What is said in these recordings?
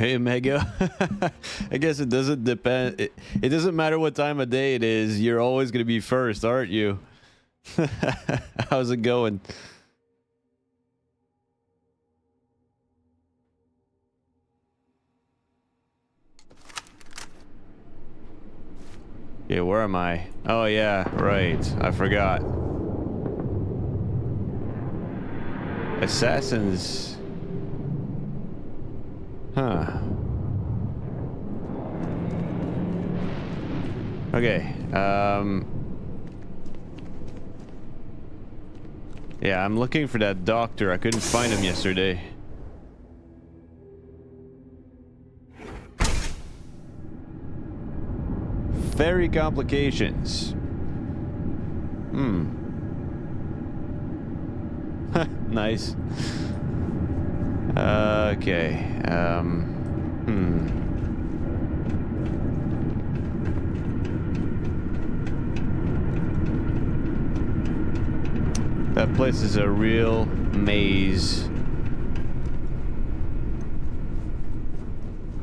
Hey, Mega. I guess it doesn't depend. It doesn't matter what time of day it is. You're always going to be first, aren't you? How's it going? Yeah, where am I? Oh, yeah, right. I forgot. Assassins. Huh. Okay. Yeah, I'm looking for that doctor. I couldn't find him yesterday. Ferry complications. Nice. Okay. That place is a real maze.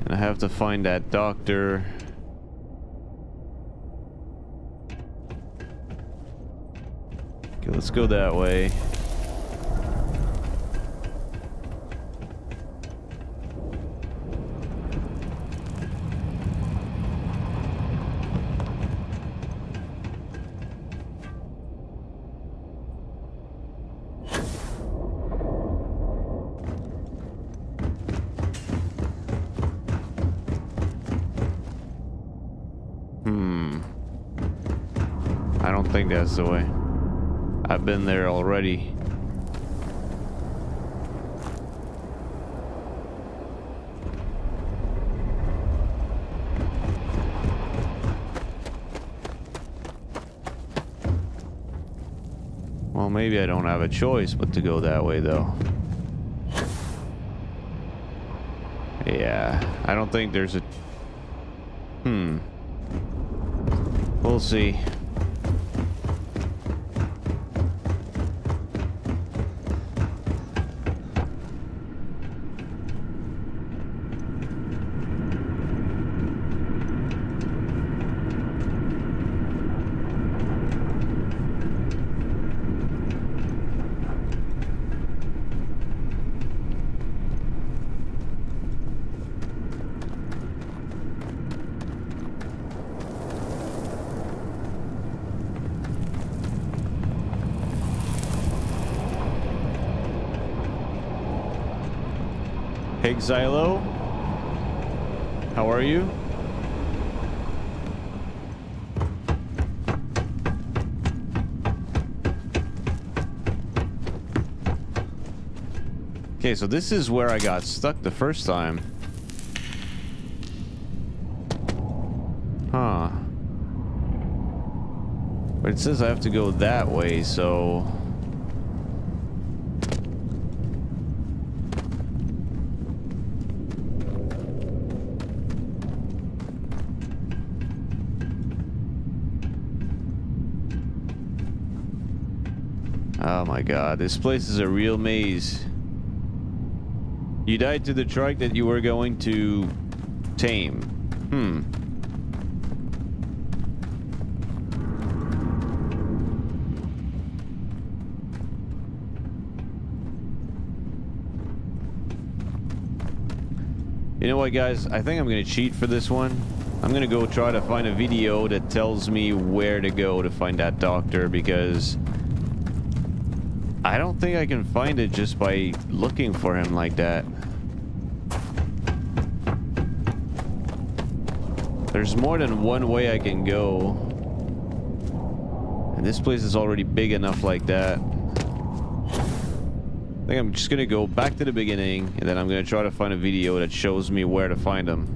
And I have to find that doctor. Okay, let's go that way. I don't think that's the way. I've been there already. Well, maybe I don't have a choice but to go that way, though. Yeah, I don't think there's a... We'll see. Hey, Xylo. How are you? Okay, so this is where I got stuck the first time. Huh. But it says I have to go that way, so... Oh my god, this place is a real maze. You died to the truck that you were going to tame. You know what, guys? I think I'm gonna cheat for this one. I'm gonna go try to find a video that tells me where to go to find that doctor, because I don't think I can find it just by looking for him like that. There's more than one way I can go. And this place is already big enough like that. I think I'm just gonna go back to the beginning, and then I'm gonna try to find a video that shows me where to find him.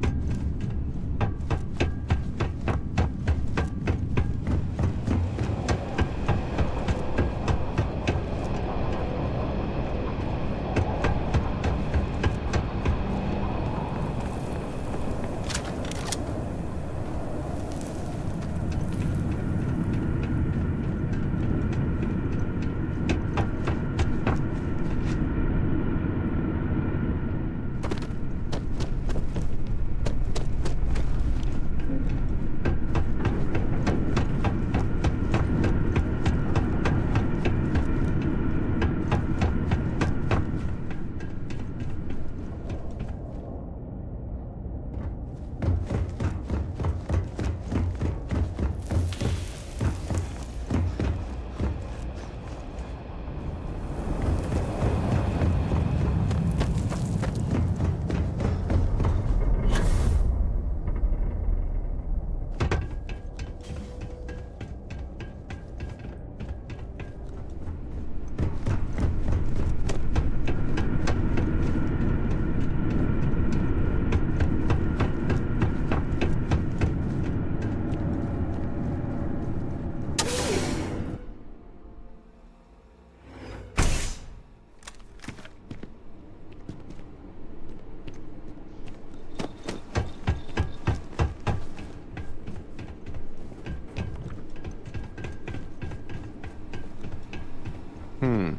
Hmm.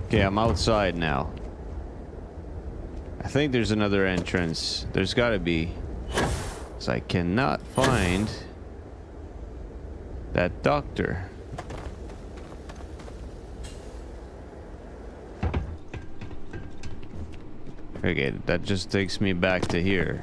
Okay, I'm outside now. I think there's another entrance. There's gotta be. So I cannot find that doctor. Okay, that just takes me back to here.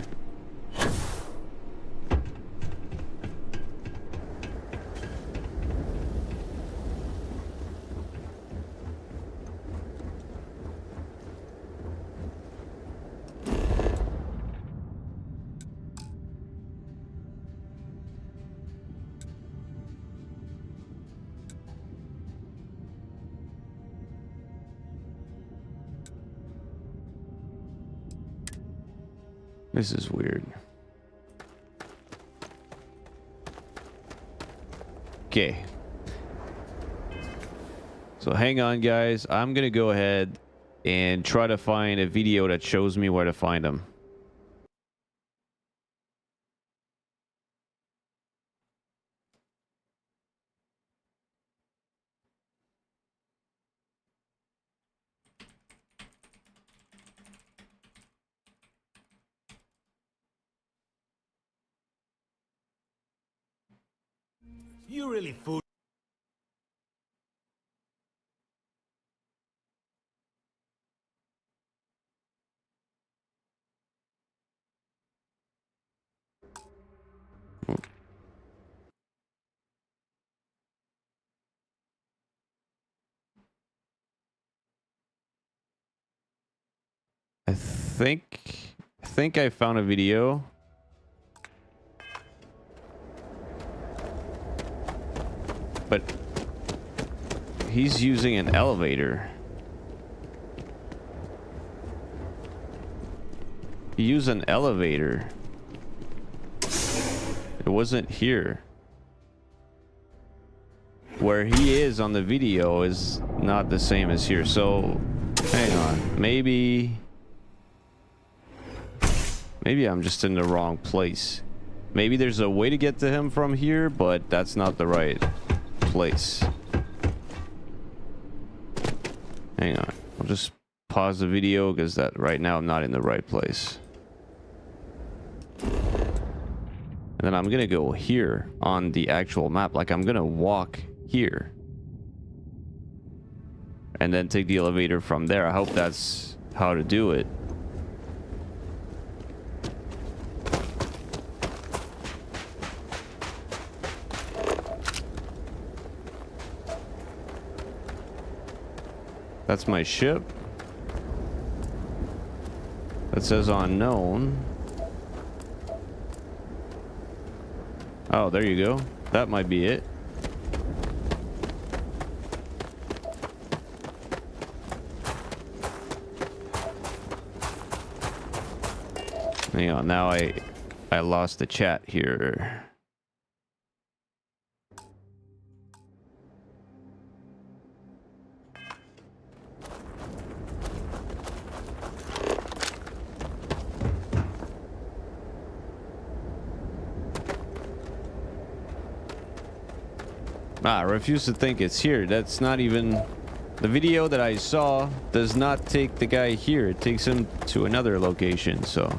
This is weird. Okay. So hang on, guys. I'm gonna go ahead and try to find a video that shows me where to find them. You really fool. I think I found a video. But he's using an elevator. He used an elevator. It wasn't here. Where he is on the video is not the same as here. So, hang on. Maybe I'm just in the wrong place. Maybe there's a way to get to him from here, but that's not the right place. Hang on. I'll just pause the video because that right now I'm not in the right place. And then I'm gonna go here on the actual map. Like I'm gonna walk here. And then take the elevator from there. I hope that's how to do it. That's my ship. That says unknown. Oh, there you go. That might be it. Hang on, now I lost the chat here. I refuse to think it's here. That's not even... The video that I saw does not take the guy here. It takes him to another location, so...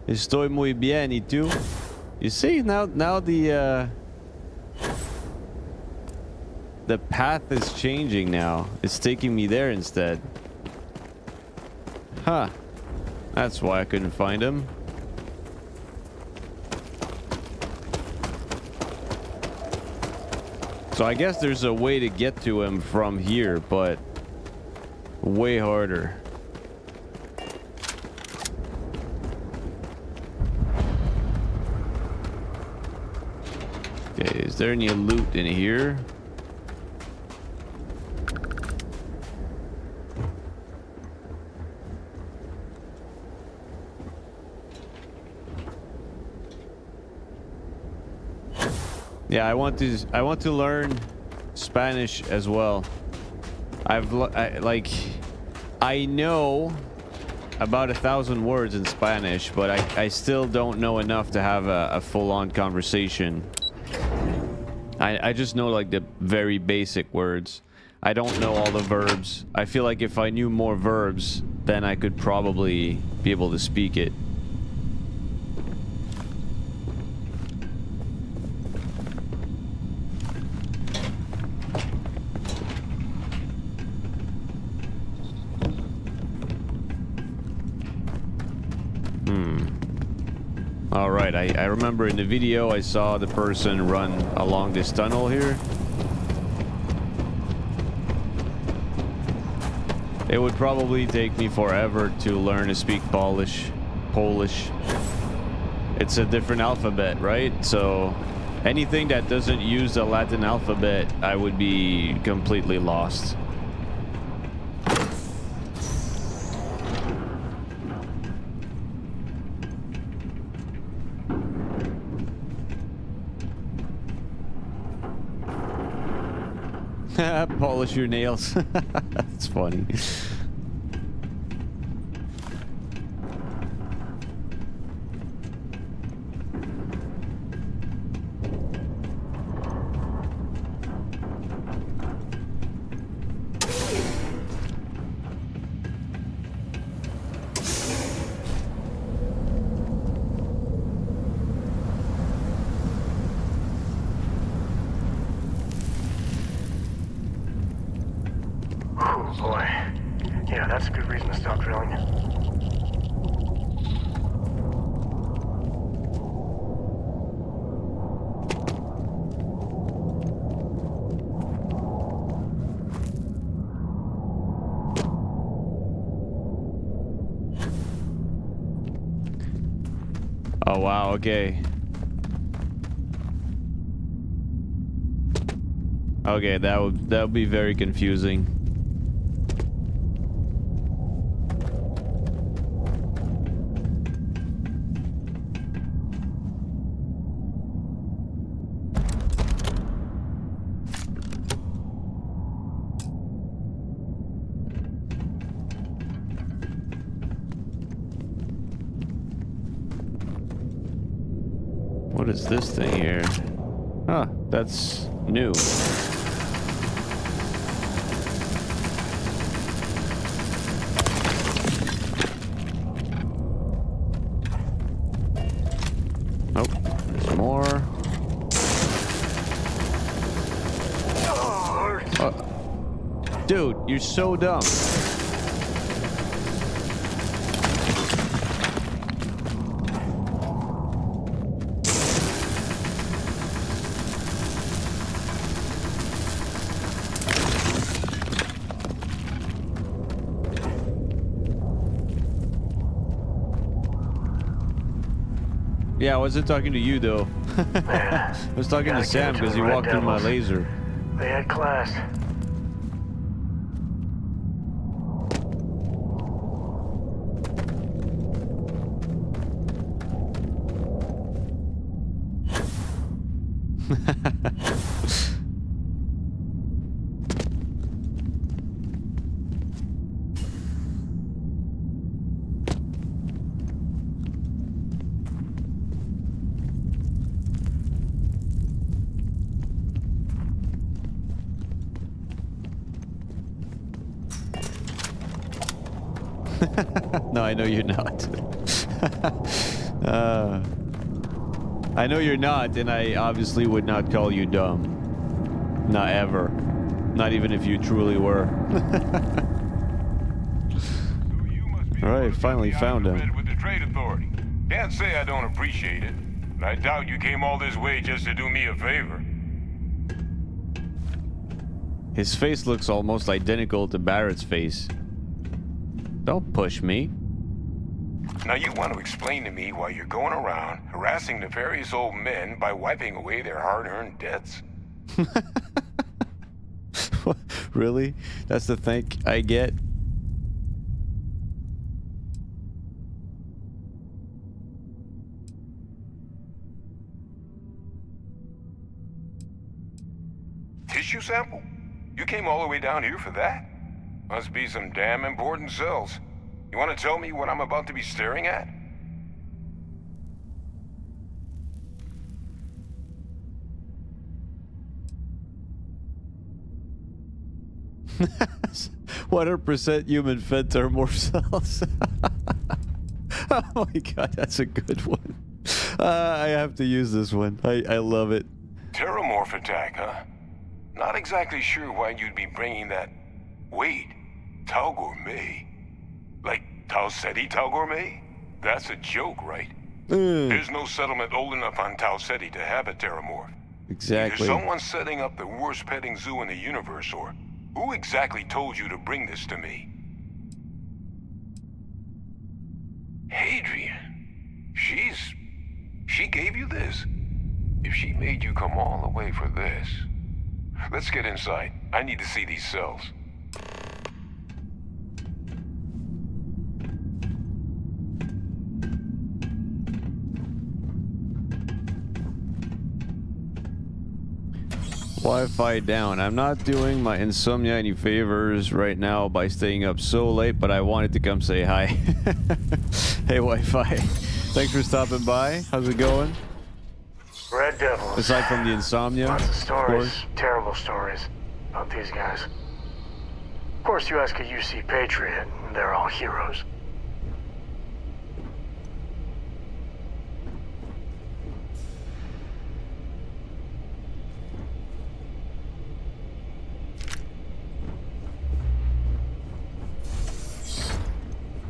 Estoy muy bien, ¿y tú? You see, now the path is changing now. It's taking me there instead. Huh. That's why I couldn't find him. So I guess there's a way to get to him from here, but way harder. Okay, is there any loot in here? Yeah, I want to learn Spanish as well. I know about 1,000 words in Spanish, but I still don't know enough to have a full-on conversation. I just know like the very basic words. I don't know all the verbs. I feel like if I knew more verbs, then I could probably be able to speak it. All right, I remember in the video I saw the person run along this tunnel here. It would probably take me forever to learn to speak Polish. It's a different alphabet, right? So anything that doesn't use the Latin alphabet, I would be completely lost. Polish your nails. That's funny. Boy. Yeah, that's a good reason to stop drilling. Oh wow, okay. Okay, that would be very confusing. What is this thing here? Huh, that's new. Oh, there's more. Dude, you're so dumb. Yeah, I wasn't talking to you though. I was talking to Sam because he walked through my laser. They had class. No, I know you're not. I know you're not, and I obviously would not call you dumb. Not ever. Not even if you truly were. Alright, finally found him. With the trade authority. Can't say I don't appreciate it, but I doubt you came all this way just to do me a favor. His face looks almost identical to Barrett's face. Don't push me. Now you want to explain to me why you're going around harassing nefarious old men by wiping away their hard-earned debts? Really? That's the thank I get? sample? You came all the way down here for that? Must be some damn important cells. You want to tell me what I'm about to be staring at? %, human fed thermorph cells. Oh my god, that's a good one. I have to use this one. I love it. Terramorph attack, huh? Not exactly sure why you'd be bringing that... Wait, Tau Gourmet? Like Tau Ceti Tau Gourmet? That's a joke, right? There's no settlement old enough on Tau Ceti to have a Terramorph. Exactly. Either someone's setting up the worst petting zoo in the universe, or who exactly told you to bring this to me? Hadrian. She gave you this? If she made you come all the way for this... Let's get inside. I need to see these cells. Wi-Fi down. I'm not doing my insomnia any favors right now by staying up so late, but I wanted to come say hi. Hey, Wi-Fi. Thanks for stopping by. How's it going? Red Devils. Aside from the insomnia, Lots of stories, course. terrible stories about these guys. Of course, you ask a UC Patriot, and they're all heroes.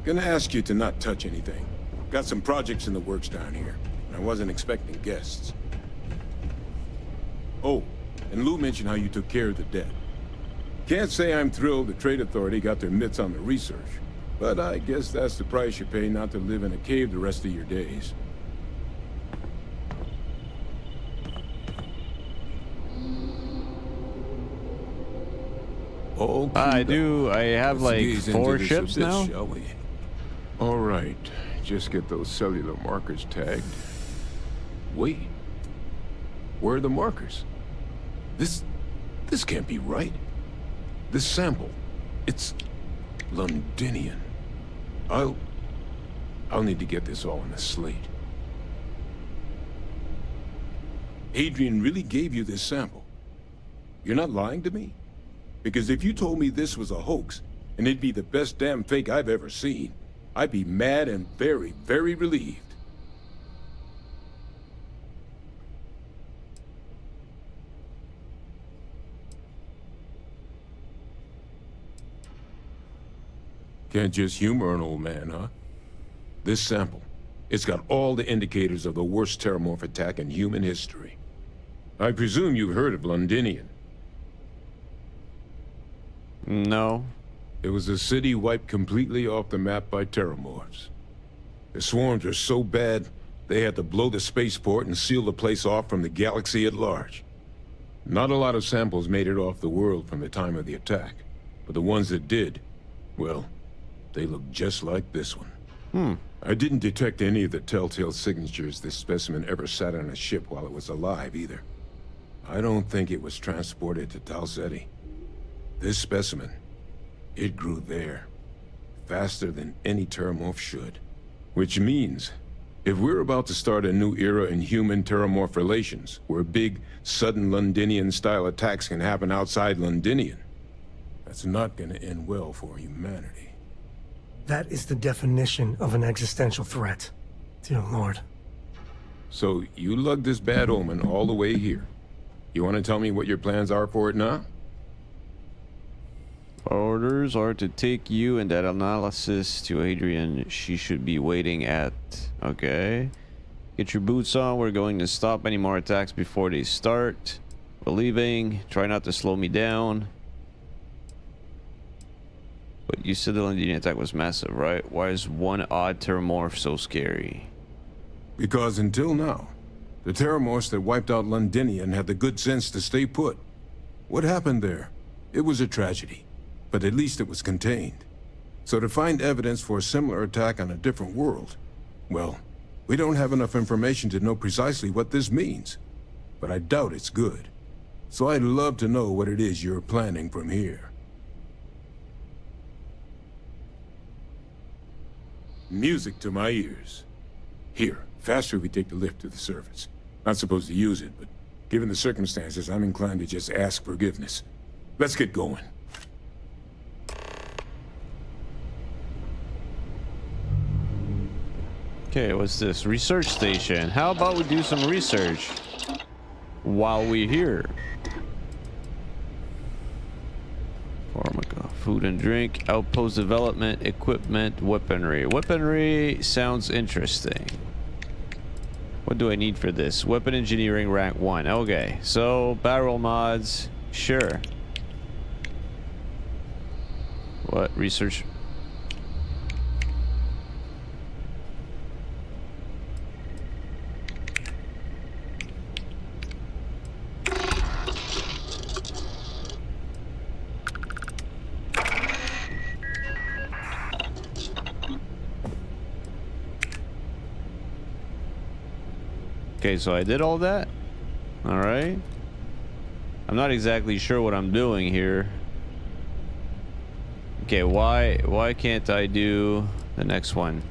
Gonna ask you to not touch anything. Got some projects in the works down here, and I wasn't expecting guests. Oh, and Lou mentioned how you took care of the dead. Can't say I'm thrilled the Trade Authority got their mitts on the research, but I guess that's the price you pay not to live in a cave the rest of your days. I have like 4 ships now. Shall we? All right, just get those cellular markers tagged. Wait, where are the markers? This can't be right. This sample, it's Londinian. I'll need to get this all in a slate. Adrian really gave you this sample. You're not lying to me? Because if you told me this was a hoax, and it'd be the best damn fake I've ever seen, I'd be mad and very, very relieved. Can't just humor an old man, huh? This sample, it's got all the indicators of the worst terramorph attack in human history. I presume you've heard of Londinian. No. It was a city wiped completely off the map by terramorphs. The swarms were so bad, they had to blow the spaceport and seal the place off from the galaxy at large. Not a lot of samples made it off the world from the time of the attack, but the ones that did, well, they look just like this one. I didn't detect any of the telltale signatures this specimen ever sat on a ship while it was alive, either. I don't think it was transported to Tau Ceti. This specimen, it grew there, faster than any terramorph should. Which means, if we're about to start a new era in human-terramorph relations, where big, sudden Londinian-style attacks can happen outside Londinian, that's not gonna end well for humanity. That is the definition of an existential threat. Dear Lord. So, you lugged this bad omen all the way here. You want to tell me what your plans are for it now? Orders are to take you and that analysis to Adrian. She should be waiting at... Okay. Get your boots on. We're going to stop any more attacks before they start. We're leaving. Try not to slow me down. But you said the Londinian attack was massive, right? Why is one odd terramorph so scary? Because until now, the terramorphs that wiped out Londinian had the good sense to stay put. What happened there? It was a tragedy, but at least it was contained. So to find evidence for a similar attack on a different world, well, we don't have enough information to know precisely what this means. But I doubt it's good. So I'd love to know what it is you're planning from here. Music to my ears. Here, faster we take the lift to the surface. Not supposed to use it, but given the circumstances, I'm inclined to just ask forgiveness. Let's get going. Okay, what's this? Research station. How about we do some research while we're here? Pharmaca, food and drink, outpost development, equipment, weaponry. Weaponry sounds interesting. What do I need for this? Weapon engineering rank 1. Okay, so barrel mods, sure. What research? Okay, so I did all that. All right. I'm not exactly sure what I'm doing here. Okay, why can't I do the next one?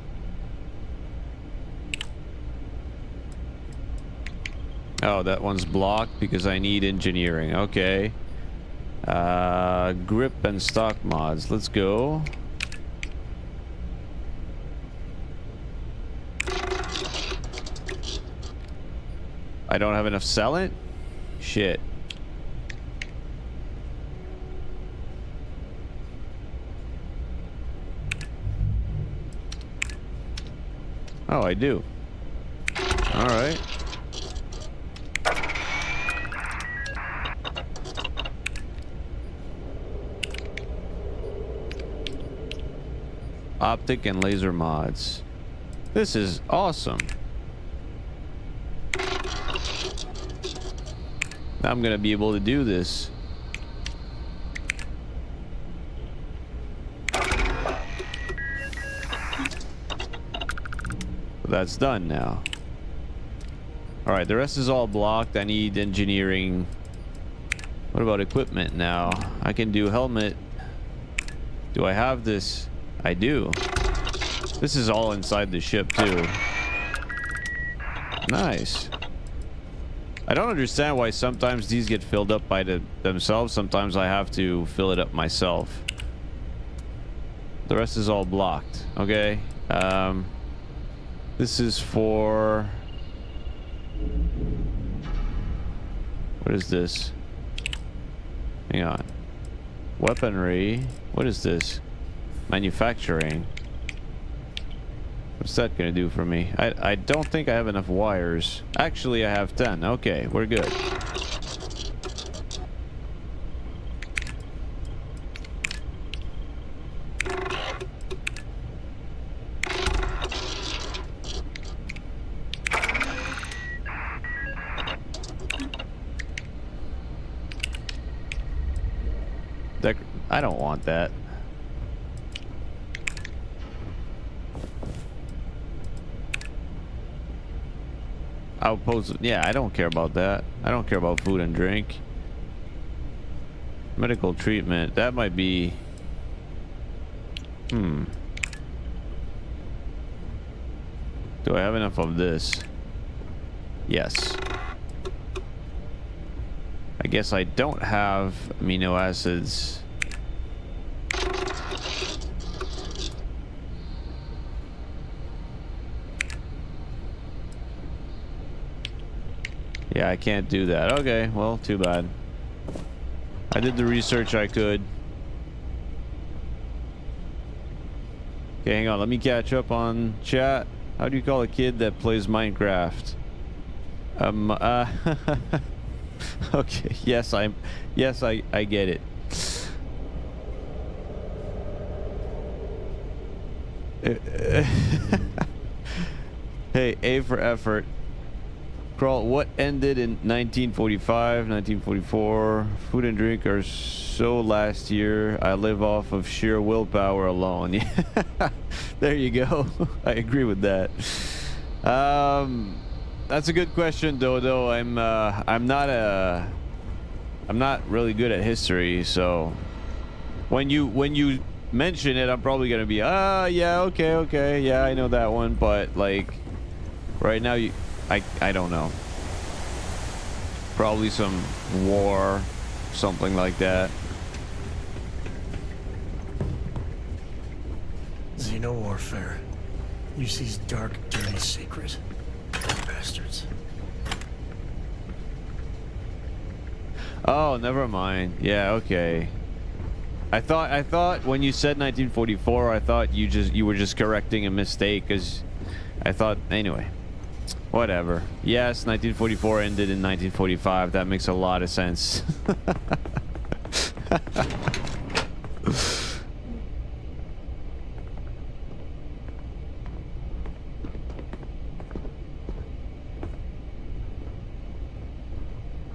Oh, that one's blocked because I need engineering. Okay. Grip and stock mods. Let's go. I don't have enough selling? Shit. Oh, I do. All right. Optic and laser mods. This is awesome. I'm gonna be able to do this. But that's done now. All right, the rest is all blocked. I need engineering. What about equipment now? I can do helmet. Do I have this? I do. This is all inside the ship too. Nice. I don't understand why sometimes these get filled up by themselves. Sometimes I have to fill it up myself. The rest is all blocked. Okay. This is for... What is this? Hang on. Weaponry. What is this? Manufacturing. What's that gonna do for me? I don't think I have enough wires. Actually, I have 10. Okay, we're good. I don't want that. Outpost. Yeah, I don't care about that. I don't care about food and drink. Medical treatment. That might be... Do I have enough of this? Yes. I guess I don't have amino acids. Yeah, I can't do that. Okay, well, too bad. I did the research I could. Okay, hang on. Let me catch up on chat. How do you call a kid that plays Minecraft? Okay. Yes, I get it. Hey, A for effort. Krawll, what ended in 1945, 1944? Food and drink are so last year. I live off of sheer willpower alone. Yeah, there you go. I agree with that. That's a good question, Dodo. I'm not a I'm not really good at history, so when you mention it, I'm probably gonna be, yeah, okay, yeah, I know that one, but like right now, I don't know. Probably some war, something like that. Xeno-warfare. UC's dark, dirty secret. Bastards. Oh, never mind. Yeah, okay. I thought when you said 1944, I thought you were just correcting a mistake, because I thought, anyway, whatever. Yes, 1944 ended in 1945. That makes a lot of sense.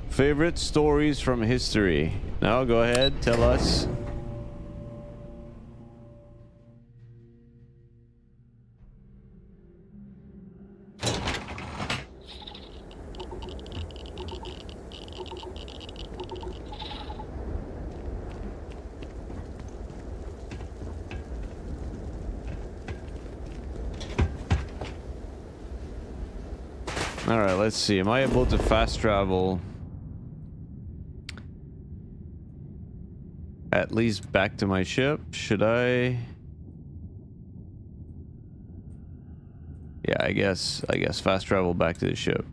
Favorite stories from history. Now go ahead, tell us. All right, let's see. Am I able to fast travel at least back to my ship? Should I? Yeah, I guess fast travel back to the ship.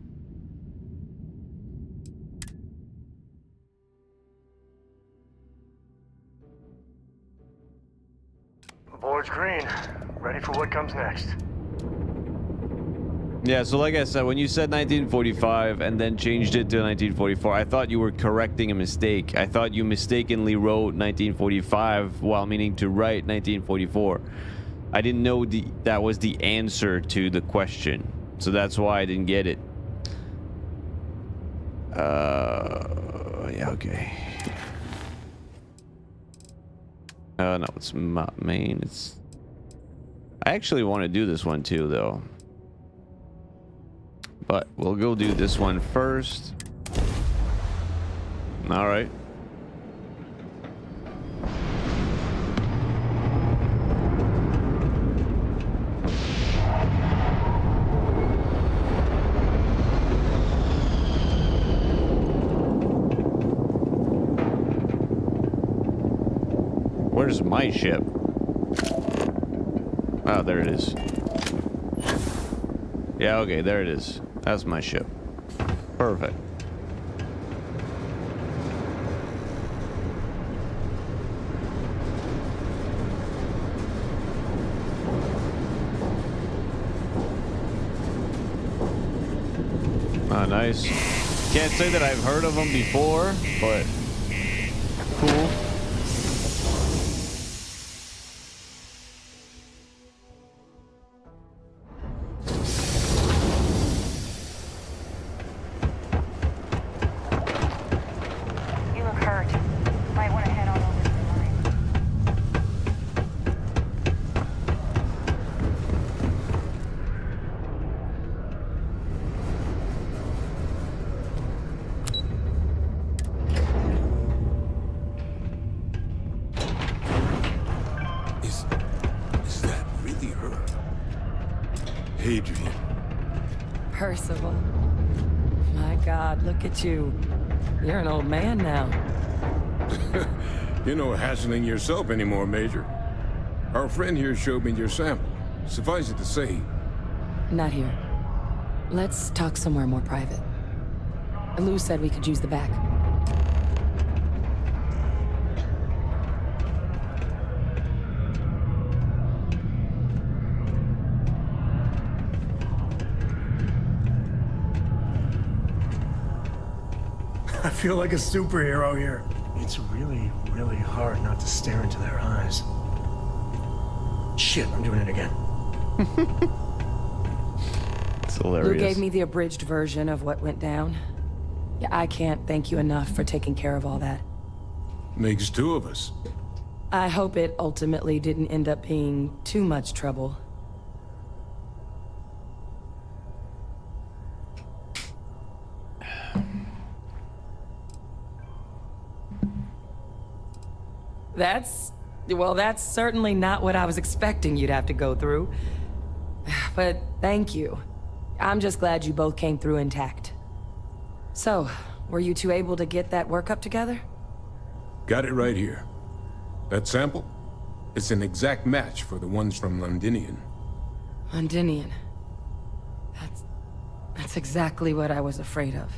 Board's green. Ready for what comes next. Yeah, so like I said, when you said 1945 and then changed it to 1944, I thought you were correcting a mistake. I thought you mistakenly wrote 1945 while meaning to write 1944. I didn't know that was the answer to the question, so that's why I didn't get it. Yeah, okay. No, it's main. It's. I actually want to do this one too, though. But we'll go do this one first. All right. Where's my ship? Oh, there it is. Yeah, okay, there it is. That's my ship. Perfect. Oh, nice. Can't say that I've heard of them before, but cool. Percival. My God, look at you. You're an old man now. You're no hassling yourself anymore, Major. Our friend here showed me your sample. Suffice it to say... Not here. Let's talk somewhere more private. Lou said we could use the back. I feel like a superhero here. It's really, really hard not to stare into their eyes. Shit, I'm doing it again. It's hilarious. Lou gave me the abridged version of what went down. Yeah, I can't thank you enough for taking care of all that. Makes two of us. I hope it ultimately didn't end up being too much trouble. Well, that's certainly not what I was expecting you'd have to go through. But thank you. I'm just glad you both came through intact. So, were you two able to get that workup together? Got it right here. That sample? It's an exact match for the ones from Londinian. Londinian. That's exactly what I was afraid of.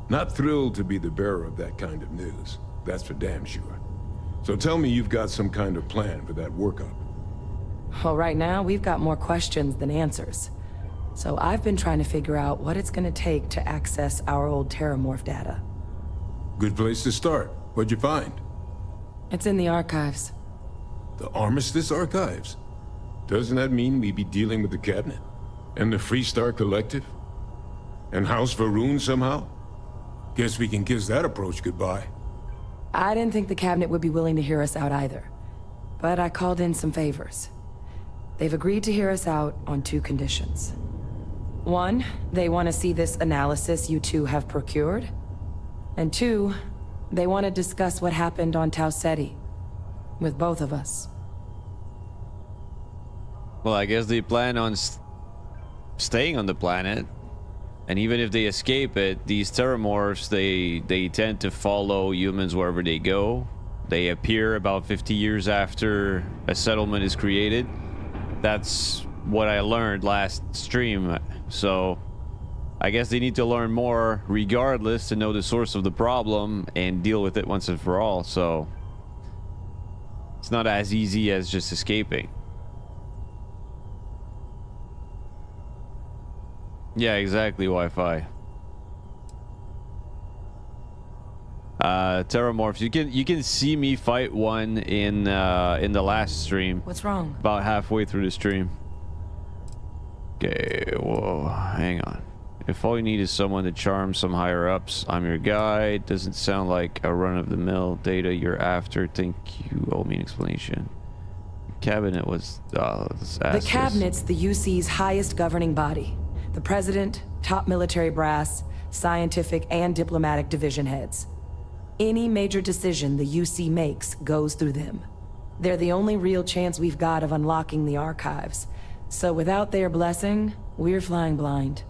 Not thrilled to be the bearer of that kind of news. That's for damn sure. So tell me you've got some kind of plan for that workup. Well, right now, we've got more questions than answers. So I've been trying to figure out what it's gonna take to access our old Terramorph data. Good place to start. What'd you find? It's in the archives. The Armistice Archives? Doesn't that mean we'd be dealing with the Cabinet? And the Freestar Collective? And House Varun somehow? Guess we can kiss that approach goodbye. I didn't think the Cabinet would be willing to hear us out either. But I called in some favors. They've agreed to hear us out on 2 conditions. 1, they want to see this analysis you two have procured. And 2, they want to discuss what happened on Tau Ceti. With both of us. Well, I guess they plan on staying on the planet. And even if they escape it, these Terramorphs, they tend to follow humans wherever they go. They appear about 50 years after a settlement is created. That's what I learned last stream. So I guess they need to learn more regardless to know the source of the problem and deal with it once and for all. So it's not as easy as just escaping. Yeah, exactly, Wi-Fi. Terramorphs, you can see me fight one in the last stream. What's wrong? About halfway through the stream. Okay, whoa, hang on. If all you need is someone to charm some higher ups, I'm your guy. Doesn't sound like a run-of-the-mill data you're after. Think you owe me an explanation. Cabinet was the Cabinet's the UC's highest governing body. The President, top military brass, scientific and diplomatic division heads. Any major decision the UC makes goes through them. They're the only real chance we've got of unlocking the archives. So without their blessing, we're flying blind.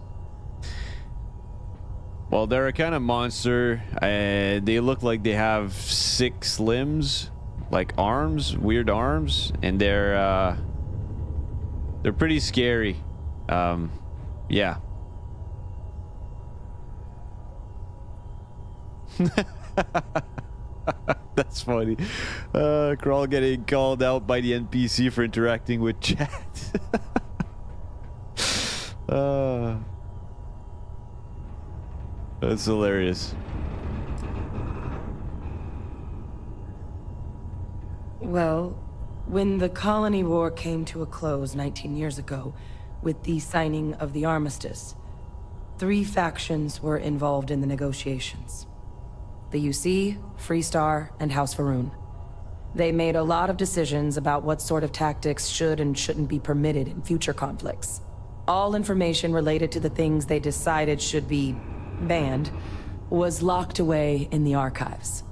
Well, they're a kind of monster. They look like they have 6 limbs, like arms, weird arms, and they're pretty scary. Yeah. That's funny. Krawll getting called out by the NPC for interacting with chat. That's hilarious. Well, when the colony war came to a close 19 years ago, with the signing of the armistice, 3 factions were involved in the negotiations. The UC, Freestar, and House Varun. They made a lot of decisions about what sort of tactics should and shouldn't be permitted in future conflicts. All information related to the things they decided should be banned was locked away in the archives.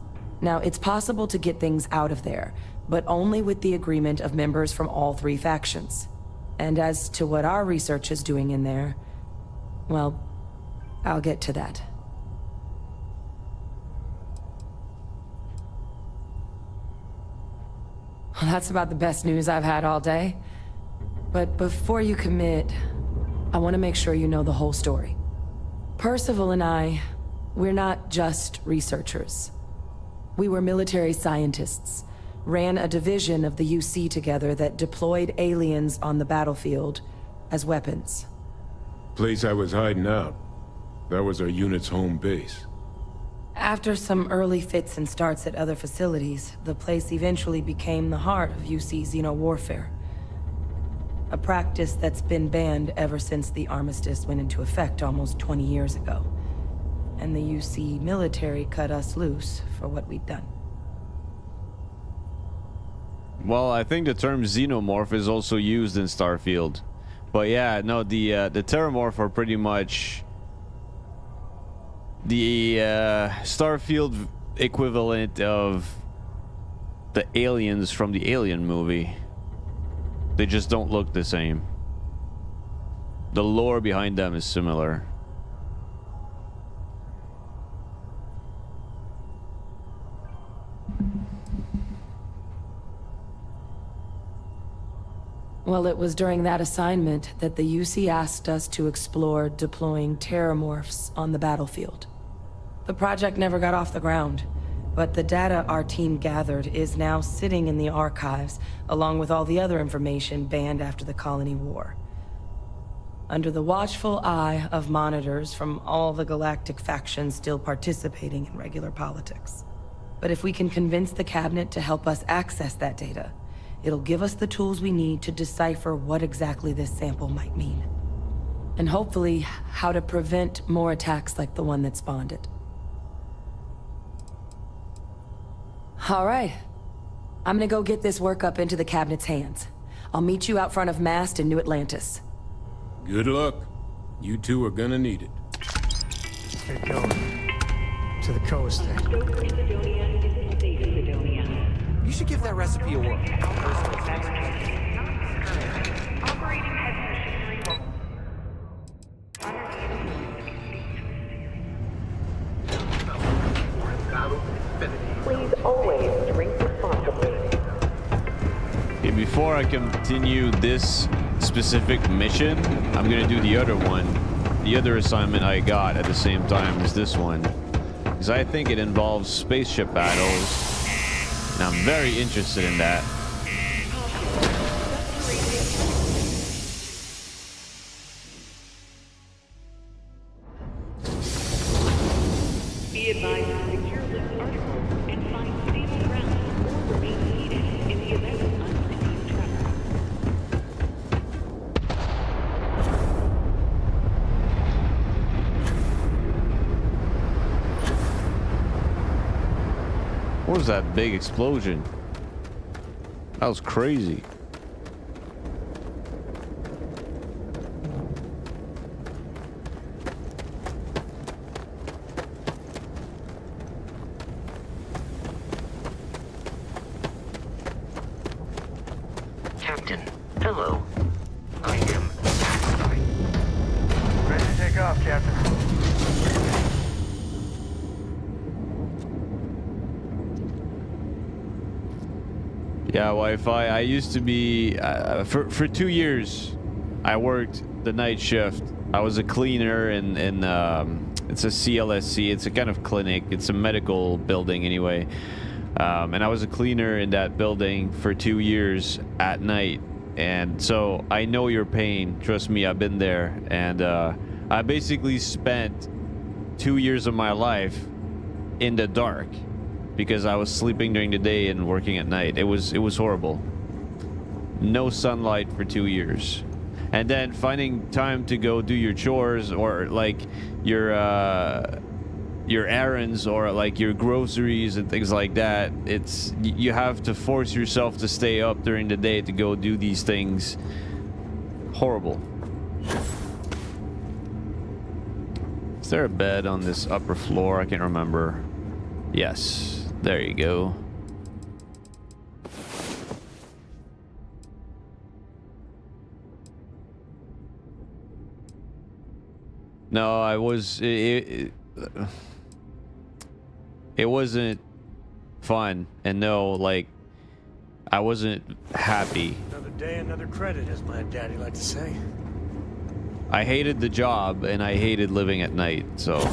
Now, it's possible to get things out of there, but only with the agreement of members from all 3 factions. And as to what our research is doing in there, well, I'll get to that. Well, that's about the best news I've had all day. But before you commit, I want to make sure you know the whole story. Percival and I, we're not just researchers. We were military scientists. Ran a division of the UC together that deployed aliens on the battlefield as weapons. Place I was hiding out. That was our unit's home base. After some early fits and starts at other facilities, the place eventually became the heart of UC xeno-warfare. A practice that's been banned ever since the armistice went into effect almost 20 years ago. And the UC military cut us loose for what we'd done. Well, I think the term xenomorph is also used in Starfield. But yeah, no, the Terramorph are pretty much the Starfield equivalent of the aliens from the Alien movie. They just don't look the same. The lore behind them is similar. Well, it was during that assignment that the UC asked us to explore deploying terramorphs on the battlefield. The project never got off the ground, but the data our team gathered is now sitting in the archives, along with all the other information banned after the Colony War. Under the watchful eye of monitors from all the galactic factions still participating in regular politics. But if we can convince the cabinet to help us access that data, it'll give us the tools we need to decipher what exactly this sample might mean. And hopefully, how to prevent more attacks like the one that spawned it. All right. I'm gonna go get this work up into the cabinet's hands. I'll meet you out front of Mast in New Atlantis. Good luck. You two are gonna need it. Get going. To the coast then. You should give that recipe a whirl. Please always drink responsibly. Okay, before I continue this specific mission, I'm gonna do the other one. The other assignment I got at the same time as this one. Because I think it involves spaceship battles. And I'm very interested in that. Be advised to secure this article and find stable ground or remain heated in the event of unforeseen tremor. What was that big explosion? That was crazy. Captain, hello. I am... Ready to take off, Captain. Yeah, Wi-Fi. I used to be for 2 years. I worked the night shift. I was a cleaner in it's a CLSC. It's a kind of clinic. It's a medical building anyway. And I was a cleaner in that building for 2 years at night. And so I know your pain. Trust me, I've been there. And I basically spent 2 years of my life in the dark because I was sleeping during the day and working at night. It was horrible. No sunlight for 2 years. And then finding time to go do your chores or like your errands or like your groceries and things like that. It's you have to force yourself to stay up during the day to go do these things. Horrible. Is there a bed on this upper floor? I can't remember. Yes. There you go. No, I was... It wasn't fun. And no, like, I wasn't happy. Another day, another credit, as my daddy liked to say. I hated the job, and I hated living at night, so...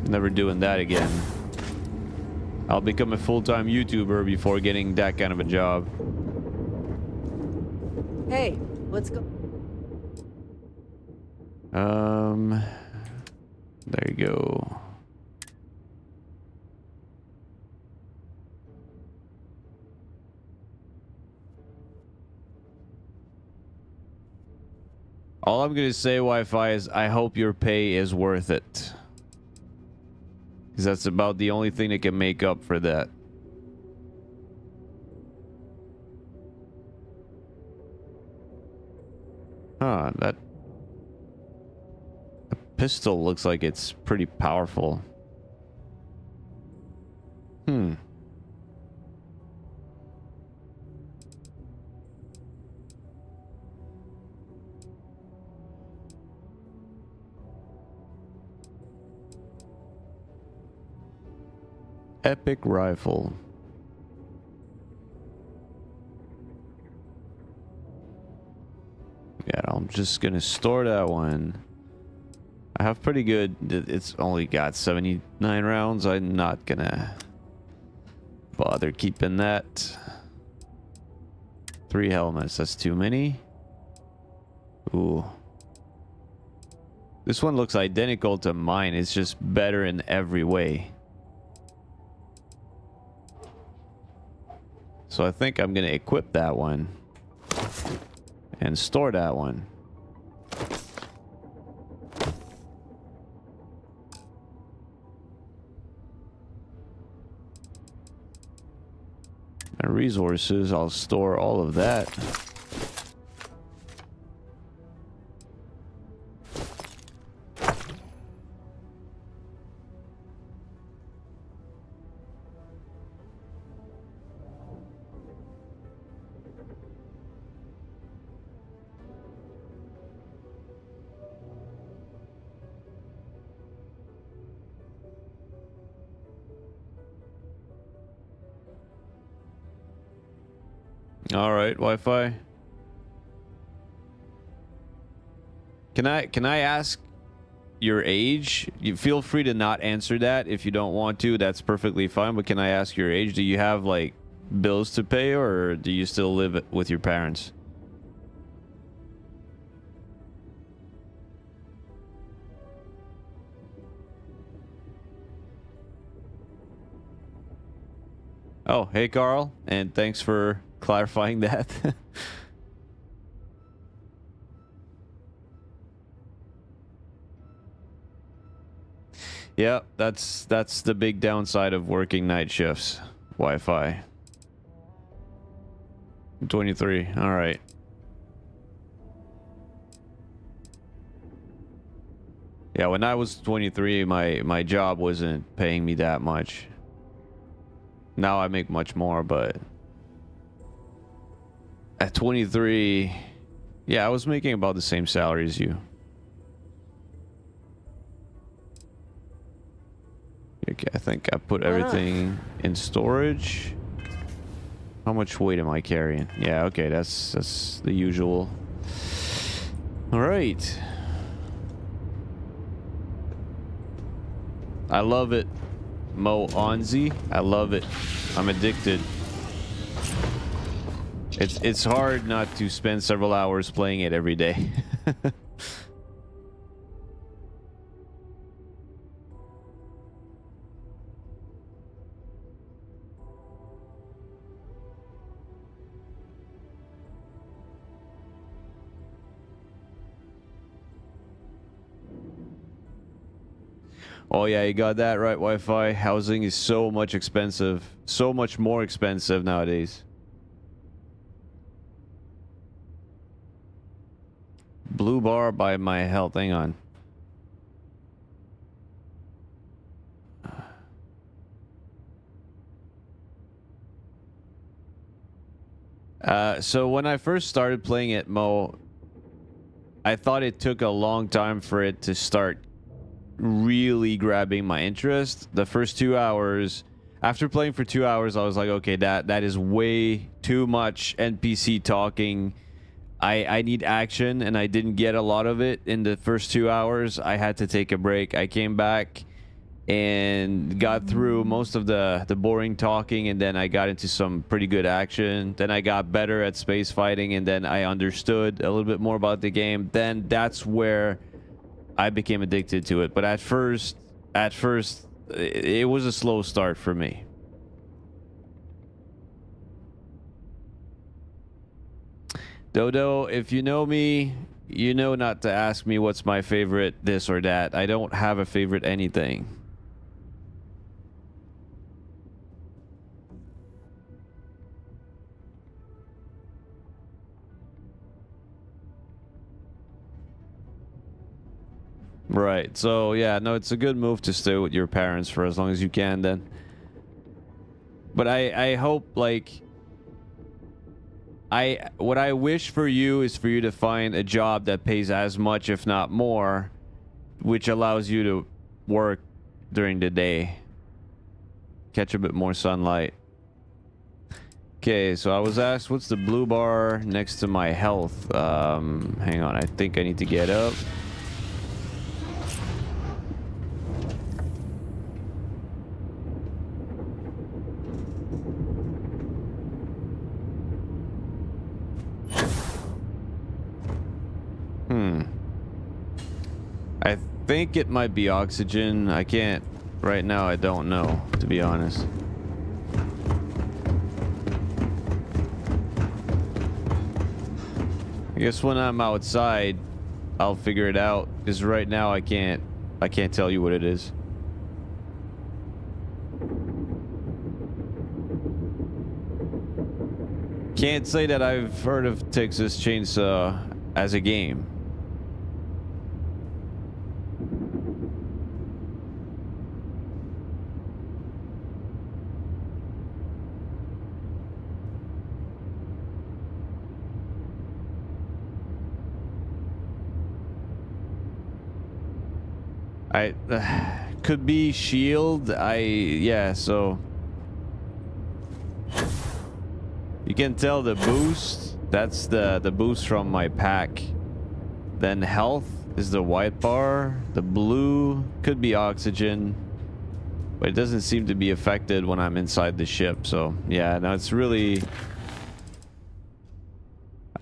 Never doing that again. I'll become a full-time YouTuber before getting that kind of a job. Hey, let's go. There you go. All I'm gonna say, Wi-Fi, is I hope your pay is worth it. Because that's about the only thing that can make up for that. Huh, that pistol looks like it's pretty powerful. Epic rifle. Yeah, I'm just gonna store that one. I have pretty good. It's only got 79 rounds. I'm not gonna bother keeping that. 3 helmets. That's too many. Ooh. This one looks identical to mine. It's just better in every way. So I think I'm gonna equip that one and store that one. And resources, I'll store all of that. All right, Wi-Fi. Can I ask your age? You feel free to not answer that if you don't want to. That's perfectly fine. But can I ask your age? Do you have like bills to pay, or do you still live with your parents? Oh, hey, Carl, and thanks for clarifying that. Yeah, that's the big downside of working night shifts. Wi-Fi. 23. All right. Yeah, when I was 23, my job wasn't paying me that much. Now I make much more, but at 23, yeah, I was making about the same salary as you. Okay, I think I put everything in storage. How much weight am I carrying? Yeah, okay, that's the usual. All right. I love it. Mo Onzi, I love it. I'm addicted. It's hard not to spend several hours playing it every day. Oh yeah, you got that right, Wi-Fi. Housing is so much expensive. So much more expensive nowadays. Blue bar by my health. Hang on. So when I first started playing it, Mo, I thought it took a long time for it to start really grabbing my interest. The first 2 hours, after playing for 2 hours, I was like, okay, that is way too much NPC talking. I need action, and I didn't get a lot of it in the first 2 hours. I had to take a break. I came back and got through most of the boring talking, and then I got into some pretty good action. Then I got better at space fighting, and then I understood a little bit more about the game. Then that's where I became addicted to it. But at first, it was a slow start for me. Dodo, if you know me, you know not to ask me what's my favorite this or that. I don't have a favorite anything. Right. So yeah, no, it's a good move to stay with your parents for as long as you can then. But I hope, like, what I wish for you is for you to find a job that pays as much, if not more, which allows you to work during the day. catch a bit more sunlight. Okay, so I was asked what's the blue bar next to my health. Hang on, I think I need to get up. I think it might be oxygen. I can't right now. I don't know, to be honest. I guess when I'm outside, I'll figure it out. Because right now I can't tell you what it is. Can't say that I've heard of Texas Chainsaw as a game. Could be shield. Yeah, so you can tell the boost, that's the boost from my pack. Then health is the white bar. The blue could be oxygen, but it doesn't seem to be affected when I'm inside the ship. So yeah, no, it's really,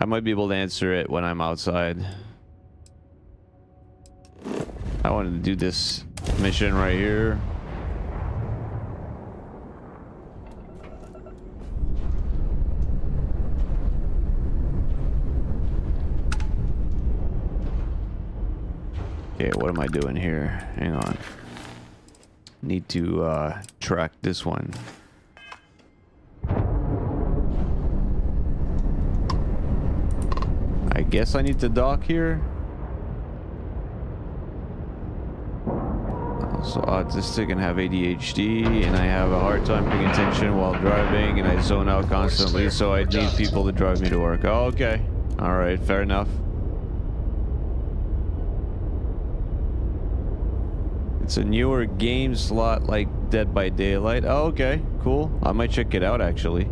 I might be able to answer it when I'm outside. I wanted to do this mission right here. Okay, what am I doing here? Hang on. Need to track this one. I guess I need to dock here. So autistic and have ADHD, and I have a hard time paying attention while driving, and I zone out constantly, so I need people to drive me to work. Oh, okay. Alright, fair enough. It's a newer game slot like Dead by Daylight. Oh, okay. Cool. I might check it out, actually.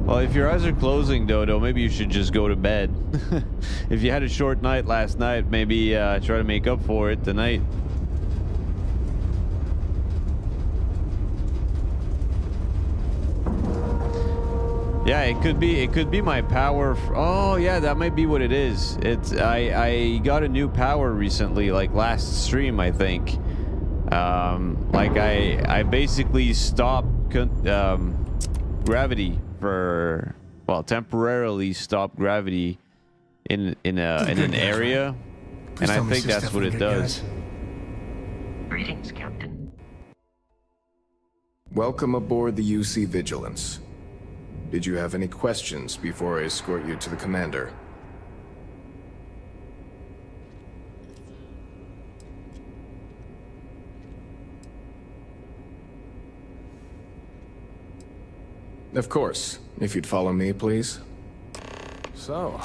Well, if your eyes are closing, Dodo, maybe you should just go to bed. If you had a short night last night, maybe try to make up for it tonight. Yeah, it could be my power. Oh, yeah, that might be what it is. I got a new power recently, like last stream, I think. Like I basically stopped gravity for, well, temporarily stop gravity in an area, and I think that's what it does. Greetings, Captain. Welcome aboard the UC Vigilance. Did you have any questions before I escort you to the commander? Of course. If you'd follow me, please. So,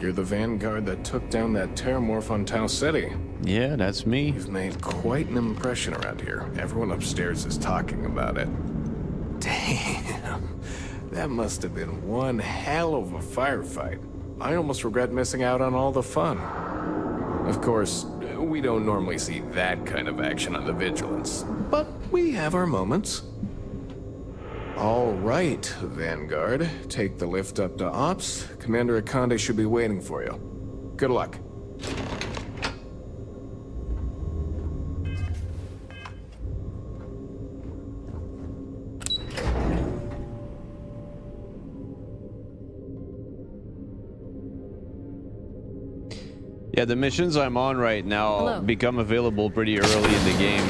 you're the vanguard that took down that terramorph on Tau City. Yeah, that's me. You've made quite an impression around here. Everyone upstairs is talking about it. Damn. That must have been one hell of a firefight. I almost regret missing out on all the fun. Of course, we don't normally see that kind of action on the Vigilance, but we have our moments. All right, Vanguard. Take the lift up to Ops. Commander Akande should be waiting for you. Good luck. Yeah, the missions I'm on right now become available pretty early in the game.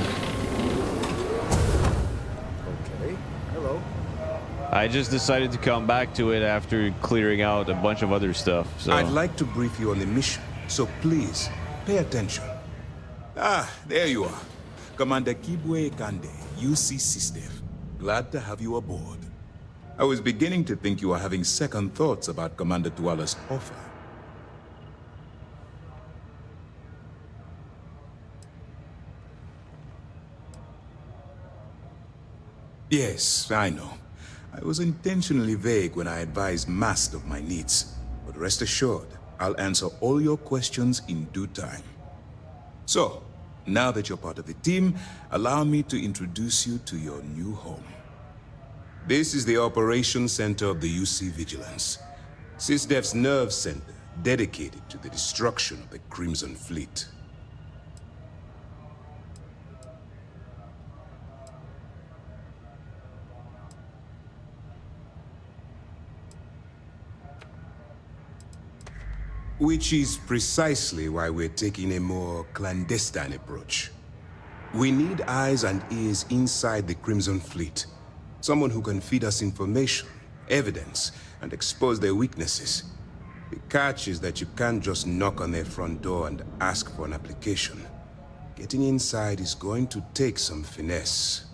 Okay. Hello. I just decided to come back to it after clearing out a bunch of other stuff. So I'd like to brief you on the mission, so please pay attention. Ah, there you are. Commander Kibwe Kande, UC System. Glad to have you aboard. I was beginning to think you were having second thoughts about Commander Tuala's offer. Yes, I know. I was intentionally vague when I advised Master of my needs. But rest assured, I'll answer all your questions in due time. So, now that you're part of the team, allow me to introduce you to your new home. This is the Operations Center of the UC Vigilance. SysDef's nerve center, dedicated to the destruction of the Crimson Fleet. Which is precisely why we're taking a more clandestine approach. We need eyes and ears inside the Crimson Fleet. Someone who can feed us information, evidence, and expose their weaknesses. The catch is that you can't just knock on their front door and ask for an application. Getting inside is going to take some finesse.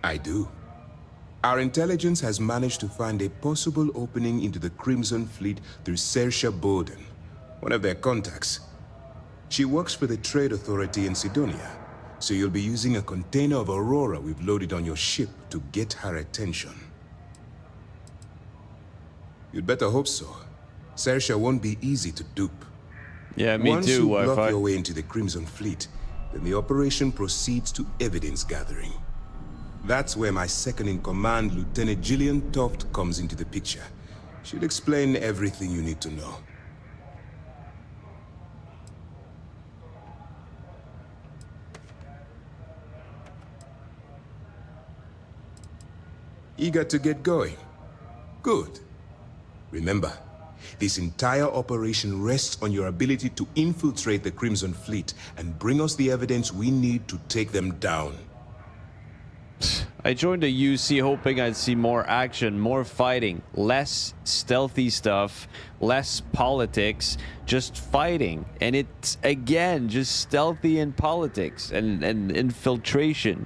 I do. Our intelligence has managed to find a possible opening into the Crimson Fleet through Saoirse Bowden, one of their contacts. She works for the Trade Authority in Sidonia, so you'll be using a container of Aurora we've loaded on your ship to get her attention. You'd better hope so. Saoirse won't be easy to dupe. Yeah, me Once too, you Wi-Fi. block your way into the Crimson Fleet, then the operation proceeds to evidence gathering. That's where my second-in-command, Lieutenant Gillian Toft, comes into the picture. She'll explain everything you need to know. Eager to get going? Good. Remember, this entire operation rests on your ability to infiltrate the Crimson Fleet and bring us the evidence we need to take them down. I joined the UC hoping I'd see more action, more fighting, less stealthy stuff, less politics, just fighting. And it's, again, just stealthy and politics and infiltration.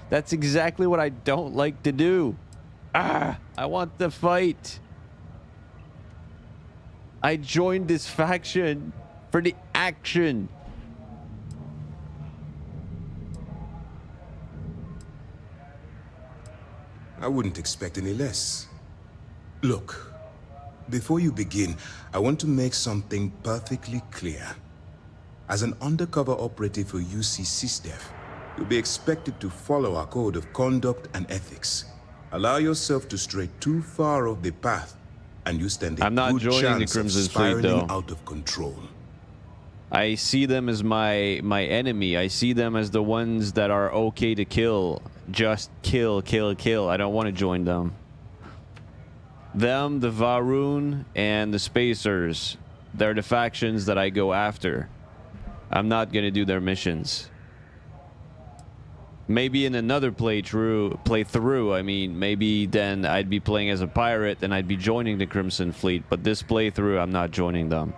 That's exactly what I don't like to do. I want to fight. I joined this faction for the action. I wouldn't expect any less. Look, before you begin, I want to make something perfectly clear. As an undercover operative for UC SysDef, you'll be expected to follow our code of conduct and ethics. Allow yourself to stray too far off the path, and you stand a I'm not good joining the chance of Crimson Fleet, spiraling though. out of control. I see them as my enemy. I see them as the ones that are okay to kill. Just kill, kill, kill. I don't want to join them. Them, the Varun, and the Spacers. They're the factions that I go after. I'm not going to do their missions. Maybe in another playthrough, I mean, maybe then I'd be playing as a pirate and I'd be joining the Crimson Fleet. But this playthrough, I'm not joining them.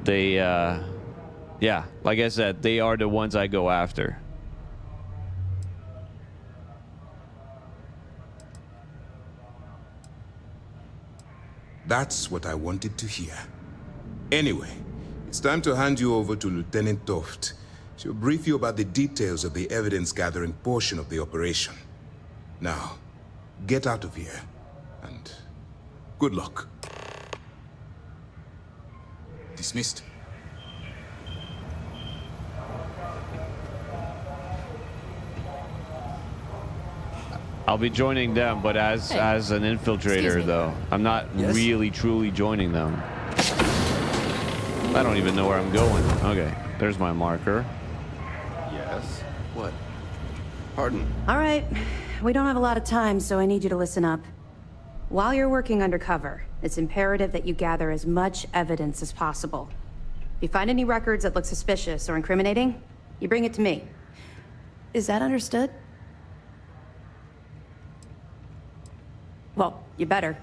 They, yeah, like I said, they are the ones I go after. That's what I wanted to hear. Anyway, it's time to hand you over to Lieutenant Toft. She'll brief you about the details of the evidence-gathering portion of the operation. Now, get out of here, and good luck. Dismissed. I'll be joining them, but as an infiltrator, though. I'm not really, truly joining them. I don't even know where I'm going. Okay, there's my marker. Yes? What? Pardon? All right. We don't have a lot of time, so I need you to listen up. While you're working undercover, it's imperative that you gather as much evidence as possible. If you find any records that look suspicious or incriminating, you bring it to me. Is that understood? Well, you better.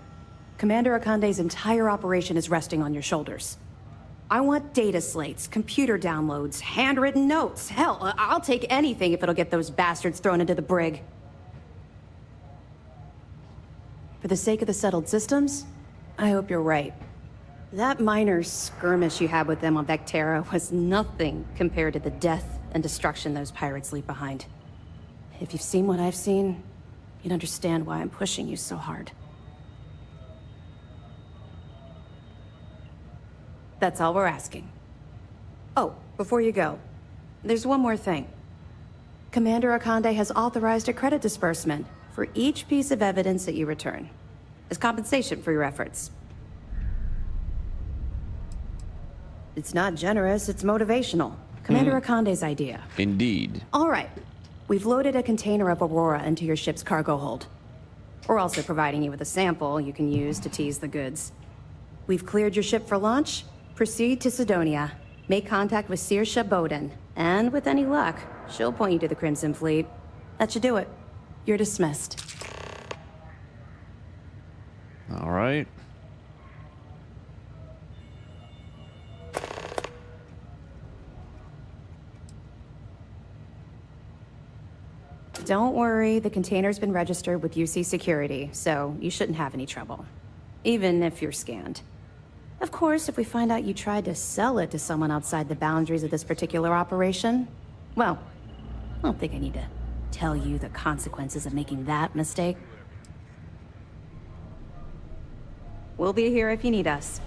Commander Akande's entire operation is resting on your shoulders. I want data slates, computer downloads, handwritten notes. Hell, I'll take anything if it'll get those bastards thrown into the brig. For the sake of the settled systems, I hope you're right. That minor skirmish you had with them on Vectera was nothing compared to the death and destruction those pirates leave behind. If you've seen what I've seen, you'd understand why I'm pushing you so hard. That's all we're asking. Oh, before you go, there's one more thing. Commander Akande has authorized a credit disbursement for each piece of evidence that you return, as compensation for your efforts. It's not generous, it's motivational. Commander Akande's idea. Indeed. All right. We've loaded a container of Aurora into your ship's cargo hold. We're also providing you with a sample you can use to tease the goods. We've cleared your ship for launch. Proceed to Sidonia. Make contact with Saoirse Bowden. And with any luck, she'll point you to the Crimson Fleet. That should do it. You're dismissed. All right. Don't worry, the container's been registered with UC Security, so you shouldn't have any trouble. Even if you're scanned. Of course, if we find out you tried to sell it to someone outside the boundaries of this particular operation, well, I don't think I need to tell you the consequences of making that mistake. We'll be here if you need us.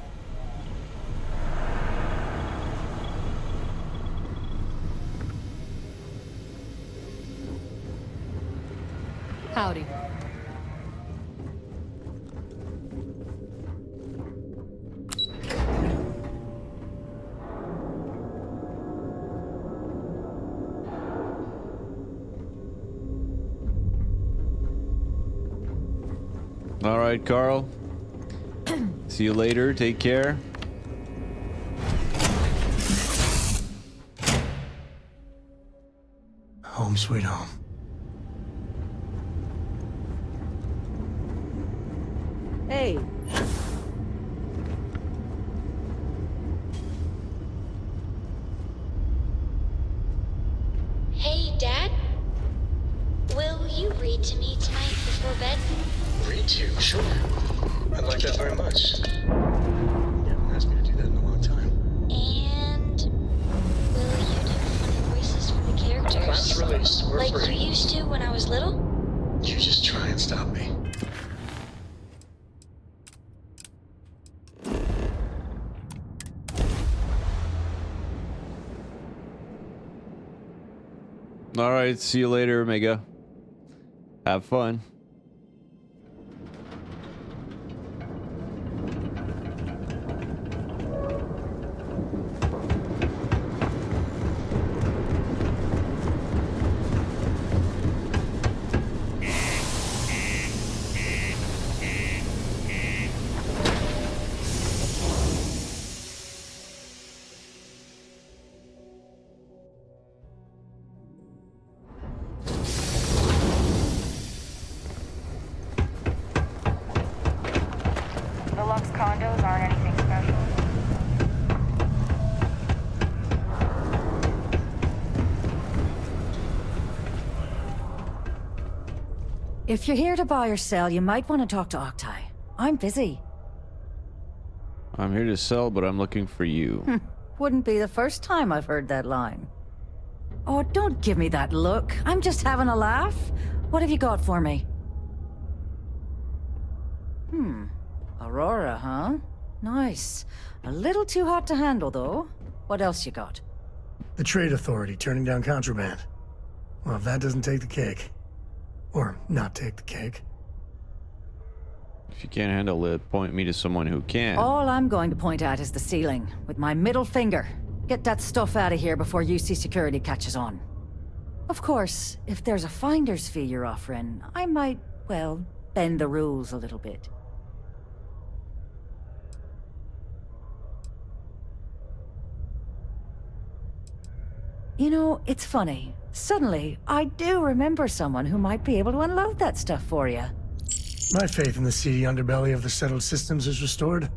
Howdy. All right, Carl. See you later. Take care. Home sweet home. Hey. Hey, Dad? Will you read to me tonight before bed? Read to you? Sure. I'd like that very much. You haven't asked me to do that in a long time. And will you do funny voices for the characters? Class release. We're like free. you used to when I was little? You just try and stop me. All right. See you later, Omega. Have fun. Deluxe condos aren't anything special. If you're here to buy or sell, you might want to talk to Octai. I'm busy. I'm here to sell, but I'm looking for you. Wouldn't be the first time I've heard that line. Oh, don't give me that look. I'm just having a laugh. What have you got for me? Aurora, huh? Nice. A little too hot to handle, though. What else you got? The Trade Authority turning down contraband. Well, if that doesn't take the cake. Or not take the cake. If you can't handle it, point me to someone who can. All I'm going to point at is the ceiling, with my middle finger. Get that stuff out of here before UC Security catches on. Of course, if there's a finder's fee you're offering, I might, well, bend the rules a little bit. You know, it's funny. Suddenly, I do remember someone who might be able to unload that stuff for you. My faith in the seedy underbelly of the settled systems is restored.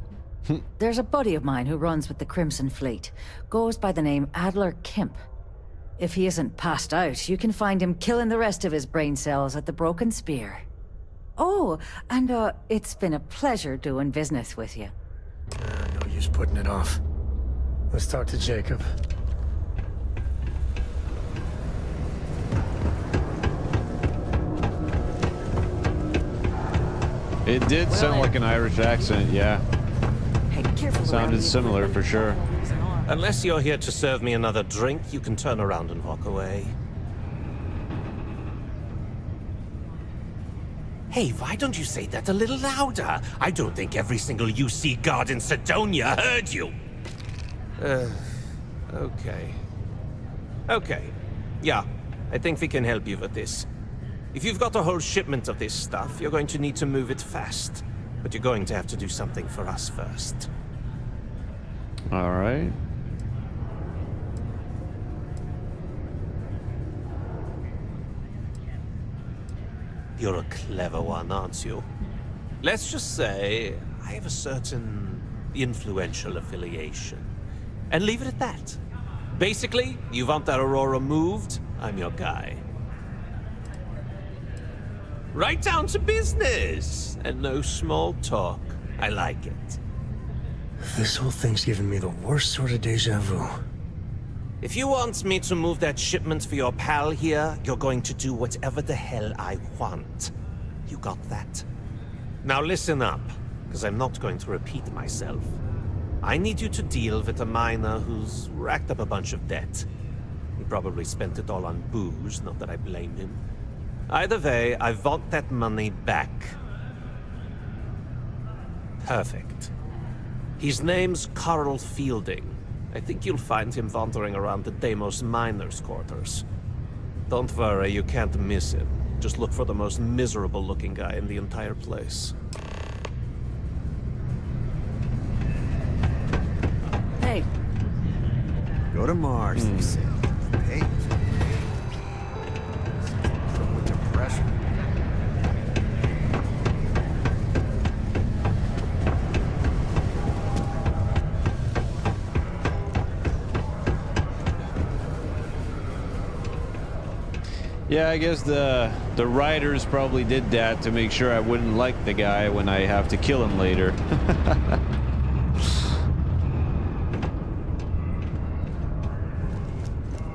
There's a buddy of mine who runs with the Crimson Fleet. Goes by the name Adler Kemp. If he isn't passed out, you can find him killing the rest of his brain cells at the Broken Spear. Oh, and it's been a pleasure doing business with you. No use keeps putting it off. Let's talk to Jacob. It did sound like an Irish accent, yeah. Hey, careful. Sounded similar for sure. Unless you're here to serve me another drink, you can turn around and walk away. Hey, why don't you say that a little louder? I don't think every single UC guard in Sidonia heard you. Okay. Okay. Yeah, I think we can help you with this. If you've got a whole shipment of this stuff, you're going to need to move it fast. But you're going to have to do something for us first. All right. You're a clever one, aren't you? Let's just say I have a certain influential affiliation. And leave it at that. Basically, you want that Aurora moved, I'm your guy. Right down to business! And no small talk. I like it. This whole thing's giving me the worst sort of deja vu. If you want me to move that shipment for your pal here, you're going to do whatever the hell I want. You got that? Now listen up, because I'm not going to repeat myself. I need you to deal with a miner who's racked up a bunch of debt. He probably spent it all on booze, not that I blame him. Either way, I want that money back. Perfect. His name's Krawll Fielding. I think you'll find him wandering around the Deimos miners' quarters. Don't worry, you can't miss him. Just look for the most miserable-looking guy in the entire place. Hey. Go to Mars, they say. Hey. With depression. Yeah, I guess the writers probably did that to make sure I wouldn't like the guy when I have to kill him later.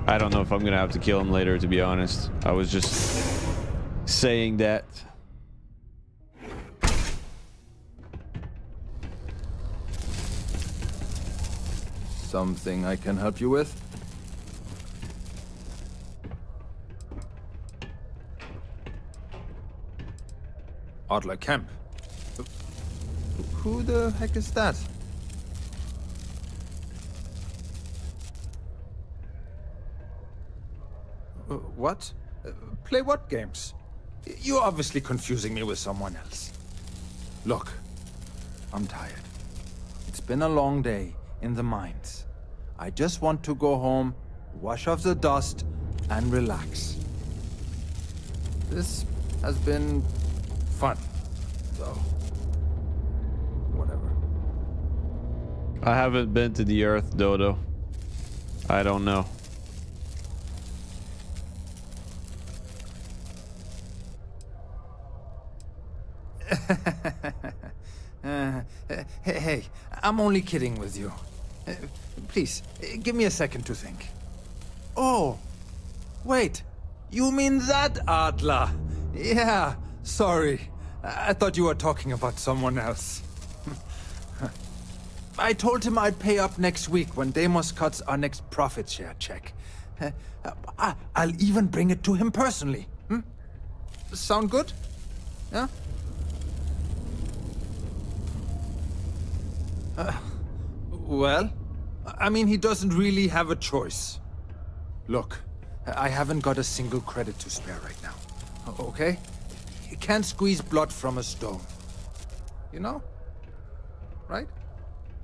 I don't know if I'm gonna have to kill him later, to be honest. I was just saying that. Something I can help you with? Adler Camp. Who the heck is that? What? Play what games? You're obviously confusing me with someone else. Look, I'm tired. It's been a long day in the mines. I just want to go home, wash off the dust, and relax. This has been fun, so whatever. I haven't been to the Earth, Dodo. I don't know. Hey, I'm only kidding with you. Please, give me a second to think. Oh, wait. You mean that Adler? Yeah, sorry. I thought you were talking about someone else. I told him I'd pay up next week when Deimos cuts our next profit share check. I'll even bring it to him personally. Sound good? Yeah? Well, I mean, he doesn't really have a choice. Look, I haven't got a single credit to spare right now. Okay? You can't squeeze blood from a stone. You know? Right?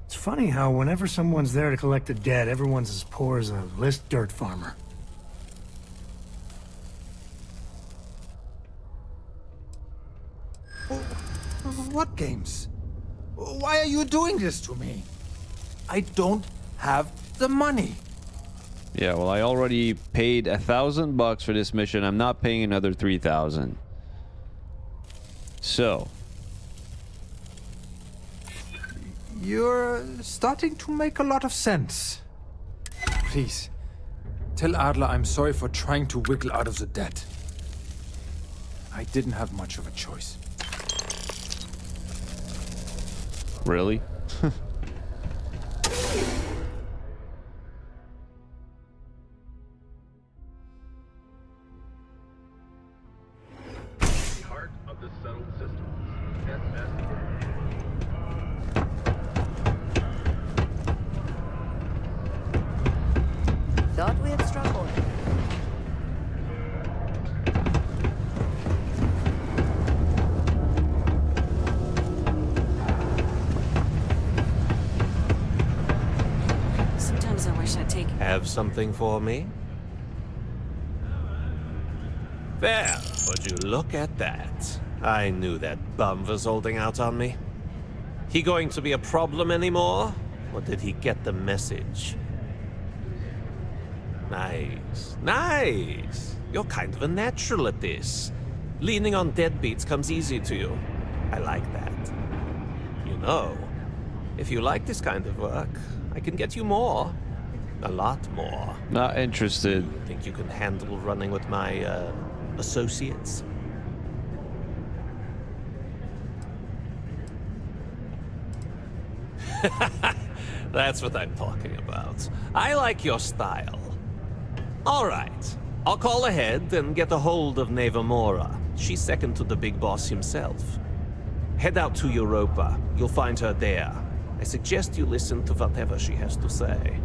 It's funny how whenever someone's there to collect a debt, everyone's as poor as a list dirt farmer. What games? Why are you doing this to me? I don't have the money. Yeah, well, I already paid $1,000 for this mission. I'm not paying another 3,000. So. You're starting to make a lot of sense. Please, tell Adler I'm sorry for trying to wiggle out of the debt. I didn't have much of a choice. Really? Heart of the settled systems. Thought we had struck oil. Sometimes I wish I'd take... Have something for me? There, would you look at that? I knew that bum was holding out on me. He going to be a problem anymore? Or did he get the message? Nice. Nice! You're kind of a natural at this. Leaning on deadbeats comes easy to you. I like that. You know, if you like this kind of work, I can get you more. A lot more. Not interested. Think you can handle running with my, associates? That's what I'm talking about. I like your style. All right. I'll call ahead and get a hold of Nevamora. She's second to the big boss himself. Head out to Europa. You'll find her there. I suggest you listen to whatever she has to say.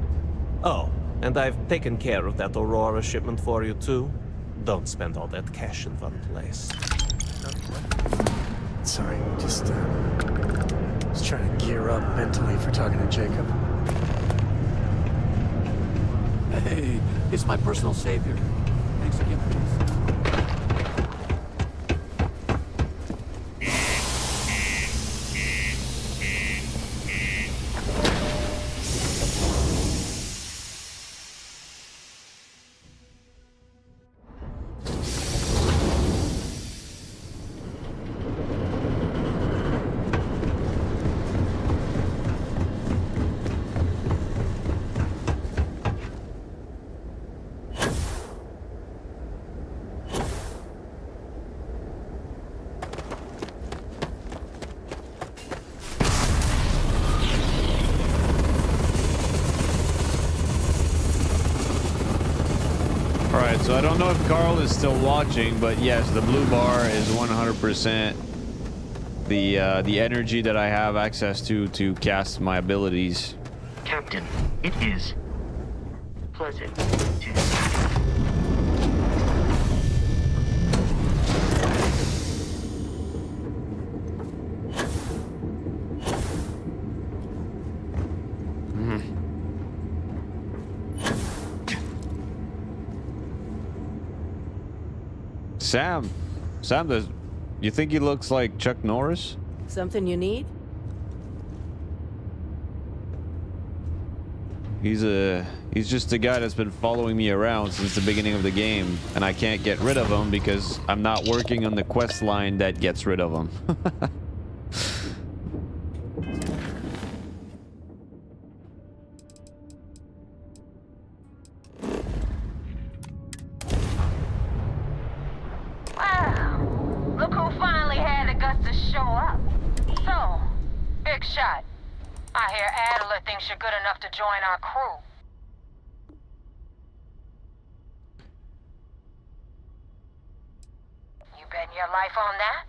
Oh, and I've taken care of that Aurora shipment for you too. Don't spend all that cash in one place. Sorry, just was trying to gear up mentally for talking to Jacob. Hey, it's my personal savior. Thanks again for this. Alright, so I don't know if Carl is still watching, but yes, the blue bar is 100% the energy that I have access to cast my abilities. Captain, it is pleasant to... Sam, does you think he looks like Chuck Norris? Something you need? He's just a guy that's been following me around since the beginning of the game, and I can't get rid of him because I'm not working on the quest line that gets rid of him. You're good enough to join our crew. You betting your life on that?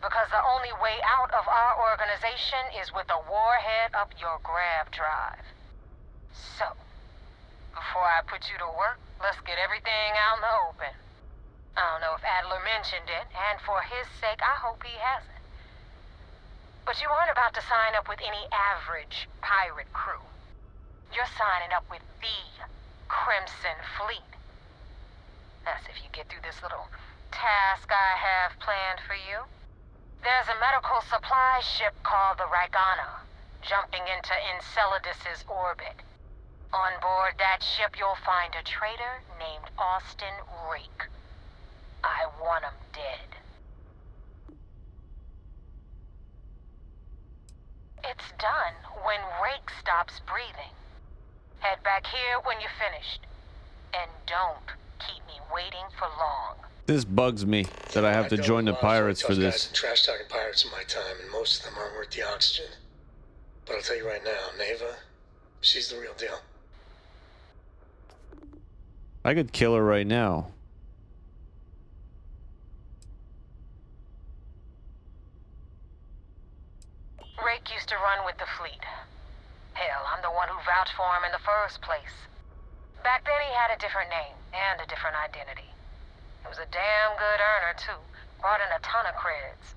Because the only way out of our organization is with a warhead up your grav drive. So, before I put you to work, let's get everything out in the open. I don't know if Adler mentioned it, and for his sake, I hope he hasn't. But you aren't about to sign up with any average pirate crew. You're signing up with the Crimson Fleet. That's if you get through this little task I have planned for you. There's a medical supply ship called the Ragana, jumping into Enceladus's orbit. On board that ship, you'll find a traitor named Austin Rake. I want him dead. It's done when Rake stops breathing. Head back here when you're finished. And don't keep me waiting for long. This bugs me that I have to join the pirates for this. Trash talking pirates in my time, and most of them aren't worth the oxygen. But I'll tell you right now, Neva, she's the real deal. I could kill her right now. Rake used to run with the fleet. Hell, I'm the one who vouched for him in the first place. Back then he had a different name and a different identity. He was a damn good earner, too. Brought in a ton of creds.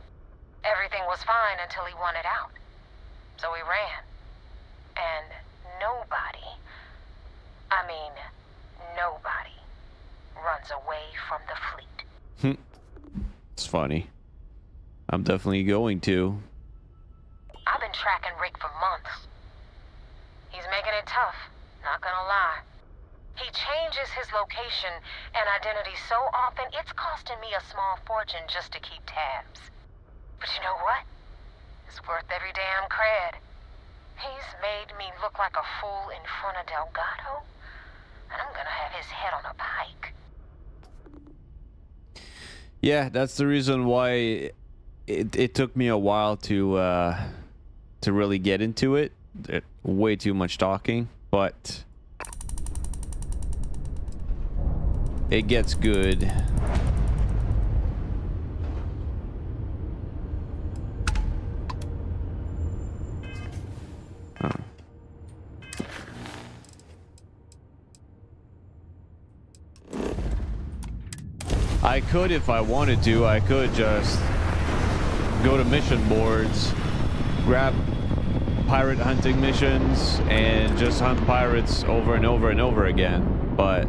Everything was fine until he wanted out. So he ran. And nobody, I mean, nobody, runs away from the fleet. It's funny. I'm definitely going to. I've been tracking Rick for months. He's making it tough, not gonna lie. He changes his location and identity so often, it's costing me a small fortune just to keep tabs. But you know what? It's worth every damn cred. He's made me look like a fool in front of Delgado, and I'm gonna have his head on a pike. Yeah, that's the reason why it took me a while to really get into it. Way too much talking, but it gets good. I could, if I wanted to, I could just go to mission boards, grab pirate hunting missions, and just hunt pirates over and over and over again, but...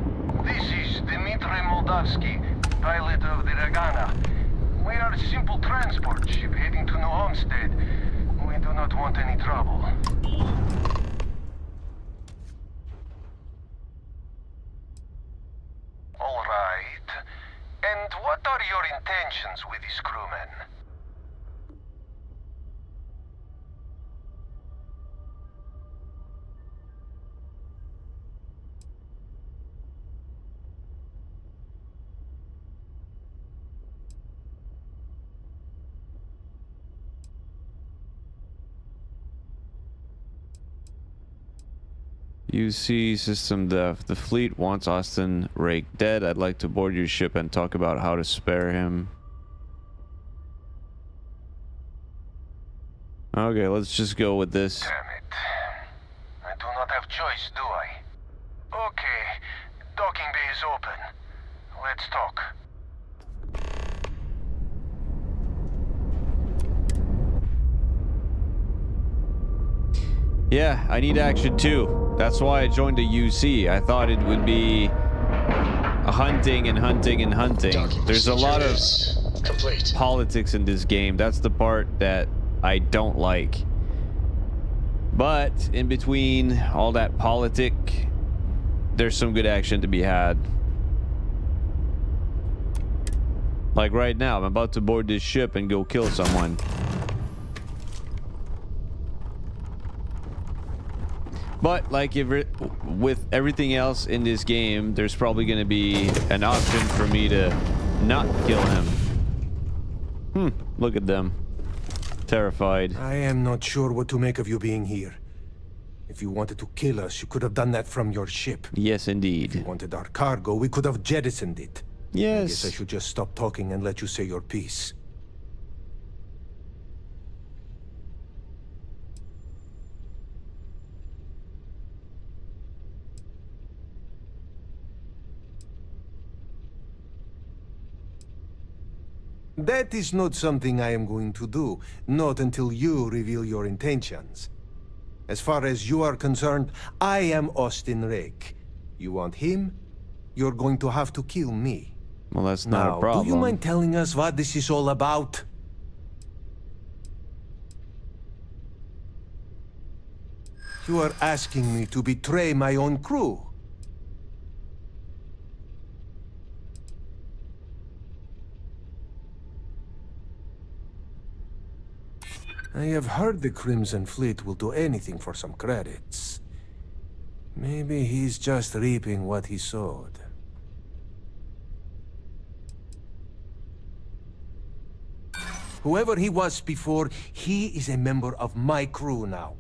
This is Dmitry Moldavsky, pilot of the Ragana. We are a simple transport ship heading to New Homestead. We do not want any trouble. All right. And what are your intentions with these crewmen? UC system def. The fleet wants Austin Rake dead. I'd like to board your ship and talk about how to spare him. Okay, let's just go with this. Damn it. I do not have choice, do I? Okay, docking bay is open. Let's talk. Yeah, I need action too. That's why I joined the UC. I thought it would be hunting and hunting and hunting. There's a lot of politics in this game. That's the part that I don't like. But in between all that politic, there's some good action to be had. Like right now, I'm about to board this ship and go kill someone. But like with everything else in this game, there's probably going to be an option for me to not kill him. Look at them. Terrified. I am not sure what to make of you being here. If you wanted to kill us, you could have done that from your ship. Yes, indeed. If you wanted our cargo, we could have jettisoned it. Yes. I guess I should just stop talking and let you say your piece. That is not something I am going to do, not until you reveal your intentions. As far as you are concerned, I am Austin Rake. You want him? You're going to have to kill me. Well, that's not a problem. Do you mind telling us what this is all about? You are asking me to betray my own crew. I have heard the Crimson Fleet will do anything for some credits. Maybe he's just reaping what he sowed. Whoever he was before, he is a member of my crew now.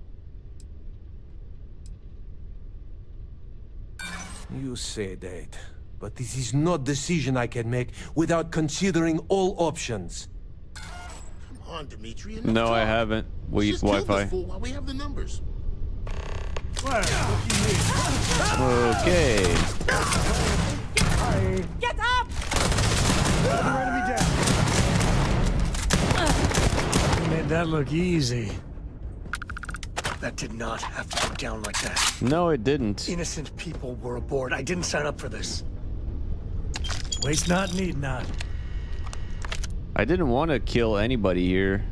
You say that, but this is not a decision I can make without considering all options. Come on, Dimitri. No, I haven't. We use Wi-Fi. While we have the numbers. Okay. Get up! You made that look easy. That did not have to go down like that. No, it didn't. Innocent people were aboard. I didn't sign up for this. Waste not, need not. I didn't want to kill anybody here.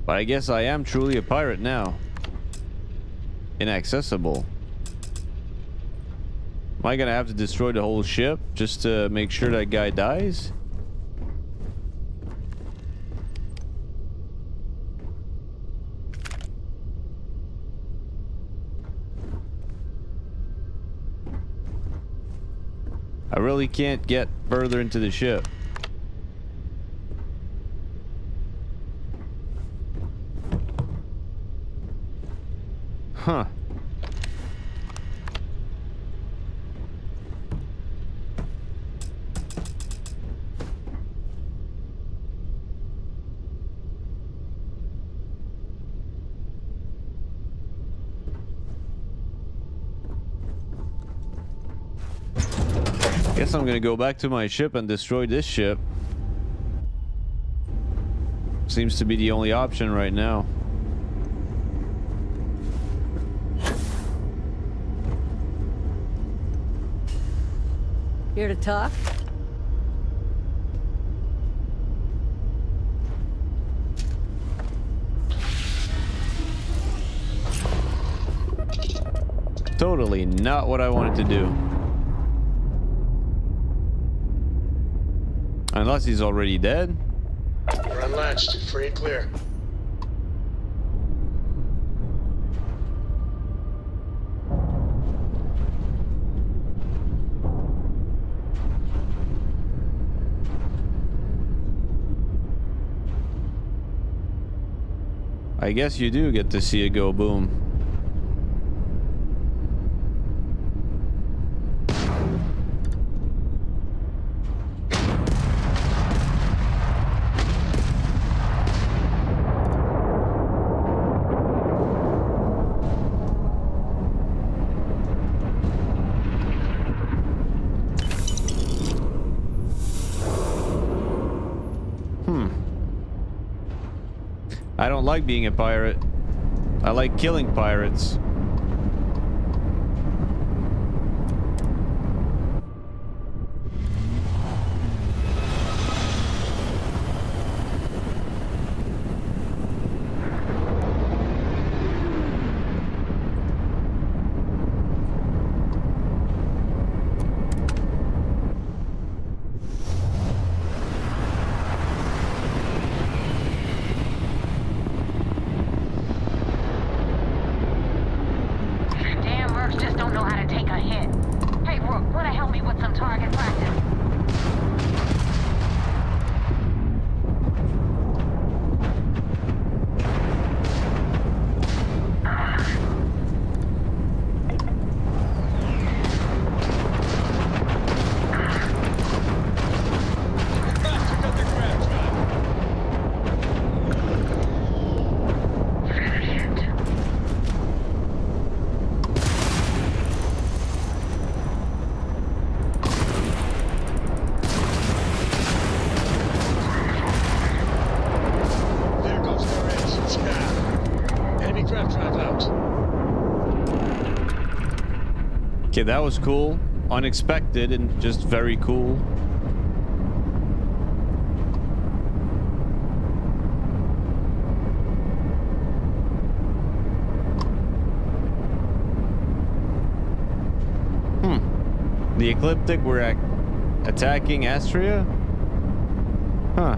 But I guess I am truly a pirate now. Inaccessible. Am I gonna have to destroy the whole ship just to make sure that guy dies? I really can't get further into the ship. Huh. Guess I'm gonna go back to my ship and destroy this ship. Seems to be the only option right now. Here to talk? Totally not what I wanted to do. Unless he's already dead. You're unlatched. Free and clear. I guess you do get to see it go boom. I don't like being a pirate. I like killing pirates. Okay, that was cool. Unexpected and just very cool. The Ecliptic were attacking Astria? Huh.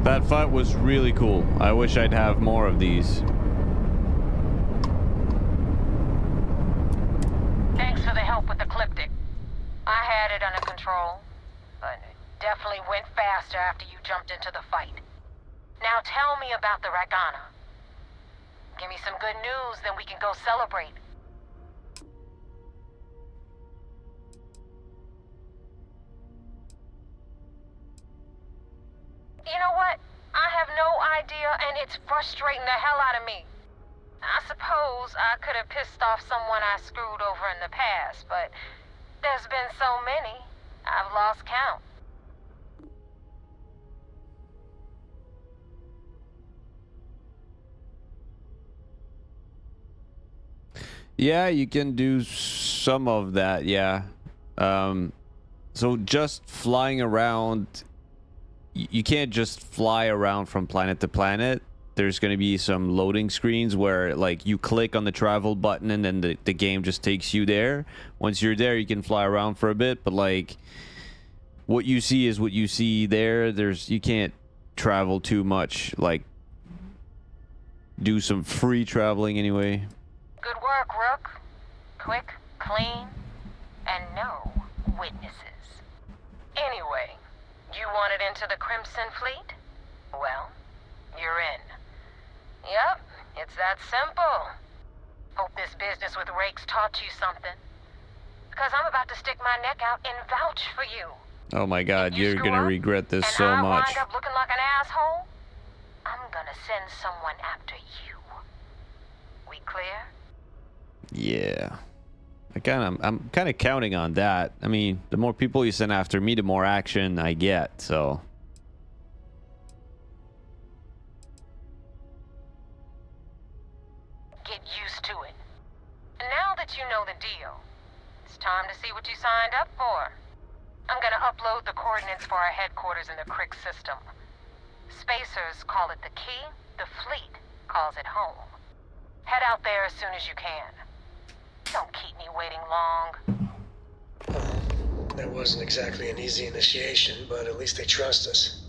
That fight was really cool. I wish I'd have more of these. Thanks for the help with the Cliptic. I had it under control, but it definitely went faster after you jumped into the fight. Now tell me about the Ragana. Give me some good news, then we can go celebrate. You know what? I have no idea, and it's frustrating the hell out of me. I suppose I could have pissed off someone I screwed over in the past, but there's been so many, I've lost count. Yeah, you can do some of that, yeah. So just flying around... You can't just fly around from planet to planet. There's going to be some loading screens where like you click on the travel button and then the game just takes you there. Once you're there, you can fly around for a bit, but like what you see is what you see there. You can't travel too much, like do some free traveling anyway. Good work, Rook. Quick, clean, and no witnesses. Anyway, you wanted into the Crimson Fleet? Well, you're in. Yep, it's that simple. Hope this business with Rakes taught you something. Because I'm about to stick my neck out and vouch for you. Oh my god, you're gonna regret this so and I much. wind up looking like an asshole? I'm gonna send someone after you. We clear? Yeah. I'm kind of counting on that. I mean, the more people you send after me, the more action I get, so... Get used to it. Now that you know the deal, it's time to see what you signed up for. I'm gonna upload the coordinates for our headquarters in the Crick system. Spacers call it the key, the fleet calls it home. Head out there as soon as you can. Don't keep me waiting long. That wasn't exactly an easy initiation, but at least they trust us.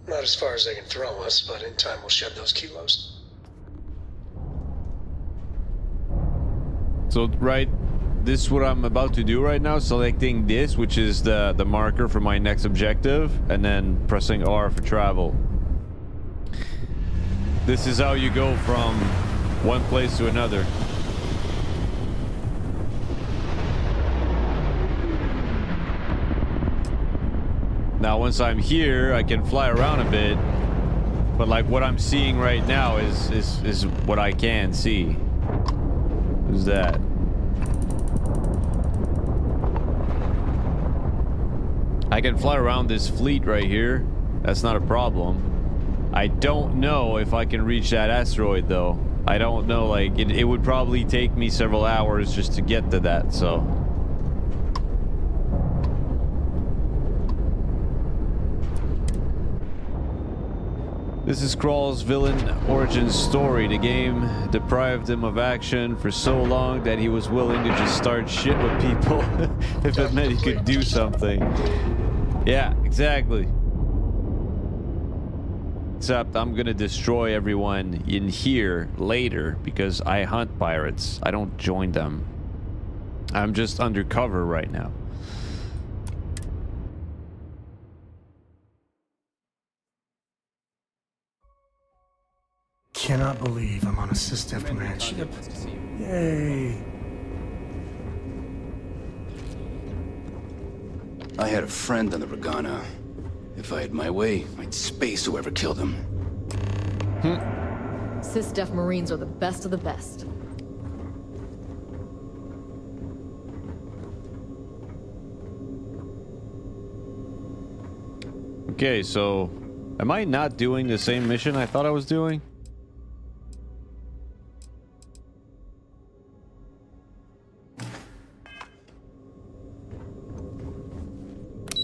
Not as far as they can throw us, but in time we'll shed those kilos. So, right, this is what I'm about to do right now, selecting this, which is the marker for my next objective, and then pressing R for travel. This is how you go from one place to another. Now, once I'm here, I can fly around a bit, but like what I'm seeing right now is what I can see. Who's that? I can fly around this fleet right here. That's not a problem. I don't know if I can reach that asteroid though. I don't know, like it would probably take me several hours just to get to that, so. This is Krawll's villain origin story. The game deprived him of action for so long that he was willing to just start shit with people if it meant he could do something. Yeah, exactly. Except I'm gonna destroy everyone in here later because I hunt pirates. I don't join them. I'm just undercover right now. Cannot believe I'm on a System Command ship. Yay! I had a friend on the Regana. If I had my way, I'd space whoever killed him. SysDef Marines are the best of the best. Okay, so am I not doing the same mission I thought I was doing?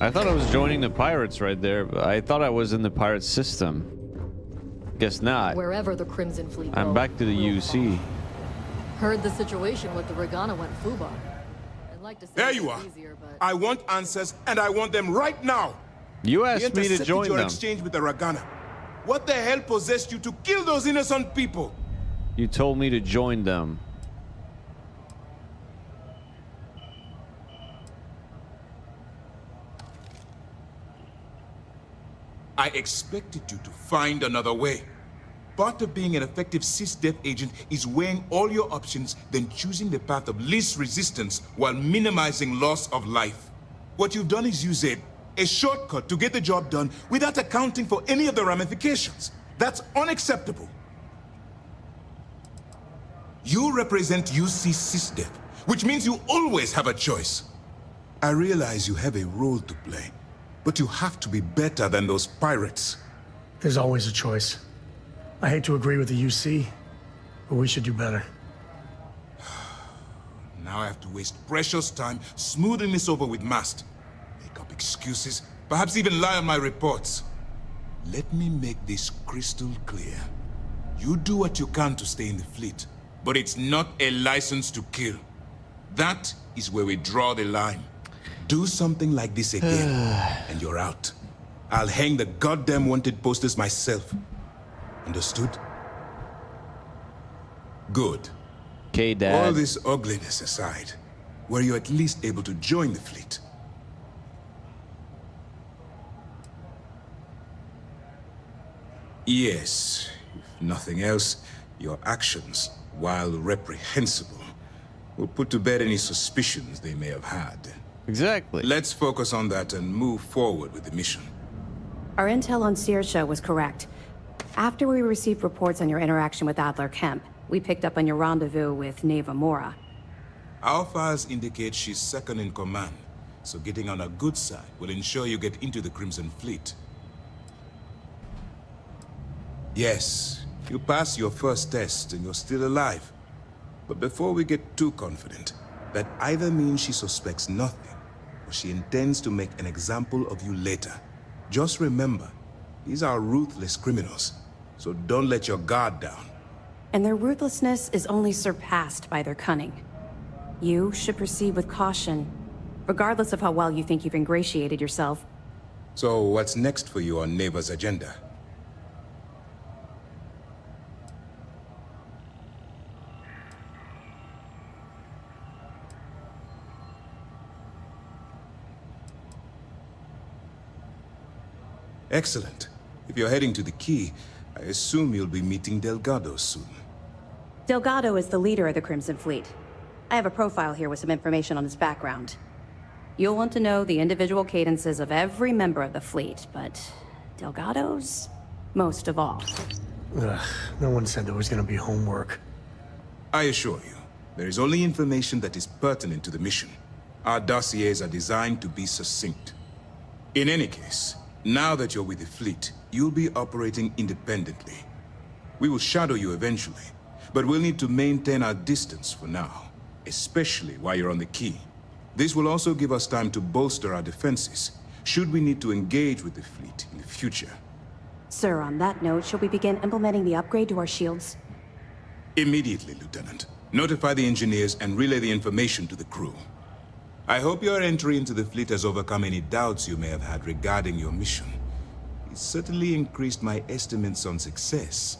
I thought I was joining the pirates right there, but I thought I was in the pirate system. Guess not. Wherever the Crimson Fleet I'm go, back to the UC. Heard the situation with the Regana went foobar. I'd like to say There it you was are. easier, but I want answers, and I want them right now. You We asked me to intercepted join your them. exchange with the Regana. What the hell possessed you to kill those innocent people? You told me to join them. I expected you to find another way. Part of being an effective SysDef agent is weighing all your options, then choosing the path of least resistance while minimizing loss of life. What you've done is use a shortcut to get the job done without accounting for any of the ramifications. That's unacceptable. You represent UC SysDef, which means you always have a choice. I realize you have a role to play, but you have to be better than those pirates. There's always a choice. I hate to agree with the UC, but we should do better. Now I have to waste precious time smoothing this over with Mast. Make up excuses, perhaps even lie on my reports. Let me make this crystal clear. You do what you can to stay in the fleet, but it's not a license to kill. That is where we draw the line. Do something like this again, and you're out. I'll hang the goddamn wanted posters myself. Understood? Good. Okay, Dad. All this ugliness aside, were you at least able to join the fleet? Yes. If nothing else, your actions, while reprehensible, will put to bed any suspicions they may have had. Exactly. Let's focus on that and move forward with the mission. Our intel on Saoirse was correct. After we received reports on your interaction with Adler Kemp, we picked up on your rendezvous with Neva Mora. Our files indicate she's second in command, so getting on her good side will ensure you get into the Crimson Fleet. Yes, you passed your first test and you're still alive. But before we get too confident, that either means she suspects nothing, or she intends to make an example of you later. Just remember, these are ruthless criminals, so don't let your guard down. And their ruthlessness is only surpassed by their cunning. You should proceed with caution, regardless of how well you think you've ingratiated yourself. So what's next for you on Neva's agenda? Excellent. If you're heading to the Key, I assume you'll be meeting Delgado soon. Delgado is the leader of the Crimson Fleet. I have a profile here with some information on his background. You'll want to know the individual cadences of every member of the fleet, but Delgado's most of all. Ugh, no one said there was gonna be homework. I assure you, there is only information that is pertinent to the mission. Our dossiers are designed to be succinct. In any case, now that you're with the fleet, you'll be operating independently. We will shadow you eventually, but we'll need to maintain our distance for now, especially while you're on the Key. This will also give us time to bolster our defenses, should we need to engage with the fleet in the future. Sir, on that note, shall we begin implementing the upgrade to our shields? Immediately, Lieutenant. Notify the engineers and relay the information to the crew. I hope your entry into the fleet has overcome any doubts you may have had regarding your mission. It certainly increased my estimates on success.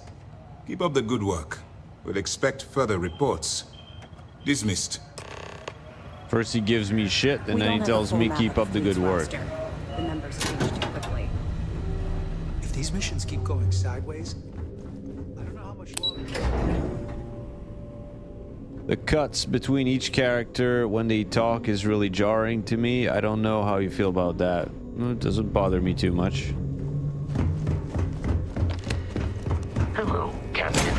Keep up the good work. We'll expect further reports. Dismissed. First he gives me shit, and then he tells me keep up the good work. The numbers changed too quickly. If these missions keep going sideways, I don't know how much longer. The cuts between each character when they talk is really jarring to me. I don't know how you feel about that. It doesn't bother me too much. Hello, Captain.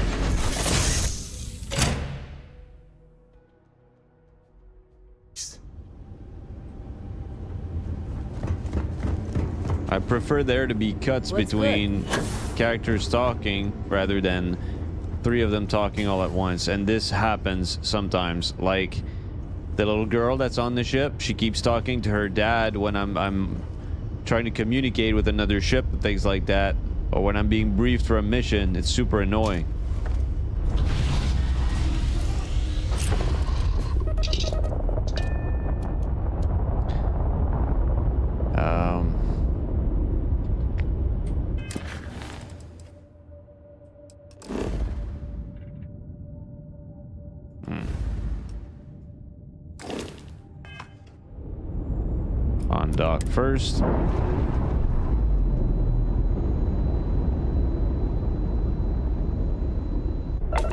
I prefer there to be cuts between characters talking rather than 3 of them talking all at once. And this happens sometimes. Like the little girl that's on the ship, she keeps talking to her dad when I'm trying to communicate with another ship and things like that. Or when I'm being briefed for a mission, it's super annoying. On dock first.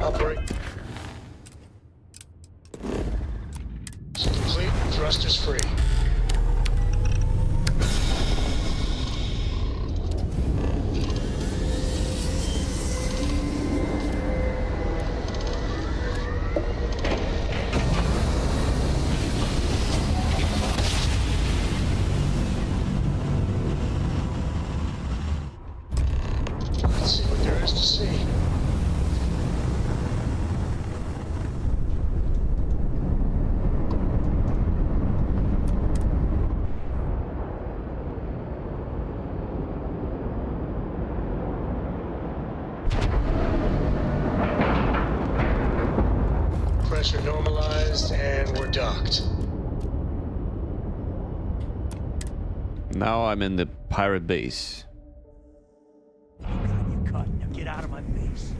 Operate. Complete. Thrusters free. Let's see what there is to see. Pressure normalized, and we're docked. Now I'm in the pirate base. Get out of my face.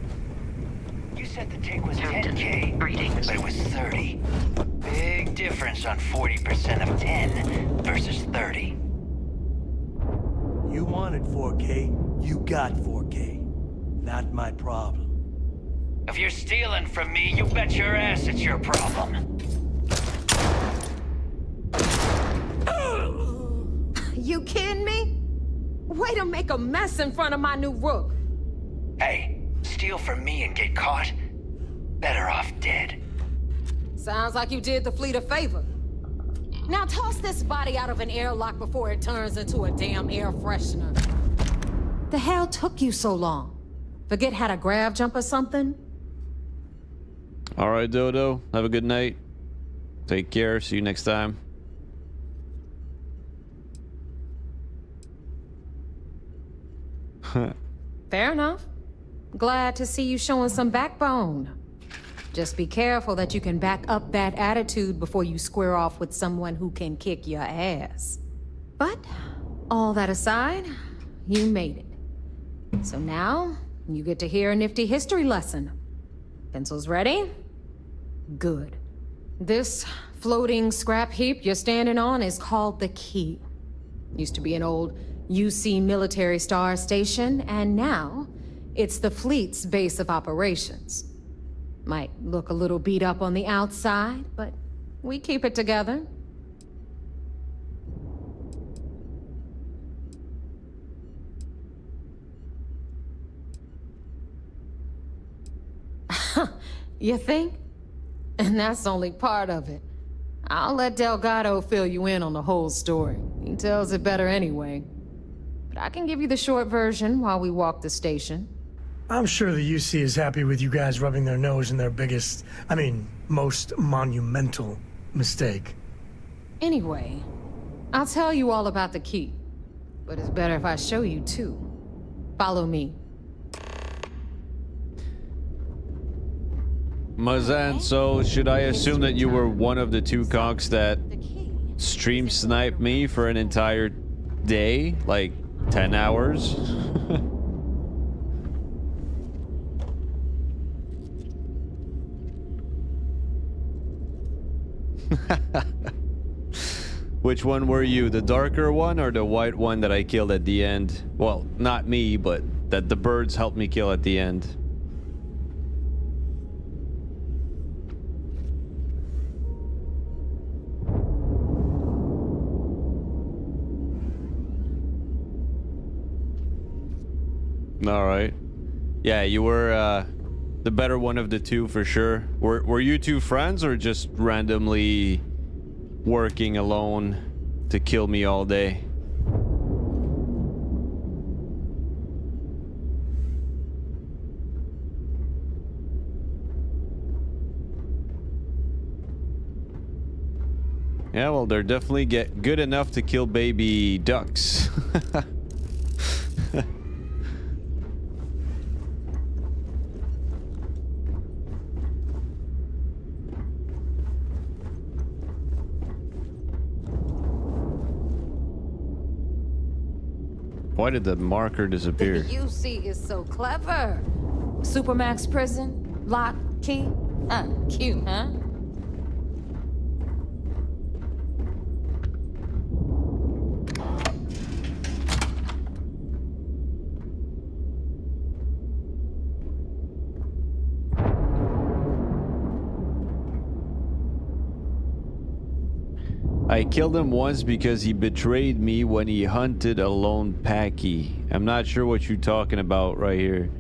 You said the take was Captain, 10K, greetings. but it was 30. Big difference on 40% of 10 versus 30. You wanted 4K, you got 4K. Not my problem. If you're stealing from me, you bet your ass it's your problem. You kidding me? Way to make a mess in front of my new rook. Hey, steal from me and get caught? Better off dead. Sounds like you did the fleet a favor. Now toss this body out of an airlock before it turns into a damn air freshener. The hell took you so long? Forget how to grav jump or something? All right, Dodo. Have a good night. Take care. See you next time. Fair enough. Glad to see you showing some backbone. Just be careful that you can back up that attitude before you square off with someone who can kick your ass. But, all that aside, you made it. So now, you get to hear a nifty history lesson. Pencils ready? Good. This floating scrap heap you're standing on is called the Key. Used to be an old UC military star station, and now it's the fleet's base of operations. Might look a little beat up on the outside, but we keep it together. You think? And that's only part of it. I'll let Delgado fill you in on the whole story. He tells it better anyway. But I can give you the short version while we walk the station. I'm sure the UC is happy with you guys rubbing their nose in their biggest, most monumental mistake. Anyway, I'll tell you all about the Key. But it's better if I show you too. Follow me. Mazan, so should I assume that you were one of the 2 conks that stream sniped me for an entire day? Like 10 hours? Which one were you? The darker one or the white one that I killed at the end? Well, not me, but that the birds helped me kill at the end. All right. Yeah, you were the better one of the two for sure. Were you two friends or just randomly working alone to kill me all day? Yeah, well, they're definitely good enough to kill baby ducks. Why did the marker disappear? The UC is so clever. Supermax prison, lock, key. Cute, huh? I killed him once because he betrayed me when he hunted a lone Packy. I'm not sure what you're talking about right here.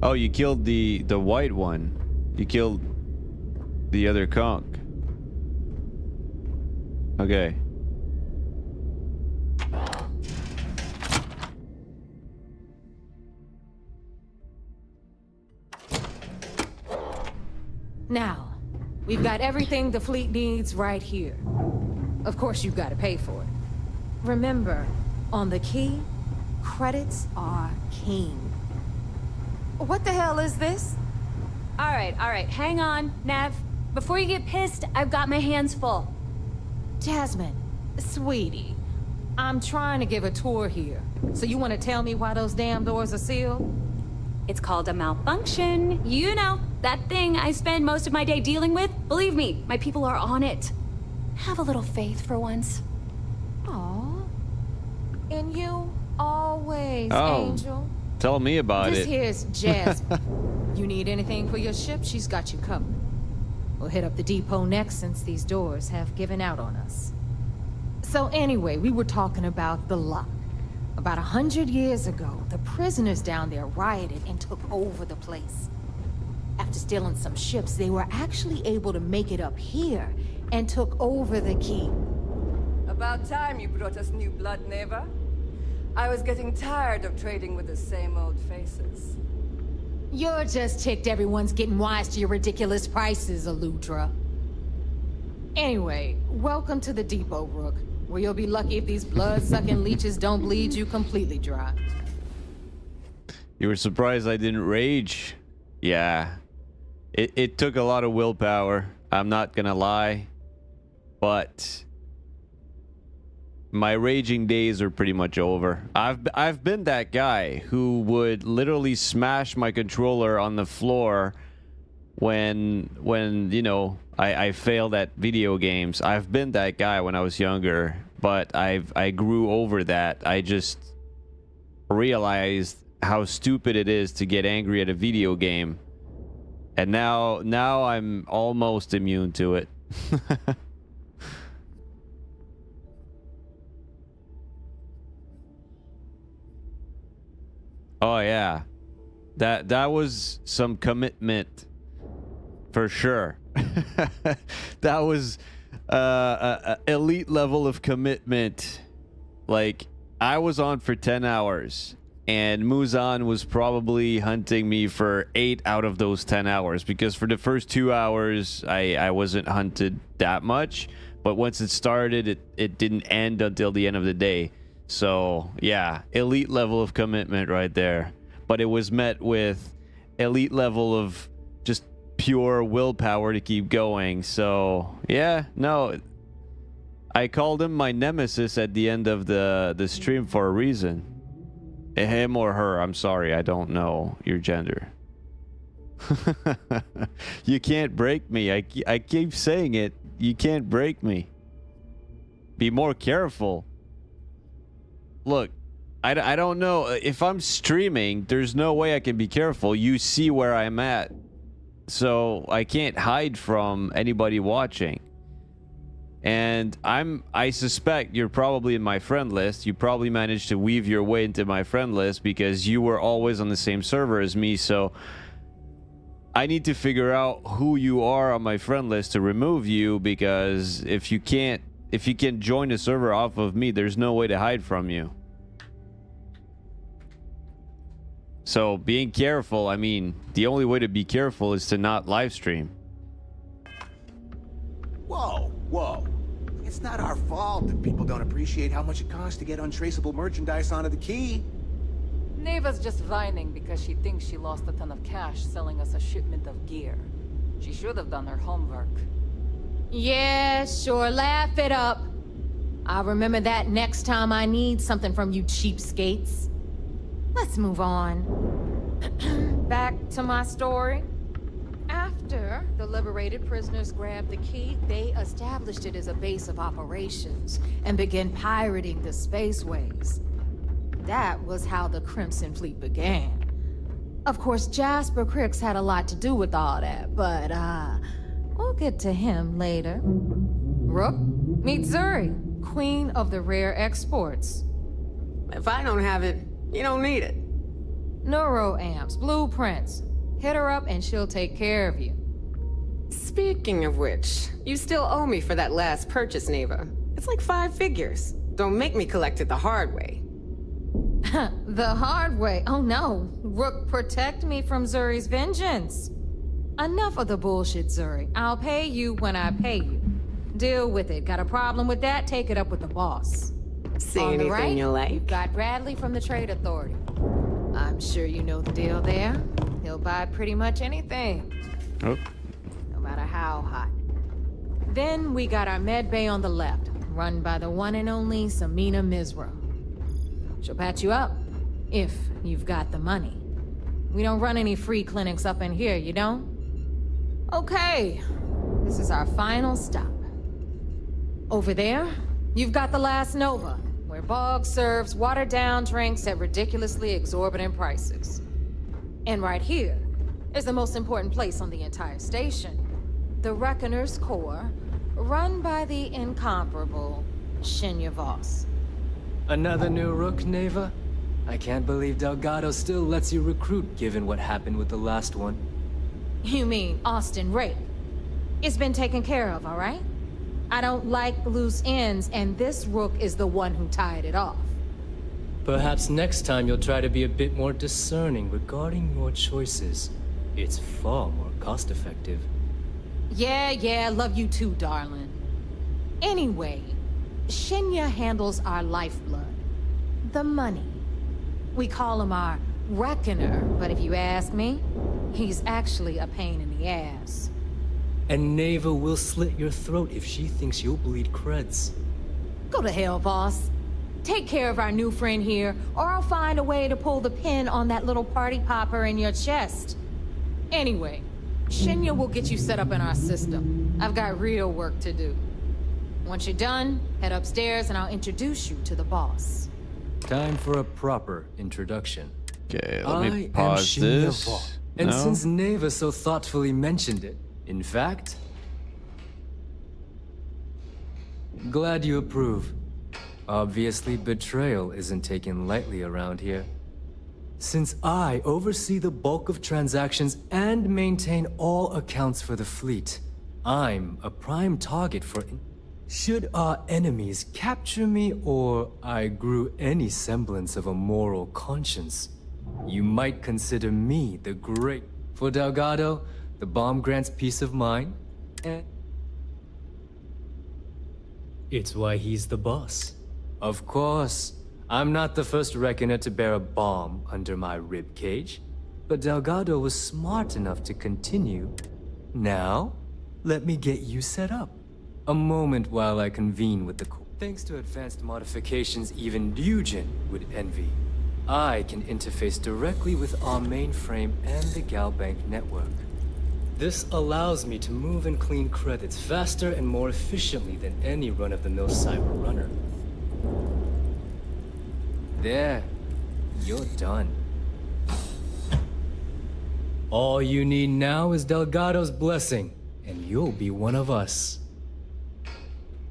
Oh, you killed the white one. You killed the other conch. Okay. Now, we've got everything the fleet needs right here. Of course, you've got to pay for it. Remember, on the key, credits are king. What the hell is this? All right, hang on, Nev. Before you get pissed, I've got my hands full. Jasmine, sweetie, I'm trying to give a tour here. So you want to tell me why those damn doors are sealed? It's called a malfunction. You know, that thing I spend most of my day dealing with. Believe me, my people are on it. Have a little faith for once. Aw. And you always, Oh, Angel. tell me about This it. here's Jasmine. You need anything for your ship, she's got you covered. We'll hit up the depot next since these doors have given out on us. So anyway, we were talking about the lock. About 100 years ago, the prisoners down there rioted and took over the place. After stealing some ships, they were actually able to make it up here and took over the key. About time you brought us new blood, Neva. I was getting tired of trading with the same old faces. You're just ticked everyone's getting wise to your ridiculous prices, Aludra. Anyway, welcome to the depot, Rook, where you'll be lucky if these blood-sucking leeches don't bleed you completely dry. You were surprised I didn't rage? Yeah. It took a lot of willpower. I'm not gonna lie. But my raging days are pretty much over. I've been that guy who would literally smash my controller on the floor when you know I failed at video games. I've been that guy when I was younger, but I grew over that. I just realized how stupid it is to get angry at a video game. And now I'm almost immune to it. Oh yeah. That was some commitment for sure. That was a elite level of commitment. Like, I was on for 10 hours and Muzan was probably hunting me for 8 out of those 10 hours, because for the first 2 hours I wasn't hunted that much, but once it started, it didn't end until the end of the day. So yeah, elite level of commitment right there. But it was met with elite level of just pure willpower to keep going. So yeah, no, I called him my nemesis at the end of the stream for a reason. Him or her, I'm sorry, I don't know your gender. You can't break me. I keep saying it. You can't break me. Be more careful. Look, I don't know. If I'm streaming, there's no way I can be careful. You see where I'm at. so I can't hide from anybody watching. And I suspect you're probably in my friend list. You probably managed to weave your way into my friend list because you were always on the same server as me. So I need to figure out who you are on my friend list to remove you, because if you can join the server off of me, there's no way to hide from you. So being careful, I mean, the only way to be careful is to not live stream. Whoa, whoa. It's not our fault that people don't appreciate how much it costs to get untraceable merchandise onto the key. Neva's just whining because she thinks she lost a ton of cash selling us a shipment of gear. She should have done her homework. Yeah, sure, laugh it up. I'll remember that next time I need something from you cheapskates. Let's move on. Back to my story. After the liberated prisoners grabbed the key, they established it as a base of operations and began pirating the spaceways. That was how the Crimson Fleet began. Of course, Jasper Cricks had a lot to do with all that, but we'll get to him later. Rook, meet Zuri, queen of the rare exports. If I don't have it, you don't need it. Neuroamps, blueprints. Hit her up and she'll take care of you. Speaking of which, you still owe me for that last purchase, Neva. It's like 5 figures. Don't make me collect it the hard way. The hard way? Oh no. Rook, protect me from Zuri's vengeance. Enough of the bullshit, Zuri. I'll pay you when I pay you. Deal with it. Got a problem with that? Take it up with the boss. See On the anything right, you like? you've got Bradley from the Trade Authority. I'm sure you know the deal there. He'll buy pretty much anything. Oh. No matter how hot. Then we got our med bay on the left, run by the one and only Samina Mizra. She'll patch you up, if you've got the money. We don't run any free clinics up in here, you don't? Okay, this is our final stop. Over there, you've got the Last Nova, where Bog serves watered-down drinks at ridiculously exorbitant prices. And right here is the most important place on the entire station. The Reckoner's Core, run by the incomparable Shinya Voss. Another new Rook, Neva? I can't believe Delgado still lets you recruit, given what happened with the last one. You mean Austin Rape? It's been taken care of, all right? I don't like loose ends, and this Rook is the one who tied it off. Perhaps next time you'll try to be a bit more discerning regarding your choices. It's far more cost-effective. Yeah, love you too, darling. Anyway, Shinya handles our lifeblood. The money. We call him our Reckoner, but if you ask me, he's actually a pain in the ass. And Neva will slit your throat if she thinks you'll bleed creds. Go to hell, boss. Take care of our new friend here, or I'll find a way to pull the pin on that little party popper in your chest. Anyway, Shinya will get you set up in our system. I've got real work to do. Once you're done, head upstairs and I'll introduce you to the boss. Time for a proper introduction. Okay, let me I pause am Shinya this. Voss, and No? since Neva so thoughtfully mentioned it, in fact... Glad you approve. Obviously, betrayal isn't taken lightly around here. Since I oversee the bulk of transactions and maintain all accounts for the fleet, I'm a prime target for... Should our enemies capture me, or I grew any semblance of a moral conscience, you might consider me the great... For Delgado, the bomb grants peace of mind, and... It's why he's the boss. Of course, I'm not the first Reckoner to bear a bomb under my ribcage, but Delgado was smart enough to continue. Now, let me get you set up. A moment while I convene with the core. Thanks to advanced modifications even Eugen would envy, I can interface directly with our mainframe and the Galbank network. This allows me to move and clean credits faster and more efficiently than any run-of-the-mill cyber runner. There, you're done. All you need now is Delgado's blessing, and you'll be one of us.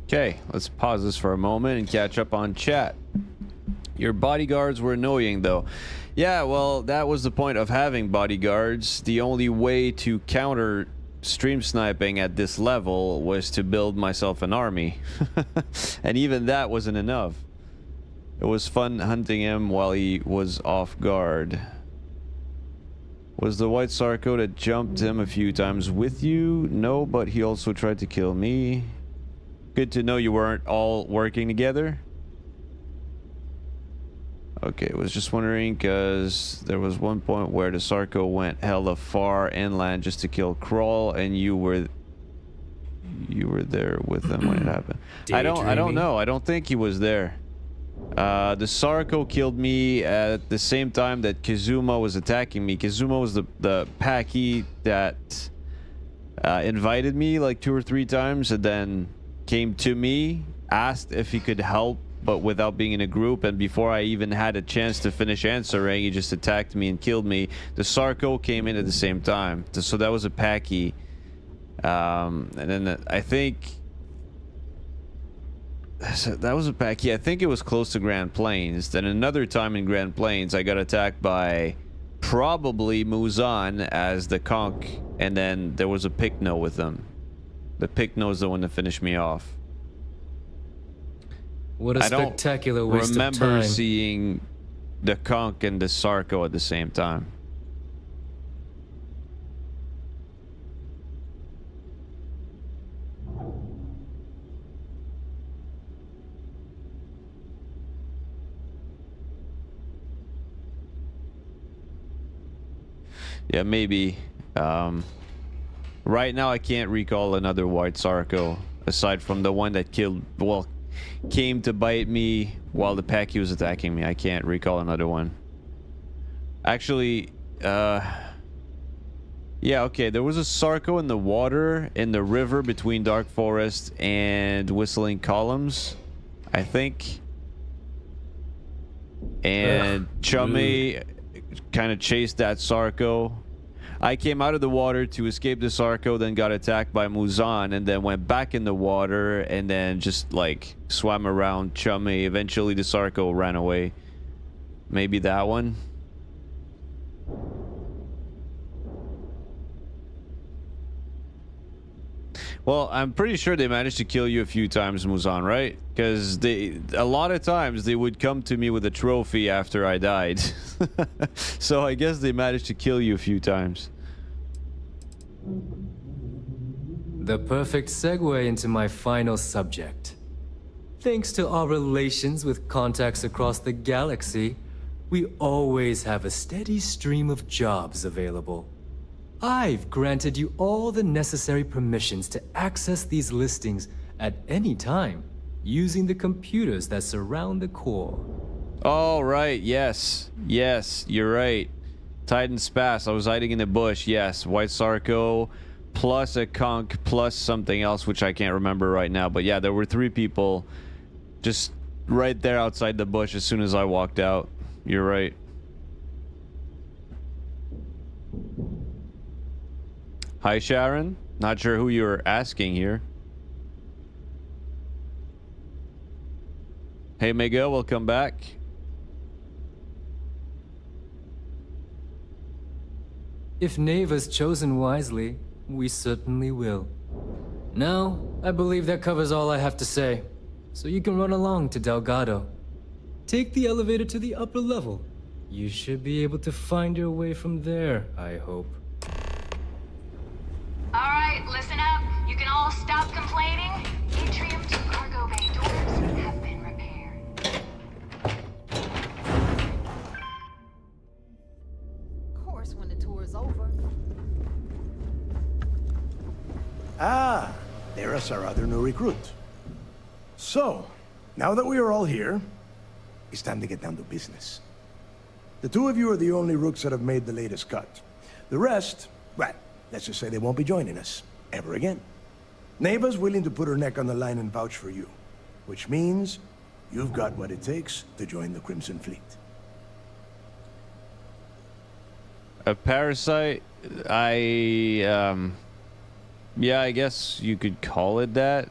Okay, let's pause this for a moment and catch up on chat. Your bodyguards were annoying, though. Yeah, well, that was the point of having bodyguards. The only way to counter stream sniping at this level was to build myself an army. And even that wasn't enough. It was fun hunting him while he was off guard. Was the white Sarko that jumped him a few times with you? No, but he also tried to kill me. Good to know you weren't all working together. Okay, was just wondering because there was one point where the Sarko went hella far inland just to kill Krawll, and you were there with him when it happened. I don't know. I don't think he was there. The Sarko killed me at the same time that Kazuma was attacking me. Kazuma was the Paki that invited me like 2 or 3 times and then came to me, asked if he could help, but without being in a group, and before I even had a chance to finish answering, he just attacked me and killed me. The Sarko came in at the same time, so that was a Paki. And then I think that was a Paki. I think it was close to Grand Plains. Then another time in Grand Plains, I got attacked by probably Muzan as the conch, and then there was a Picno with them. The Picno is the one that finished me off. What a spectacular waste of time. I don't remember seeing the conch and the Sarko at the same time. Yeah, maybe. Right now I can't recall another white Sarko aside from the one that killed, well, came to bite me while the Paki was attacking me. I can't recall another one. Actually, yeah, okay, there was a Sarko in the water in the river between Dark Forest and Whistling Columns, I think. And Chummy kind of chased that Sarko. I came out of the water to escape the Sarko, then got attacked by Muzan, and then went back in the water, and then just like swam around Chummy. Eventually the Sarko ran away. Maybe that one. Well, I'm pretty sure they managed to kill you a few times, Muzan, right? Because a lot of times they would come to me with a trophy after I died. So I guess they managed to kill you a few times. The perfect segue into my final subject. Thanks to our relations with contacts across the galaxy, we always have a steady stream of jobs available. I've granted you all the necessary permissions to access these listings at any time, using the computers that surround the core. Oh, right, yes. Yes, you're right. Titan Spass, I was hiding in the bush, yes. White Sarko, plus a conch, plus something else, which I can't remember right now. But yeah, there were 3 people just right there outside the bush as soon as I walked out. You're right. Hi, Sharon. Not sure who you're asking here. Hey, Mega, welcome back. If Neva's chosen wisely, we certainly will. Now, I believe that covers all I have to say, so you can run along to Delgado. Take the elevator to the upper level. You should be able to find your way from there, I hope. Alright, listen up. You can all stop complaining. Atrium to cargo bay doors have been repaired. Of course, when the tour is over. Ah, there is our other new recruit. So, now that we are all here, it's time to get down to business. The 2 of you are the only rooks that have made the latest cut. The rest, well, let's just say they won't be joining us ever again. Neva's willing to put her neck on the line and vouch for you, which means you've got what it takes to join the Crimson Fleet. A parasite? Yeah, I guess you could call it that.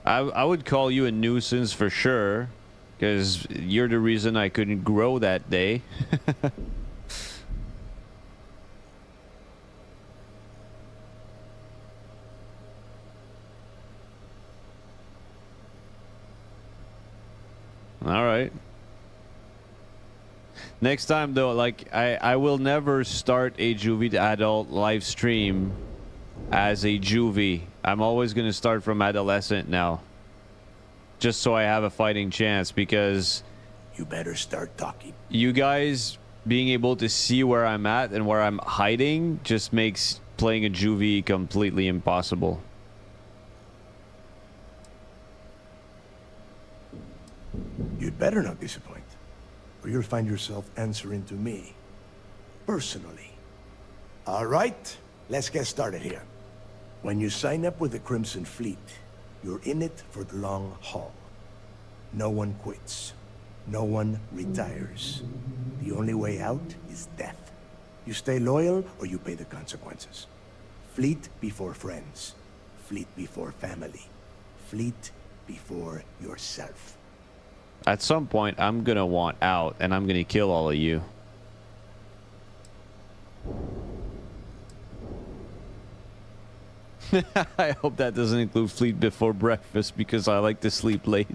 I would call you a nuisance for sure, because you're the reason I couldn't grow that day. All right. Next time though, like I will never start a juvie to adult live stream as a juvie. I'm always going to start from adolescent now. Just so I have a fighting chance, because you better start talking. You guys being able to see where I'm at and where I'm hiding just makes playing a juvie completely impossible. You'd better not disappoint, or you'll find yourself answering to me, personally. All right, let's get started here. When you sign up with the Crimson Fleet, you're in it for the long haul. No one quits. No one retires. The only way out is death. You stay loyal or you pay the consequences. Fleet before friends. Fleet before family. Fleet before yourself. At some point, I'm gonna want out, and I'm gonna kill all of you. I hope that doesn't include fleet before breakfast, because I like to sleep late.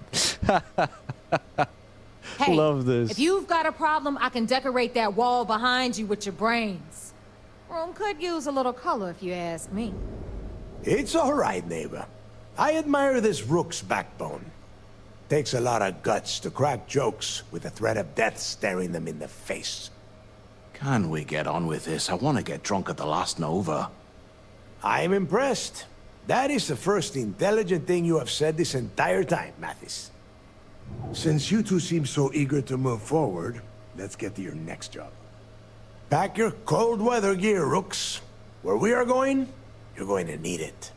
Hey, love this. If you've got a problem, I can decorate that wall behind you with your brains. Room could use a little color if you ask me. It's all right, neighbor. I admire this rook's backbone. Takes a lot of guts to crack jokes with the threat of death staring them in the face. Can we get on with this? I want to get drunk at the last Nova. I'm impressed. That is the first intelligent thing you have said this entire time, Mathis. Since you two seem so eager to move forward, let's get to your next job. Pack your cold weather gear, rooks. Where we are going, you're going to need it.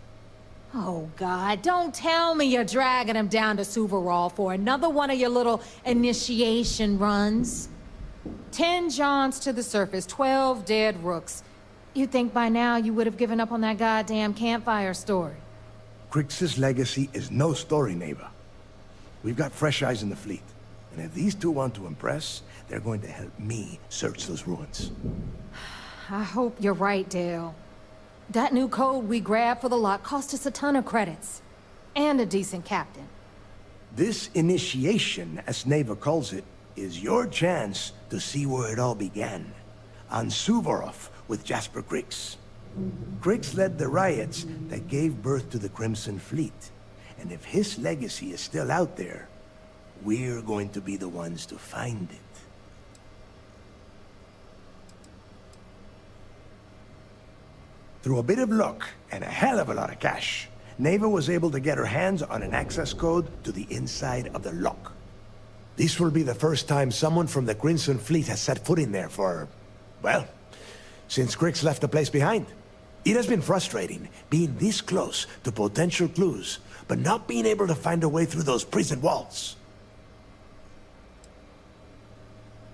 Oh, God, don't tell me you're dragging him down to Suvarall for another one of your little initiation runs. 10 Johns to the surface, 12 dead rooks. You'd think by now you would have given up on that goddamn campfire story. Crix's legacy is no story, neighbor. We've got fresh eyes in the fleet. And if these two want to impress, they're going to help me search those ruins. I hope you're right, Dale. That new code we grabbed for the lot cost us a ton of credits. And a decent captain. This initiation, as Neva calls it, is your chance to see where it all began. On Suvorov with Jasper Crix. Crix led the riots that gave birth to the Crimson Fleet. And if his legacy is still out there, we're going to be the ones to find it. Through a bit of luck and a hell of a lot of cash, Neva was able to get her hands on an access code to the inside of the lock. This will be the first time someone from the Crimson Fleet has set foot in there for, well, since Crix left the place behind. It has been frustrating being this close to potential clues, but not being able to find a way through those prison walls.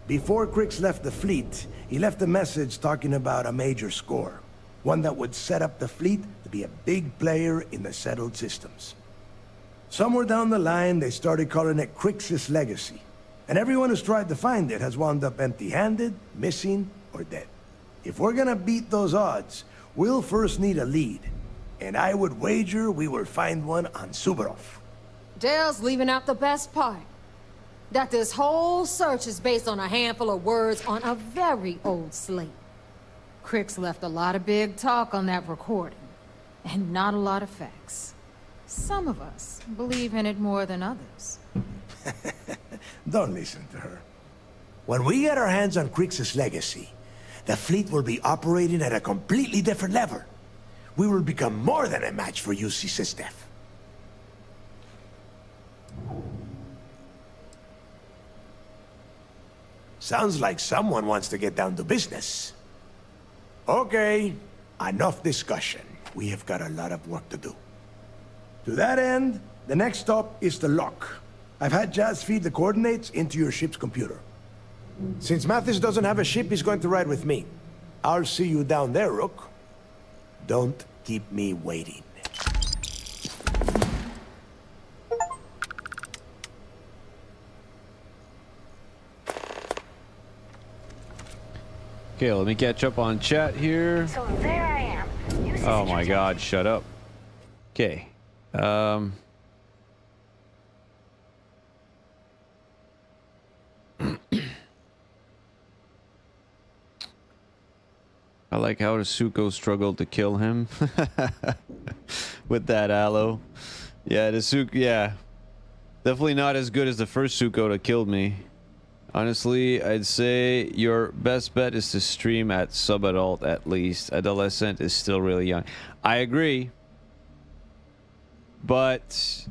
Before Crix left the fleet, he left a message talking about a major score. One that would set up the fleet to be a big player in the settled systems. Somewhere down the line, they started calling it Crix's legacy. And everyone who's tried to find it has wound up empty-handed, missing, or dead. If we're gonna beat those odds, we'll first need a lead. And I would wager we will find one on Suvorov. Dale's leaving out the best part. That this whole search is based on a handful of words on a very old slate. Crix left a lot of big talk on that recording, and not a lot of facts. Some of us believe in it more than others. Don't listen to her. When we get our hands on Crix's legacy, the fleet will be operating at a completely different level. We will become more than a match for UC Sistef. Sounds like someone wants to get down to business. Okay, enough discussion. We have got a lot of work to do. To that end, the next stop is the lock. I've had Jazz feed the coordinates into your ship's computer. Since Mathis doesn't have a ship, he's going to ride with me. I'll see you down there, Rook. Don't keep me waiting. Okay, let me catch up on chat here. So there I am. Oh my god, shut up. Okay. I like how Asuko struggled to kill him with that aloe. Yeah, yeah. Definitely not as good as the first Suko that killed me. Honestly, I'd say your best bet is to stream at sub-adult at least. Adolescent is still really young. I agree. But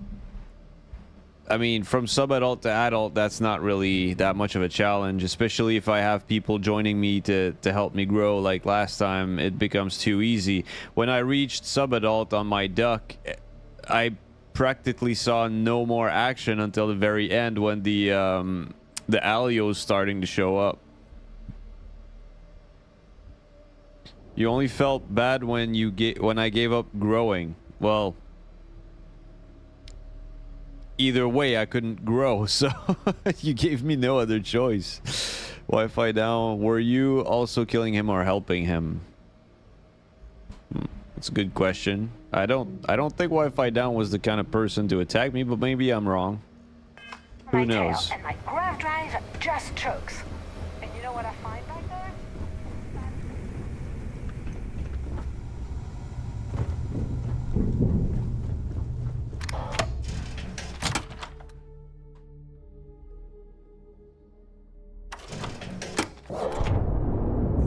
I mean, from sub-adult to adult, that's not really that much of a challenge, especially if I have people joining me to help me grow. Like last time, it becomes too easy. When I reached sub-adult on my duck, I practically saw no more action until the very end when the Alio's starting to show up. You only felt bad when I gave up growing. Well, either way, I couldn't grow, so you gave me no other choice. Wi-Fi down. Were you also killing him or helping him? That's a good question. I don't think Wi-Fi down was the kind of person to attack me, but maybe I'm wrong. Who knows? And my grav drive just chokes. And you know what I find back there?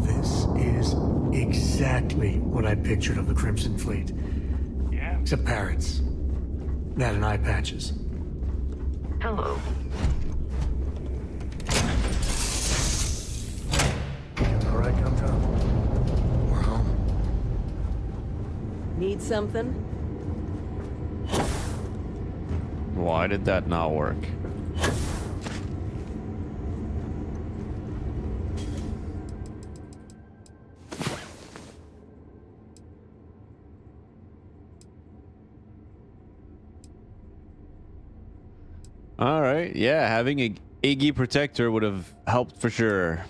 This is exactly what I pictured of the Crimson Fleet. Yeah. Except parrots. That and eye patches. Hello. All right, come down. We're home. Need something? Why did that not work? All right, yeah, having a Iggy protector would have helped for sure.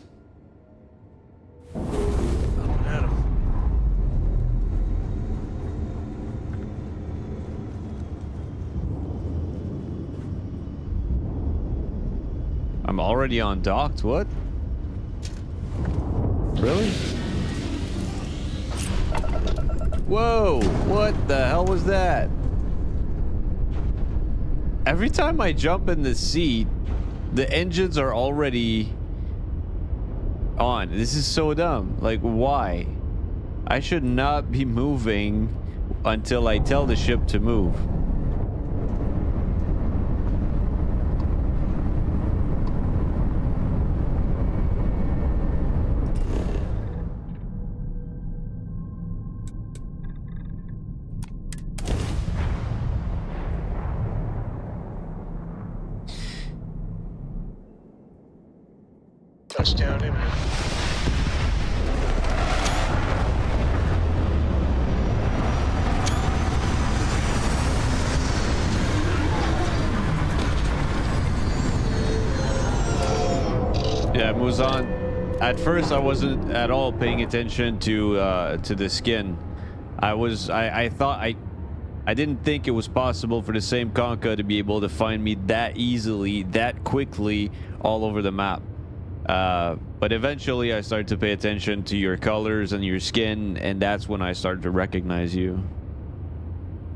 I'm already on docked. What? Really? Whoa! What the hell was that? Every time I jump in the seat, the engines are already on. This is so dumb. Like, why? I should not be moving until I tell the ship to move. Touchdown imminent. Yeah, Muzan. At first, I wasn't at all paying attention to the skin. I thought I didn't think it was possible for the same Conca to be able to find me that easily, that quickly, all over the map. But eventually I started to pay attention to your colors and your skin, and that's when I started to recognize you.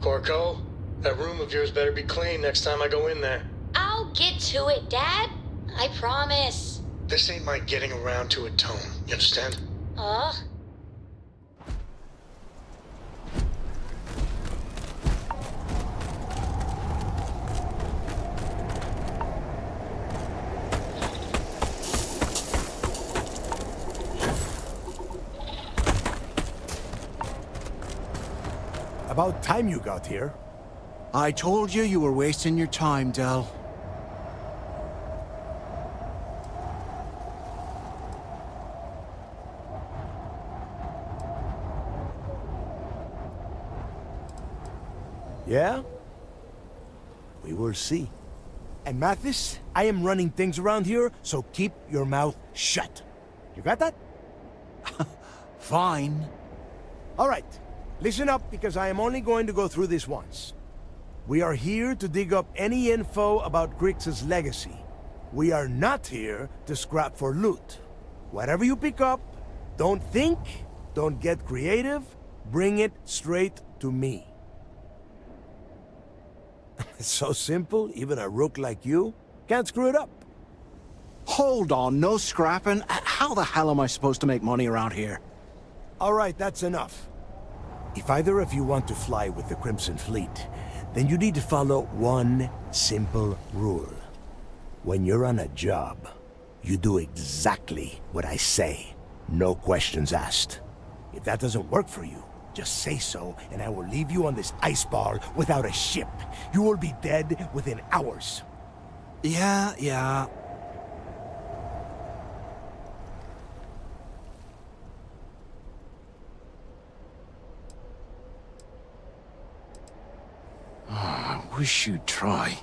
Corco, that room of yours better be clean next time I go in there. I'll get to it, Dad. I promise. This ain't my getting around to it tone. You understand? About time you got here. I told you you were wasting your time, Del. Yeah? We will see. And Mathis, I am running things around here, so keep your mouth shut. You got that? Fine. All right. Listen up, because I am only going to go through this once. We are here to dig up any info about Grix's legacy. We are not here to scrap for loot. Whatever you pick up, don't think, don't get creative, bring it straight to me. It's so simple, even a rook like you can't screw it up. Hold on, no scrapping? How the hell am I supposed to make money around here? All right, that's enough. If either of you want to fly with the Crimson Fleet, then you need to follow one simple rule. When you're on a job, you do exactly what I say. No questions asked. If that doesn't work for you, just say so, and I will leave you on this ice ball without a ship. You will be dead within hours. Yeah. I wish you'd try.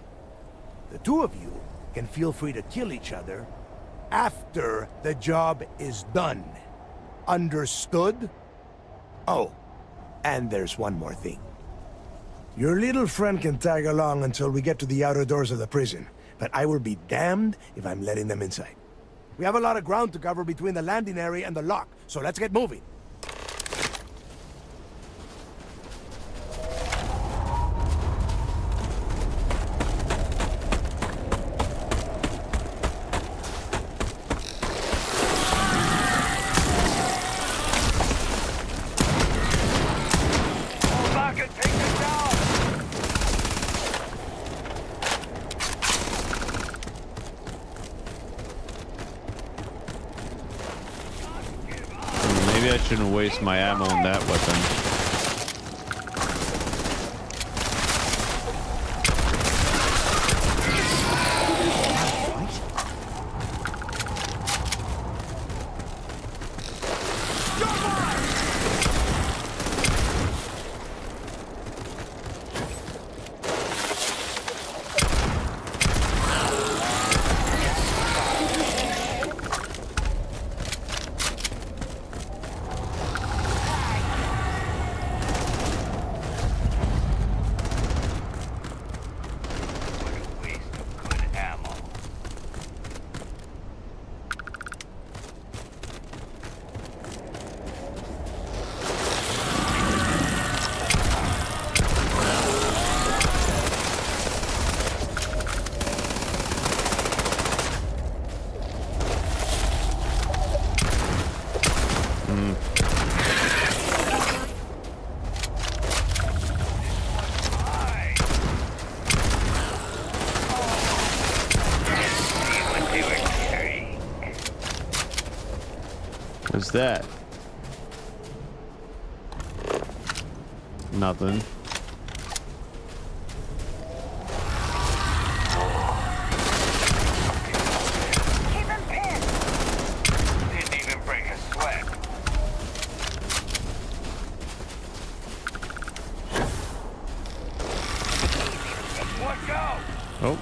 The two of you can feel free to kill each other after the job is done. Understood? Oh, and there's one more thing. Your little friend can tag along until we get to the outer doors of the prison, but I will be damned if I'm letting them inside. We have a lot of ground to cover between the landing area and the lock, so let's get moving. Maybe I shouldn't waste my ammo on that weapon. What's that? Nothing. Keep him pinned. Didn't even break a sweat. Watch out! Oh.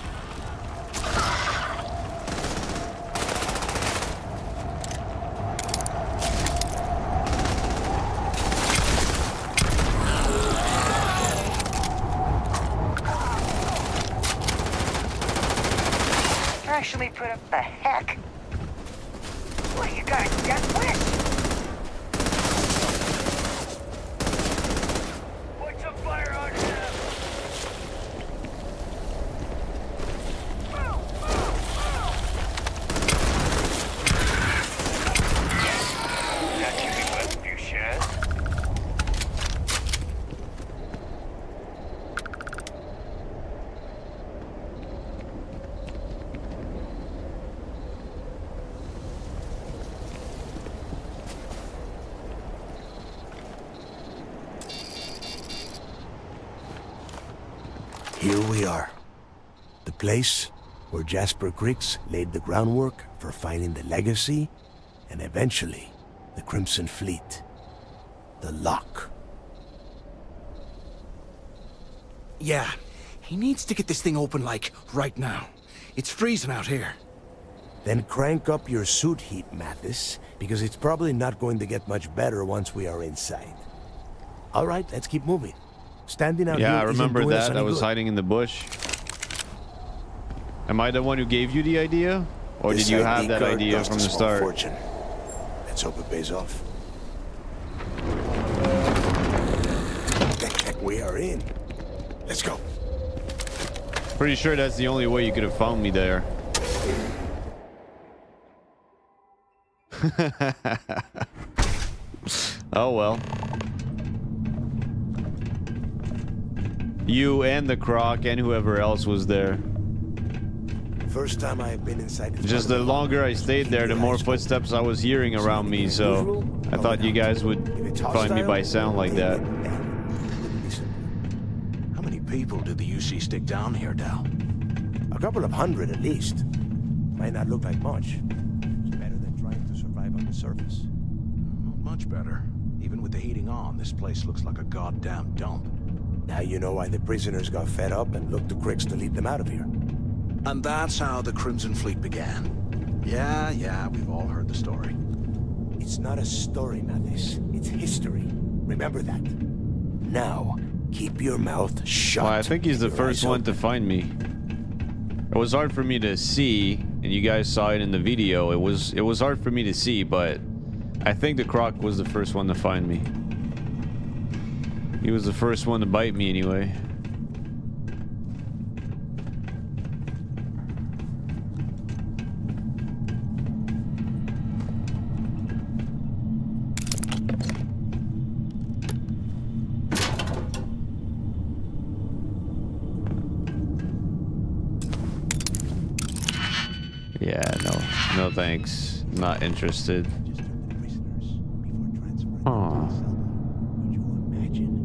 Actually put up the heck. What, you got a death wish? Put some fire on him! That should be worth a few shares. Here we are. The place where Jasper Grix laid the groundwork for finding the legacy and eventually the Crimson Fleet. The lock. Yeah. He needs to get this thing open, like, right now. It's freezing out here. Then crank up your suit heat, Mathis, because it's probably not going to get much better once we are inside. All right, let's keep moving. Standing out here Yeah, I isn't remember doing us that. any I was good. hiding in the bush. Am I the one who gave you the idea? Or This did you have ID that card idea cost from a the small start? Fortune. Let's hope it pays off. We are in. Let's go. Pretty sure that's the only way you could have found me there. Oh well. You and the Croc and whoever else was there. First time I have been inside this Just the longer I stayed there, the more footsteps I was hearing around me, so I thought you guys would find me by sound like that. How many people did the UC stick down here, Dal? A couple of hundred at least. Might not look like much. It's better than trying to survive on the surface. Not much better. Even with the heating on, this place looks like a goddamn dump. Now you know why the prisoners got fed up and looked to Cricks to lead them out of here. And that's how the Crimson Fleet began. Yeah, we've all heard the story. It's not a story, Mathis. It's history. Remember that. Now, keep your mouth shut. Well, I think he's the first one to find me. It was hard for me to see, and you guys saw it in the video. It was hard for me to see, but I think the Croc was the first one to find me. He was the first one to bite me anyway. Yeah, no thanks. Not interested. Oh.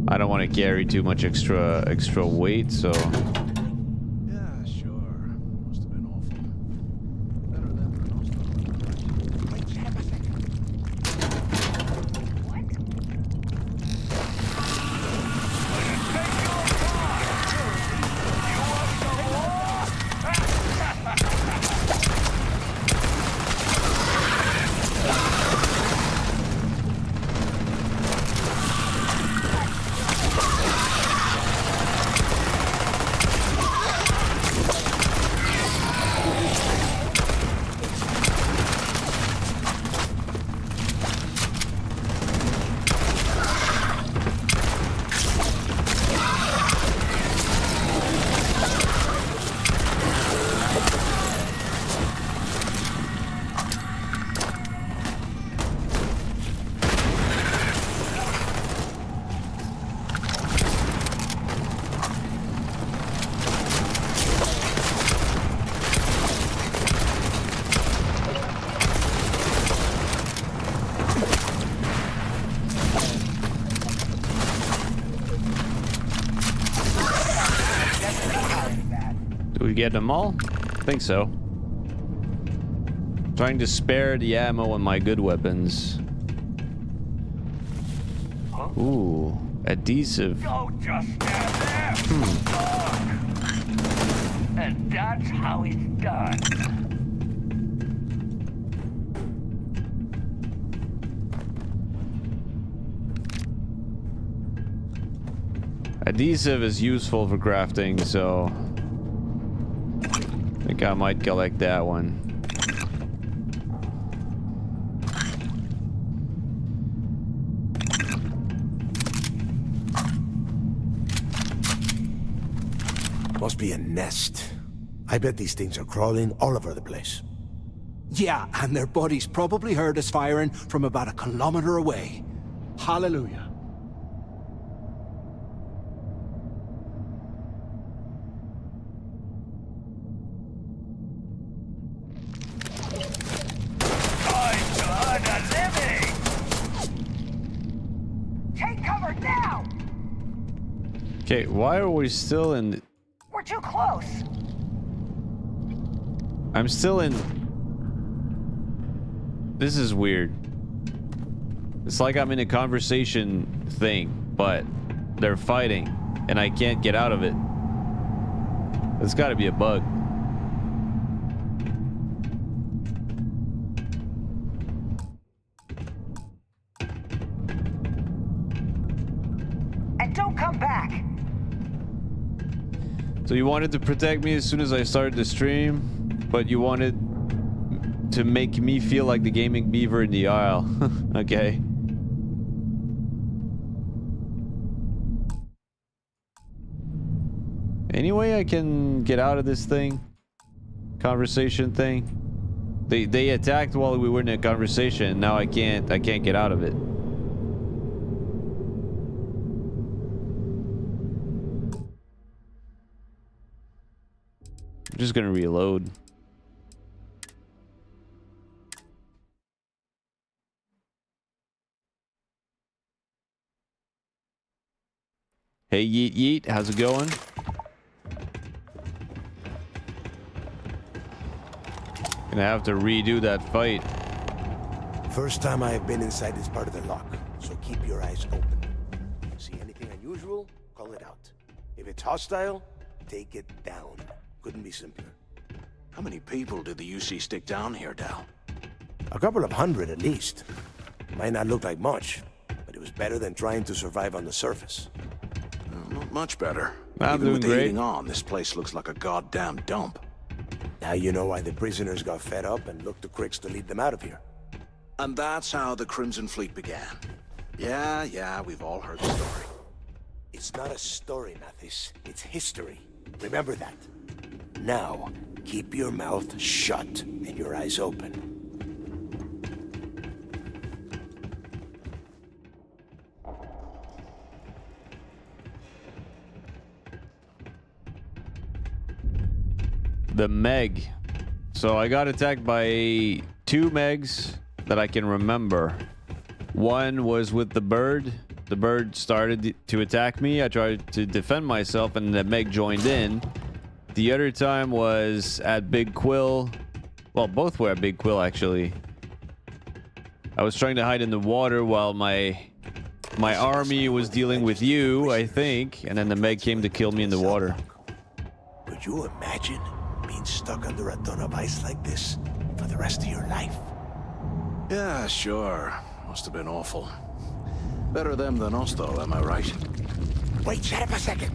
I don't want to carry too much extra weight, so. Yeah, sure. Must have been awful. Better than most of them. Wait, have a second. Do we get them all? I think so. Trying to spare the ammo on my good weapons. Ooh, adhesive. Don't just stand there. Look. And that's how it's done. Adhesive is useful for crafting, so I think I might collect that one. Must be a nest. I bet these things are crawling all over the place. Yeah, and their buddies probably heard us firing from about 1 kilometer away. Hallelujah. Take cover now! Okay, why are we still in... We're too close. I'm still in... This is weird. It's like I'm in a conversation thing, but they're fighting, and I can't get out of it. There's got to be a bug. And don't come back. So you wanted to protect me as soon as I started the stream, but you wanted to make me feel like the gaming beaver in the aisle. Okay. Any way I can get out of this thing? Conversation thing? They attacked while we were in a conversation, and now I can't get out of it. I'm just gonna reload. Hey Yeet Yeet, how's it going? Gonna have to redo that fight. First time I have been inside this part of the lock, so keep your eyes open. See anything unusual, call it out. If it's hostile, take it down. Couldn't be simpler. How many people did the UC stick down here, Dal? A couple of hundred at least. Might not look like much, but it was better than trying to survive on the surface. Not much better. I'm Even doing with the great. heating on, this place looks like a goddamn dump. Now you know why the prisoners got fed up and looked to Cricks to lead them out of here. And that's how the Crimson Fleet began. Yeah, we've all heard the story. It's not a story, Mathis. It's history. Remember that. Now, keep your mouth shut and your eyes open. The Meg. So I got attacked by 2 Megs that I can remember. One was with the bird. The bird started to attack me. I tried to defend myself and the Meg joined in. The other time was at Big Quill. Well, both were at Big Quill actually. I was trying to hide in the water while my army was dealing with you, I think, and then the Meg came to kill me in the water. Could you imagine being stuck under a ton of ice like this for the rest of your life? Yeah, sure. Must have been awful. Better them than us, though, am I right? Wait, shut up a second.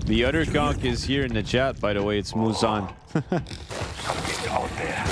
The other conch is here in the chat, by the way. It's Muzan. Something's out there.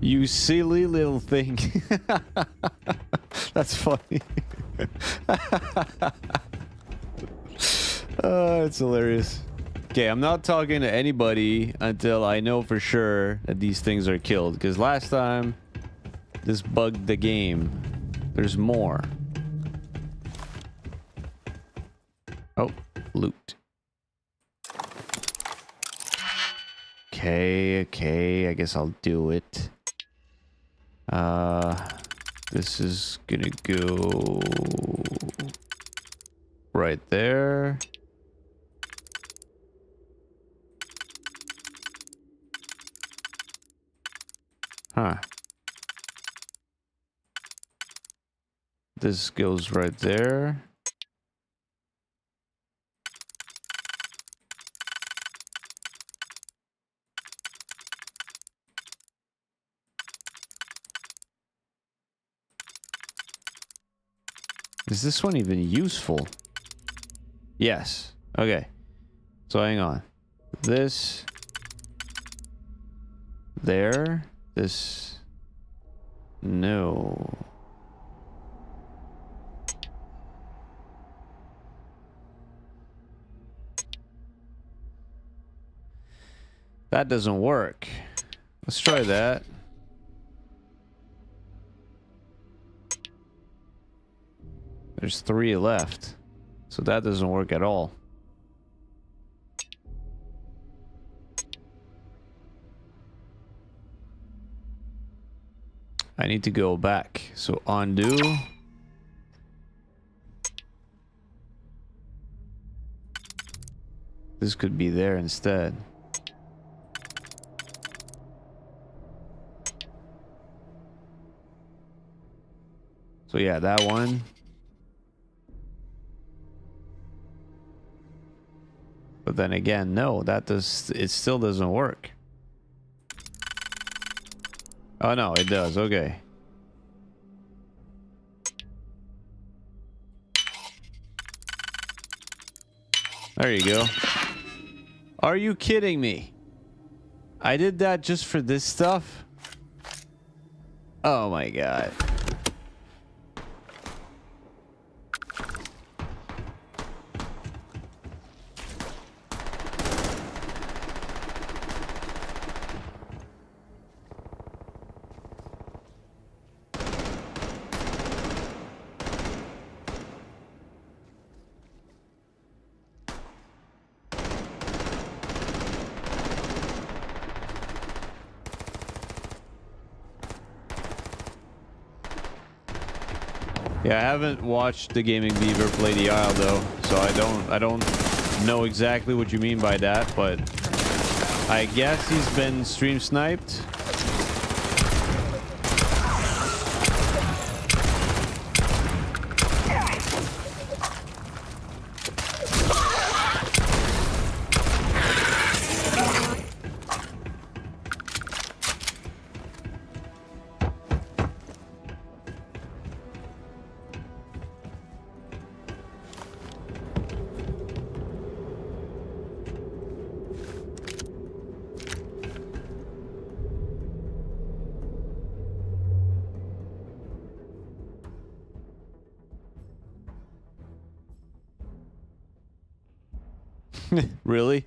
You silly little thing. That's funny. Oh, it's hilarious. Okay, I'm not talking to anybody until I know for sure that these things are killed. Because last time, this bugged the game. There's more. Oh, loot. Okay, I guess I'll do it. This is gonna go right there. Huh. This goes right there. Is this one even useful? Yes. Okay. So hang on. This. There. This. No. That doesn't work. Let's try that. There's 3 left. So that doesn't work at all. I need to go back. So undo. This could be there instead. So yeah, that one. But then again, no, it still doesn't work. Oh no, it does. Okay. There you go. Are you kidding me? I did that just for this stuff? Oh my god. Yeah, I haven't watched the Gaming Beaver play the Isle though, so I don't know exactly what you mean by that, but I guess he's been stream sniped. Really?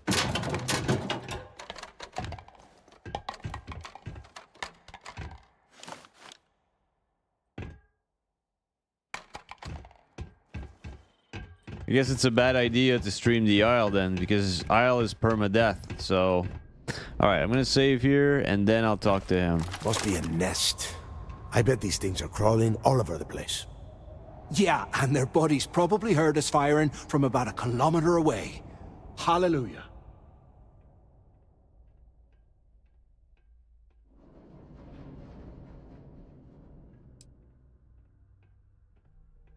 I guess it's a bad idea to stream the Isle then, because Isle is permadeath, so... Alright, I'm gonna save here, and then I'll talk to him. Must be a nest. I bet these things are crawling all over the place. Yeah, and their buddies probably heard us firing from about 1 kilometer away. Hallelujah.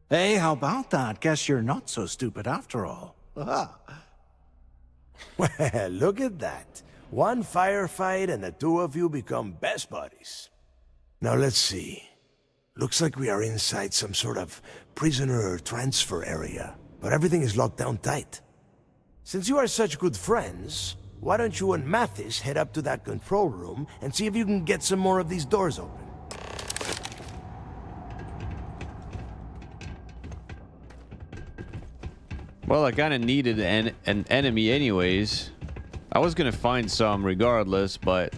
Hey, how about that? Guess you're not so stupid after all. Aha. Well, look at that. One firefight and the two of you become best buddies. Now let's see. Looks like we are inside some sort of prisoner transfer area, but everything is locked down tight. Since you are such good friends, why don't you and Mathis head up to that control room and see if you can get some more of these doors open? Well, I kind of needed an enemy anyways. I was gonna find some regardless, but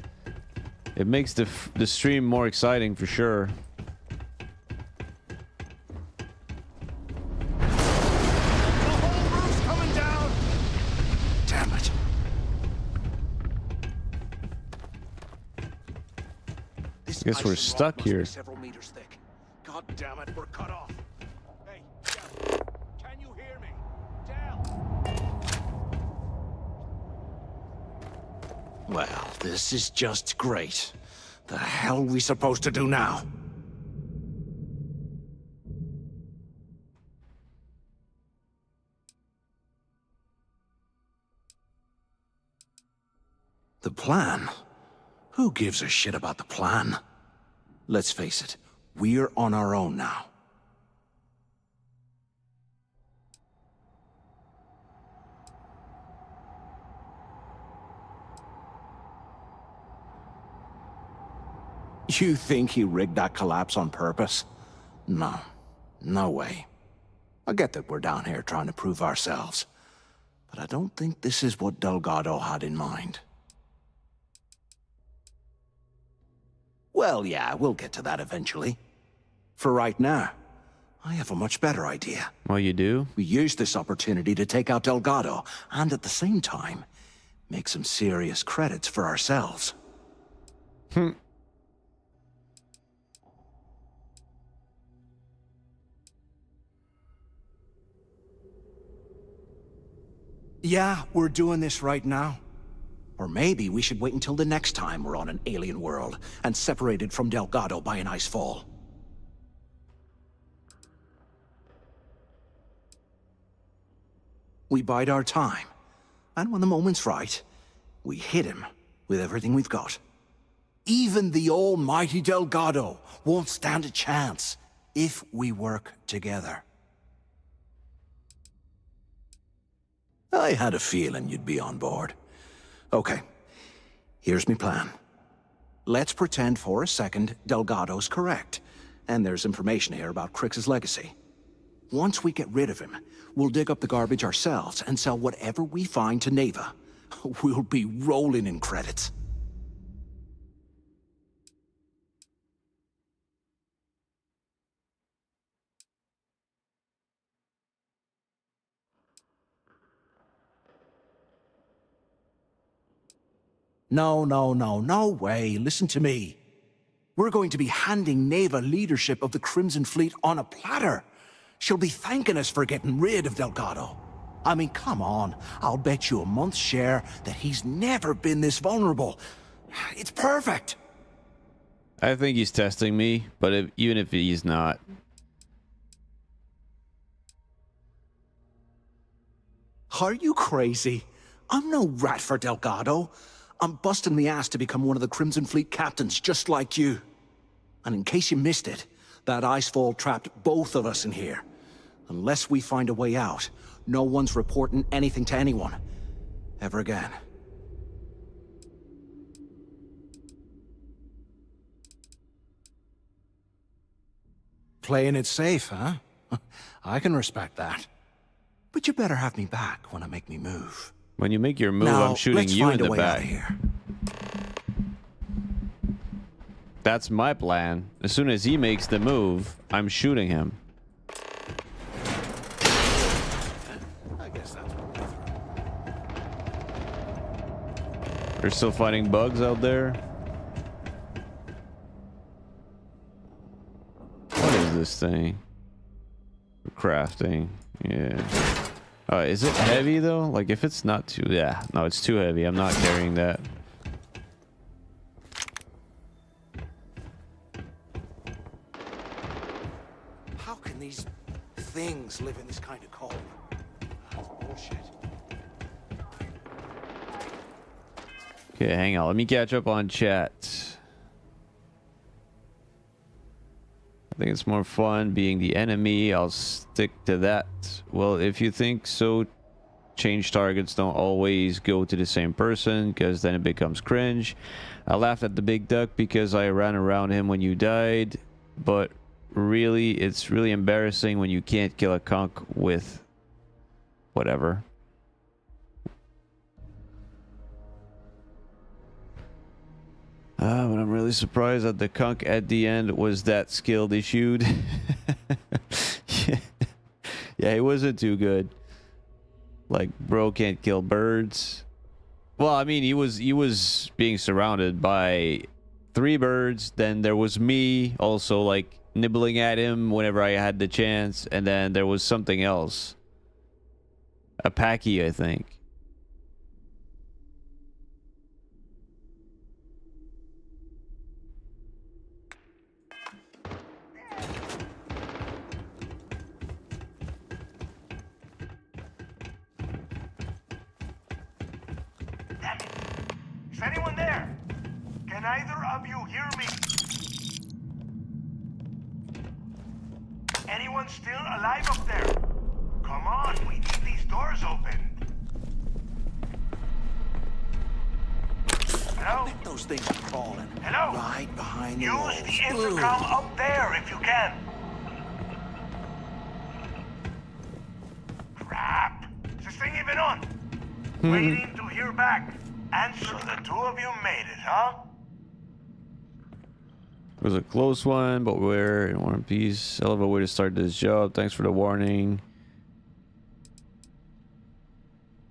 it makes the stream more exciting for sure. I guess we're stuck here. Several meters thick. God damn it, we're cut off. Hey, Del, can you hear me? Del! Well, this is just great. The hell are we supposed to do now? The plan? Who gives a shit about the plan? Let's face it, We're on our own now. You think he rigged that collapse on purpose? No. No way. I get that we're down here trying to prove ourselves, but I don't think this is what Delgado had in mind. Well, yeah, we'll get to that eventually. For right now, I have a much better idea. Well, you do? We use this opportunity to take out Delgado, and at the same time, make some serious credits for ourselves. Yeah, we're doing this right now. Or maybe we should wait until the next time we're on an alien world and separated from Delgado by an ice fall. We bide our time, and when the moment's right, we hit him with everything we've got. Even the almighty Delgado won't stand a chance if we work together. I had a feeling you'd be on board. Okay, here's my plan. Let's pretend for a second Delgado's correct, and there's information here about Crix's legacy. Once we get rid of him, we'll dig up the garbage ourselves and sell whatever we find to Neva. We'll be rolling in credits. No way. Listen to me. We're going to be handing Neva leadership of the Crimson Fleet on a platter. She'll be thanking us for getting rid of Delgado. I mean, come on. I'll bet you a month's share that he's never been this vulnerable. It's perfect. I think he's testing me, but even if he's not. Are you crazy? I'm no rat for Delgado. I'm busting the ass to become one of the Crimson Fleet captains, just like you. And in case you missed it, that icefall trapped both of us in here. Unless we find a way out, no one's reporting anything to anyone. Ever again. Playing it safe, huh? I can respect that. But you better have me back when I make me move. When you make your move, now, I'm shooting you in the back. Here. That's my plan. As soon as he makes the move, I'm shooting him. I guess that's what They're still fighting bugs out there. What is this thing? Crafting. Yeah. Is it heavy though? Like if it's not too, yeah, no, it's too heavy. I'm not carrying that. How can these things live in this kind of cold? That's bullshit. Okay, hang on. Let me catch up on chat. I think it's more fun being the enemy. I'll stick to that. Well, if you think so, change targets don't always go to the same person because then it becomes cringe. I laughed at the big duck because I ran around him when you died, but really, it's really embarrassing when you can't kill a conch with whatever. But I'm really surprised that the conch at the end was that skilled issued. Yeah, he wasn't too good. Like, bro can't kill birds. Well, I mean, he was being surrounded by 3 birds. Then there was me also, like, nibbling at him whenever I had the chance. And then there was something else. A Packy, I think. Is anyone there? Can either of you hear me? Anyone still alive up there? Come on, we need these doors open. Hello? Those things are crawling. Hello? Right behind the Use walls. the intercom up there if you can. Crap. Is this thing even on? Waiting to hear back. Answer, the two of you made it, huh? It was a close one, but we're in one piece. Hell of a way to start this job. Thanks for the warning.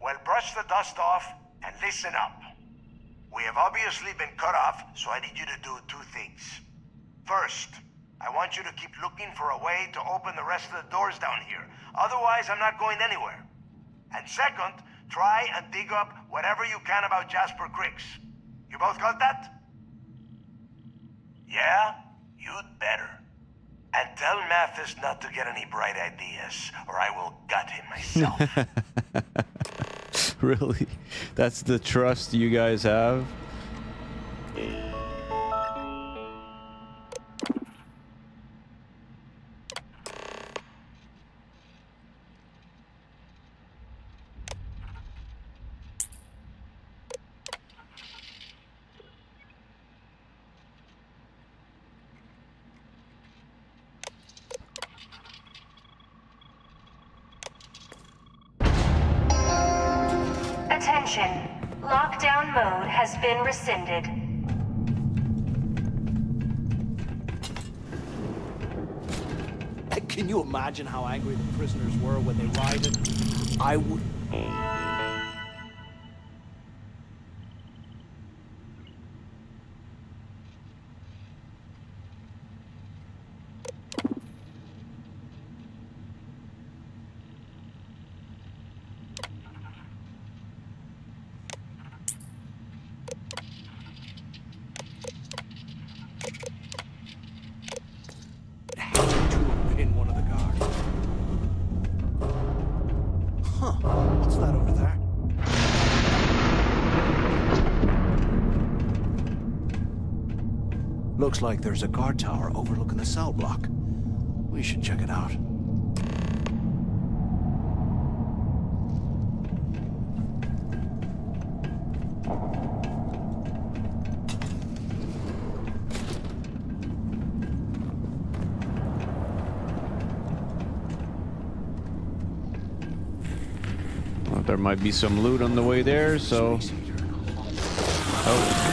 Well, brush the dust off and listen up. We have obviously been cut off, so I need you to do two things. First, I want you to keep looking for a way to open the rest of the doors down here. Otherwise, I'm not going anywhere. And second, try and dig up whatever you can about Jasper Cricks. You both got that? Yeah? You'd better. And tell Mathis not to get any bright ideas, or I will gut him myself. Really? That's the trust you guys have? Attention. Lockdown mode has been rescinded. Can you imagine how angry the prisoners were when they rioted? I would... What's that over there? Looks like there's a guard tower overlooking the cell block. We should check it out. Well, there might be some loot on the way there, so... Oh.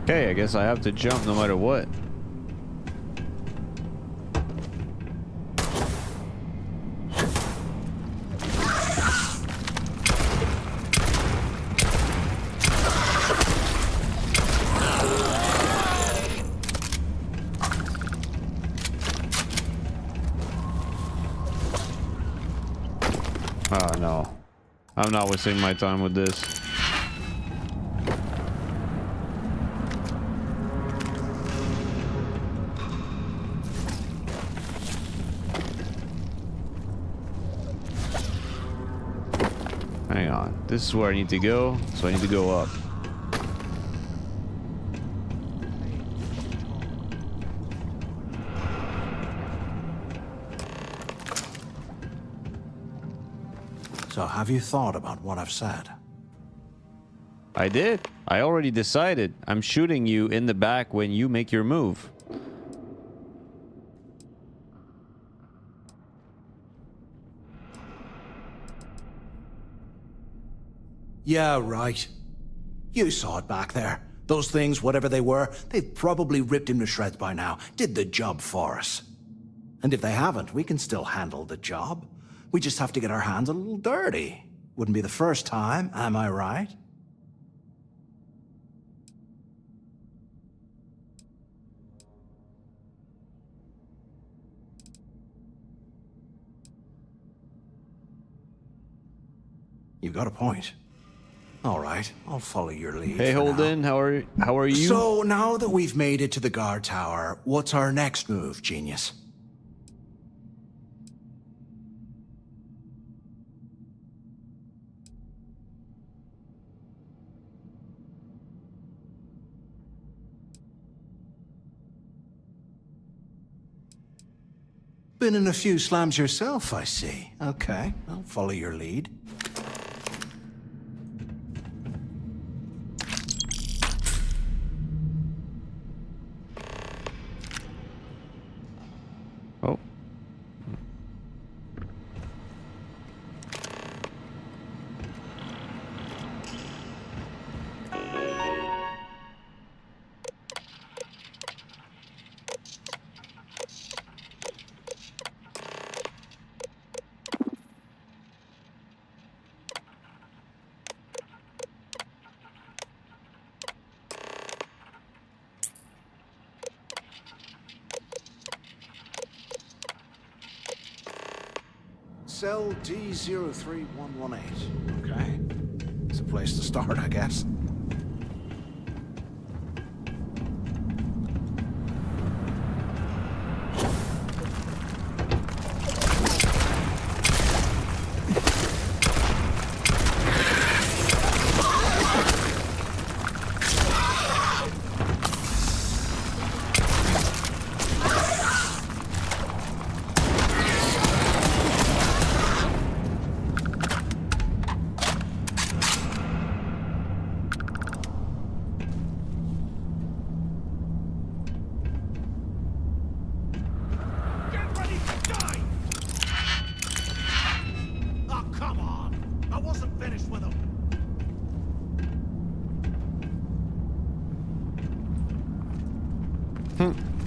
Okay, I guess I have to jump no matter what. Oh no. I'm not wasting my time with this. Hang on. This is where I need to go, so I need to go up. So have you thought about what I've said? I did. I already decided. I'm shooting you in the back when you make your move. Yeah, right. You saw it back there. Those things, whatever they were, they've probably ripped him to shreds by now. Did the job for us. And if they haven't, we can still handle the job. We just have to get our hands a little dirty. Wouldn't be the first time, am I right? You've got a point. All right, I'll follow your lead. Hey, Holden, how are you? So now that we've made it to the guard tower, what's our next move, genius? Been in a few slams yourself, I see. Okay, I'll follow your lead. Oh. Cell D03118. Okay. It's a place to start, I guess.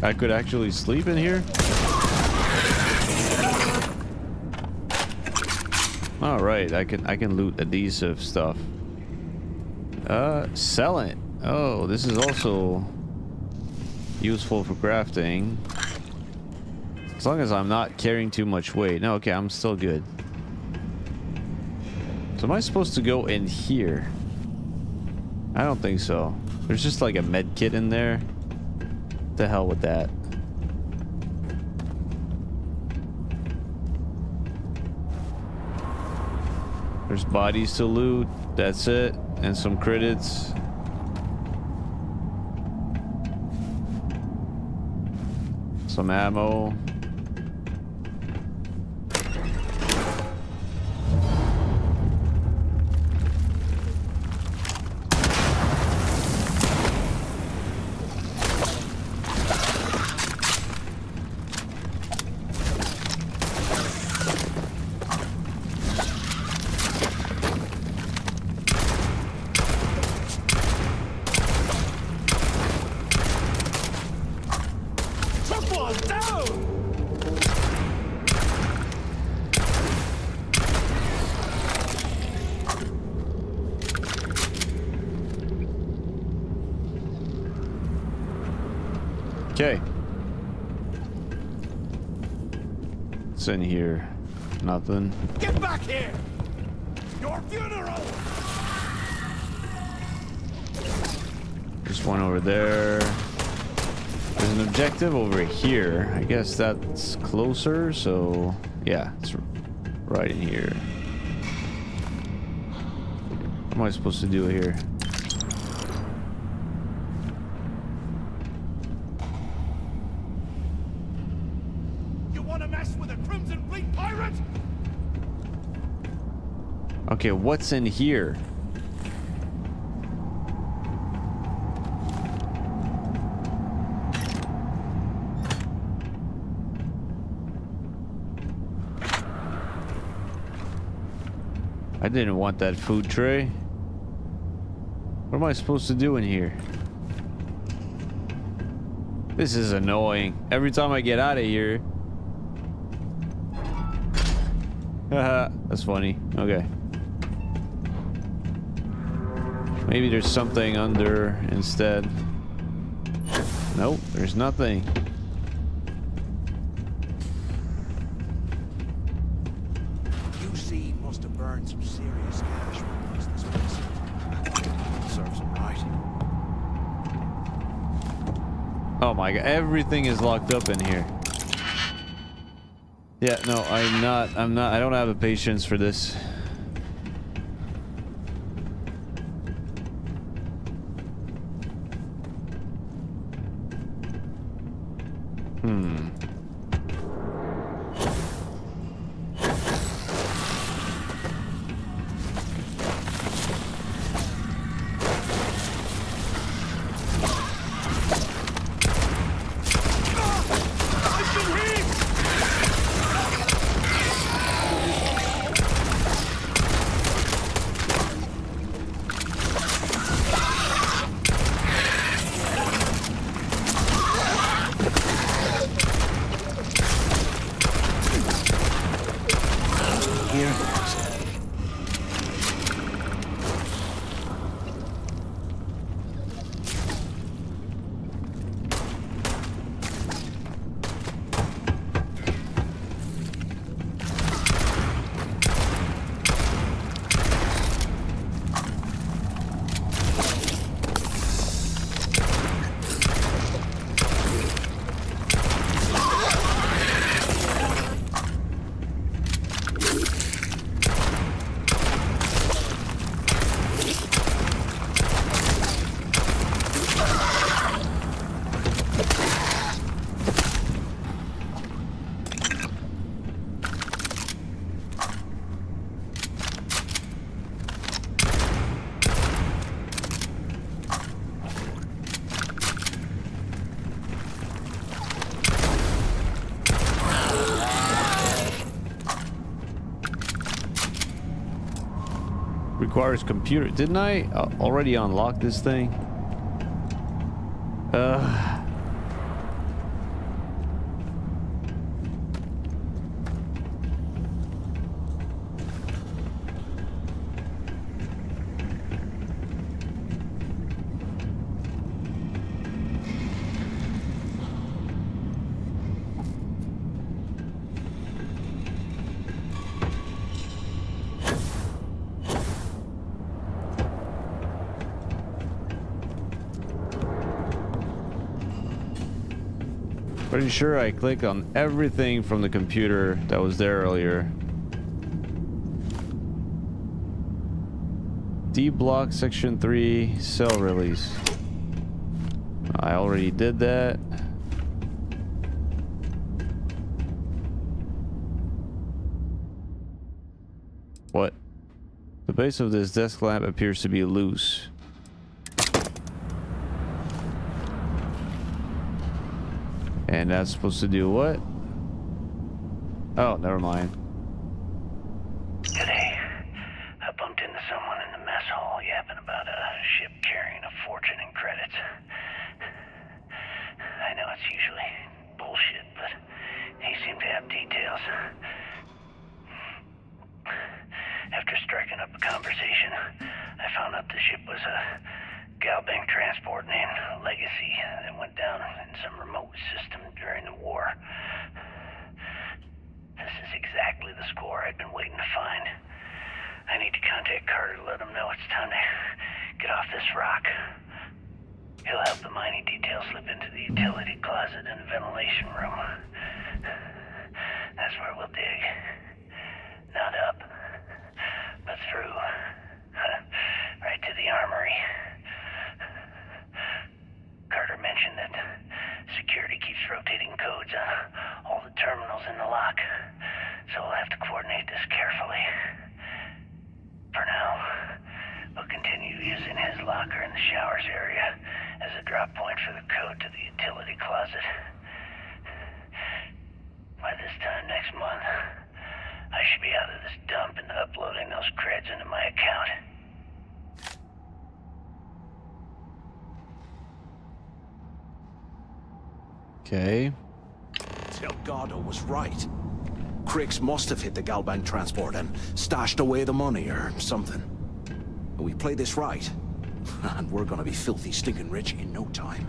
I could actually sleep in here? All right, I can loot adhesive stuff. Sell it. Oh, this is also useful for crafting. As long as I'm not carrying too much weight. No, okay, I'm still good. So am I supposed to go in here? I don't think so. There's just like a med kit in there. The hell with that. There's bodies to loot. That's it. And some credits. Some ammo. Okay. What's in here? Nothing. Get back here! Your funeral! There's one over there. There's an objective over here. I guess that's closer, so yeah, it's right in here. What am I supposed to do here? Okay, what's in here? I didn't want that food tray. What am I supposed to do in here? This is annoying. Every time I get out of here. Haha, that's funny. Okay. Maybe there's something under instead. Nope, there's nothing. UC must have burned some serious cash across this place. Serves him right. Oh my god, everything is locked up in here. Yeah, no, I'm not, I don't have the patience for this. Requires computer. Didn't I already unlock this thing? Pretty sure I click on everything from the computer that was there earlier. D-block section 3 cell release. I already did that. What? The base of this desk lamp appears to be loose. And that's supposed to do what? Oh, never mind. Today, I bumped into someone in the mess hall yapping about a ship carrying a fortune in credits. I know it's usually bullshit, but he seemed to have details. After striking up a conversation, I found out the ship was a Galbank transport named Legacy that went down in some remote system during the war. This is exactly the score I've been waiting to find. I need to contact Carter to let him know it's time to get off this rock. He'll have the mining details slip into the utility closet in the ventilation room. That's where we'll dig. Not up, but through. Right to the armory. Carter mentioned that security keeps rotating codes on all the terminals in the lock, so we'll have to coordinate this carefully. For now, we'll continue using his locker in the showers area as a drop point for the code to the utility closet. By this time next month, I should be out of this dump and uploading those creds into my account. Okay. Delgado was right. Cricks must have hit the Galbank transport and stashed away the money or something. We play this right, and we're gonna be filthy stinking rich in no time.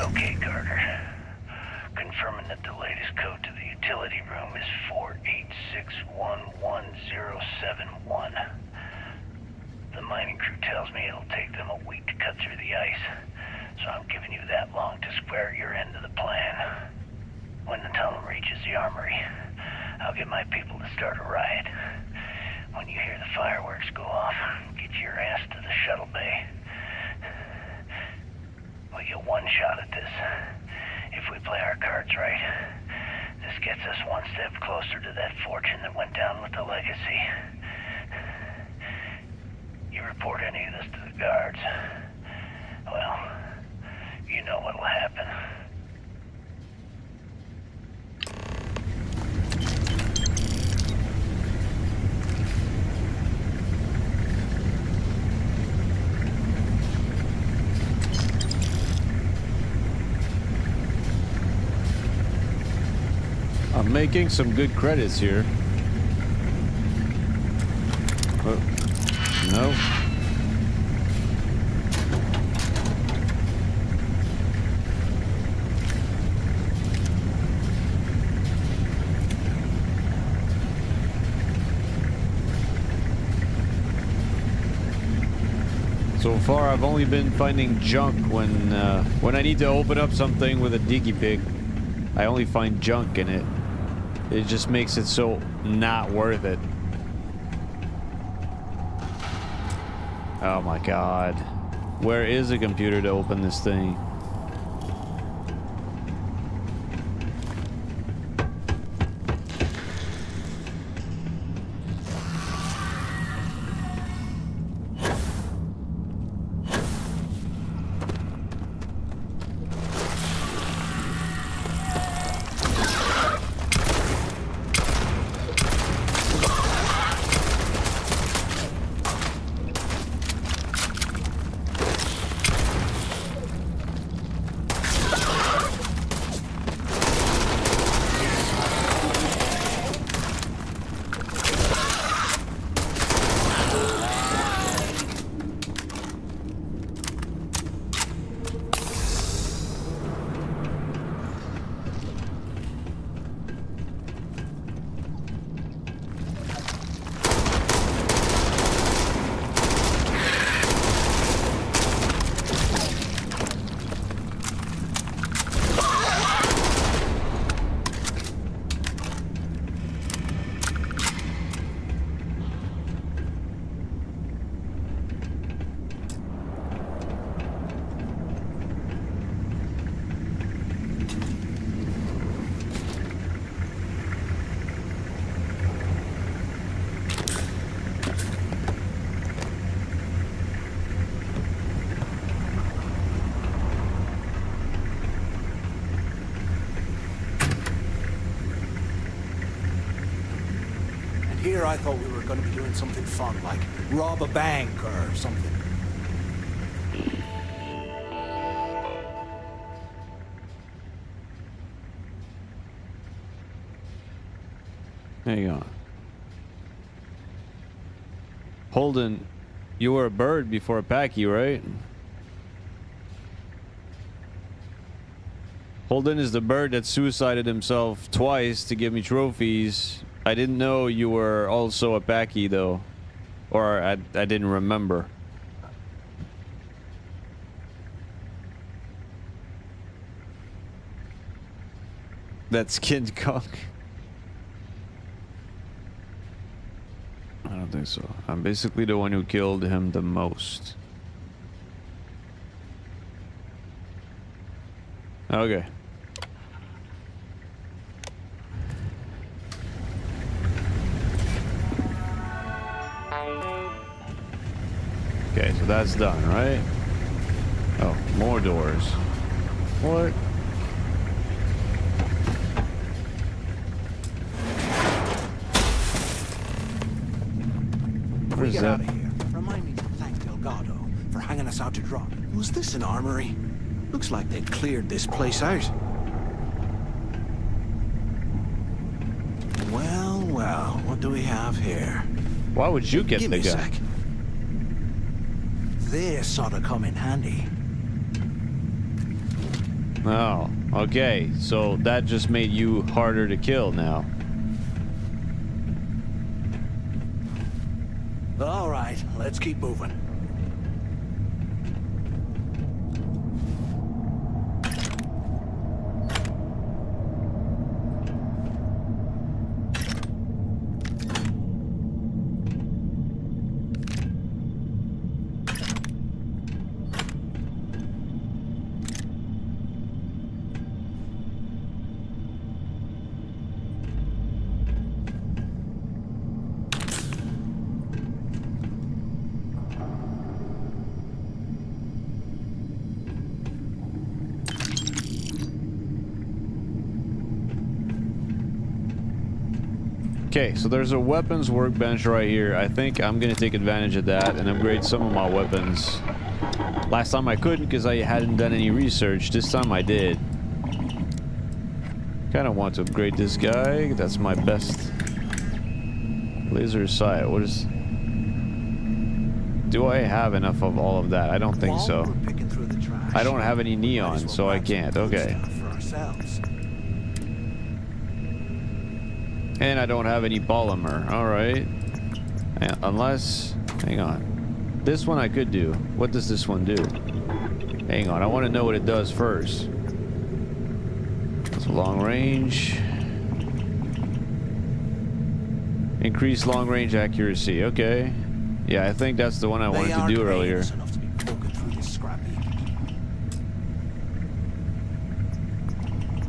Okay, Carter. Confirming that the latest code to the utility room is 486111071. The mining crew tells me it'll take them a week to cut through the ice, so I'm giving you that long to square your end of the plan. When the tunnel reaches the armory, I'll get my people to start a riot. When you hear the fireworks go off, get your ass to the shuttle bay. We get one shot at this. If we play our cards right, this gets us one step closer to that fortune that went down with the legacy. You report any of this to the guards, well, you know what'll happen. I'm making some good credits here. Oh, no. So far, I've only been finding junk when I need to open up something with a diggy pig. I only find junk in it. It just makes it so not worth it. Oh my god. Where is a computer to open this thing? Here I thought we were going to be doing something fun, like rob a bank or something. Hang on. Holden, you were a bird before a Packy, right? Holden is the bird that suicided himself twice to give me trophies. I didn't know you were also a Packy, though. Or I didn't remember. That's Kid Kong. I don't think so. I'm basically the one who killed him the most. Okay. Okay, so that's done, right? Oh, more doors. What? Before we is get that? out of here, remind me to thank Delgado for hanging us out to dry. Was this an armory? Looks like they cleared this place out. Well, well, what do we have here? Why would you get Give the me a gun? sec. This ought to come in handy. Oh, okay. So that just made you harder to kill now. All right, let's keep moving. Okay, so there's a weapons workbench right here. I think I'm gonna take advantage of that and upgrade some of my weapons. Last time I couldn't because I hadn't done any research. This time I did. Kind of want to upgrade this guy. That's my best. Laser sight. What is... Do I have enough of all of that? I don't think so. I don't have any neon, so I can't. Okay. And I don't have any polymer. Alright. Unless... Hang on. This one I could do. What does this one do? Hang on. I want to know what it does first. It's a long range. Increase long range accuracy. Okay. Yeah, I think that's the one I wanted to do earlier.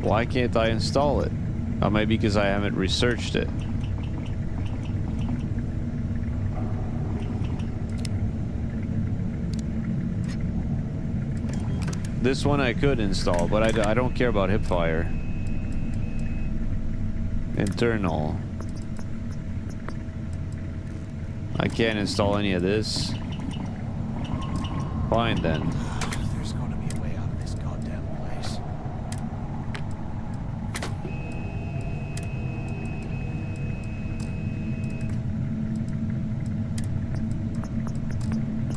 Why can't I install it? Oh, maybe because I haven't researched it. This one I could install, but I don't care about hipfire. Internal. I can't install any of this. Fine then. There's going to be a way out of this goddamn place.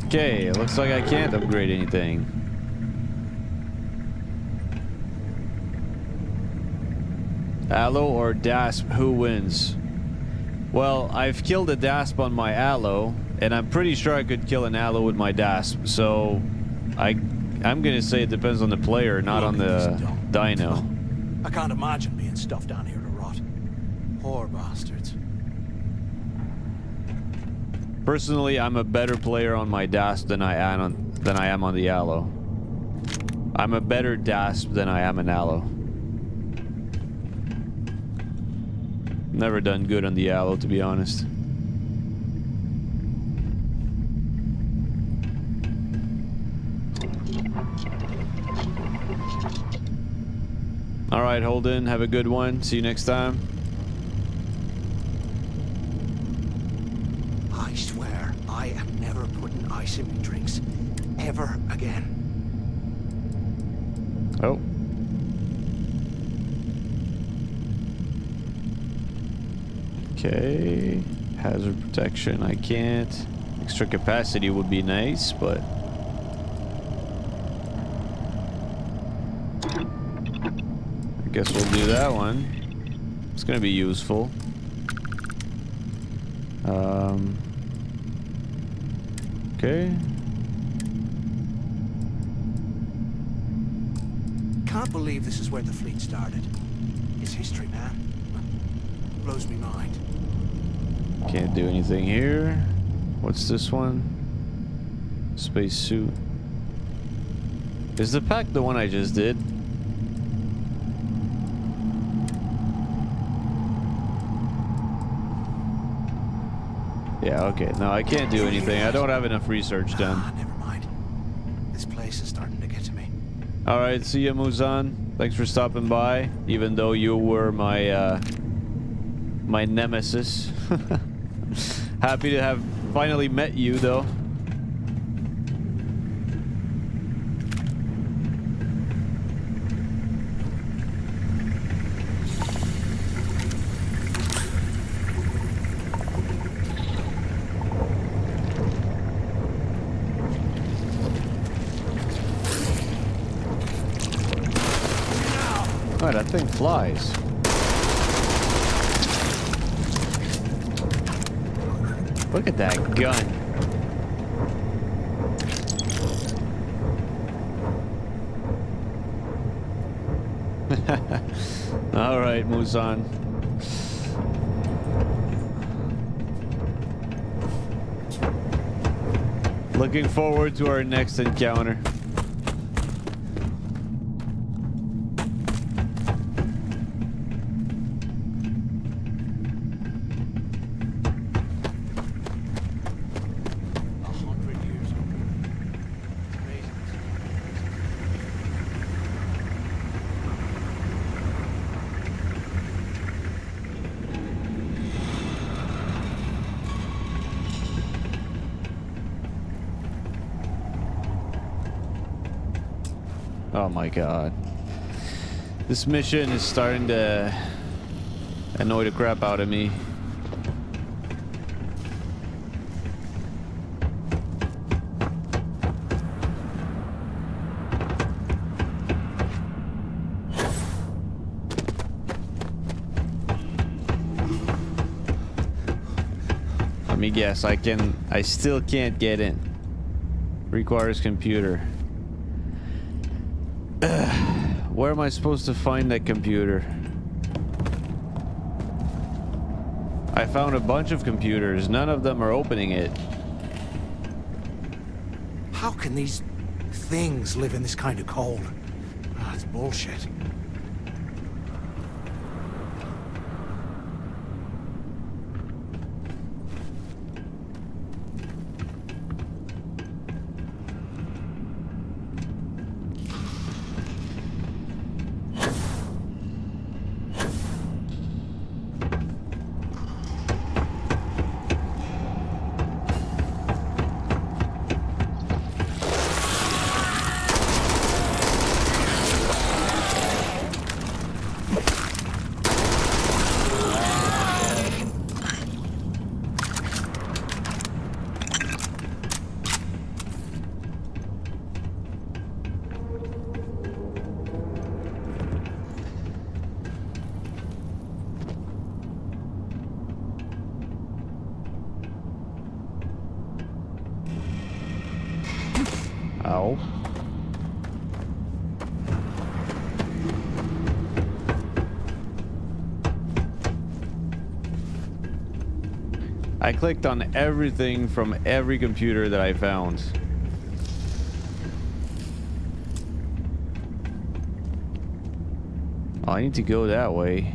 Okay, it looks like I can't upgrade anything. Aloe or Dasp, who wins? Well, I've killed a Dasp on my Aloe, and I'm pretty sure I could kill an Aloe with my Dasp, so I'm gonna say it depends on the player, not on the dino. I can't imagine being stuffed down here to rot. Poor bastards. Personally, I'm a better player on my Dasp than I am on the Aloe. I'm a better Dasp than I am an Aloe. Never done good on the Aloe, to be honest. Alright, Holden, have a good one. See you next time. I swear, I am never putting ice in my drinks. Ever again. Oh. Okay. Hazard protection, I can't. Extra capacity would be nice, but... I guess we'll do that one. It's gonna be useful. Okay. Can't believe this is where the fleet started. It's history, man. Blows me mind. Can't do anything here. What's this one? Space suit. Is the pack the one I just did? Yeah, okay. No, I can't do anything. I don't have enough research done. Never mind. This place is starting to get to me. Alright, see ya, Muzan. Thanks for stopping by, even though you were my, my nemesis. Happy to have finally met you, though. Oh, that thing flies. Look at that gun. All right, Muzan. Looking forward to our next encounter. Oh my god. This mission is starting to annoy the crap out of me. Let me guess, I still can't get in. Requires computer. Where am I supposed to find that computer? I found a bunch of computers. None of them are opening it. How can these things live in this kind of cold? Ah, it's bullshit. Ow. I clicked on everything from every computer that I found. Oh, I need to go that way.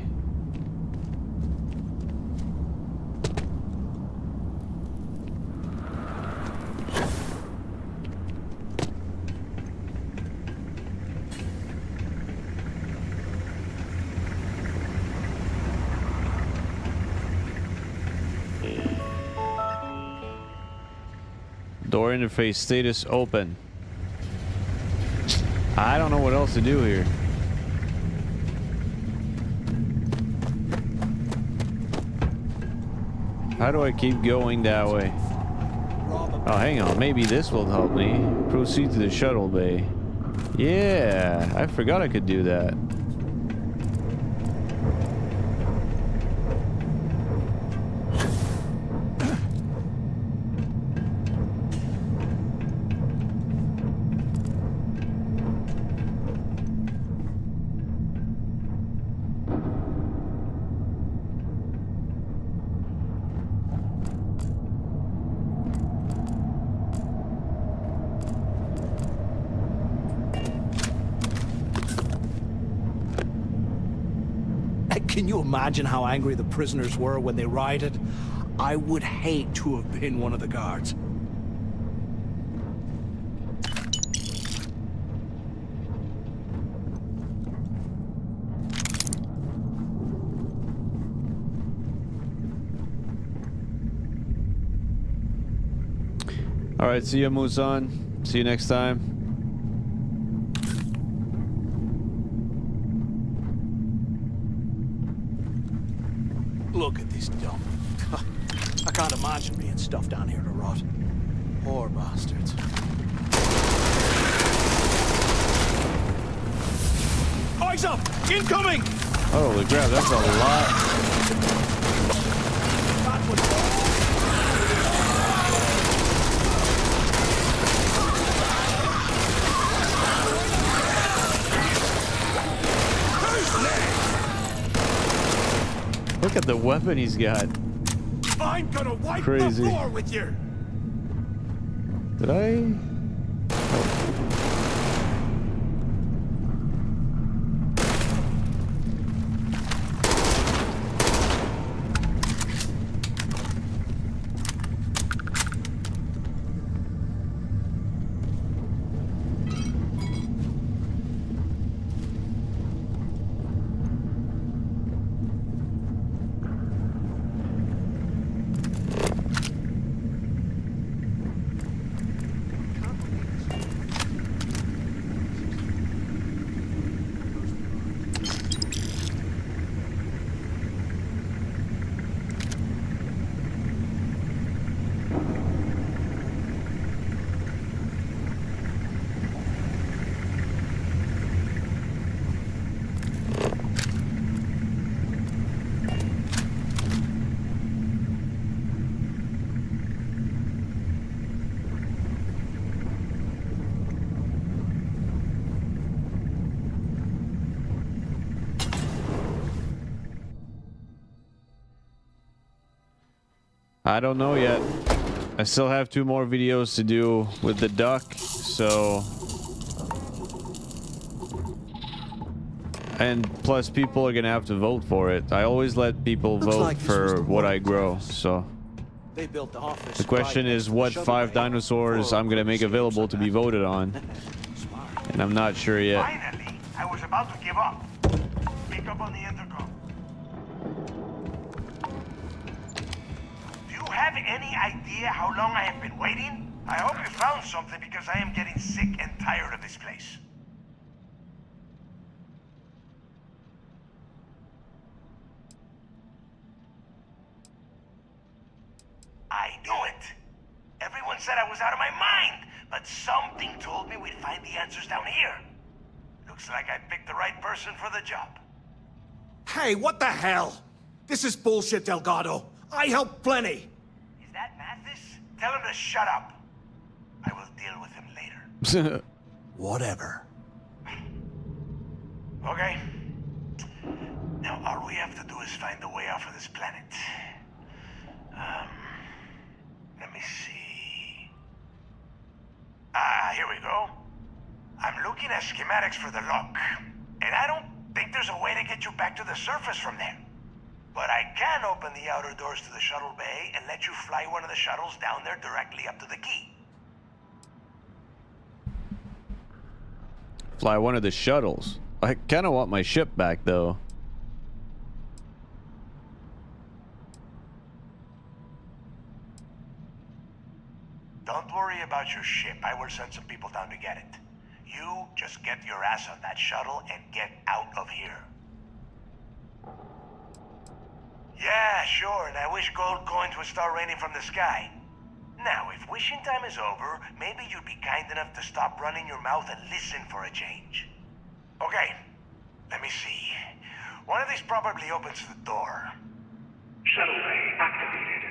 Door interface status open. I don't know what else to do here. How do I keep going that way? Oh, hang on. Maybe this will help me. Proceed to the shuttle bay. Yeah, I forgot I could do that. Can you imagine how angry the prisoners were when they rioted? I would hate to have been one of the guards. All right, see you, Musan. See you next time. Look at this dump. I can't imagine being stuffed down here to rot. Poor bastards. Eyes up! Incoming! Holy crap, that's a lot. Look at the weapon he's got. I'm gonna wipe Crazy. the floor with you. Did I? I don't know yet. I still have 2 more videos to do with the duck, so... And plus people are gonna have to vote for it. I always let people vote for what I grow, so... They built the office. The question is what 5 dinosaurs I'm gonna make available to be voted on. And I'm not sure yet. Finally, I was about to give up. Pick up on the intercom. Do you have any idea how long I have been waiting? I hope you found something because I am getting sick and tired of this place. I knew it. Everyone said I was out of my mind, but something told me we'd find the answers down here. Looks like I picked the right person for the job. Hey, what the hell? This is bullshit, Delgado. I helped plenty. Is that Mathis? Tell him to shut up. I will deal with him later. Whatever. Okay. Now all we have to do is find the way off of this planet. Let me see. Ah, here we go. I'm looking at schematics for the lock, and I don't think there's a way to get you back to the surface from there. But I can open the outer doors to the shuttle bay and let you fly one of the shuttles down there directly up to the key. Fly one of the shuttles. I kind of want my ship back, though. Don't worry about your ship. I will send some people down to get it. You just get your ass on that shuttle and get out of here. Yeah, sure, and I wish gold coins would start raining from the sky. Now, if wishing time is over, maybe you'd be kind enough to stop running your mouth and listen for a change. Okay, let me see. One of these probably opens the door. Shuttle bay activated.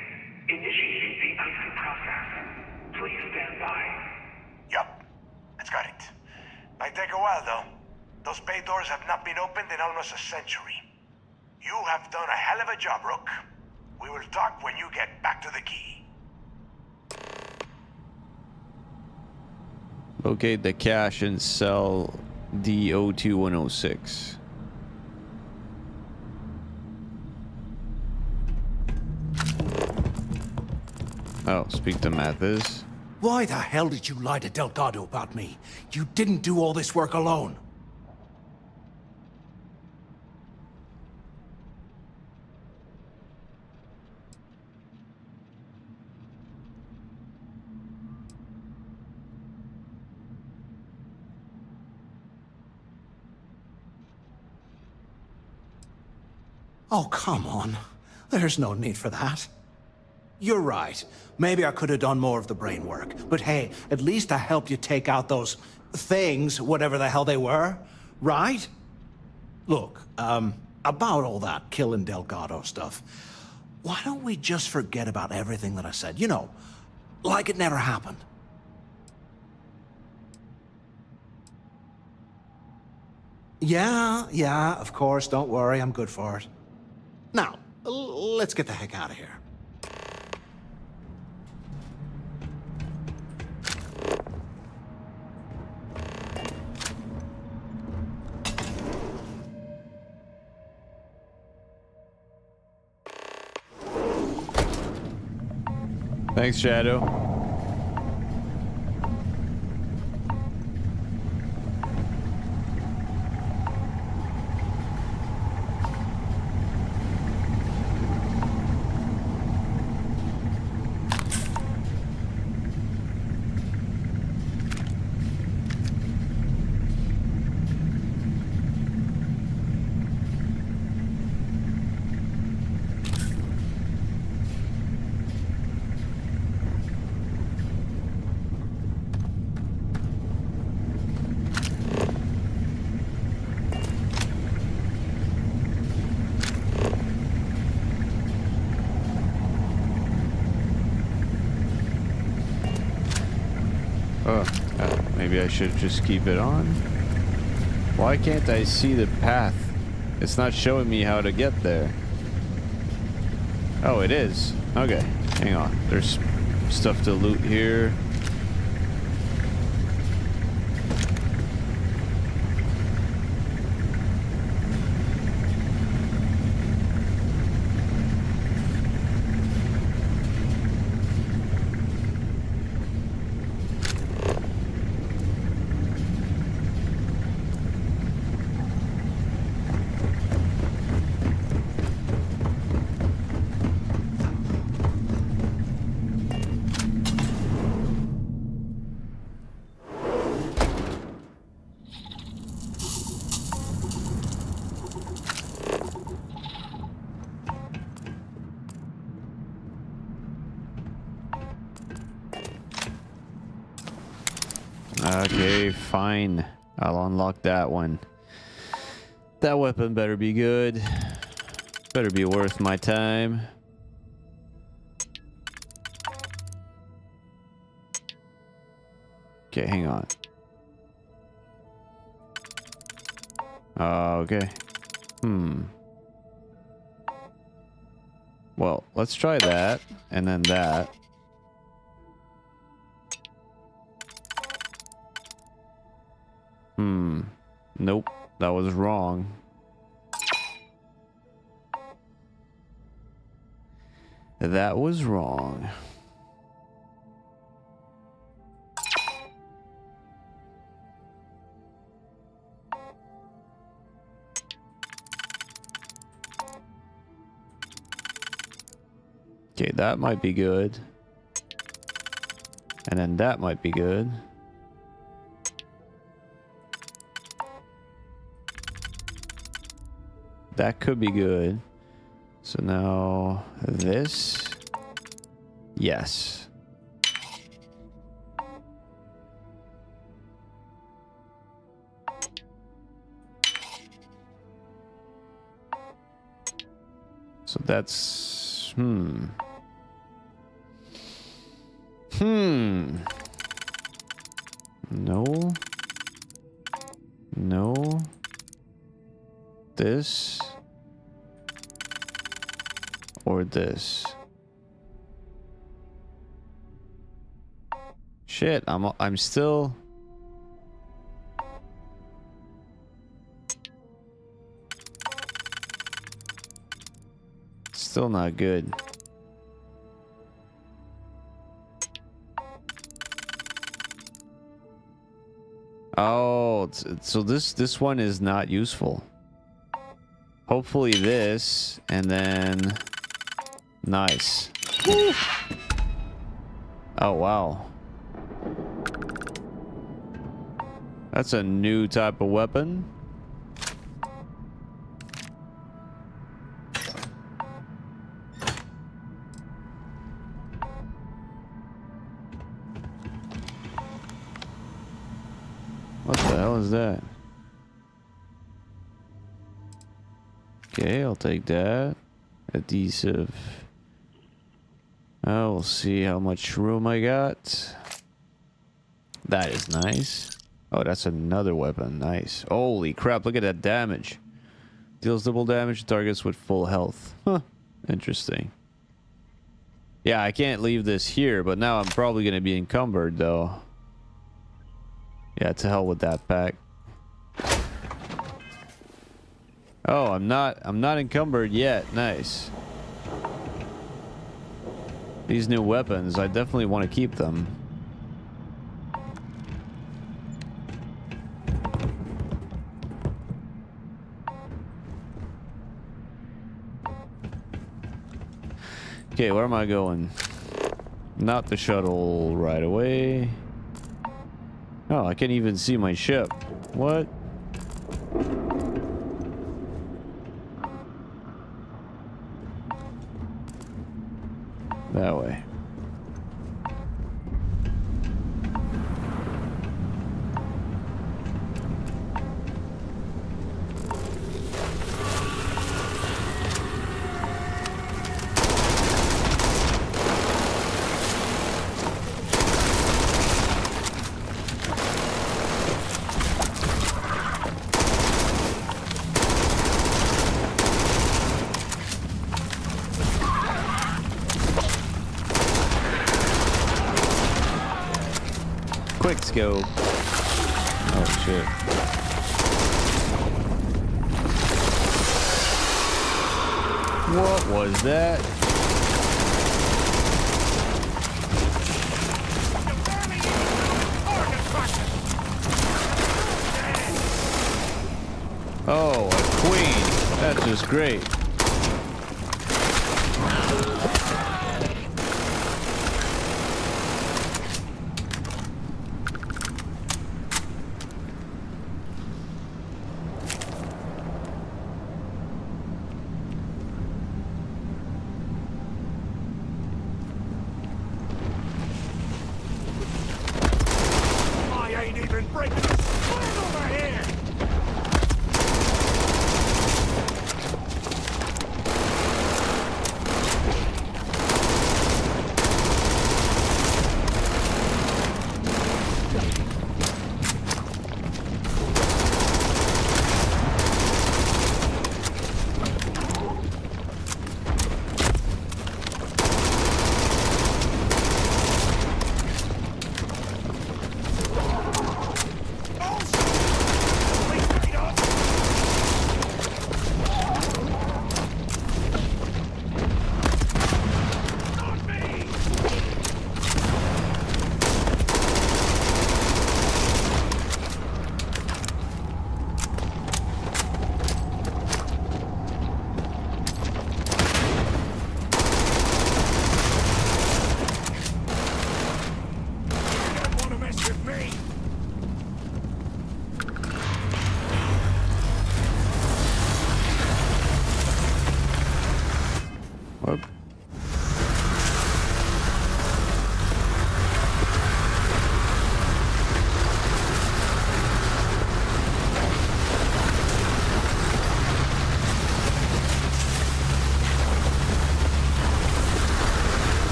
Initiating the icing process. Please stand by. Yup, it's got it. Might take a while, though. Those bay doors have not been opened in almost a century. You have done a hell of a job, Rook. We will talk when you get back to the key. Locate the cache and sell D02106. Oh, speak to Mathis. Why the hell did you lie to Delgado about me? You didn't do all this work alone. Oh, come on. There's no need for that. You're right. Maybe I could have done more of the brain work. But hey, at least I helped you take out those things, whatever the hell they were, right? Look, about all that killing Delgado stuff, why don't we just forget about everything that I said? You know, like it never happened. Yeah, of course, don't worry, I'm good for it. Now, let's get the heck out of here. Thanks, Shadow. Maybe I should just keep it on. Why can't I see the path? It's not showing me how to get there. Oh, it is. Okay, hang on. There's stuff to loot here. Okay, fine. I'll unlock that one. That weapon better be good. Better be worth my time. Okay, hang on. Okay. Well, let's try that, and then that. Nope, that was wrong. That was wrong. Okay, that might be good. And then that might be good. That could be good. So now this. Yes. So that's no. No. This or this. Shit, I'm still not good. Oh, so this one is not useful. Hopefully this, and then nice. Woo. Oh wow, that's a new type of weapon. What the hell is that? Okay, I'll take that. Adhesive. Oh, we'll see how much room I got. That is nice. Oh, that's another weapon. Nice. Holy crap, look at that damage. Deals double damage to targets with full health. Huh. Interesting. Yeah, I can't leave this here, but now I'm probably going to be encumbered, though. Yeah, to hell with that pack. Oh, I'm not encumbered yet. Nice. These new weapons, I definitely want to keep them. Okay, where am I going? Not the shuttle right away. Oh, I can't even see my ship. What? That way. Quick scope. Oh shit. What was that? Oh, a queen. That's just great.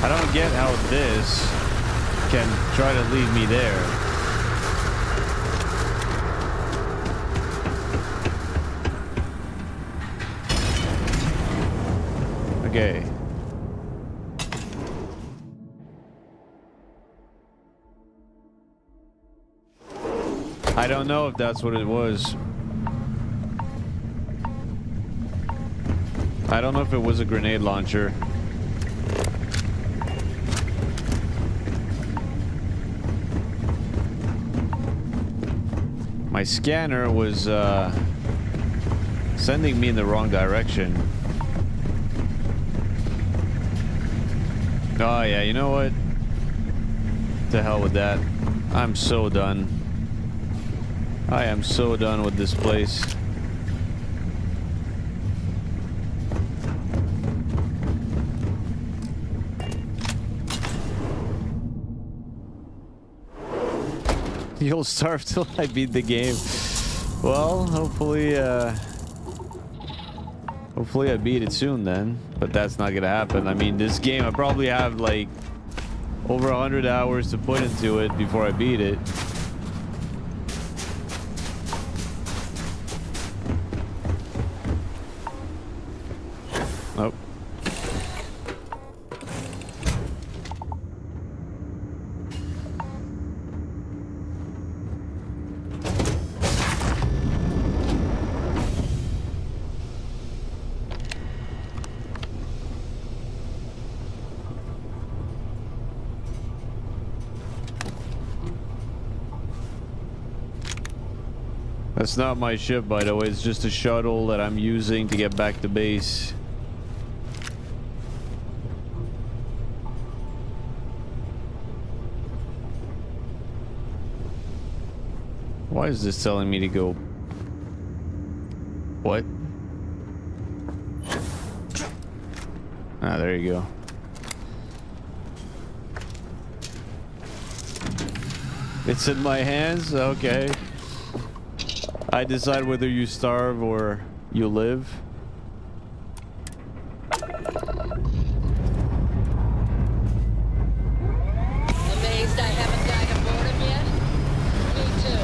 I don't get how this can try to leave me there. Okay. I don't know if that's what it was. I don't know if it was a grenade launcher. My scanner was sending me in the wrong direction. Oh yeah, you know what? To hell with that. I'm so done. I am so done with this place. You'll starve till I beat the game. Well, hopefully I beat it soon then. But that's not gonna happen. I mean, this game, I probably have like over 100 hours to put into it before I beat it. Nope. That's not my ship, by the way. It's just a shuttle that I'm using to get back to base. Why is this telling me to go? What? Ah, there you go. It's in my hands? Okay. I decide whether you starve or you live. Amazed I haven't died of boredom yet? Me too.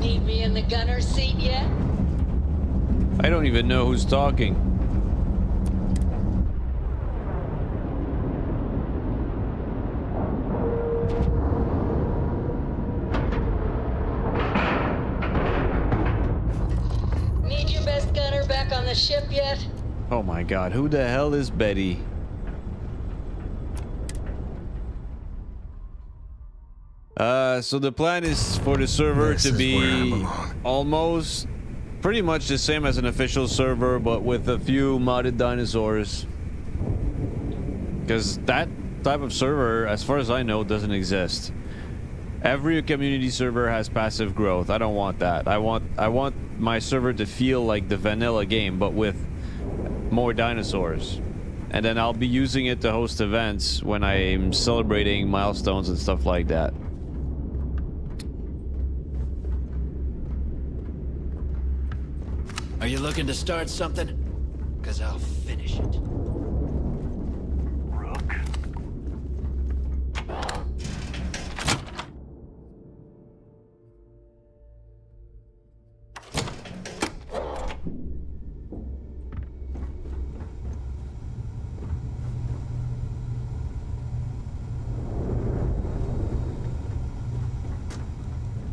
Need me in the gunner's seat yet? I don't even know who's talking. Need your best gunner back on the ship yet? Oh my god, who the hell is Betty? So the plan is for the server to be almost pretty much the same as an official server, but with a few modded dinosaurs. Because that type of server, as far as I know, doesn't exist. Every community server has passive growth. I don't want that. I want my server to feel like the vanilla game, but with more dinosaurs. And then I'll be using it to host events when I'm celebrating milestones and stuff like that. Are you looking to start something? Because I'll finish it. Rook.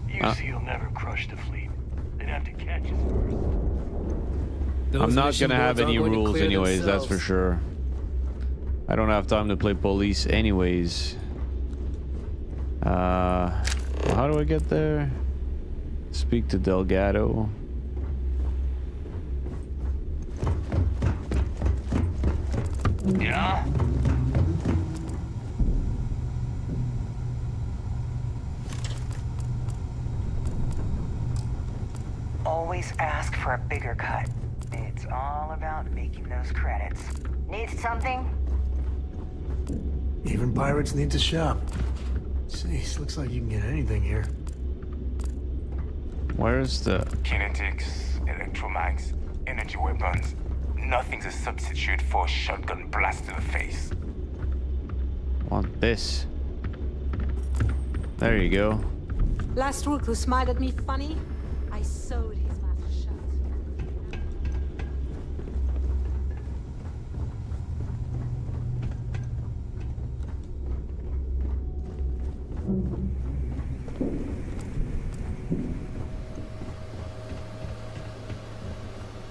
You see, he'll never crush the fleet. They'd have to catch us first. I'm not gonna have any rules anyways, that's for sure. I don't have time to play police anyways. How do I get there? Speak to Delgado. Yeah? Always ask for a bigger cut. It's all about making those credits. Need something? Even pirates need to shop. Jeez, looks like you can get anything here. Where's the... Kinetics, electromags, energy weapons. Nothing's a substitute for a shotgun blast to the face. Want this. There you go. Last rook who smiled at me funny, I sewed his mouth shut.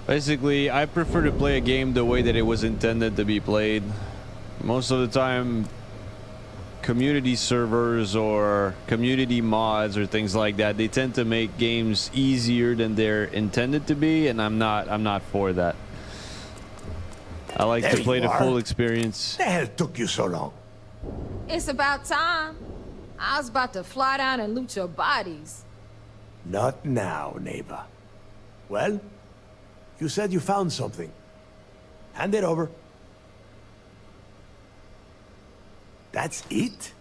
Basically, I prefer to play a game the way that it was intended to be played. Most of the time, community servers or community mods or things like that, they tend to make games easier than they're intended to be, and I'm not for that. I like to play the full experience. The hell took you so long? It's about time. I was about to fly down and loot your bodies. Not now, neighbor. Well, you said you found something. Hand it over. That's it?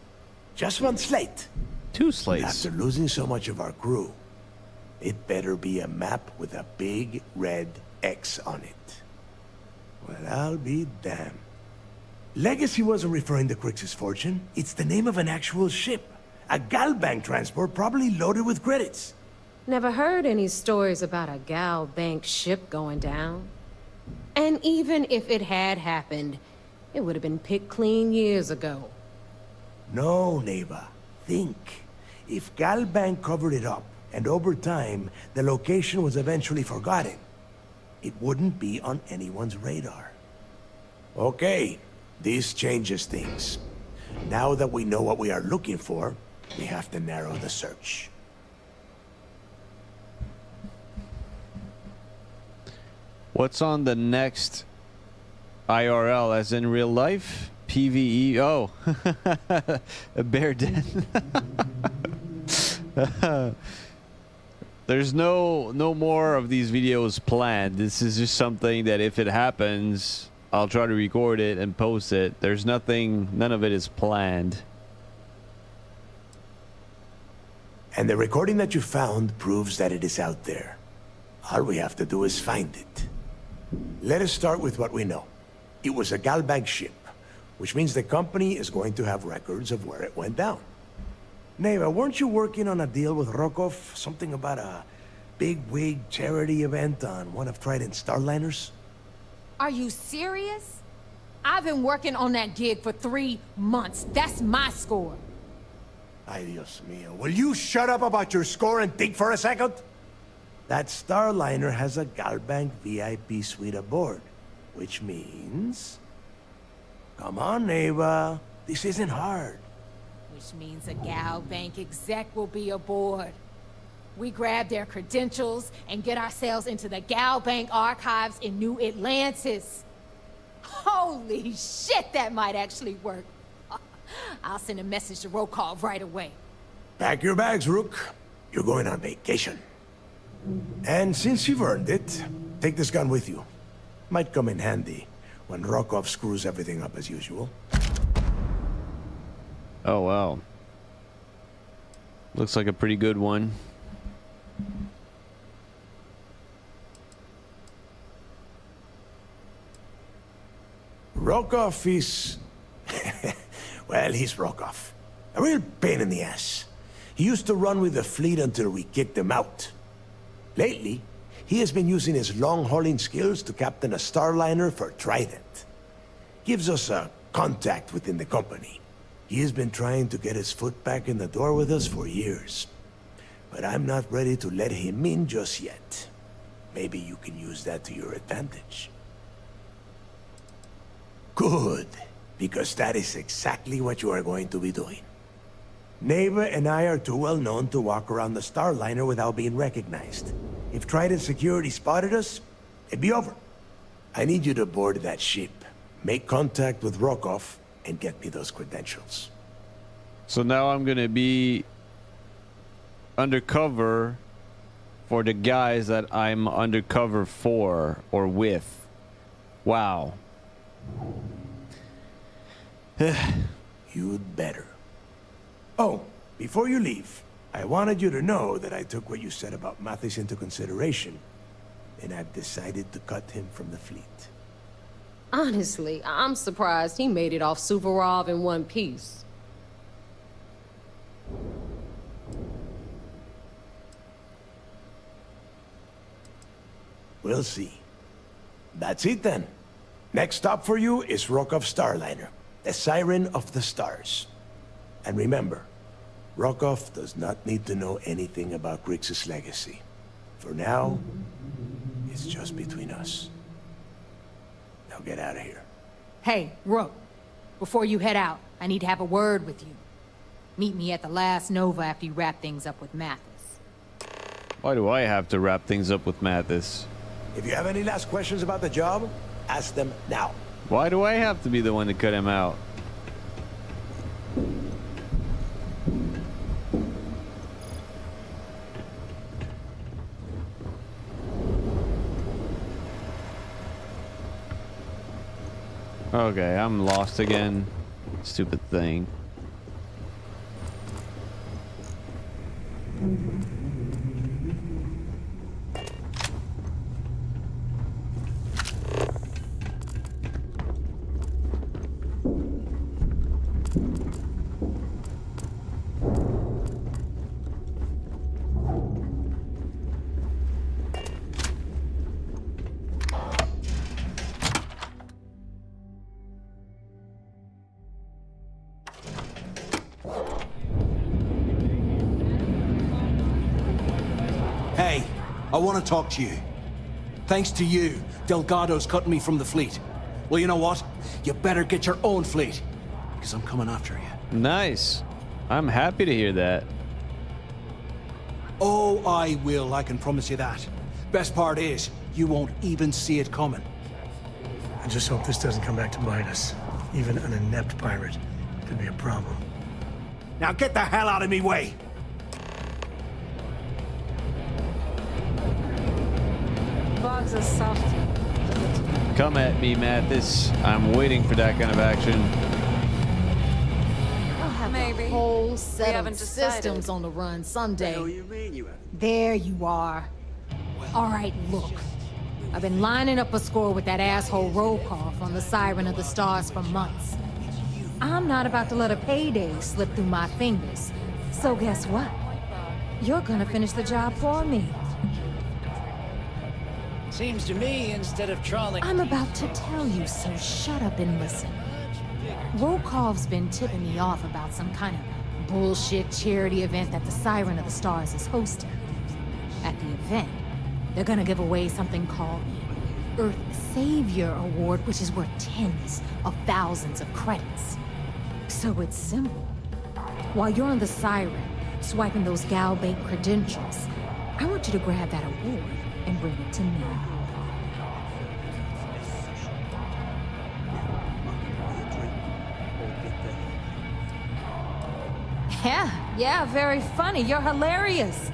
Just one slate? 2 slates. After losing so much of our crew, it better be a map with a big red X on it. Well, I'll be damned. Legacy wasn't referring to Crix's fortune. It's the name of an actual ship. A Galbank transport, probably loaded with credits. Never heard any stories about a Gal Bank ship going down. And even if it had happened, it would have been picked clean years ago. No, neighbor. Think. If Galbank covered it up, and over time, the location was eventually forgotten, it wouldn't be on anyone's radar. Okay, this changes things. Now that we know what we are looking for, we have to narrow the search. What's on the next IRL, as in real life? PvE. Oh, a bear den. There's no more of these videos planned. This is just something that if it happens, I'll try to record it and post it. There's nothing, none of it is planned. And the recording that you found proves that it is out there. All we have to do is find it. Let us start with what we know. It was a Galbank ship, which means the company is going to have records of where it went down. Neva, weren't you working on a deal with Rokov? Something about a big-wig charity event on one of Trident's starliners? Are you serious? I've been working on that gig for 3 months. That's my score. Ay, Dios mío. Will you shut up about your score and think for a second? That starliner has a Galbank VIP suite aboard, which means... Come on, Neva. This isn't hard. Which means a Gal Bank exec will be aboard. We grab their credentials and get ourselves into the Gal Bank archives in New Atlantis. Holy shit, that might actually work. I'll send a message to Rokov right away. Pack your bags, Rook. You're going on vacation. And since you've earned it, take this gun with you. Might come in handy when Rokov screws everything up as usual. Oh, wow. Looks like a pretty good one. Rokov is... well, he's Rokov. A real pain in the ass. He used to run with the fleet until we kicked him out. Lately, he has been using his long-hauling skills to captain a starliner for Trident. Gives us a contact within the company. He has been trying to get his foot back in the door with us for years. But I'm not ready to let him in just yet. Maybe you can use that to your advantage. Good, because that is exactly what you are going to be doing. Neva and I are too well known to walk around the starliner without being recognized. If Trident security spotted us, it'd be over. I need you to board that ship, make contact with Rokov, and get me those credentials. So now I'm gonna be undercover for the guys that I'm undercover for or with. Wow. You'd better. Oh, before you leave, I wanted you to know that I took what you said about Mathis into consideration, and I've decided to cut him from the fleet. Honestly, I'm surprised he made it off Suvorov in one piece. We'll see. That's it then. Next stop for you is Rokov Starliner, the Siren of the Stars. And remember, Rokov does not need to know anything about Grixis' legacy. For now, it's just between us. Now get out of here. Hey, Rook. Before you head out, I need to have a word with you. Meet me at the last Nova after you wrap things up with Mathis. Why do I have to wrap things up with Mathis? If you have any last questions about the job, ask them now. Why do I have to be the one to cut him out? Okay, I'm lost again. Stupid thing. Hey, I want to talk to you. Thanks to you, Delgado's cutting me from the fleet. Well, you know what? You better get your own fleet, because I'm coming after you. Nice. I'm happy to hear that. Oh, I will, I can promise you that. Best part is, you won't even see it coming. I just hope this doesn't come back to bite us. Even an inept pirate could be a problem. Now get the hell out of me way! Bugs are soft. Come at me, Mathis. I'm waiting for that kind of action. I'll have Maybe. a whole set haven't of decided. systems on the run someday. You mean you haven't? There you are. All right, look. I've been lining up a score with that asshole Rokov on the Siren of the Stars for months. I'm not about to let a payday slip through my fingers. So guess what? You're gonna finish the job for me. Seems to me, instead of trawling... I'm about to tell you, so shut up and listen. Rokov's been tipping me off about some kind of bullshit charity event that the Siren of the Stars is hosting. At the event, they're gonna give away something called the Earth Savior Award, which is worth tens of thousands of credits. So it's simple. While you're on the Siren, swiping those Galbait credentials, I want you to grab that award and bring it to me. Yeah, very funny. You're hilarious.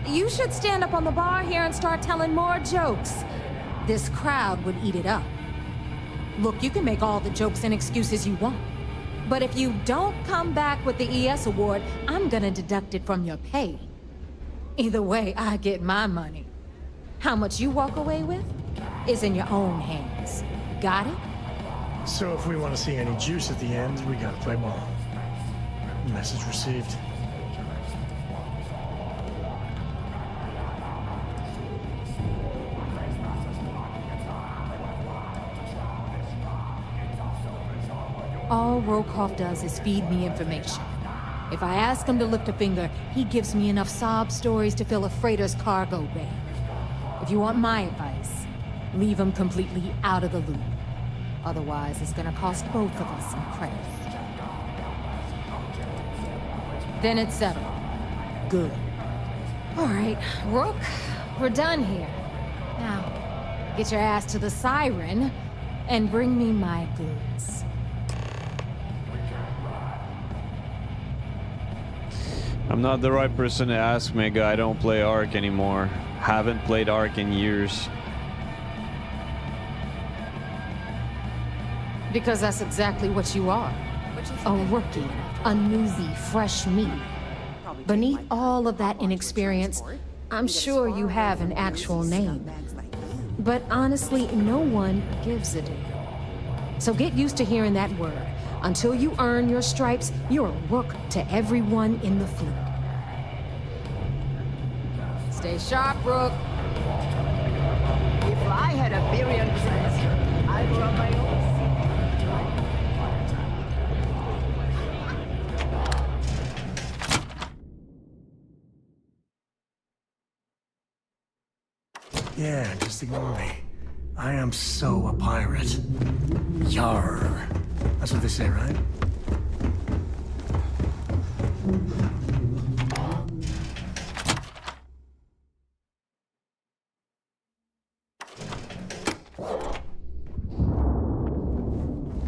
You should stand up on the bar here and start telling more jokes. This crowd would eat it up. Look, you can make all the jokes and excuses you want. But if you don't come back with the ES award, I'm gonna deduct it from your pay. Either way, I get my money. How much you walk away with is in your own hands. Got it? So if we want to see any juice at the end, we gotta play ball. Message received. All Rokov does is feed me information. If I ask him to lift a finger, he gives me enough sob stories to fill a freighter's cargo bay. If you want my advice, leave him completely out of the loop. Otherwise, it's gonna cost both of us some credits. Then it's settled. Good. All right, Rook, we're done here. Now, get your ass to the Siren and bring me my goods. I'm not the right person to ask, Mega. I don't play Ark anymore. Haven't played Ark in years. Because that's exactly what you are. A rookie, a newbie, fresh meat. Beneath all of that inexperience, I'm sure you have an actual name. But honestly, no one gives a damn. So get used to hearing that word. Until you earn your stripes, you're a rook to everyone in the fleet. Stay sharp, Rook. If I had a billion friends, I'd run my own. Yeah, just ignore me. I am so a pirate. Yarr. That's what they say, right?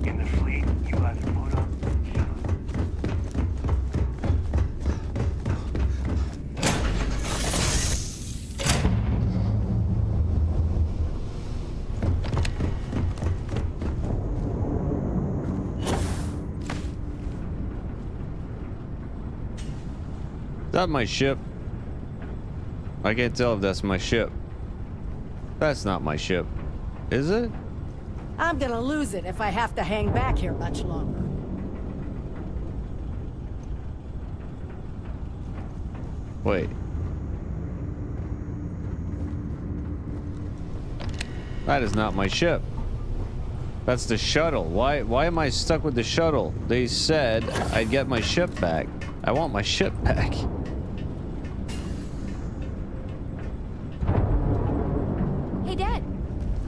In the fleet, you guys put up. Is that my ship? I can't tell if that's my ship. That's not my ship. Is it? I'm gonna lose it if I have to hang back here much longer. Wait. That is not my ship. That's the shuttle. Why am I stuck with the shuttle? They said I'd get my ship back. I want my ship back. Hey, Dad.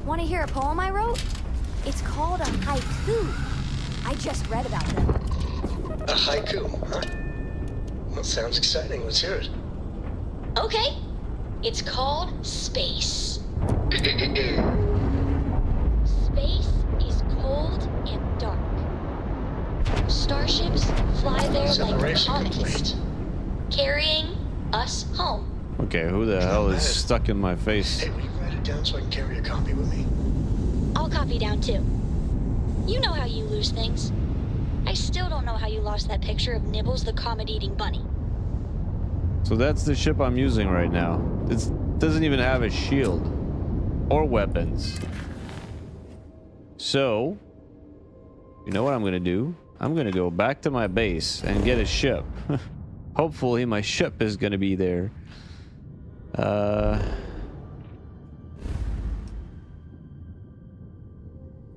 Want to hear a poem I wrote? It's called a haiku. I just read about them. A haiku, huh? Well, sounds exciting. Let's hear it. Okay. It's called Space. Space is cold and dark. Starships fly there like Separation comets, complete. carrying us home. Okay, who the hell is stuck in my face? Hey, will you write it down so I can carry a copy with me? I'll copy down too. You know how you lose things. I still don't know how you lost that picture of Nibbles the comet-eating bunny. So that's the ship I'm using right now. It doesn't even have a shield or weapons. So, you know what I'm gonna do? I'm gonna go back to my base and get a ship. Hopefully my ship is gonna be there.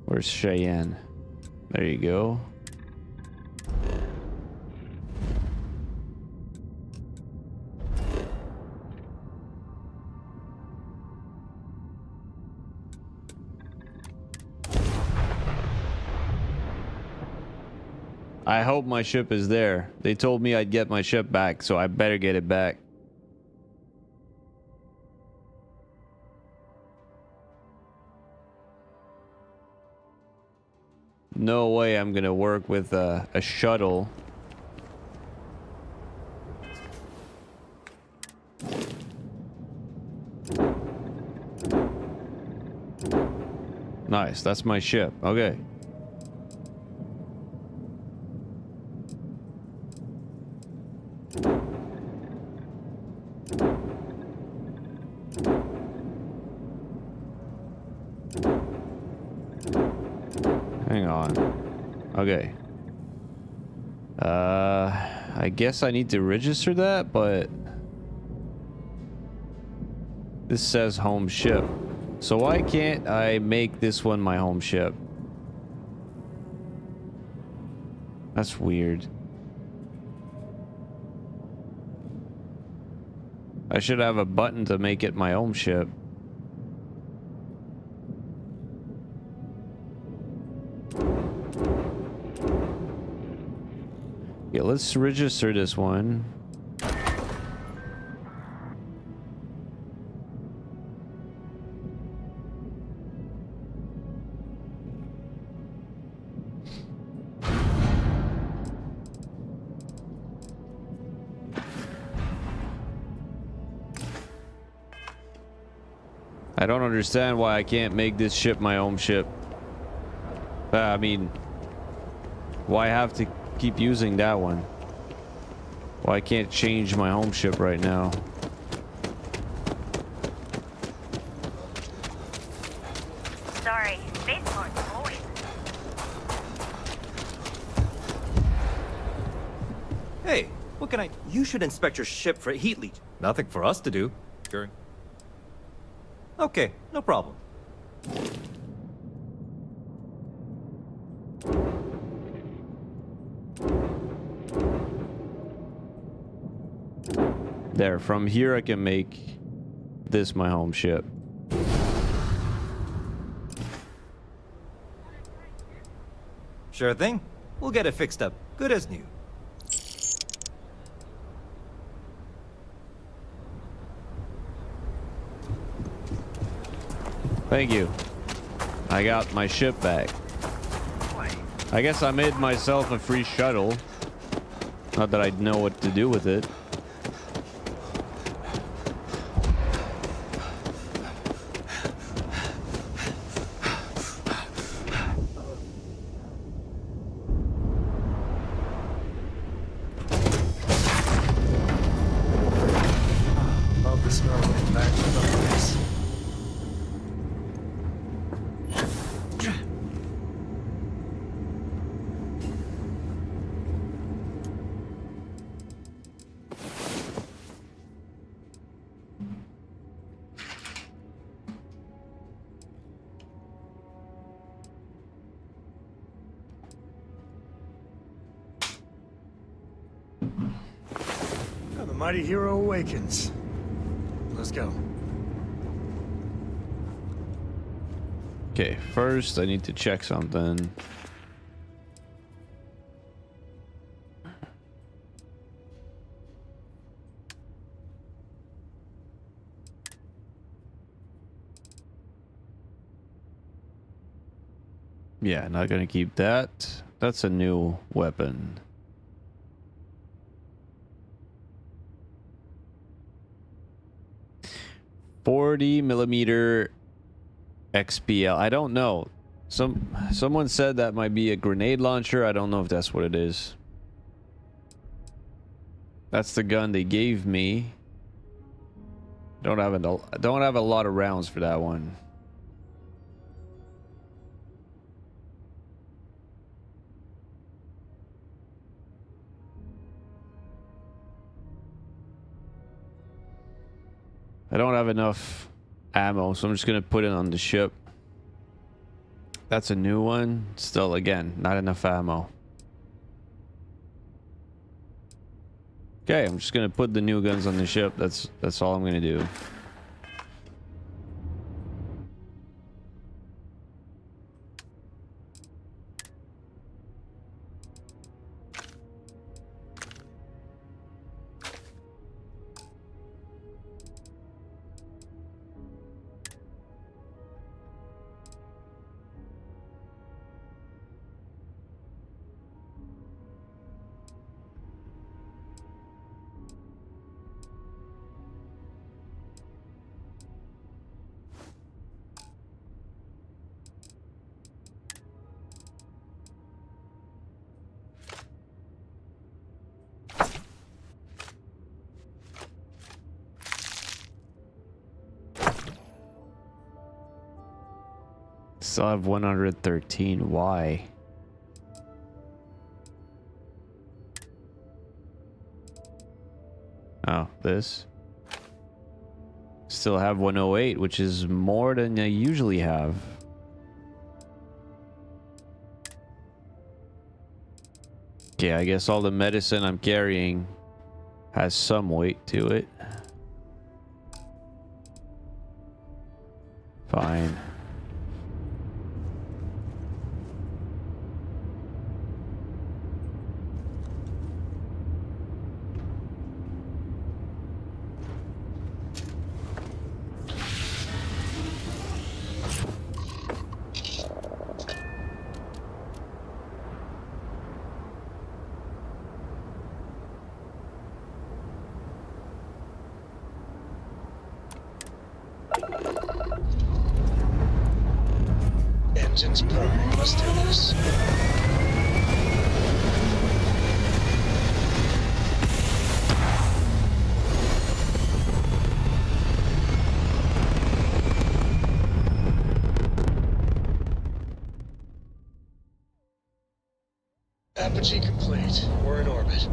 Where's Cheyenne? There you go. I hope my ship is there. They told me I'd get my ship back, so I better get it back. No way I'm gonna work with a shuttle. Nice, that's my ship. Okay. Hang on. Okay. I guess I need to register that, but this says home ship. So why can't I make this one my home ship? That's weird. I should have a button to make it my home ship. Yeah, let's register this one. I don't understand why I can't make this ship my home ship. I mean, why have to keep using that one? Why can't change my home ship right now? Sorry, spaceport's void. Hey, what can I... You should inspect your ship for heat leak. Nothing for us to do. Sure. Okay, no problem. There, from here I can make this my home ship. Sure thing. We'll get it fixed up. Good as new. Thank you. I got my ship back. I guess I made myself a free shuttle. Not that I'd know what to do with it. Love the smell of back to the place. Now the mighty hero awakens. Let's go. Okay, first I need to check something. Yeah, not gonna keep that. That's a new weapon. .40mm XPL. I don't know. Someone said that might be a grenade launcher. I don't know if that's what it is. That's the gun they gave me. Don't have a lot of rounds for that one. I don't have enough ammo, so I'm just gonna put it on the ship. That's a new one. Still, again, not enough ammo. Okay, I'm just gonna put the new guns on the ship. That's all I'm gonna do. Still have 113. Why? Oh, this. Still have 108, which is more than I usually have. Okay, I guess all the medicine I'm carrying has some weight to it. Fine. Engines prime. Let's do this. Apogee complete. We're in orbit.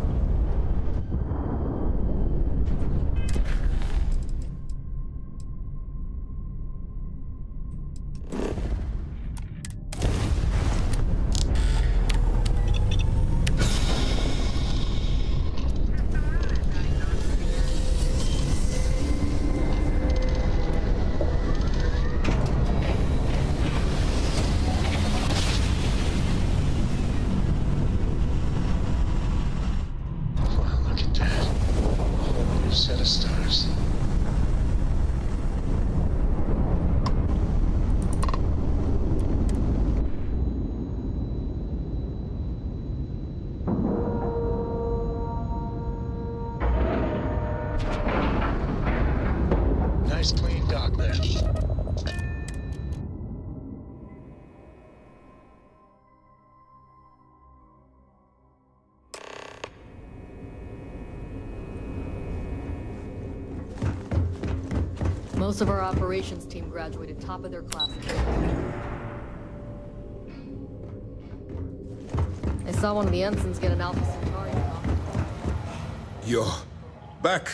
nice clean dock there. Most of our operations team graduated top of their class. I saw one of the ensigns get an Alpha Centauri. Yo, back.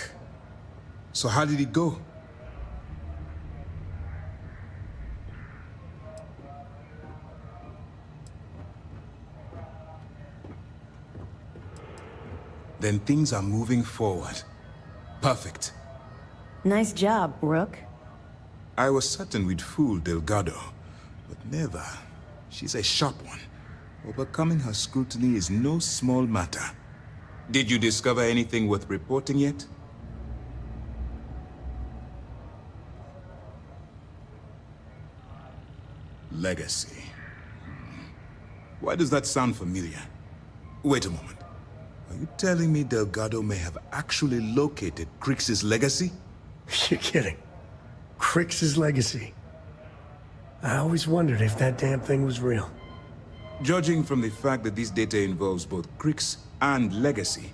So how did it go? Then things are moving forward. Perfect. Nice job, Rook. I was certain we'd fool Delgado, but never. She's a sharp one. Overcoming her scrutiny is no small matter. Did you discover anything worth reporting yet? Legacy. Why does that sound familiar? Wait a moment. Are you telling me Delgado may have actually located Kryx's legacy? You're kidding. Kryx's legacy. I always wondered if that damn thing was real. Judging from the fact that this data involves both Kryx and legacy,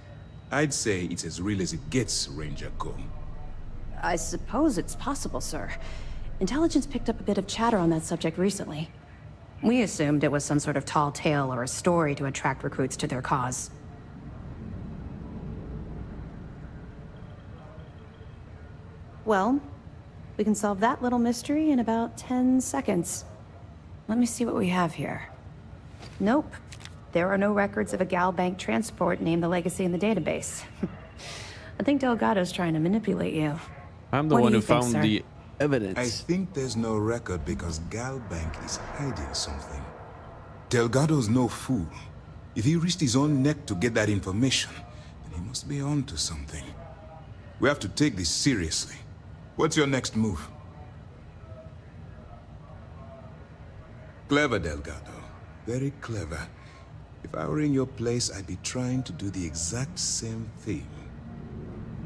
I'd say it's as real as it gets, Ranger Cole. I suppose it's possible, sir. Intelligence picked up a bit of chatter on that subject recently. We assumed it was some sort of tall tale or a story to attract recruits to their cause. Well, we can solve that little mystery in about 10 seconds. Let me see what we have here. Nope. There are no records of a Gal Bank transport named the Legacy in the database. I think Delgado's trying to manipulate you. I'm the one who found the evidence. I think there's no record because Gal Bank is hiding something. Delgado's no fool. If he risked his own neck to get that information, then he must be on to something. We have to take this seriously. What's your next move? Clever, Delgado. Very clever. If I were in your place, I'd be trying to do the exact same thing.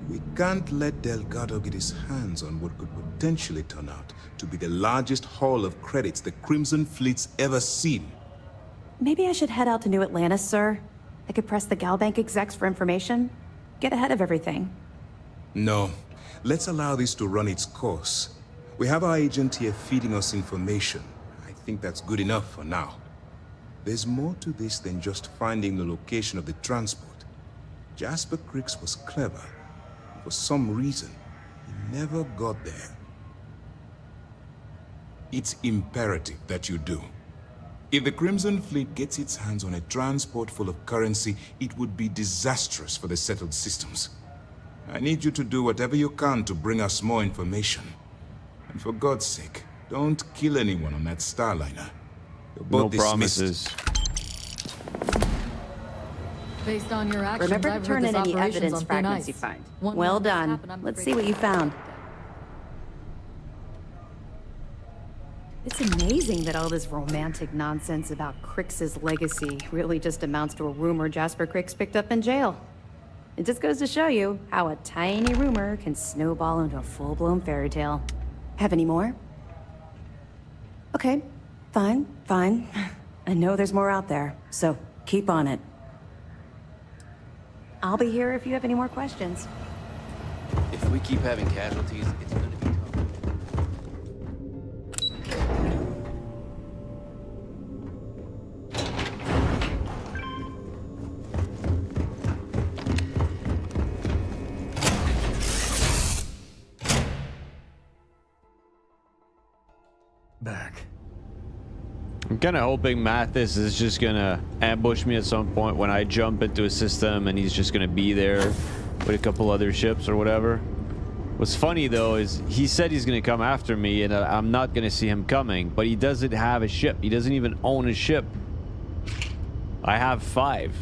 We can't let Delgado get his hands on what could potentially turn out to be the largest haul of credits the Crimson Fleet's ever seen. Maybe I should head out to New Atlantis, sir. I could press the Gal Bank execs for information. Get ahead of everything. No. Let's allow this to run its course. We have our agent here feeding us information. I think that's good enough for now. There's more to this than just finding the location of the transport. Jasper Kryx was clever. For some reason, he never got there. It's imperative that you do. If the Crimson Fleet gets its hands on a transport full of currency, it would be disastrous for the settled systems. I need you to do whatever you can to bring us more information. And for God's sake, don't kill anyone on that Starliner. You're both no promises. Based on your actions, Remember to I've turn heard in this any operation's evidence on thin fragments ice. you find. One Well more done. mishap and I'm Let's afraid see what you found. It's amazing that all this romantic nonsense about Kryx's legacy really just amounts to a rumor Jasper Kryx picked up in jail. It just goes to show you how a tiny rumor can snowball into a full-blown fairy tale. Have any more? Okay, fine. I know there's more out there, so keep on it. I'll be here if you have any more questions. If we keep having casualties, it's going to be tough. Back. I'm kind of hoping Mathis is just gonna ambush me at some point when I jump into a system and he's just gonna be there with a couple other ships or whatever. What's funny though is he said he's gonna come after me and I'm not gonna see him coming, but he doesn't have a ship. He doesn't even own a ship. I have 5.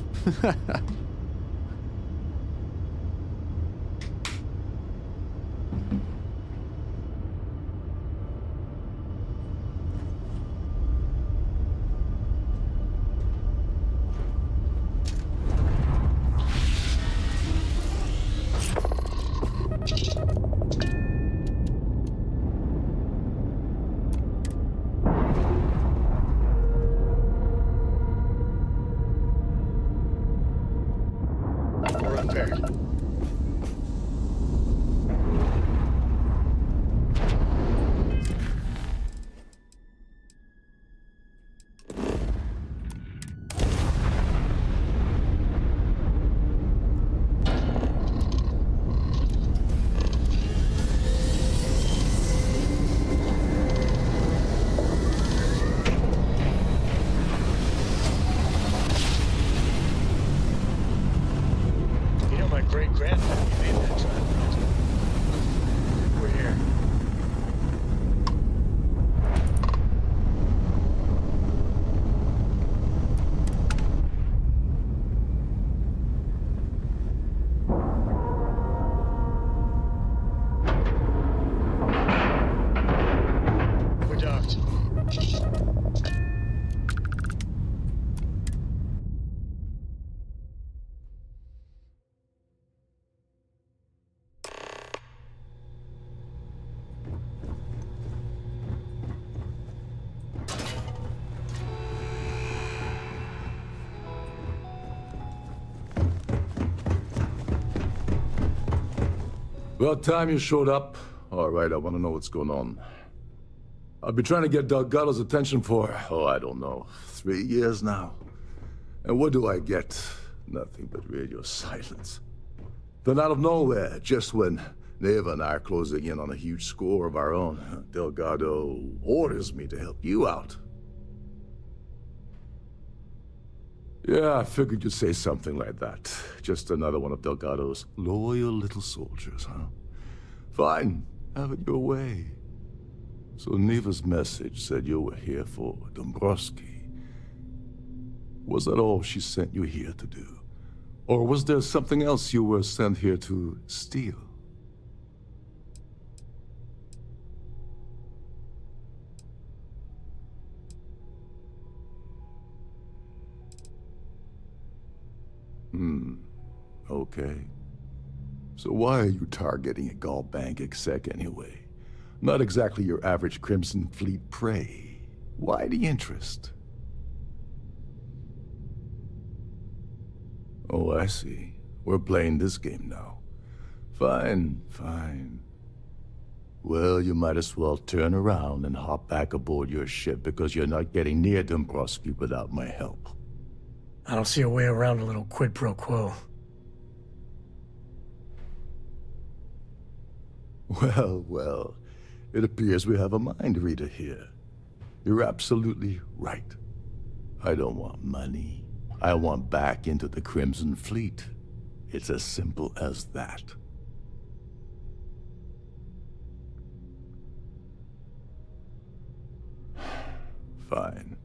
prepared. About time you showed up. All right, I want to know what's going on. I've been trying to get Delgado's attention for, I don't know, 3 years now. And what do I get? Nothing but radio silence. Then out of nowhere, just when Neva and I are closing in on a huge score of our own, Delgado orders me to help you out. Yeah, I figured you'd say something like that. Just another one of Delgado's loyal little soldiers, huh? Fine, have it your way. So Neva's message said you were here for Dombrowski. Was that all she sent you here to do? Or was there something else you were sent here to steal? Okay. So why are you targeting a Gall Bank exec anyway? Not exactly your average Crimson Fleet prey. Why the interest? Oh, I see. We're playing this game now. Fine, fine. Well, you might as well turn around and hop back aboard your ship because you're not getting near Dombrowski without my help. I don't see a way around a little quid pro quo. Well, well, it appears we have a mind reader here. You're absolutely right. I don't want money. I want back into the Crimson Fleet. It's as simple as that. Fine.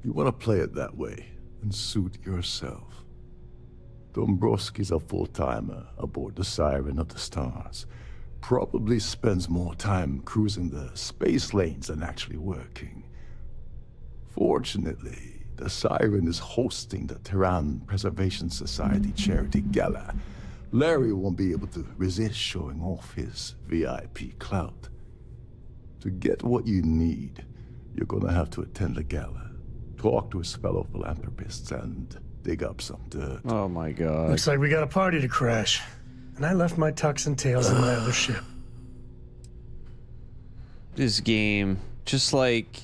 You want to play it that way, and suit yourself. Dombrowski's a full-timer aboard the Siren of the Stars. Probably spends more time cruising the space lanes than actually working. Fortunately, the Siren is hosting the Terran Preservation Society charity gala. Larry won't be able to resist showing off his VIP clout. To get what you need, you're gonna have to attend the gala, talk to his fellow philanthropists, and dig up some dirt. Oh my god. Looks like we got a party to crash. And I left my tux and tails in my other ship. This game, just like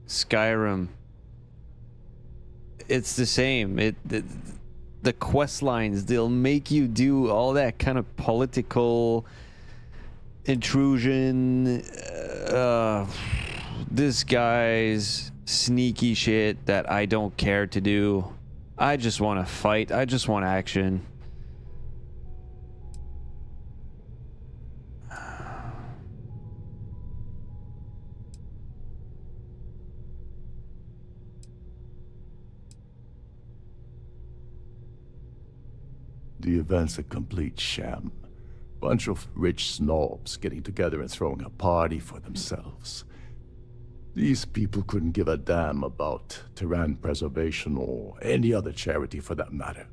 Skyrim, it's the same. The quest lines, they'll make you do all that kind of political intrusion, this guy's sneaky shit that I don't care to do. I just want to fight. I just want action. The event's a complete sham. Bunch of rich snobs getting together and throwing a party for themselves. These people couldn't give a damn about Terran preservation or any other charity for that matter.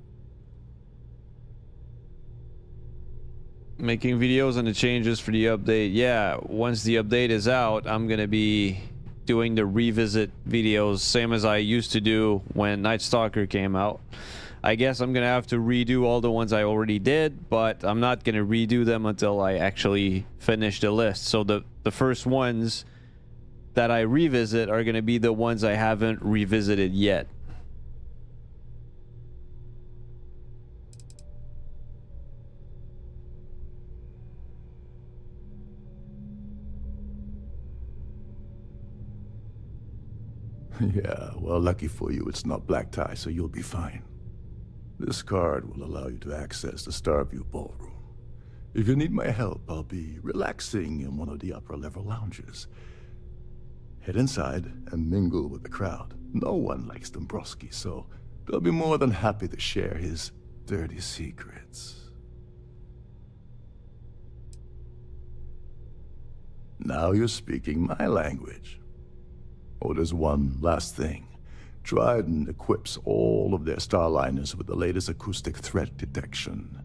Making videos on the changes for the update. Yeah, once the update is out, I'm gonna be doing the revisit videos, same as I used to do when Night Stalker came out. I guess I'm gonna have to redo all the ones I already did, but I'm not gonna redo them until I actually finish the list. So the first ones that I revisit are gonna be the ones I haven't revisited yet. Yeah, well, lucky for you, it's not black tie, so you'll be fine. This card will allow you to access the Starfield ballroom. If you need my help, I'll be relaxing in one of the upper-level lounges. Head inside and mingle with the crowd. No one likes Dombrowski, so they'll be more than happy to share his dirty secrets. Now you're speaking my language. Oh, there's one last thing. Trident equips all of their starliners with the latest acoustic threat detection.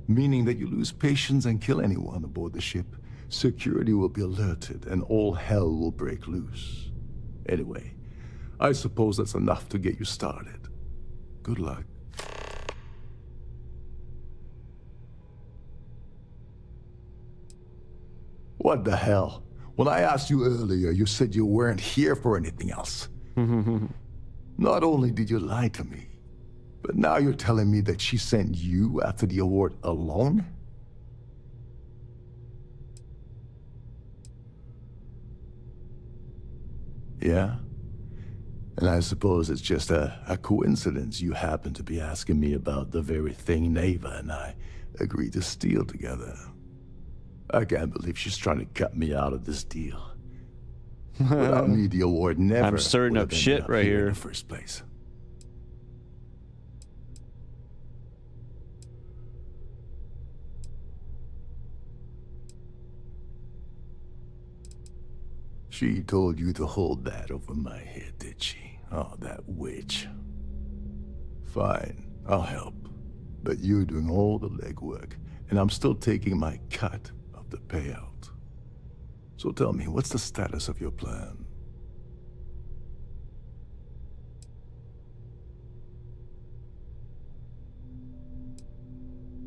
Meaning that you lose patience and kill anyone aboard the ship, security will be alerted and all hell will break loose. Anyway, I suppose that's enough to get you started. Good luck. What the hell? When I asked you earlier, you said you weren't here for anything else. Not only did you lie to me, but now you're telling me that she sent you after the award alone? Yeah? And I suppose it's just a coincidence you happen to be asking me about the very thing Neva and I agreed to steal together. I can't believe she's trying to cut me out of this deal. Without me, the award never I'm stirring up shit right here. in the first place. She told you to hold that over my head, did she? Oh, that witch. Fine, I'll help. But you're doing all the legwork, and I'm still taking my cut of the payout. So tell me, what's the status of your plan?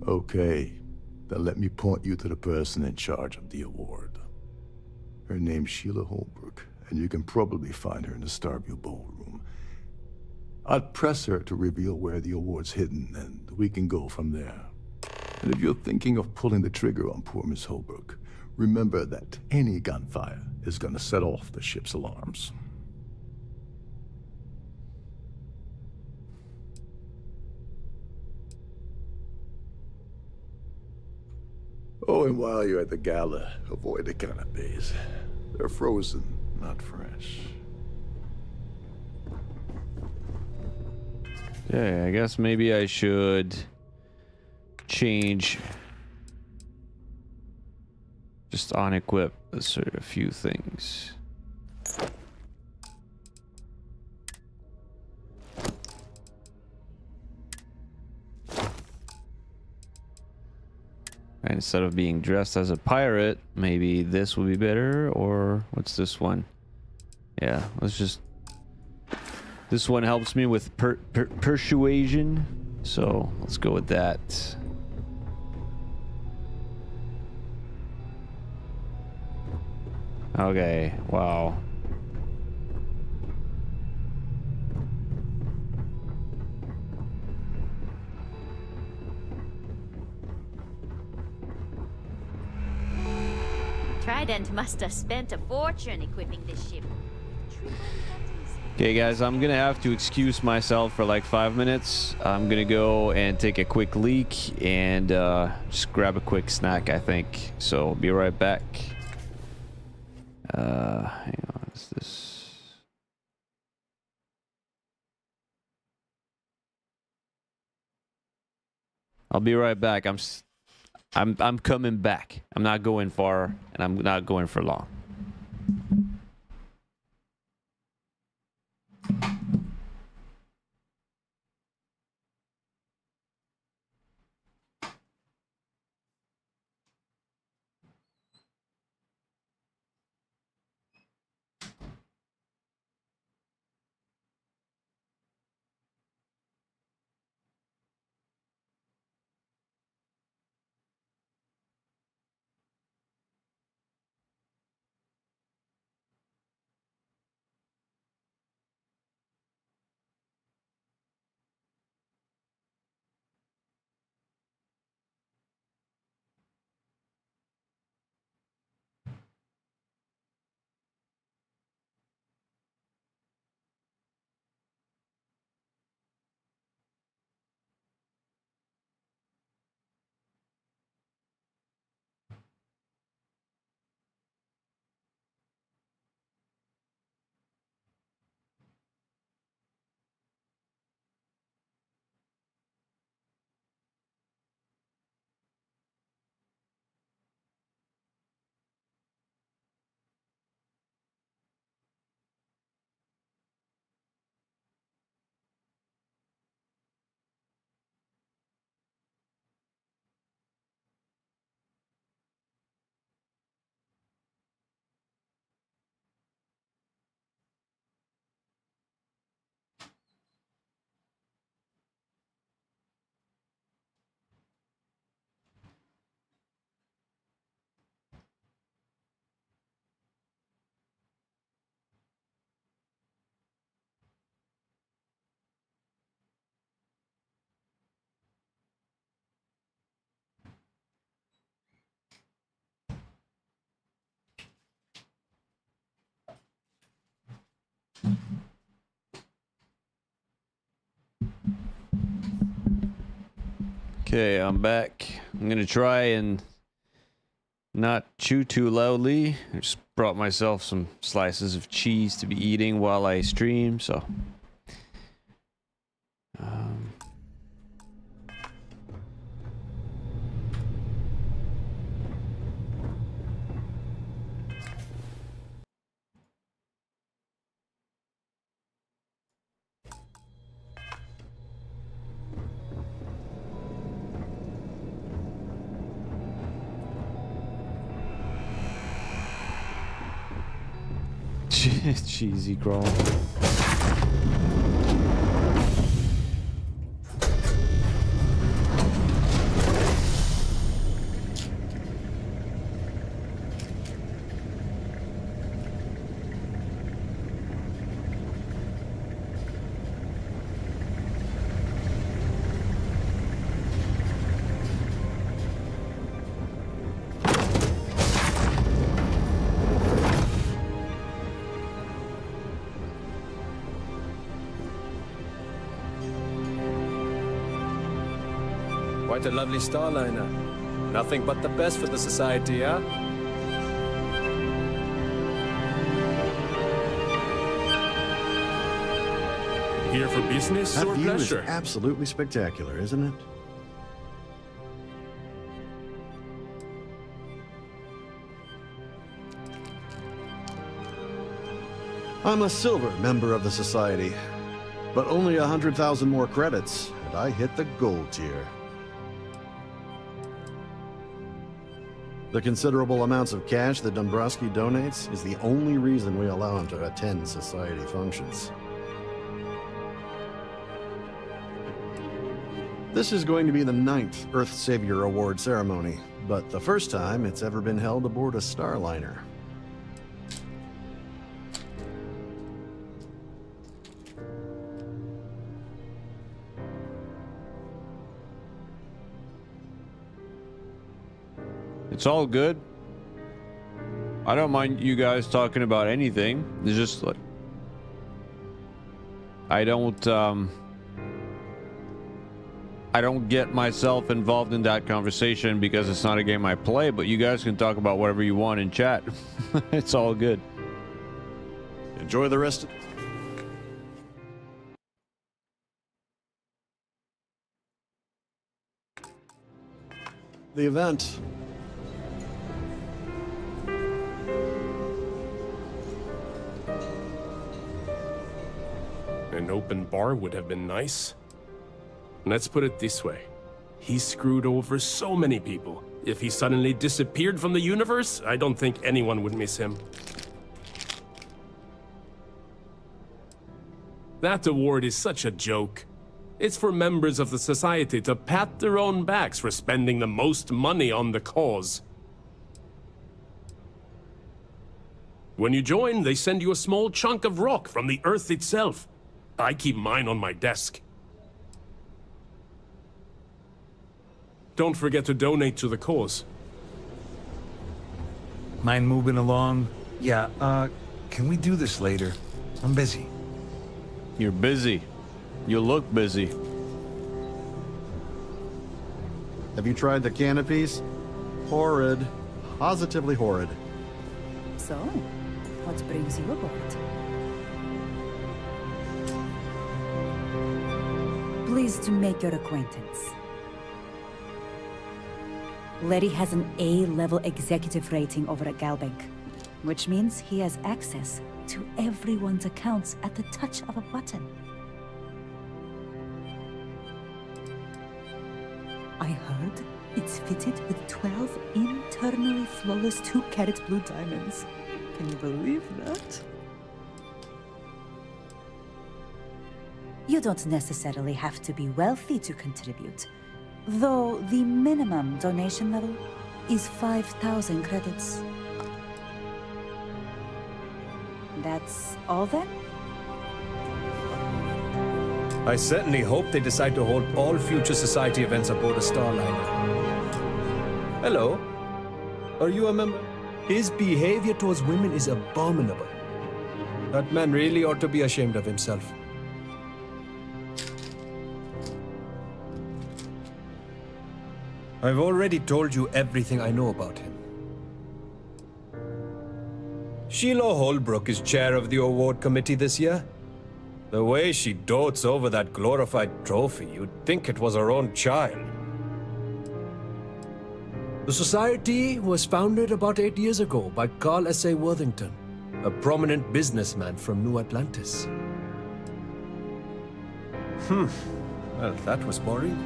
Okay, then let me point you to the person in charge of the award. Her name's Sheila Holbrook, and you can probably find her in the Starfield ballroom. I'd press her to reveal where the award's hidden, and we can go from there. And if you're thinking of pulling the trigger on poor Miss Holbrook, remember that any gunfire is gonna set off the ship's alarms. Oh, and while you're at the gala, avoid the canapes. They're frozen, not fresh. Yeah, I guess maybe I should change. Just unequip a few things. And instead of being dressed as a pirate, maybe this would be better, or what's this one? Yeah, let's just... This one helps me with persuasion, so let's go with that. Okay, wow. Trident must have spent a fortune equipping this ship. Okay guys, I'm gonna have to excuse myself for like 5 minutes. I'm gonna go and take a quick leak and just grab a quick snack, I think. So be right back. Hang on, is this... I'll be right back. I'm coming back. I'm not going far, and I'm not going for long. Okay, I'm back. I'm gonna try and not chew too loudly. I just brought myself some slices of cheese to be eating while I stream, so... Cheesy Krawll. Quite a lovely starliner. Nothing but the best for the society, huh? Here for business That or view pleasure? is absolutely spectacular, isn't it? I'm a silver member of the society, but only 100,000 more credits, and I hit the gold tier. The considerable amounts of cash that Dombrowski donates is the only reason we allow him to attend society functions. This is going to be the 9th Earth Savior Award ceremony, but the first time it's ever been held aboard a starliner. It's all good. I don't mind you guys talking about anything. It's just like... I don't get myself involved in that conversation because it's not a game I play, but you guys can talk about whatever you want in chat. It's all good. Enjoy the rest of... the event. An open bar would have been nice. Let's put it this way. He screwed over so many people. If he suddenly disappeared from the universe, I don't think anyone would miss him. That award is such a joke. It's for members of the society to pat their own backs for spending the most money on the cause. When you join, they send you a small chunk of rock from the Earth itself. I keep mine on my desk. Don't forget to donate to the cause. Mind moving along? Yeah, can we do this later? I'm busy. You're busy. You look busy. Have you tried the canopies? Horrid. Positively horrid. So, what brings you aboard? Pleased to make your acquaintance. Letty has an A-level executive rating over at Galbank, which means he has access to everyone's accounts at the touch of a button. I heard it's fitted with 12 internally flawless 2-carat blue diamonds. Can you believe that? You don't necessarily have to be wealthy to contribute, though the minimum donation level is 5,000 credits. That's all then? I certainly hope they decide to hold all future society events aboard a starliner. Hello? Are you a member? His behavior towards women is abominable. That man really ought to be ashamed of himself. I've already told you everything I know about him. Sheila Holbrook is chair of the award committee this year. The way she dotes over that glorified trophy, you'd think it was her own child. The society was founded about 8 years ago by Carl S.A. Worthington, a prominent businessman from New Atlantis. Well, that was boring.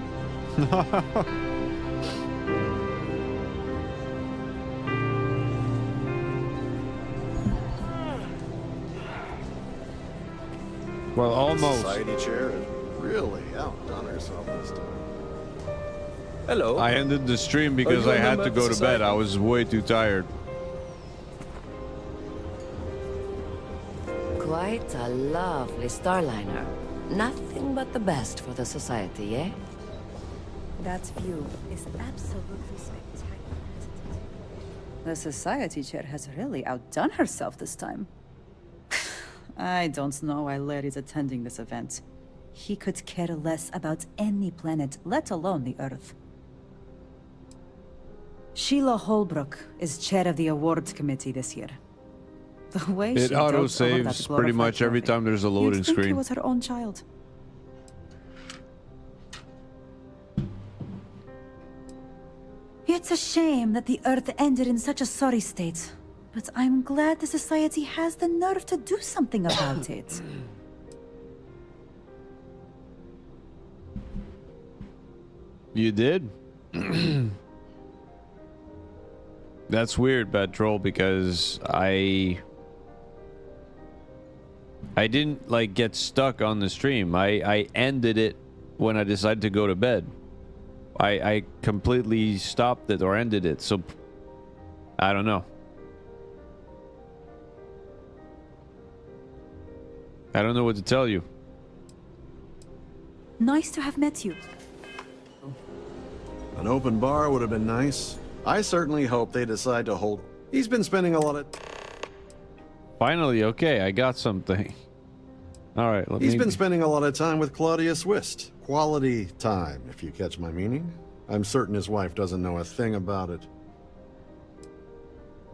Well, almost. Society chair has really outdone herself this time. Hello. I ended the stream because I had to go to bed. I was way too tired. Quite a lovely Starliner. Nothing but the best for the society, eh? That view is absolutely spectacular. The society chair has really outdone herself this time. I don't know why Larry's attending this event. He could care less about any planet, let alone the Earth. Sheila Holbrook is chair of the award committee this year. The way It she auto dotes over that saves pretty much every glorified time there's a trophy, loading you'd think screen. it was her own child. It's a shame that the Earth ended in such a sorry state, but I'm glad the Society has the nerve to do something about it. You did? That's weird, Bad Troll, because I didn't like get stuck on the stream. I ended it when I decided to go to bed. I completely stopped it or ended it, so I don't know. I don't know what to tell you. Nice to have met you. An open bar would have been nice. I certainly hope they decide to hold... He's been spending a lot of... Finally, okay, I got something. All right, He's been spending a lot of time with Claudia Swist. Quality time, if you catch my meaning. I'm certain his wife doesn't know a thing about it.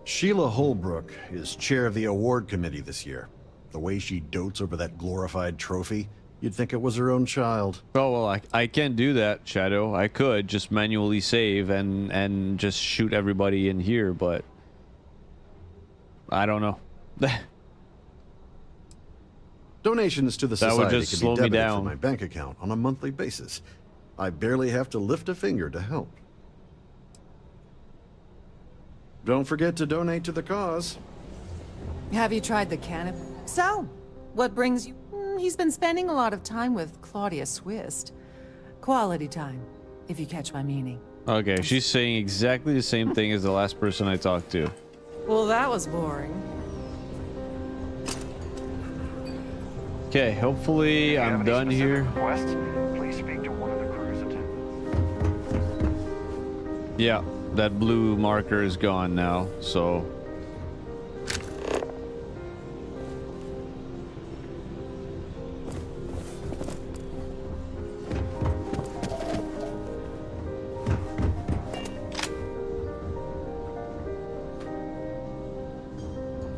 Sheila Holbrook is chair of the award committee this year. The way she dotes over that glorified trophy, you'd think it was her own child. Oh, well, I can't do that, Shadow. I could just manually save and just shoot everybody in here, but I don't know. Donations to the That would society just can slow be me debited down. from my bank account on a monthly basis. I barely have to lift a finger to help. Don't forget to donate to the cause. Have you tried the cannon? So, what brings you? He's been spending a lot of time with Claudia Swist. Quality time, if you catch my meaning. Okay, she's saying exactly the same thing as the last person I talked to. Well, that was boring. Okay, hopefully I'm done here. Please speak to one of the crew's attendants. Yeah, that blue marker is gone now, so...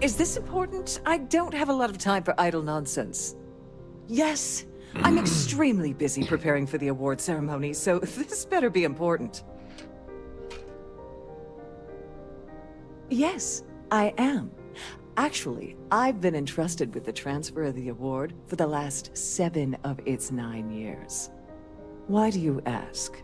Is this important? I don't have a lot of time for idle nonsense. Yes, I'm extremely busy preparing for the award ceremony, so this better be important. Yes, I am. Actually, I've been entrusted with the transfer of the award for the last 7 of its 9 years. Why do you ask?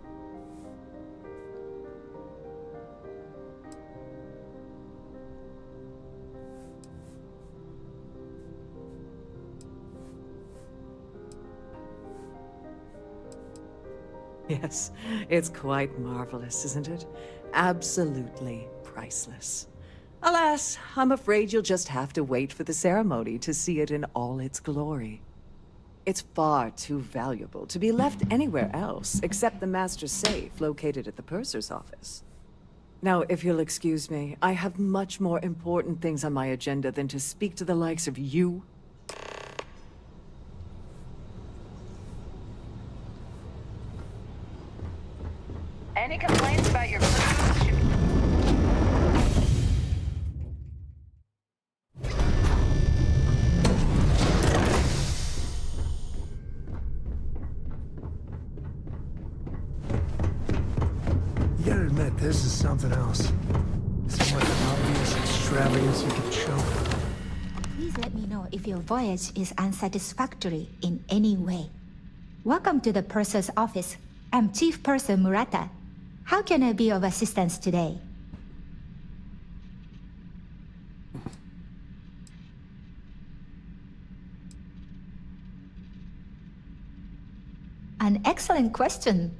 Yes, it's quite marvelous, isn't it? Absolutely priceless. Alas, I'm afraid you'll just have to wait for the ceremony to see it in all its glory. It's far too valuable to be left anywhere else except the master's safe located at the purser's office. Now, if you'll excuse me, I have much more important things on my agenda than to speak to the likes of you. Any complaints about your cruise? You gotta admit, this is something else. It's more the obvious extravagance you could choke. Please let me know if your voyage is unsatisfactory in any way. Welcome to the Purser's office. I'm Chief Purser Murata. How can I be of assistance today? An excellent question.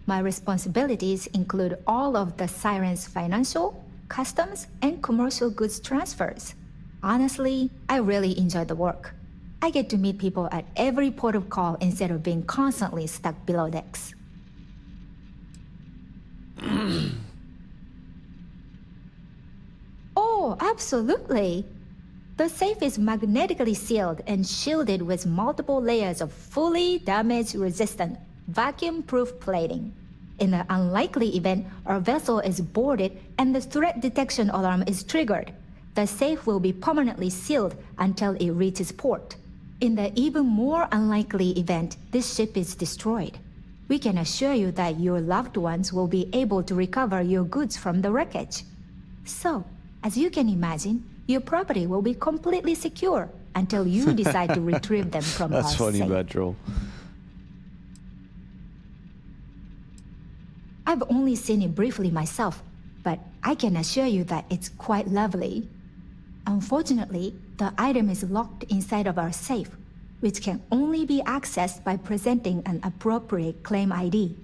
My responsibilities include all of the Siren's financial, customs, and commercial goods transfers. Honestly, I really enjoy the work. I get to meet people at every port of call instead of being constantly stuck below decks. Oh, absolutely. The safe is magnetically sealed and shielded with multiple layers of fully damage-resistant, vacuum-proof plating. In the unlikely event our vessel is boarded and the threat detection alarm is triggered, the safe will be permanently sealed until it reaches port. In the even more unlikely event this ship is destroyed, we can assure you that your loved ones will be able to recover your goods from the wreckage. So, as you can imagine, your property will be completely secure until you decide to retrieve them from our That's funny, safe. Bedroll. I've only seen it briefly myself, but I can assure you that it's quite lovely. Unfortunately, the item is locked inside of our safe, which can only be accessed by presenting an appropriate claim ID.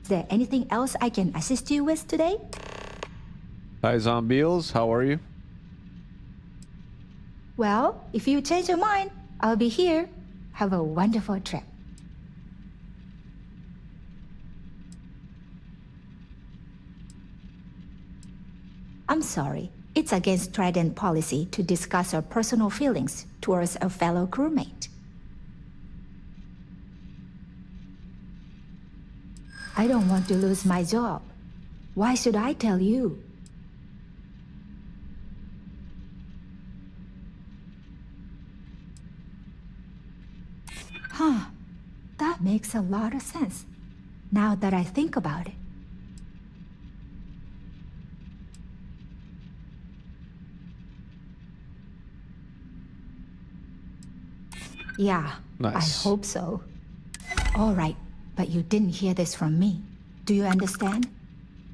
Is there anything else I can assist you with today? Hi, Zombiels. How are you? Well, if you change your mind, I'll be here. Have a wonderful trip. I'm sorry. It's against Trident policy to discuss our personal feelings towards a fellow crewmate. I don't want to lose my job. Why should I tell you? Huh. That makes a lot of sense, now that I think about it. Yeah, Nice. I hope so. All right, but you didn't hear this from me. Do you understand?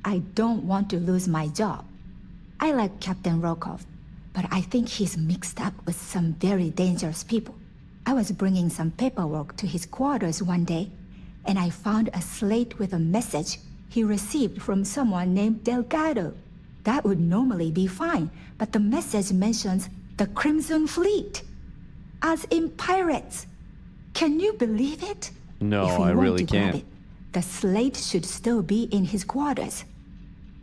I don't want to lose my job. I like Captain Rokov, but I think he's mixed up with some very dangerous people. I was bringing some paperwork to his quarters one day, and I found a slate with a message he received from someone named Delgado. That would normally be fine, but the message mentions the Crimson Fleet. As in pirates. Can you believe it? No, If we I want really to grab can't. it, the slate should still be in his quarters.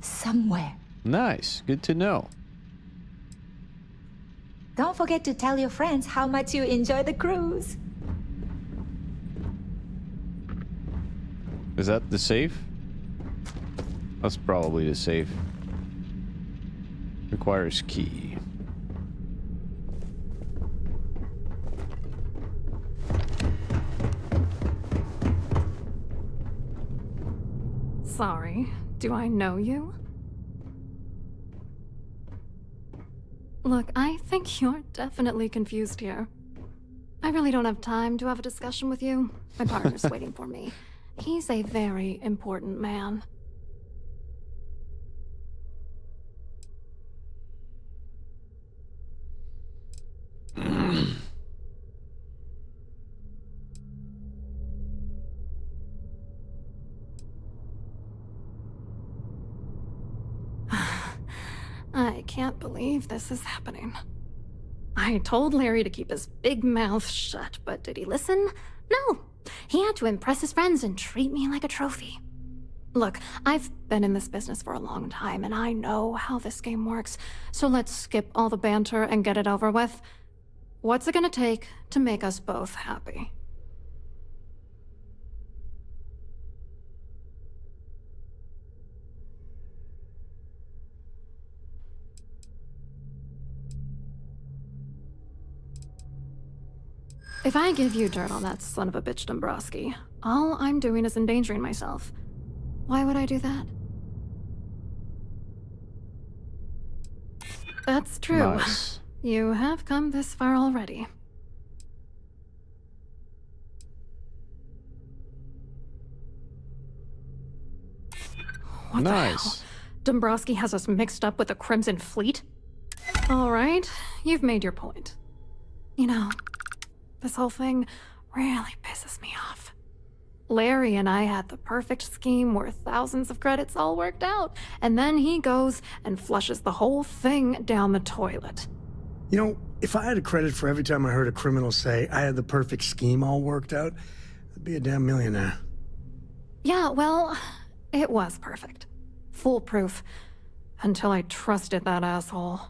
Somewhere. Nice. Good to know. Don't forget to tell your friends how much you enjoy the cruise. Is that the safe? That's probably the safe. Requires key. Sorry, do I know you? Look, I think you're definitely confused here. I really don't have time to have a discussion with you. My partner's waiting for me. He's a very important man. I can't believe this is happening. I told Larry to keep his big mouth shut, but did he listen? No. He had to impress his friends and treat me like a trophy. Look, I've been in this business for a long time, and I know how this game works, so let's skip all the banter and get it over with. What's it gonna take to make us both happy? If I give you dirt on that son of a bitch Dombrowski, all I'm doing is endangering myself. Why would I do that? That's true. Nice. You have come this far already. What the hell? Dombrowski has us mixed up with the Crimson Fleet? All right, you've made your point. You know, this whole thing really pisses me off. Larry and I had the perfect scheme worth thousands of credits all worked out, and then he goes and flushes the whole thing down the toilet. You know, if I had a credit for every time I heard a criminal say I had the perfect scheme all worked out, I'd be a damn millionaire. Yeah, well, it was perfect. Foolproof. Until I trusted that asshole.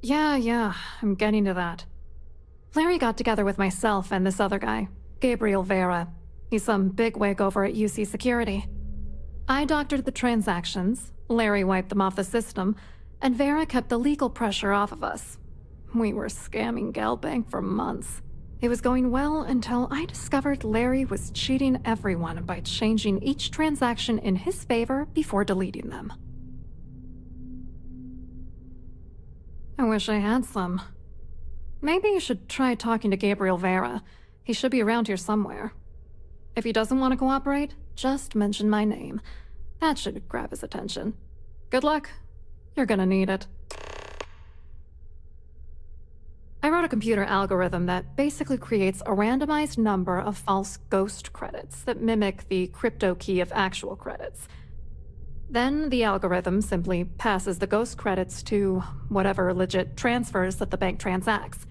Yeah, I'm getting to that. Larry got together with myself and this other guy, Gabriel Vera. He's some bigwig over at UC Security. I doctored the transactions, Larry wiped them off the system, and Vera kept the legal pressure off of us. We were scamming Galbank for months. It was going well until I discovered Larry was cheating everyone by changing each transaction in his favor before deleting them. I wish I had some. Maybe you should try talking to Gabriel Vera. He should be around here somewhere. If he doesn't want to cooperate, just mention my name. That should grab his attention. Good luck. You're gonna need it. I wrote a computer algorithm that basically creates a randomized number of false ghost credits that mimic the crypto key of actual credits. Then the algorithm simply passes the ghost credits to whatever legit transfers that the bank transacts.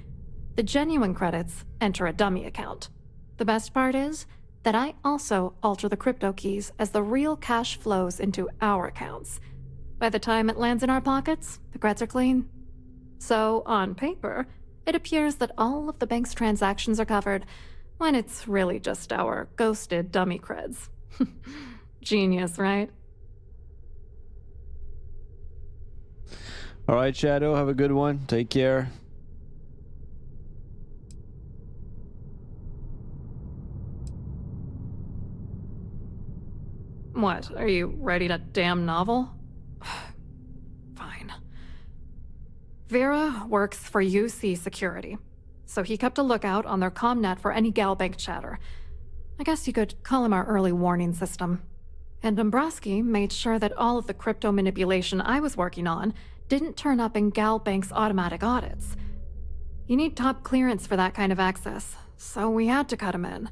The genuine credits enter a dummy account. The best part is that I also alter the crypto keys as the real cash flows into our accounts. By the time it lands in our pockets, the creds are clean. So, on paper, it appears that all of the bank's transactions are covered, when it's really just our ghosted dummy creds. Genius, right? All right, Shadow, have a good one. Take care. What, are you writing a damn novel? Fine. Vera works for UC Security, so he kept a lookout on their commnet for any Galbank chatter. I guess you could call him our early warning system. And Dombrowski made sure that all of the crypto manipulation I was working on didn't turn up in Galbank's automatic audits. You need top clearance for that kind of access, so we had to cut him in,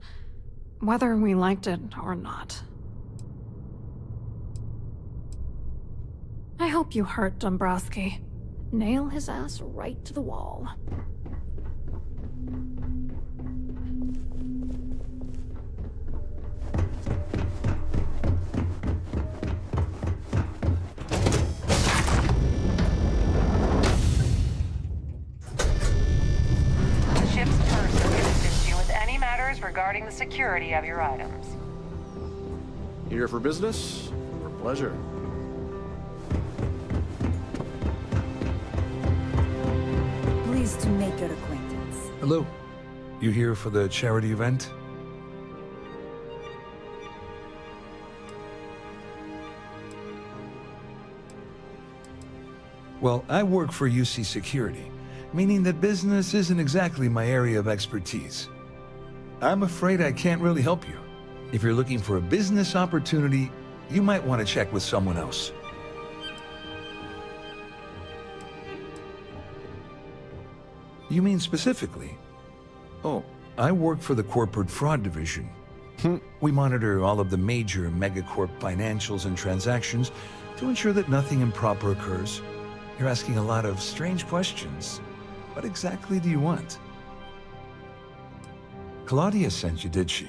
whether we liked it or not. I hope you hurt Dombrowski. Nail his ass right to the wall. Regarding the security of your items. Here for business or pleasure? Pleased to make your acquaintance. Hello. You here for the charity event? Well, I work for UC Security, meaning that business isn't exactly my area of expertise. I'm afraid I can't really help you. If you're looking for a business opportunity, you might want to check with someone else. You mean specifically? Oh, I work for the Corporate Fraud Division. We monitor all of the major megacorp financials and transactions to ensure that nothing improper occurs. You're asking a lot of strange questions. What exactly do you want? Claudia sent you, did she?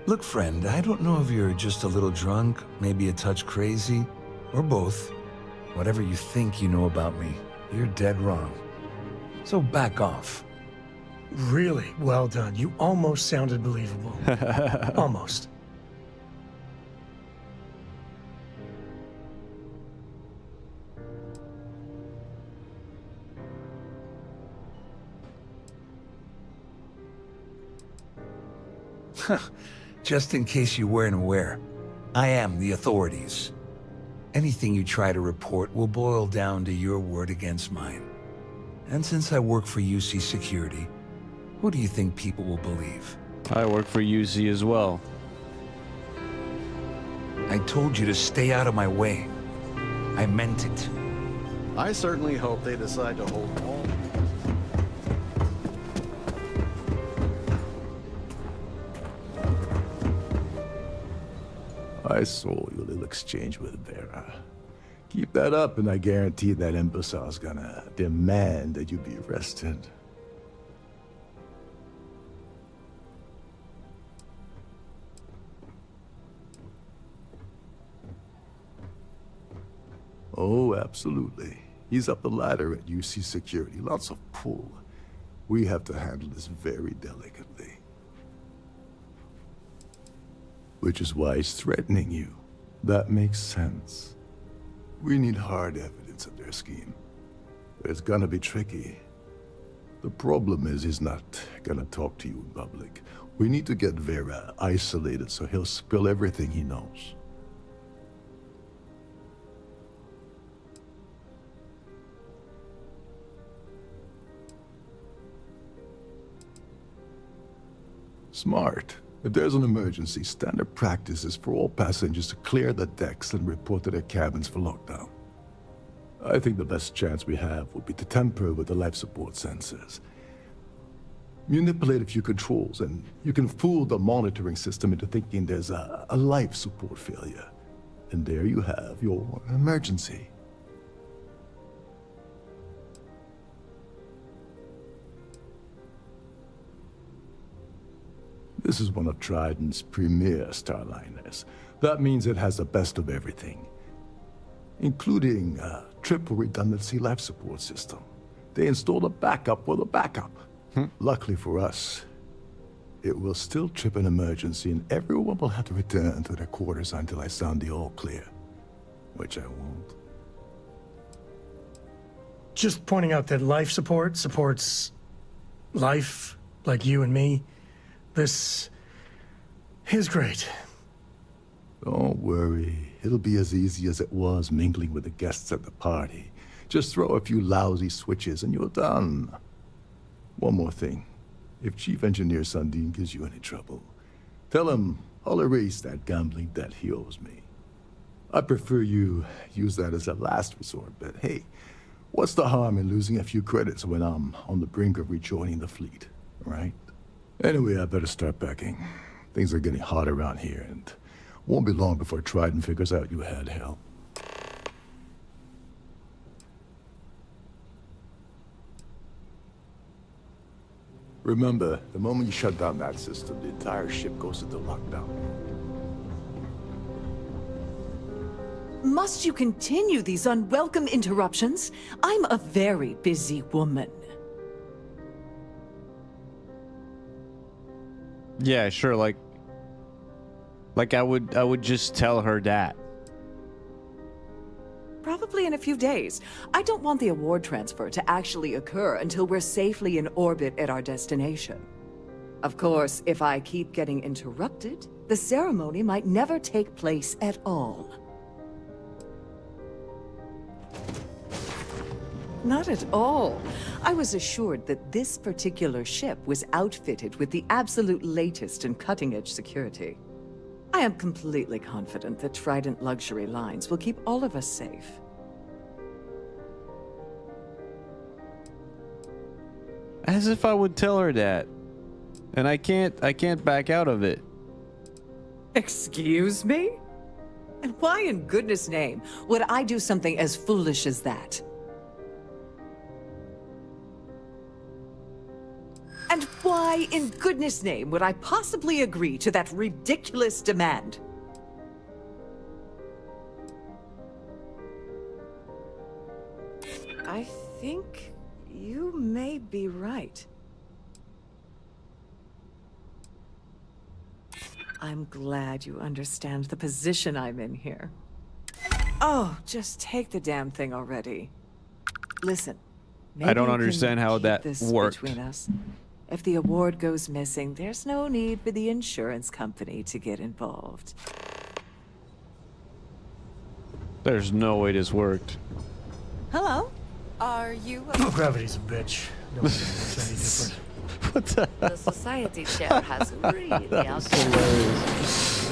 Look, friend, I don't know if you're just a little drunk, maybe a touch crazy, or both. Whatever you think you know about me, you're dead wrong. So back off. Really well done. You almost sounded believable. Almost. Just in case you weren't aware, I am the authorities. Anything you try to report will boil down to your word against mine. And since I work for UC Security, who do you think people will believe? I work for UC as well. I told you to stay out of my way. I meant it. I certainly hope they decide to hold all... I saw your little exchange with Vera. Keep that up and I guarantee that imbecile's gonna demand that you be arrested. Oh, absolutely. He's up the ladder at UC Security. Lots of pull. We have to handle this very delicately. Which is why he's threatening you. That makes sense. We need hard evidence of their scheme. But it's gonna be tricky. The problem is he's not gonna talk to you in public. We need to get Vera isolated so he'll spill everything he knows. Smart. If there's an emergency, standard practice is for all passengers to clear the decks and report to their cabins for lockdown. I think the best chance we have would be to tamper with the life support sensors. Manipulate a few controls, and you can fool the monitoring system into thinking there's a life support failure. And there you have your emergency. This is one of Trident's premier Starliners. That means it has the best of everything, including a triple redundancy life support system. They installed a backup for the backup. Luckily for us, it will still trip an emergency and everyone will have to return to their quarters until I sound the all clear, which I won't. Just pointing out that life support supports life, like you and me. This is great. Don't worry. It'll be as easy as it was mingling with the guests at the party. Just throw a few lousy switches and you're done. One more thing. If Chief Engineer Sundin gives you any trouble, tell him I'll erase that gambling debt he owes me. I prefer you use that as a last resort, but hey, what's the harm in losing a few credits when I'm on the brink of rejoining the fleet, right? Anyway, I better start packing. Things are getting hot around here, and won't be long before Trident figures out you had help. Remember, the moment you shut down that system, the entire ship goes into lockdown. Must you continue these unwelcome interruptions? I'm a very busy woman. Yeah, sure, like I would just tell her that. Probably in a few days. I don't want the award transfer to actually occur until we're safely in orbit at our destination. Of course, if I keep getting interrupted, the ceremony might never take place at all. Not at all. I was assured that this particular ship was outfitted with the absolute latest in cutting-edge security. I am completely confident that Trident Luxury Lines will keep all of us safe. As if I would tell her that. And I can't back out of it. Excuse me? And why in goodness name would I do something as foolish as that? And why, in goodness name, would I possibly agree to that ridiculous demand? I think you may be right. I'm glad you understand the position I'm in here. Oh, just take the damn thing already. Listen, I don't understand how that worked. Between us. If the award goes missing, there's no need for the insurance company to get involved. There's no way this worked. Hello? Are you... Gravity's a bitch. Nobody looks any different. What the? The society chair has really That's outdone. hilarious.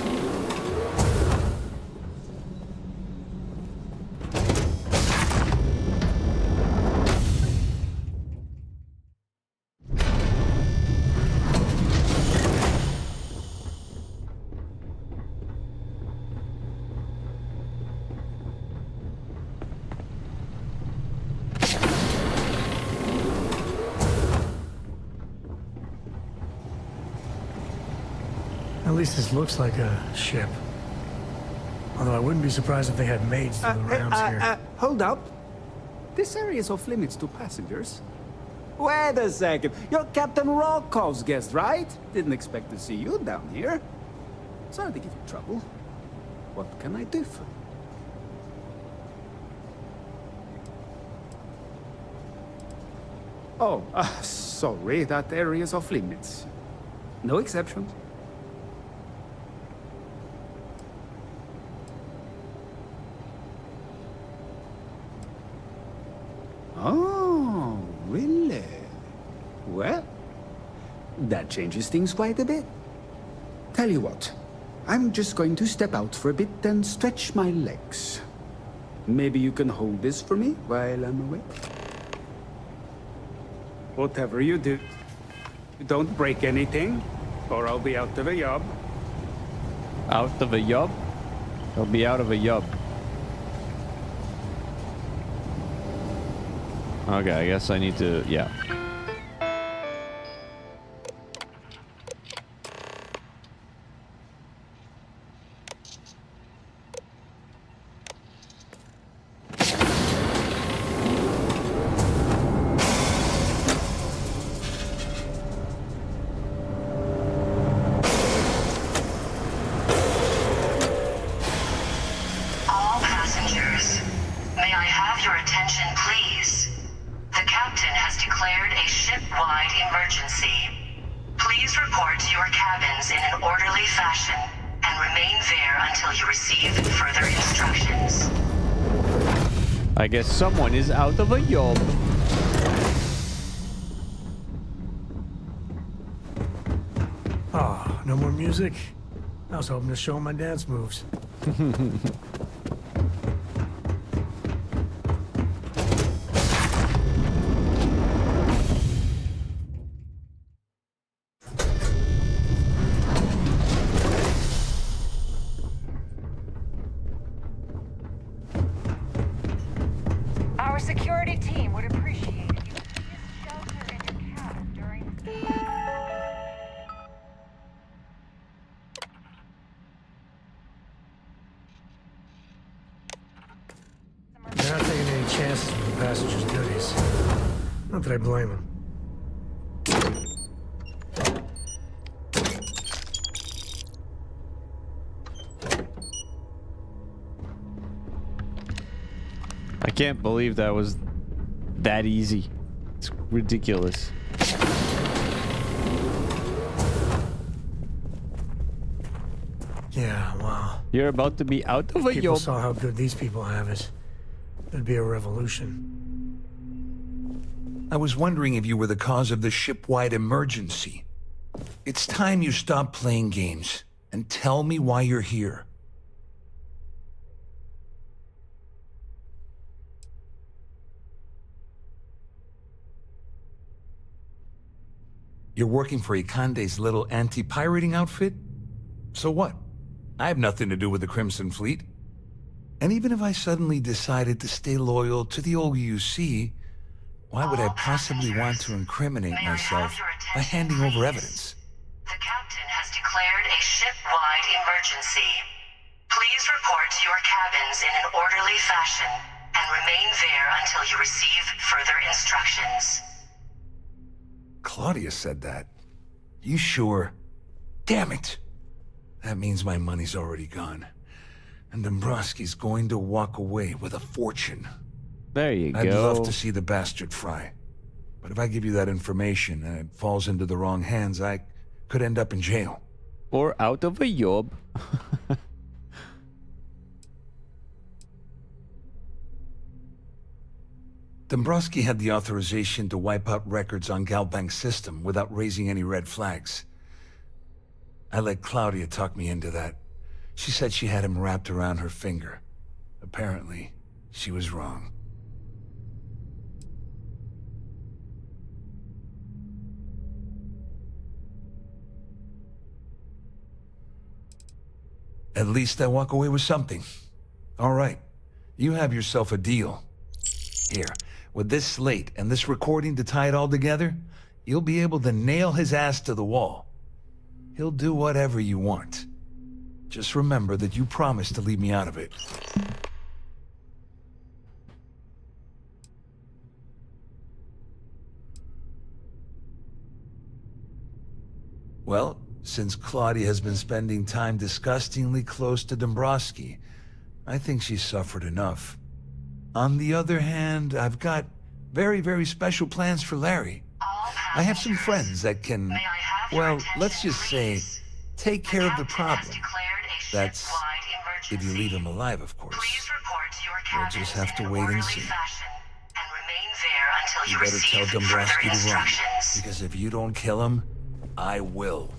At least this looks like a ship. Although I wouldn't be surprised if they had maids doing the rounds here. Hold up. This area is off limits to passengers. Wait a second. You're Captain Rocco's guest, right? Didn't expect to see you down here. Sorry to give you trouble. What can I do for you? Oh, sorry. That area is off limits. No exceptions. Oh, really? Well, that changes things quite a bit. Tell you what, I'm just going to step out for a bit and stretch my legs. Maybe you can hold this for me while I'm away? Whatever you do, don't break anything, or I'll be out of a job. Out of a job? I'll be out of a job. Okay, I guess I need to, yeah. All passengers, may I have your attention, please? The captain has declared a ship-wide emergency. Please report to your cabins in an orderly fashion and remain there until you receive further instructions. I guess someone is out of a job. Oh, no more music? I was hoping to show my dance moves. Our security team would appreciate if you please shelter in your cabin during They're not taking any chances with the passengers' goodies. Not that I blame them. I can't believe that was that easy. It's ridiculous. Yeah, wow. You're about to be out of a People job. saw how good these people have it. There'd be a revolution. I was wondering if you were the cause of the ship-wide emergency. It's time you stop playing games and tell me why you're here. You're working for Ikande's little anti-pirating outfit? So what? I have nothing to do with the Crimson Fleet. And even if I suddenly decided to stay loyal to the old UC, why would I possibly want to incriminate myself by handing over evidence? The captain has declared a ship-wide emergency. Please report to your cabins in an orderly fashion and remain there until you receive further instructions. Claudia said that. You sure? Damn it! That means my money's already gone. And Dombrowski's going to walk away with a fortune. There you I'd go. love to see the bastard fry. But if I give you that information and it falls into the wrong hands, I could end up in jail. Or out of a job. Dombrowski had the authorization to wipe out records on Galbank's system without raising any red flags. I let Claudia talk me into that. She said she had him wrapped around her finger. Apparently, she was wrong. At least I walk away with something. All right, you have yourself a deal. Here, with this slate and this recording to tie it all together, you'll be able to nail his ass to the wall. He'll do whatever you want. Just remember that you promised to leave me out of it. Well, since Claudia has been spending time disgustingly close to Dombrowski, I think she's suffered enough. On the other hand, I've got very, very special plans for Larry. I have some friends that can, well, let's just say, take care of the problem. That's if you leave him alive, of course. We'll just have to wait and see. You better tell Dombrowski to run, because if you don't kill him, I will.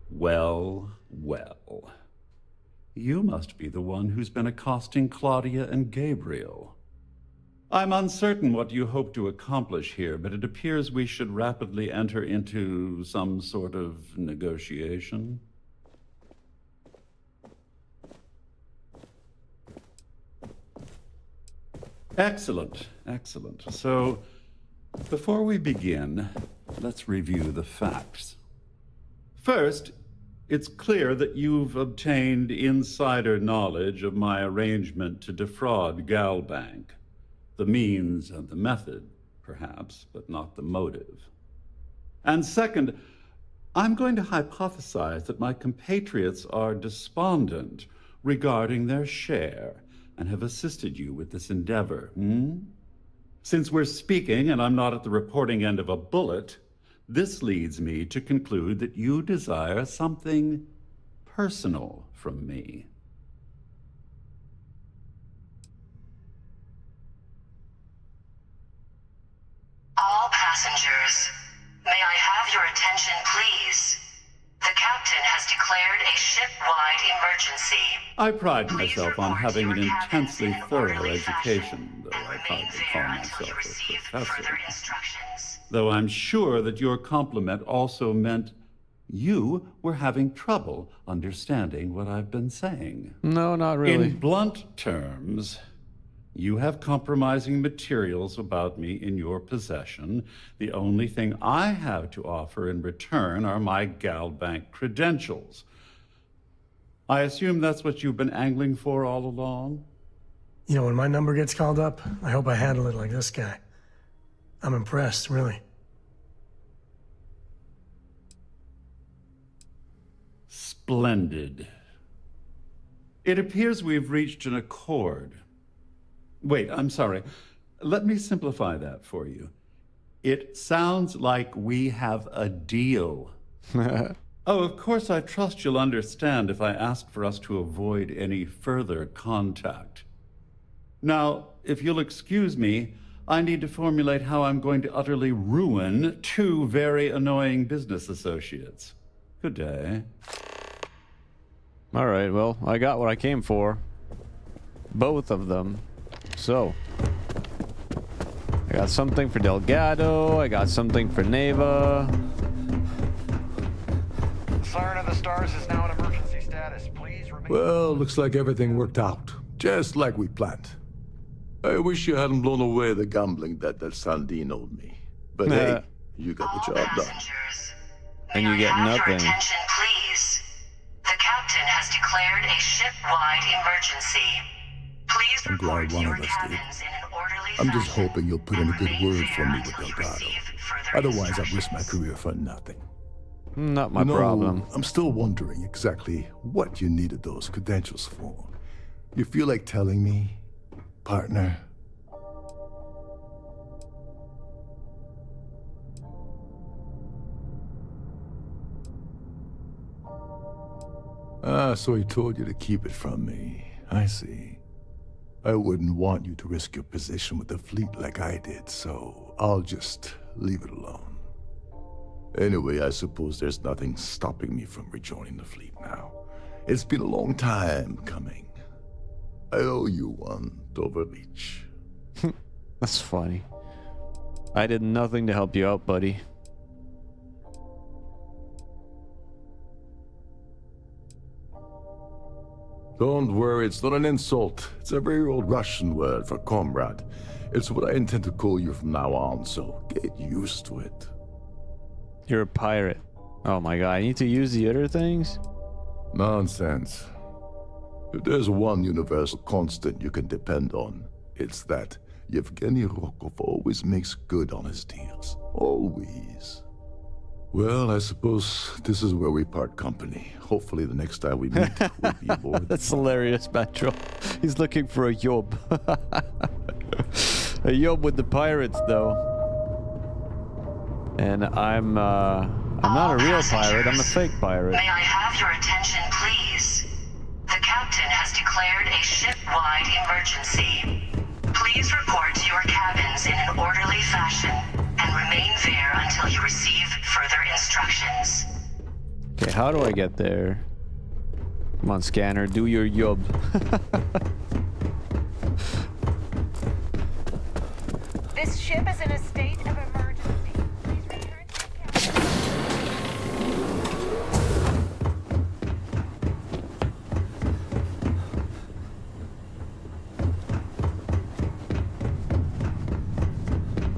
Well, well. You must be the one who's been accosting Claudia and Gabriel. I'm uncertain what you hope to accomplish here, but it appears we should rapidly enter into some sort of negotiation. Excellent, excellent. So, before we begin, let's review the facts. First, it's clear that you've obtained insider knowledge of my arrangement to defraud Galbank. The means and the method, perhaps, but not the motive. And second, I'm going to hypothesize that my compatriots are despondent regarding their share and have assisted you with this endeavor. Since we're speaking and I'm not at the reporting end of a bullet, this leads me to conclude that you desire something personal from me. All passengers, may I have your attention, please? The captain has declared a ship-wide emergency. I pride myself on having an intensely thorough education, though I hardly call myself a professor. Though I'm sure that your compliment also meant you were having trouble understanding what I've been saying. No, not really. In blunt terms, you have compromising materials about me in your possession. The only thing I have to offer in return are my Galbank credentials. I assume that's what you've been angling for all along? You know, when my number gets called up, I hope I handle it like this guy. I'm impressed, really. Splendid. It appears we've reached an accord. Wait, I'm sorry. Let me simplify that for you. It sounds like we have a deal. Oh, of course, I trust you'll understand if I ask for us to avoid any further contact. Now, if you'll excuse me, I need to formulate how I'm going to utterly ruin two very annoying business associates. Good day. All right, well, I got what I came for. Both of them. So, I got something for Delgado, I got something for Neva. Siren of the Stars is now in emergency status. Please remain... Well, looks like everything worked out, just like we planned. I wish you hadn't blown away the gambling debt that Sandine owed me. But hey, you got the job done. And you get nothing. Attention, please. The captain has declared a ship-wide emergency. Please I'm glad one of us did. cabins in an orderly I'm just hoping you'll put in a good word for me with Delgado. Otherwise, I've risked my career for nothing. Not my problem. I'm still wondering exactly what you needed those credentials for. You feel like telling me, partner? Ah, so he told you to keep it from me. I see. I wouldn't want you to risk your position with the fleet like I did, so I'll just leave it alone. Anyway, I suppose there's nothing stopping me from rejoining the fleet now. It's been a long time coming. I owe you one, Overreach. That's funny. I did nothing to help you out, buddy. Don't worry, it's not an insult. It's a very old Russian word for comrade. It's what I intend to call you from now on, so get used to it. You're a pirate. Oh my god, I need to use the other things? Nonsense. If there's one universal constant you can depend on, it's that Yevgeny Rokov always makes good on his deals. Always. Well, I suppose this is where we part company. Hopefully the next time we meet, we'll be aboard. That's hilarious, Metro. He's looking for a yob. A yob with the pirates, though. And I'm not a real pirate, I'm a fake pirate. May I have your attention, please? The captain has declared a ship-wide emergency. Please report to your cabins in an orderly fashion and remain there until you receive further instructions. Okay, how do I get there? Come on, scanner, do your job. This ship is in a state of emergency. Please return to the captain.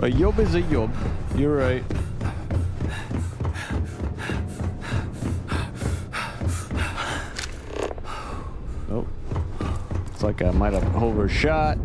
A yob is a yob. You're right. Oh. It's like I might have overshot.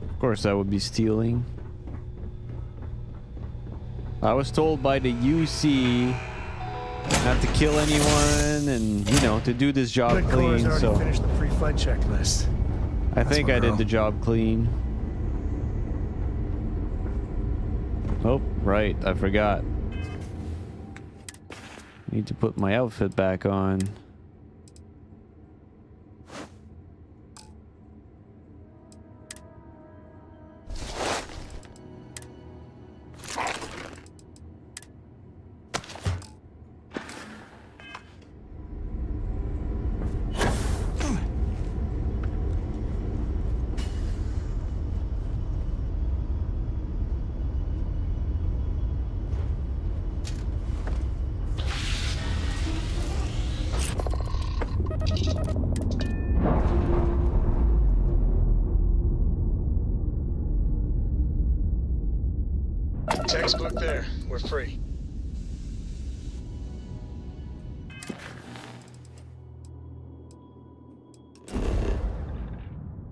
Of course, I would be stealing. I was told by the UC not to kill anyone and, you know, to do this job clean, so... finished the pre-flight checklist. I think I did the job clean. Oh, right, I forgot. Need to put my outfit back on. Textbook there. We're free.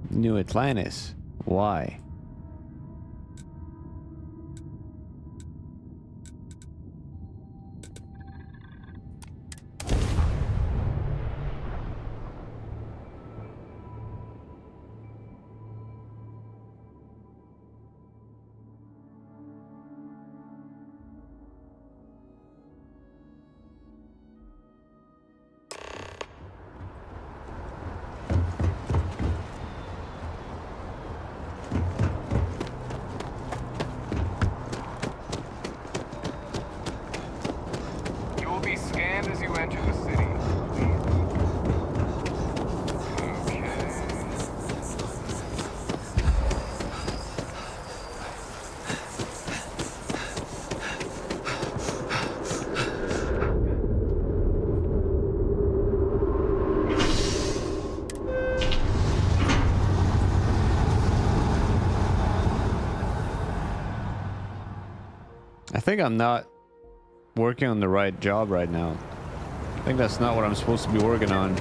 New Atlantis. Why? I think I'm not working on the right job right now. I think that's not what I'm supposed to be working on.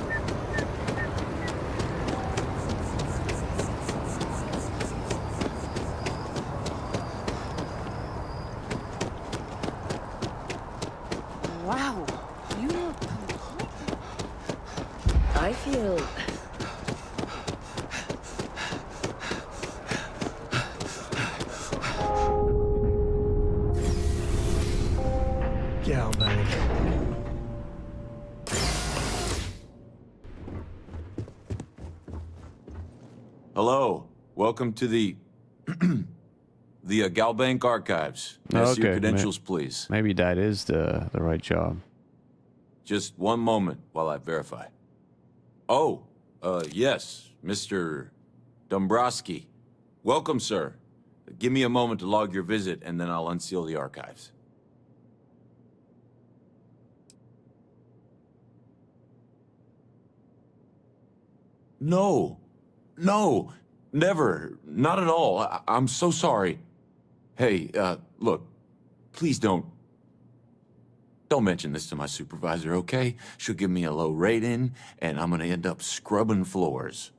Wow, you look... I feel... Galbank. Hello. Welcome to the Galbank Archives. May I see your credentials, please? Maybe that is the right job. Just one moment while I verify. Oh, yes, Mr. Dombrowski. Welcome, sir. Give me a moment to log your visit, and then I'll unseal the archives. No. No. Never. Not at all. I'm so sorry. Hey, look. Please don't mention this to my supervisor, okay? She'll give me a low rating, and I'm gonna end up scrubbing floors.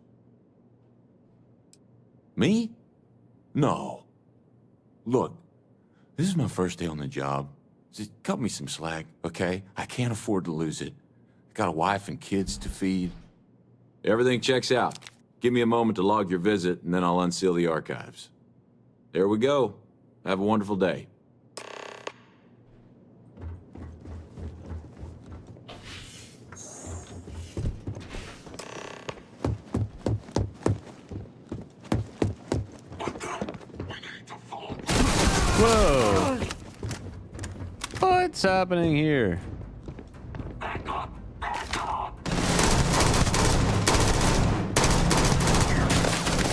Me? No. Look, this is my first day on the job. Just cut me some slack, okay? I can't afford to lose it. I got a wife and kids to feed. Everything checks out. Give me a moment to log your visit, and then I'll unseal the archives. There we go. Have a wonderful day. Whoa! What's happening here?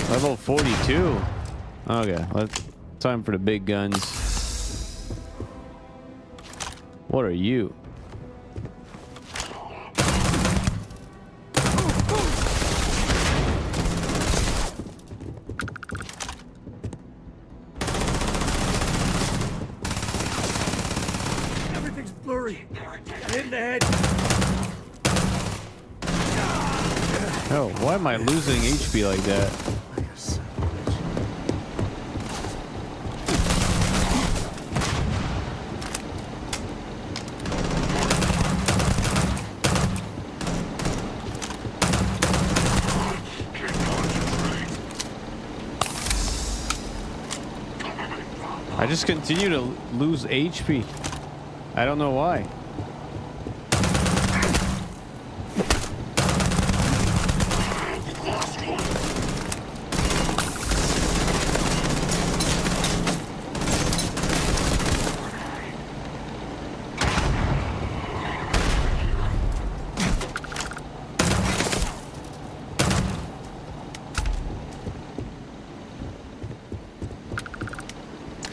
Level 42. Okay, time for the big guns. What are you? Everything's blurry. Hit in the head. Oh, why am I losing HP like that? I just continue to lose HP. I don't know why.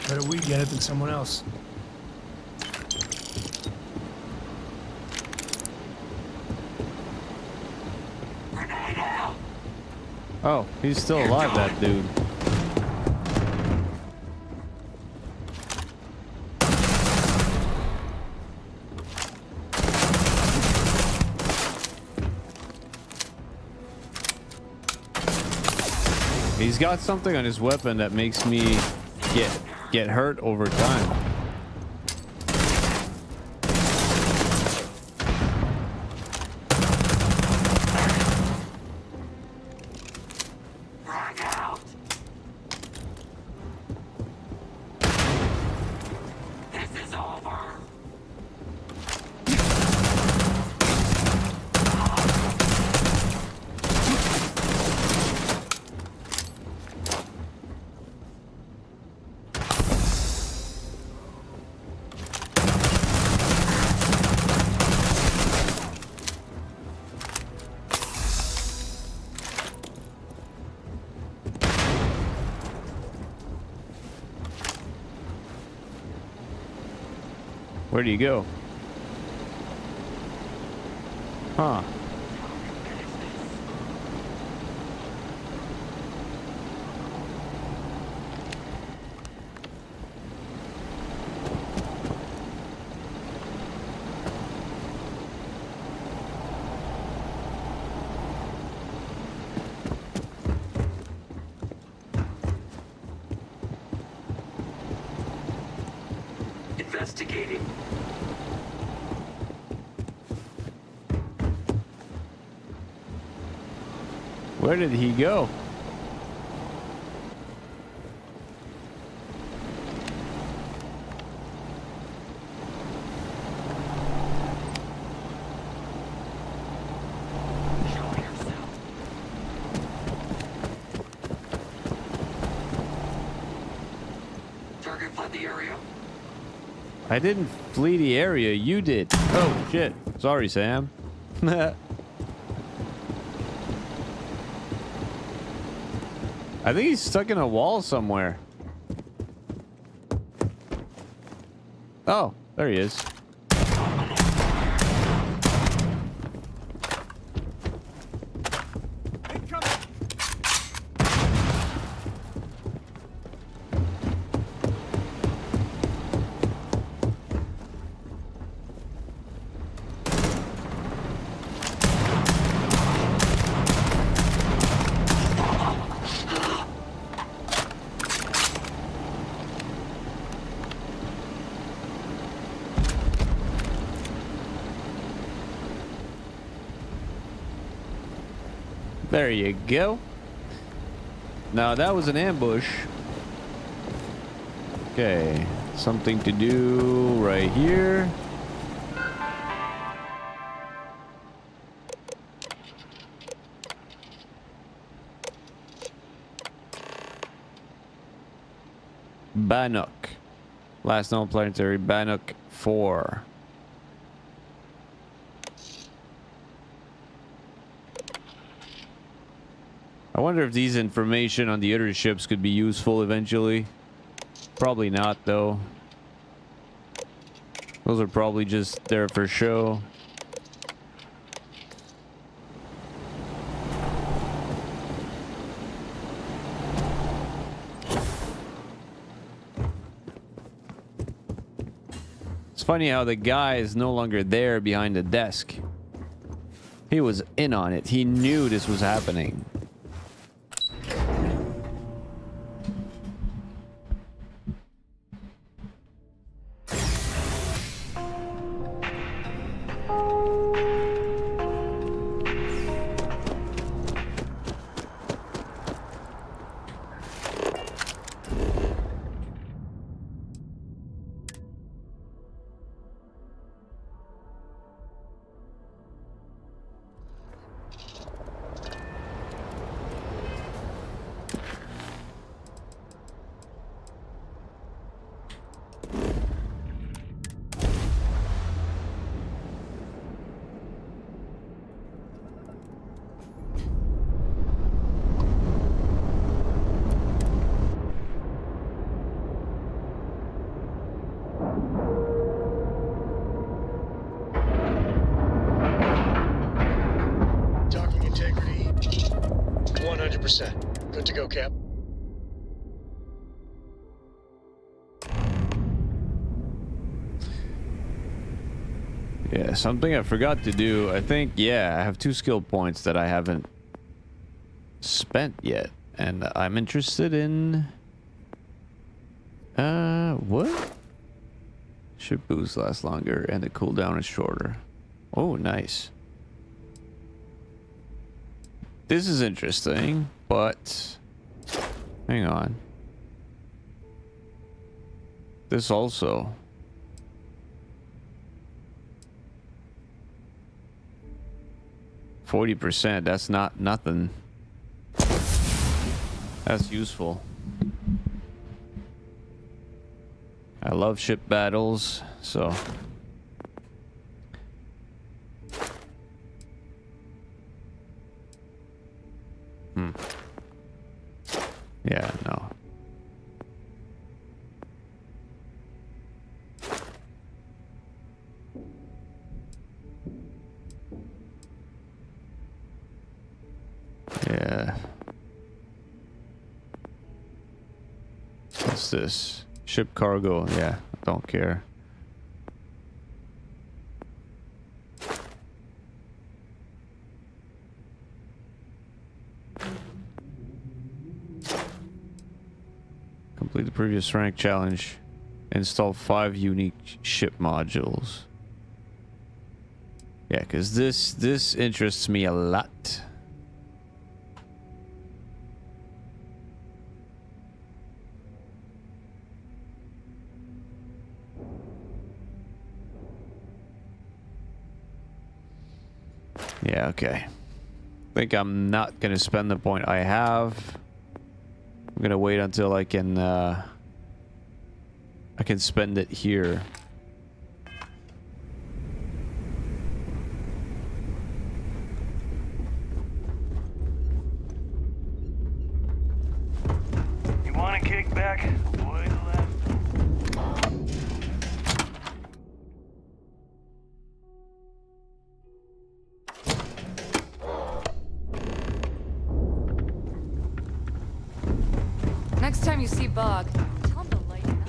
Better we get it than someone else. Oh, he's still alive, that dude. He's got something on his weapon that makes me get hurt over time. Where do you go? Huh. Investigating. Where did he go? Target fled the area. I didn't flee the area. You did. Oh, shit. Sorry, Sam. I think he's stuck in a wall somewhere. Oh, there he is. There you go. Now that was an ambush. Okay, something to do right here. Bannock. Last known planetary, Bannock 4. I wonder if these information on the other ships could be useful eventually. Probably not, though. Those are probably just there for show. It's funny how the guy is no longer there behind the desk. He was in on it. He knew this was happening. Docking integrity, 100%. Good to go, Cap. Yeah, something I forgot to do. I think, yeah, I have 2 skill points that I haven't spent yet. And I'm interested in... what? Ship boost lasts longer and the cooldown is shorter. Oh, nice. This is interesting, but... hang on. This also... 40%, that's not nothing. That's useful. I love ship battles, so... yeah, no. Yeah. What's this? Ship cargo. Yeah, don't care. Complete the previous rank challenge. Install 5 unique ship modules. Yeah, because this interests me a lot. Yeah, okay. I think I'm not gonna spend the point I have. I'm gonna wait until I can spend it here. You want a kickback? Boy, the last. Next time you see Bog, tell him to lighten up.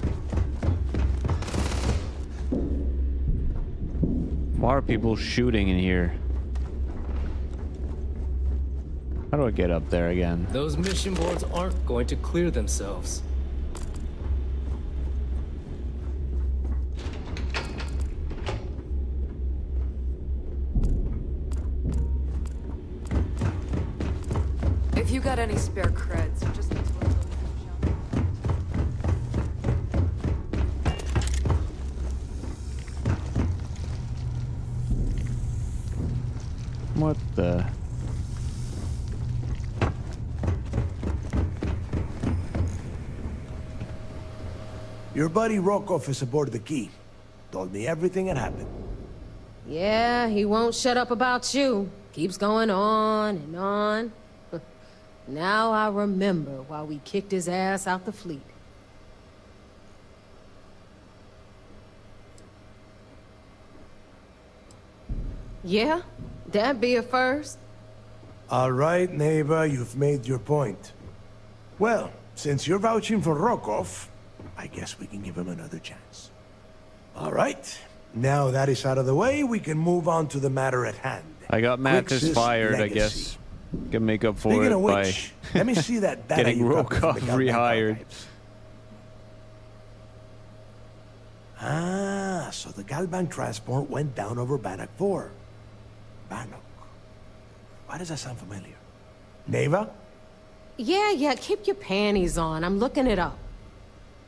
Why are people shooting in here? How do I get up there again? Those mission boards aren't going to clear themselves. If you got any spare creds, just need to let them What the? Your buddy Rokov is aboard the Key. Told me everything that happened. Yeah, he won't shut up about you. Keeps going on and on. Now I remember why we kicked his ass out the fleet. Yeah, that'd be a first. All right, Neva, you've made your point. Well, since you're vouching for Rokov, I guess we can give him another chance. All right. Now that is out of the way, we can move on to the matter at hand. I got Mathis Grixis fired, legacy. I guess. Can make up for Speaking it of by which, let me see that data getting you copied from Rokov the Galbank rehired. archives. Ah, so the Galbank transport went down over Bannock 4. Bannock. Why does that sound familiar? Neva? Yeah, keep your panties on. I'm looking it up.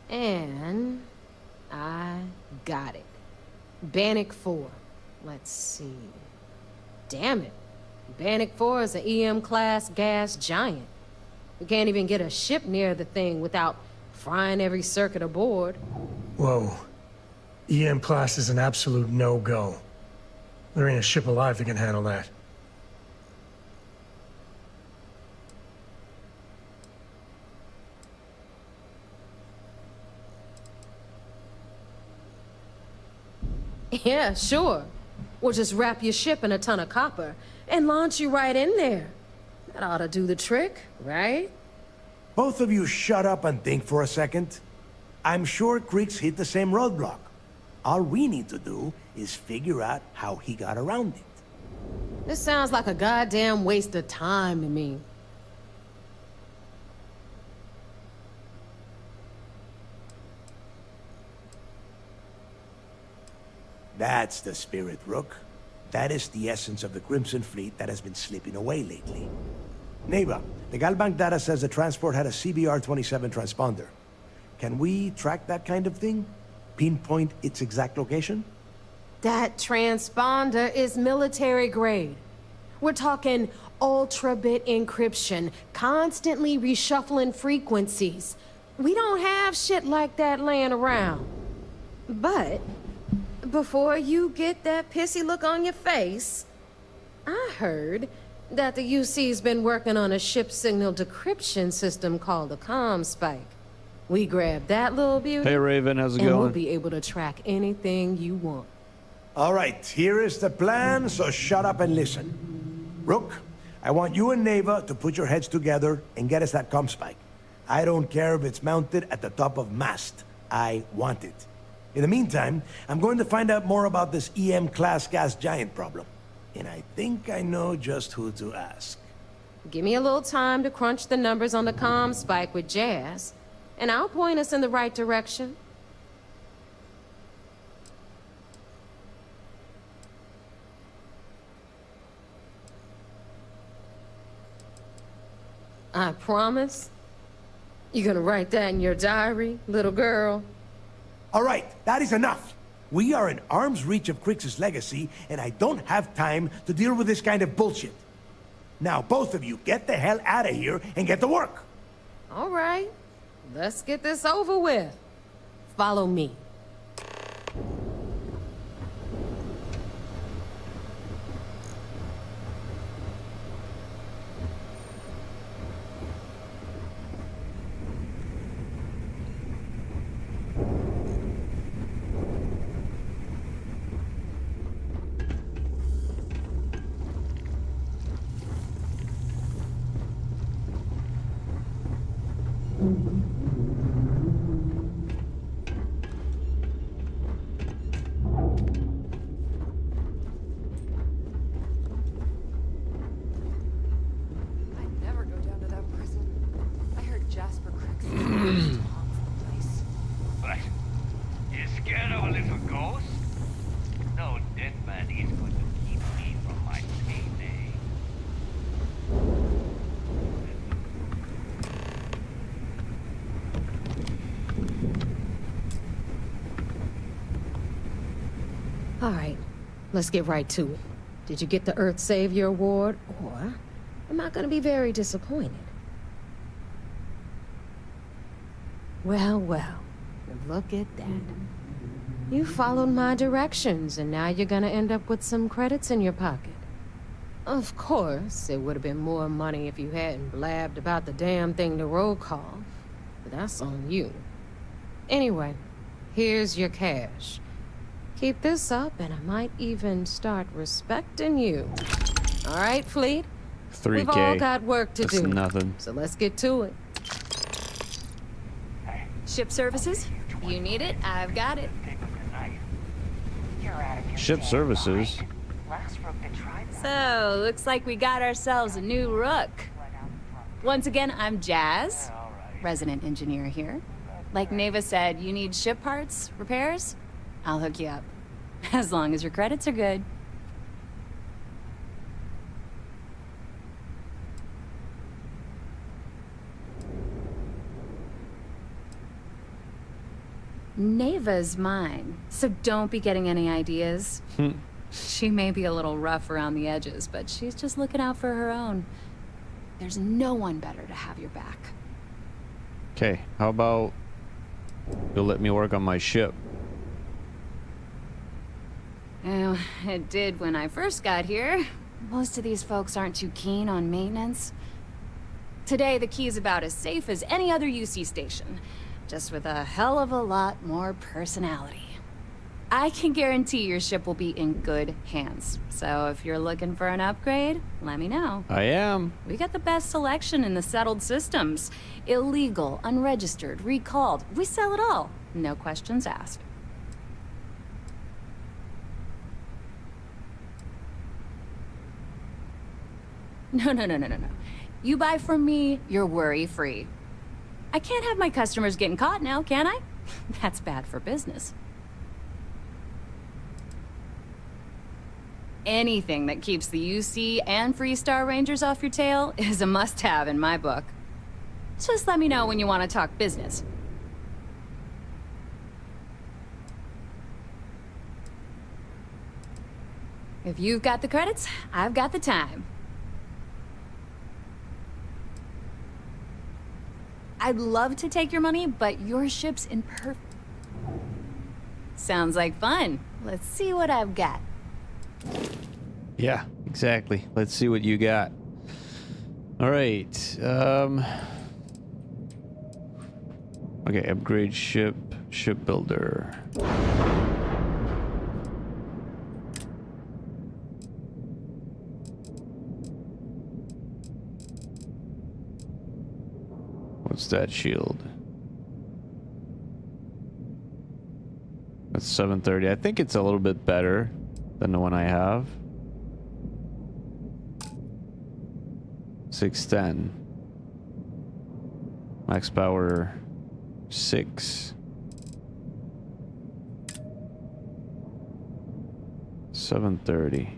And I got it. Bannock 4. Let's see. Damn it. Bannock 4 is an EM-class gas giant. We can't even get a ship near the thing without frying every circuit aboard. Whoa. EM class is an absolute no-go. There ain't a ship alive that can handle that. Yeah, sure. We'll just wrap your ship in a ton of copper and launch you right in there. That ought to do the trick, right? Both of you shut up and think for a second. I'm sure Creeks hit the same roadblock. All we need to do is figure out how he got around it. This sounds like a goddamn waste of time to me. That's the spirit, Rook. That is the essence of the Crimson Fleet that has been slipping away lately. Neva, the Galbank data says the transport had a CBR-27 transponder. Can we track that kind of thing? Pinpoint its exact location? That transponder is military grade. We're talking ultra-bit encryption, constantly reshuffling frequencies. We don't have shit like that laying around. But before you get that pissy look on your face, I heard that the UC's been working on a ship signal decryption system called the CommSpike. We grab that little beauty. Hey Raven, how's it and going? we'll be able to track anything you want. All right, here is the plan, so shut up and listen. Rook, I want you and Neva to put your heads together and get us that CommSpike. I don't care if it's mounted at the top of mast. I want it. In the meantime, I'm going to find out more about this EM-class gas giant problem. And I think I know just who to ask. Give me a little time to crunch the numbers on the CommSpike with Jazz, and I'll point us in the right direction. I promise. You gonna write that in your diary, little girl? All right, that is enough. We are in arm's reach of Crix's legacy, and I don't have time to deal with this kind of bullshit. Now, both of you, get the hell out of here and get to work. All right, let's get this over with. Follow me. I'd never go down to that prison. I heard Jasper Crix haunts the place. What? You scared of a little ghost? No dead man is going to keep me from my payday. All right, let's get right to it. Did you get the Earth Savior Award, or am I gonna be very disappointed? Well, well, look at that. You followed my directions, and now you're gonna end up with some credits in your pocket. Of course, it would have been more money if you hadn't blabbed about the damn thing to roll call, but that's on you. Anyway, here's your cash. Keep this up, and I might even start respecting you. All right, Fleet? 3K. We've all got work to That's do. nothing. So let's get to it. Ship services? You need it? I've got it. Ship services. So, looks like we got ourselves a new rook. Once again, I'm Jazz, resident engineer here. Like Neva said, you need ship parts, repairs? I'll hook you up. As long as your credits are good. Neva's mine, so don't be getting any ideas. She may be a little rough around the edges, but she's just looking out for her own. There's no one better to have your back. Okay, how about you'll let me work on my ship? Well, it did when I first got here. Most of these folks aren't too keen on maintenance. Today, the key's about as safe as any other UC station, just with a hell of a lot more personality. I can guarantee your ship will be in good hands. So if you're looking for an upgrade, let me know. I am. We got the best selection in the settled systems. Illegal, unregistered, recalled. We sell it all. No questions asked. No. You buy from me, you're worry-free. I can't have my customers getting caught now, can I? That's bad for business. Anything that keeps the UC and Freestar Rangers off your tail is a must-have in my book. Just let me know when you want to talk business. If you've got the credits, I've got the time. I'd love to take your money, but your ship's in perfect... Sounds like fun. Let's see what I've got. Yeah, exactly. Let's see what you got. All right. Okay, upgrade shipbuilder. What's that shield? That's 730. I think it's a little bit better than the one I have. 610. Max power 6. 730.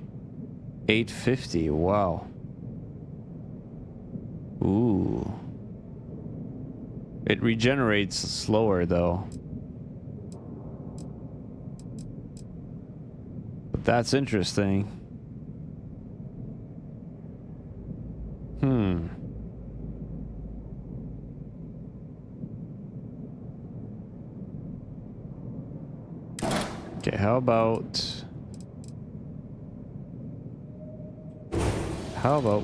850. Wow. Ooh. It regenerates slower though. But that's interesting. Okay, how about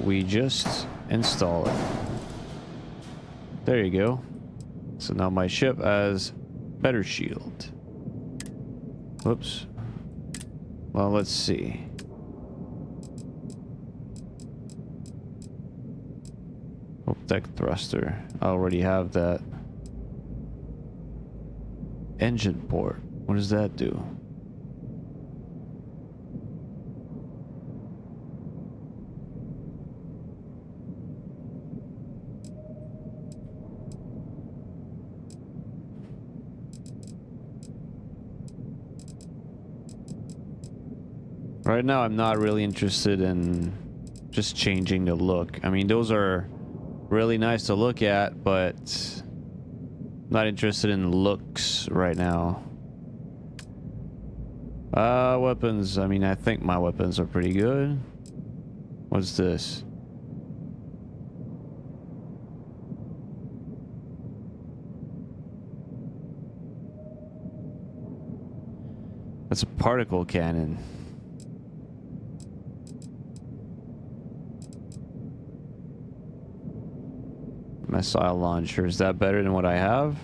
we just install it? There you go. So now my ship has better shield. Whoops. Well, let's see. Deck thruster. I already have that. Engine port. What does that do? Right now, I'm not really interested in just changing the look. I mean, those are really nice to look at, but not interested in looks right now. Weapons. I mean, I think my weapons are pretty good. What's this? That's a particle cannon. Missile launcher. Is that better than what I have?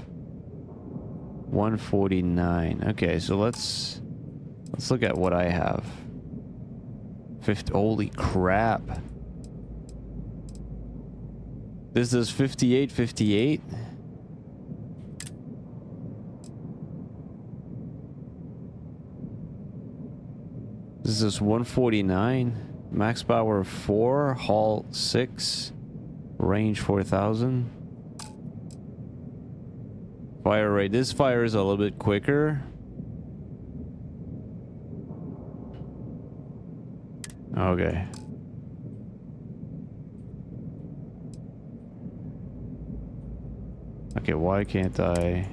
149. Okay, so let's look at what I have. 50. Holy crap. This is 58. This is 149. Max power 4, hull 6. Range 4,000. Fire rate. This fire is a little bit quicker. Okay. Okay, why can't I?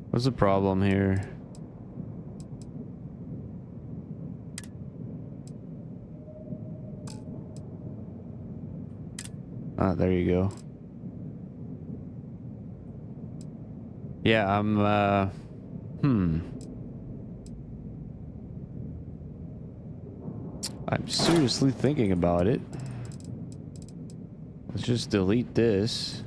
What's the problem here? Ah, there you go. Yeah, I'm I'm seriously thinking about it. Let's just delete this.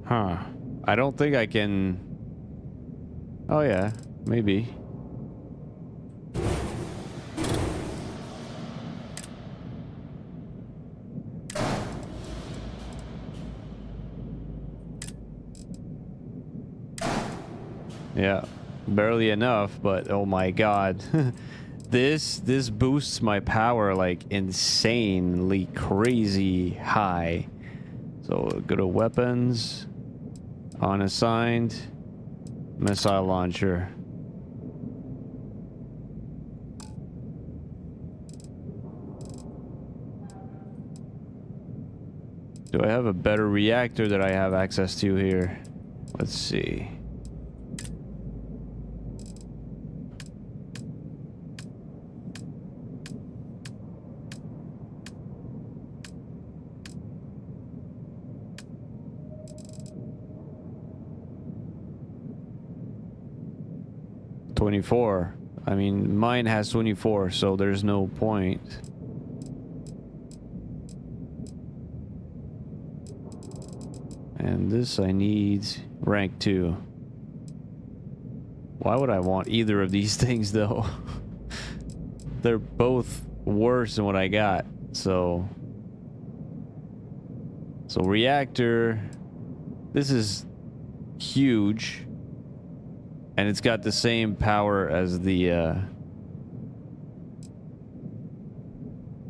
Huh. I don't think I can... Oh yeah, maybe. Yeah, barely enough, but oh my god. This boosts my power like insanely crazy high. So go to weapons, unassigned, missile launcher. Do I have a better reactor that I have access to here? Let's see. $24. I mean, mine has 24, so there's no point. And this I need rank 2. Why would I want either of these things though? They're both worse than what I got. So reactor, this is huge. And it's got the same power as the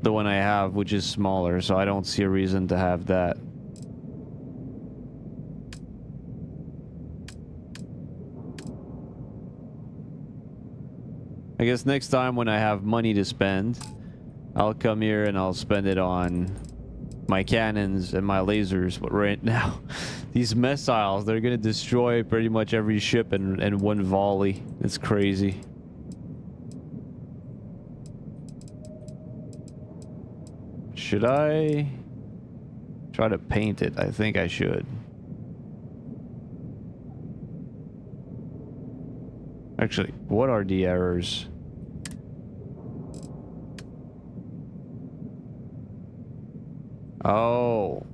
one I have, which is smaller, so I don't see a reason to have that. I guess next time when I have money to spend, I'll come here and I'll spend it on my cannons and my lasers. But right now, these missiles, they're gonna destroy pretty much every ship in one volley. It's crazy. Should I try to paint it? I think I should. Actually, what are the errors? Oh.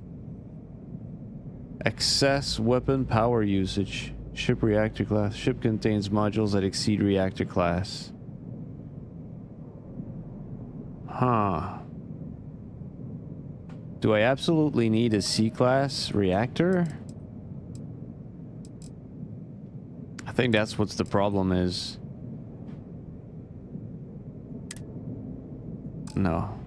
Excess weapon power usage. Ship reactor class. Ship contains modules that exceed reactor class. Huh. Do I absolutely need a C-class reactor? I think that's what's the problem is. No.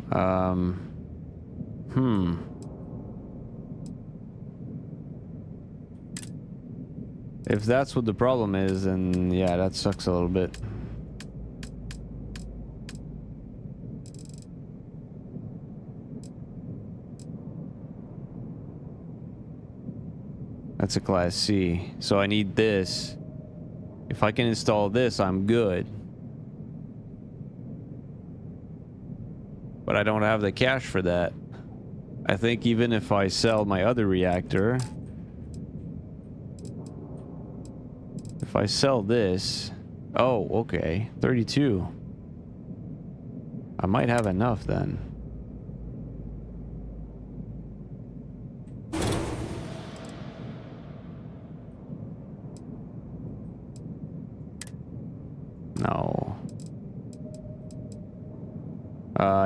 If that's what the problem is, then yeah, that sucks a little bit. That's a class C. So I need this. If I can install this, I'm good. But I don't have the cash for that. I think even if I sell my other reactor, if I sell this, oh, okay, 32. I might have enough then. No.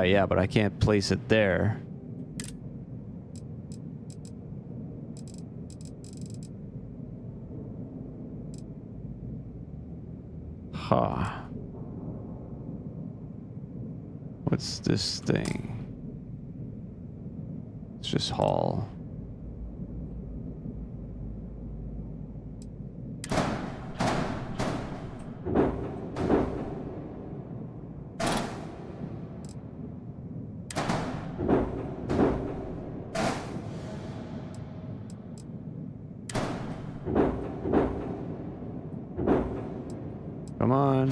Yeah, but I can't place it there. Huh. What's this thing? It's just haul. Come on.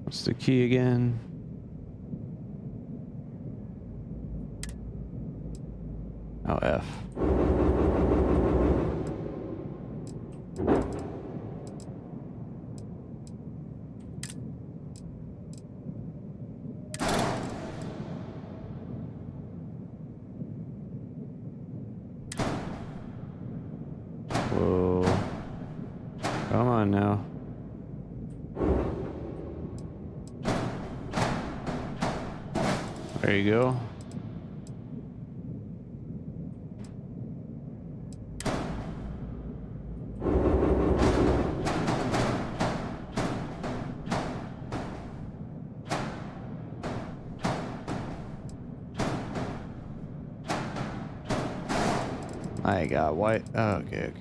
What's the key again? Oh, F. Whoa. Come on now. There you go. My God, why? Okay.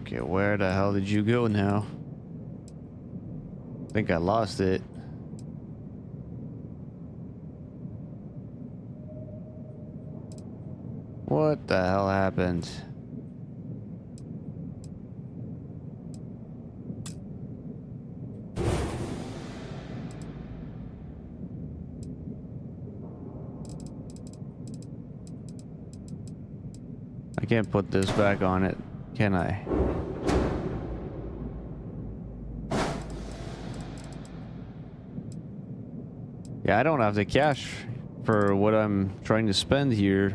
Okay, where the hell did you go now? I think I lost it. What the hell happened? I can't put this back on it, can I? Yeah, I don't have the cash for what I'm trying to spend here.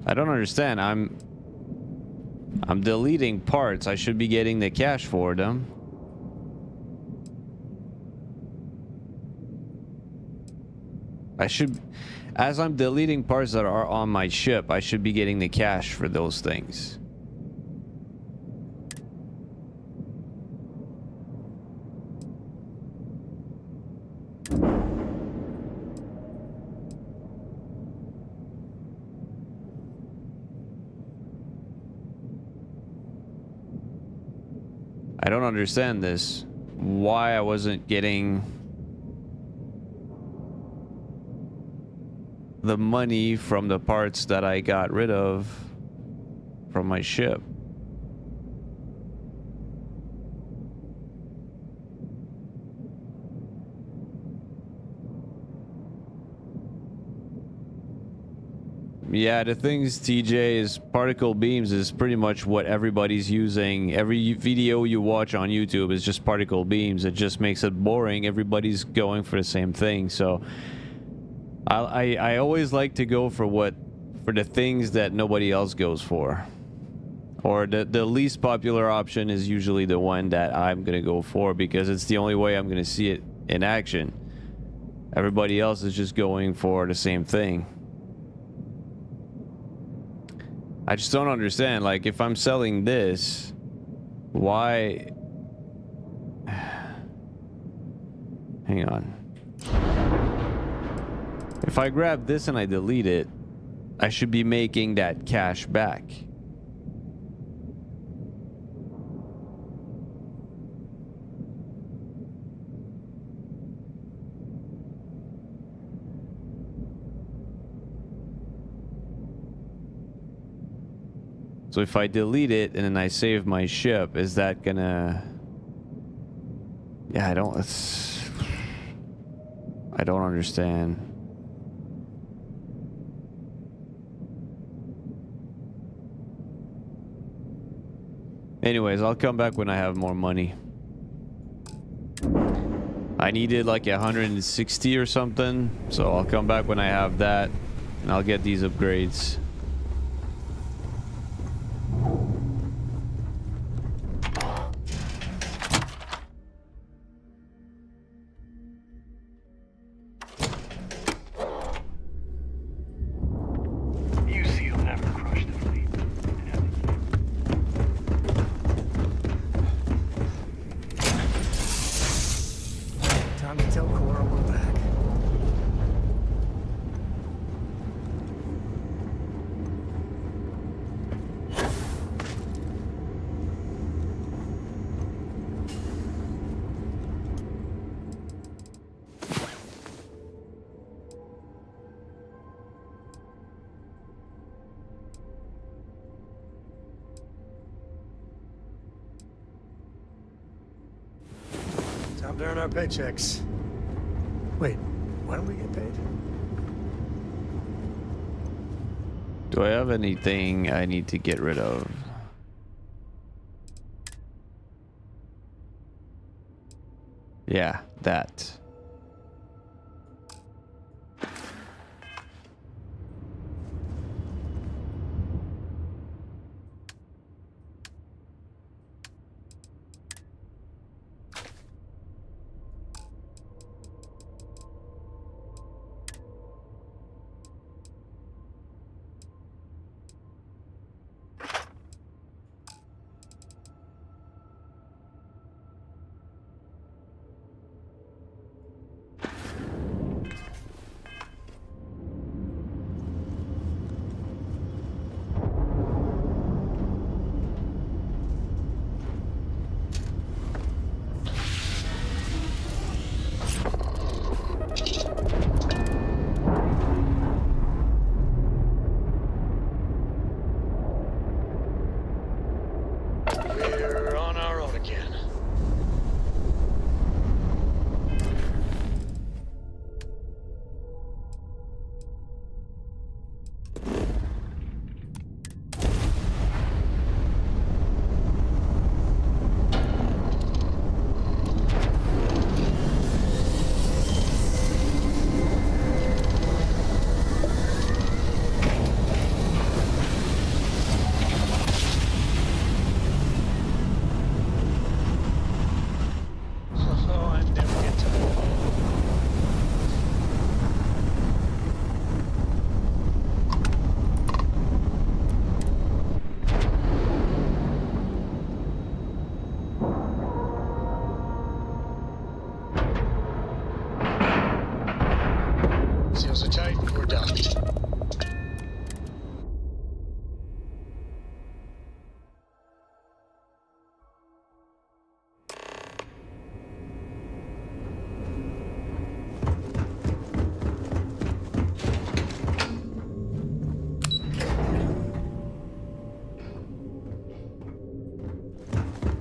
I don't understand. I'm deleting parts. I should be getting the cash for them. I should, as I'm deleting parts that are on my ship, I should be getting the cash for those things. I don't understand this. Why I wasn't getting the money from the parts that I got rid of from my ship. Yeah, the things, TJ, is particle beams is pretty much what everybody's using. Every video you watch on YouTube is just particle beams. It just makes it boring. Everybody's going for the same thing. So I always like to go for the things that nobody else goes for. Or the least popular option is usually the one that I'm going to go for because it's the only way I'm going to see it in action. Everybody else is just going for the same thing. I just don't understand. Like, if I'm selling this, why? Hang on. If I grab this and I delete it, I should be making that cash back. So if I delete it and then I save my ship, is that gonna... Yeah, I don't understand. Anyways, I'll come back when I have more money. I needed like 160 or something, so I'll come back when I have that and I'll get these upgrades. Time to earn our paychecks. Wait, why don't we get paid? Do I have anything I need to get rid of? Yeah, that.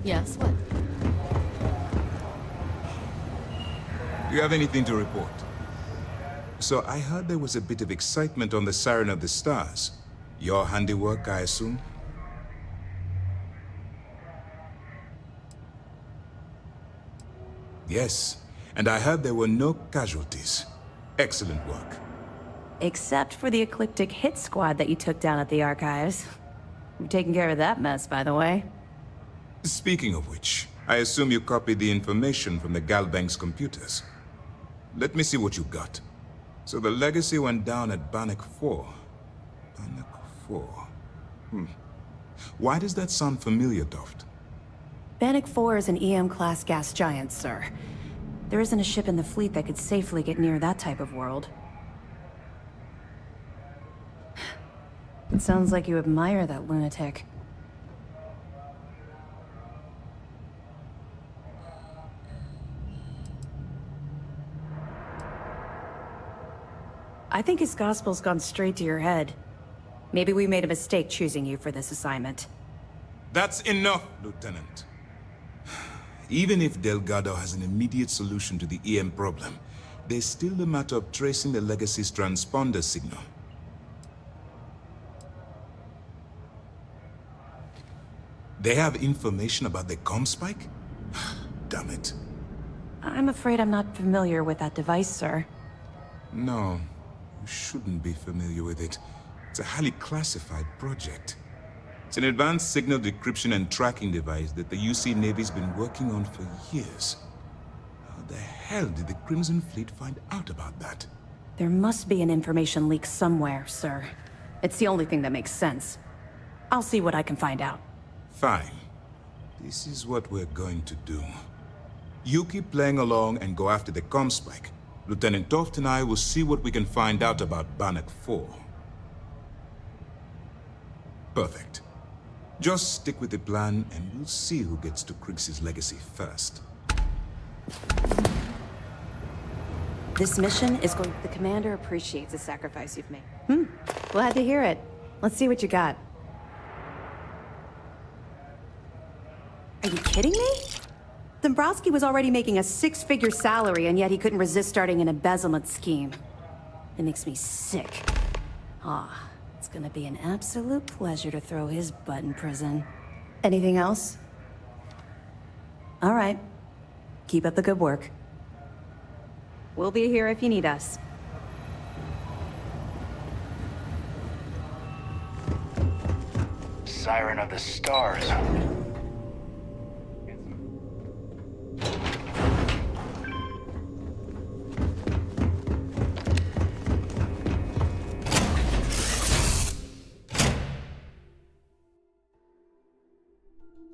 Yes, what? Do you have anything to report? So I heard there was a bit of excitement on the Siren of the Stars. Your handiwork, I assume? Yes, and I heard there were no casualties. Excellent work. Except for the eclectic hit squad that you took down at the archives. We've taken care of that mess, by the way. Speaking of which, I assume you copied the information from the Galbank's computers. Let me see what you got. So the legacy went down at Bannock 4. Bannock 4. Why does that sound familiar, Toft? Bannock 4 is an EM-class gas giant, sir. There isn't a ship in the fleet that could safely get near that type of world. It sounds like you admire that lunatic. I think his gospel's gone straight to your head. Maybe we made a mistake choosing you for this assignment. That's enough, Lieutenant. Even if Delgado has an immediate solution to the EM problem, there's still the matter of tracing the Legacy's transponder signal. They have information about the comm spike? Damn it. I'm afraid I'm not familiar with that device, sir. No, you shouldn't be familiar with it. It's a highly classified project. It's an advanced signal decryption and tracking device that the UC Navy's been working on for years. How the hell did the Crimson Fleet find out about that? There must be an information leak somewhere, sir. It's the only thing that makes sense. I'll see what I can find out. Fine. This is what we're going to do. You keep playing along and go after the comm spike. Lieutenant Toft and I will see what we can find out about Bannock 4. Perfect. Just stick with the plan and we'll see who gets to Krig's legacy first. This mission is going... The commander appreciates the sacrifice you've made. Glad to hear it. Let's see what you got. Are you kidding me? Dombrowski was already making a 6-figure salary, and yet he couldn't resist starting an embezzlement scheme. It makes me sick. It's gonna be an absolute pleasure to throw his butt in prison. Anything else? All right. Keep up the good work. We'll be here if you need us. Siren of the Stars.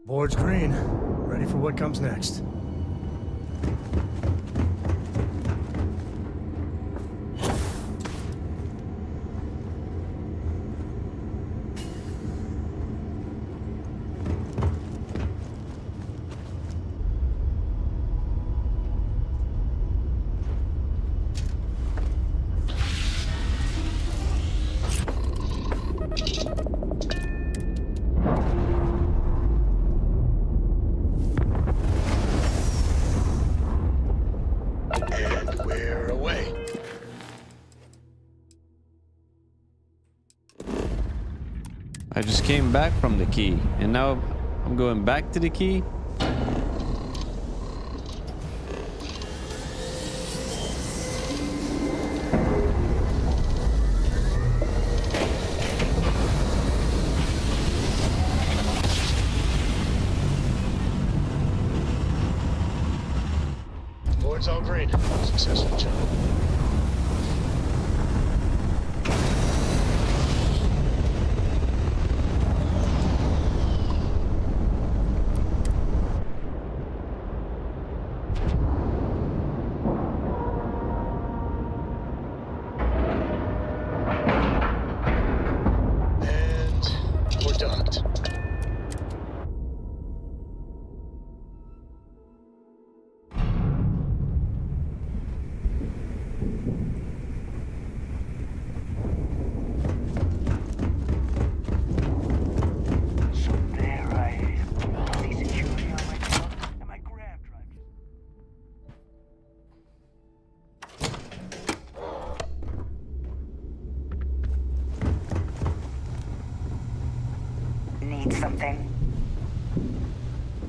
Board's green. Ready for what comes next. I just came back from the key, and now I'm going back to the key. Board's all green. Successful job.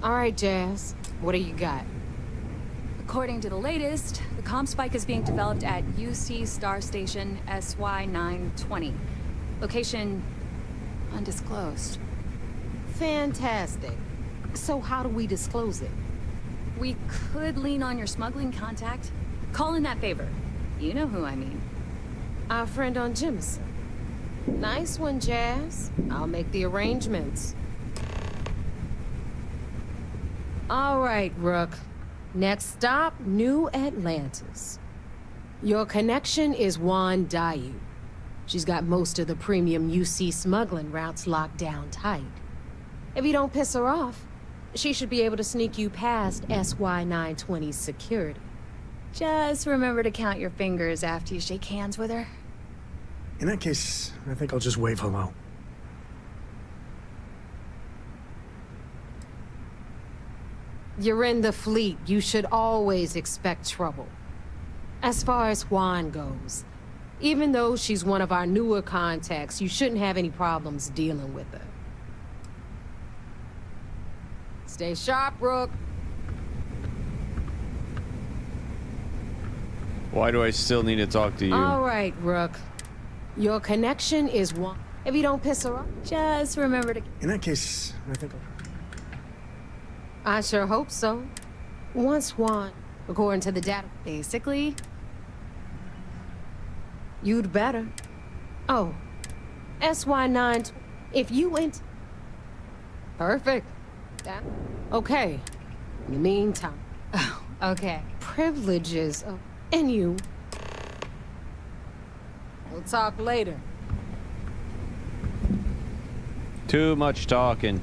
All right, Jazz. What do you got? According to the latest, the comm spike is being developed at UC Star Station SY-920. Location undisclosed. Fantastic. So how do we disclose it? We could lean on your smuggling contact. Call in that favor. You know who I mean. Our friend on Jimison. Nice one, Jazz. I'll make the arrangements. All right, Rook. Next stop, New Atlantis. Your connection is Juan Dayu. She's got most of the premium UC smuggling routes locked down tight. If you don't piss her off, she should be able to sneak you past SY-920's security. Just remember to count your fingers after you shake hands with her. In that case, I think I'll just wave hello. You're in the fleet. You should always expect trouble. As far as Juan goes, even though she's one of our newer contacts, you shouldn't have any problems dealing with her. Stay sharp, Rook. Why do I still need to talk to you? All right, Rook. Your connection is Juan. If you don't piss her off, just remember to... In that case, I think I'll... I sure hope so. Once Juan, according to the data... Basically? You'd better. Oh, SY-9... If you ain't... Perfect. Okay. In the meantime... Oh, okay. Privileges of... And you... We'll talk later. Too much talking.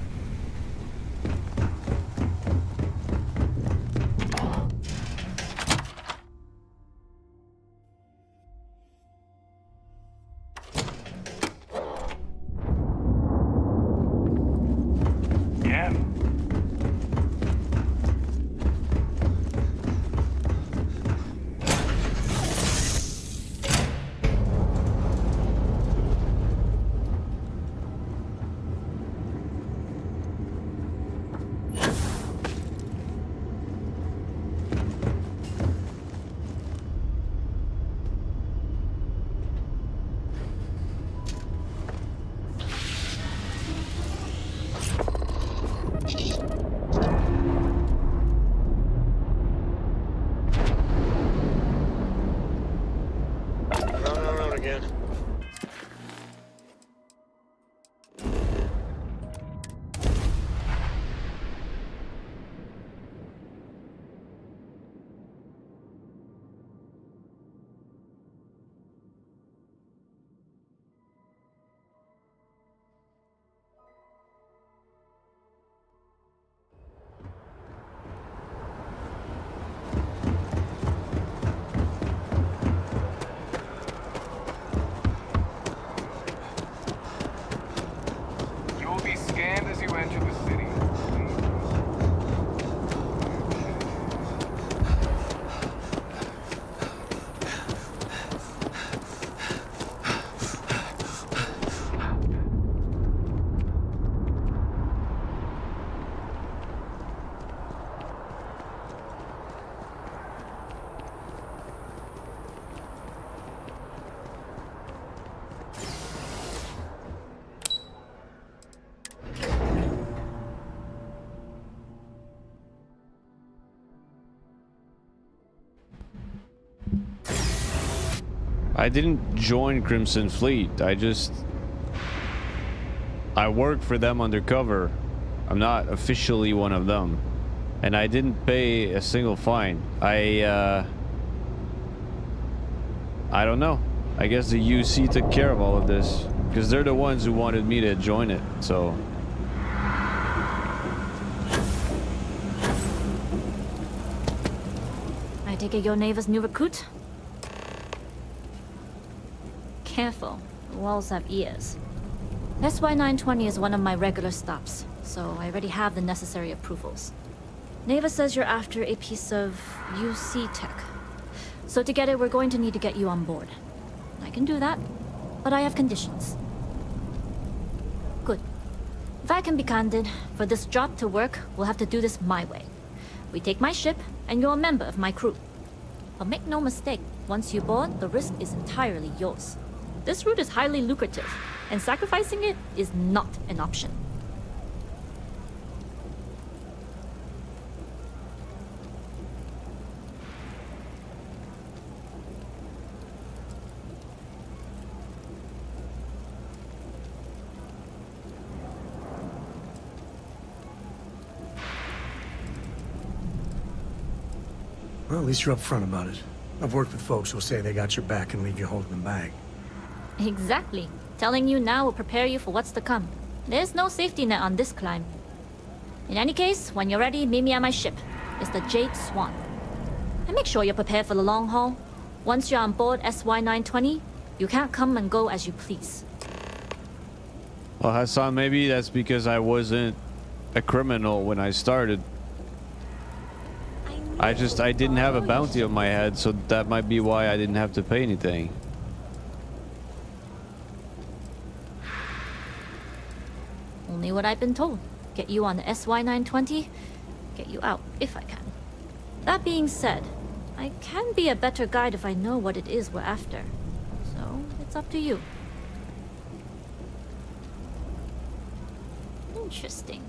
I didn't join Crimson Fleet. I work for them undercover. I'm not officially one of them. And I didn't pay a single fine. I don't know. I guess the UC took care of all of this. Because they're the ones who wanted me to join it, so... I take it you're Neva's new recruit? Careful, the walls have ears. SY-920 is one of my regular stops, so I already have the necessary approvals. Neva says you're after a piece of UC tech. So to get it, we're going to need to get you on board. I can do that, but I have conditions. Good. If I can be candid, for this job to work, we'll have to do this my way. We take my ship, and you're a member of my crew. But make no mistake, once you board, the risk is entirely yours. This route is highly lucrative, and sacrificing it is not an option. Well, at least you're upfront about it. I've worked with folks who'll say they got your back and leave you holding them back. Exactly. Telling you now will prepare you for what's to come. There's no safety net on this climb. In any case, when you're ready, meet me at my ship. It's the Jade Swan. And make sure you're prepared for the long haul. Once you're on board SY-920, you can't come and go as you please. Well, Hassan, maybe that's because I wasn't a criminal when I started. I didn't have a bounty on my head, so that might be why I didn't have to pay anything. Only what I've been told. Get you on the SY-920, get you out, if I can. That being said, I can be a better guide if I know what it is we're after. So, it's up to you. Interesting.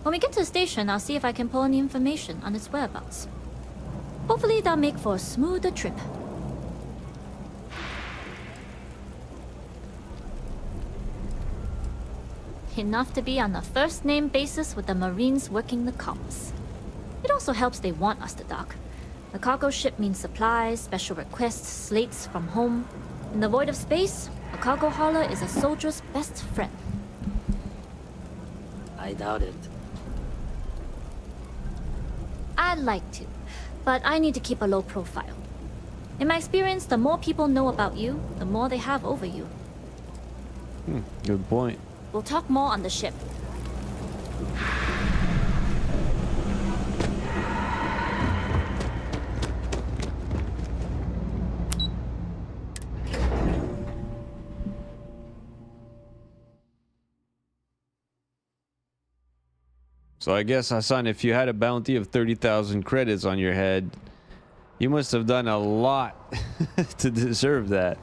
When we get to the station, I'll see if I can pull any information on its whereabouts. Hopefully that'll make for a smoother trip. Enough to be on a first-name basis with the Marines working the comms. It also helps they want us to dock. The cargo ship means supplies, special requests, slates from home. In the void of space, a cargo hauler is a soldier's best friend. I doubt it. I'd like to, but I need to keep a low profile. In my experience, the more people know about you, the more they have over you. Good point. We'll talk more on the ship. So I guess, Hassan, if you had a bounty of 30,000 credits on your head, you must have done a lot to deserve that.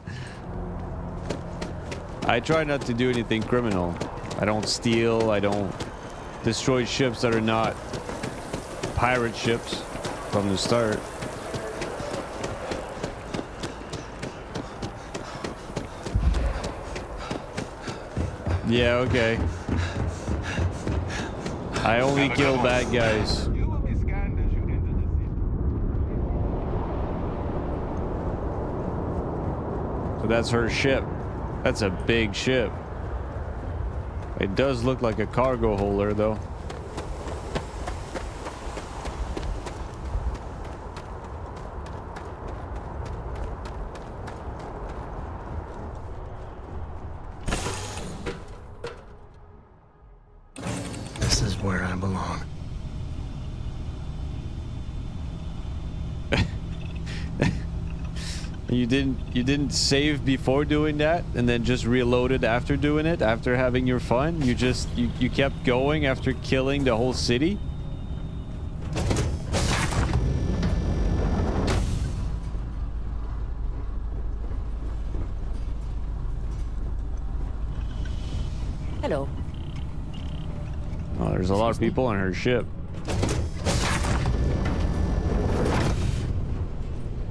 I try not to do anything criminal. I don't steal, I don't destroy ships that are not pirate ships from the start. Yeah, okay. I only kill bad guys. So that's her ship. That's a big ship. It does look like a cargo holder, though. This is where I belong. You didn't save before doing that and then just reloaded after doing it, after having your fun? You kept going after killing the whole city? Hello. Oh, there's a lot of people on her ship.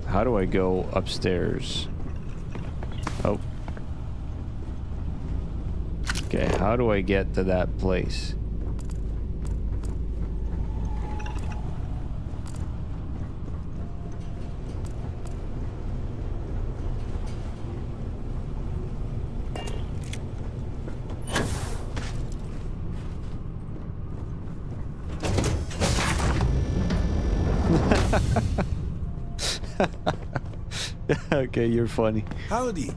How do I go upstairs? Oh. Okay, how do I get to that place? Okay, you're funny. Howdy.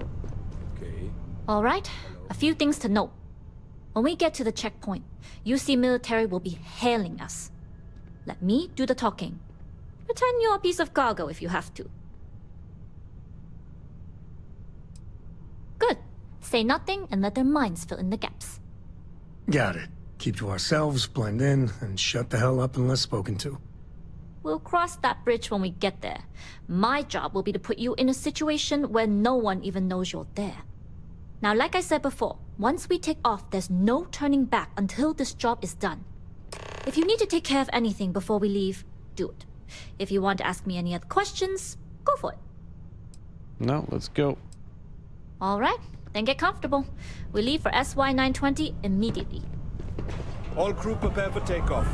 All right, a few things to note. When we get to the checkpoint, UC military will be hailing us. Let me do the talking. Pretend you're a piece of cargo if you have to. Good. Say nothing and let their minds fill in the gaps. Got it. Keep to ourselves, blend in, and shut the hell up unless spoken to. We'll cross that bridge when we get there. My job will be to put you in a situation where no one even knows you're there. Now, like I said before, once we take off, there's no turning back until this job is done. If you need to take care of anything before we leave, do it. If you want to ask me any other questions, go for it. No, let's go. All right, then get comfortable. We leave for SY-920 immediately. All crew prepare for takeoff.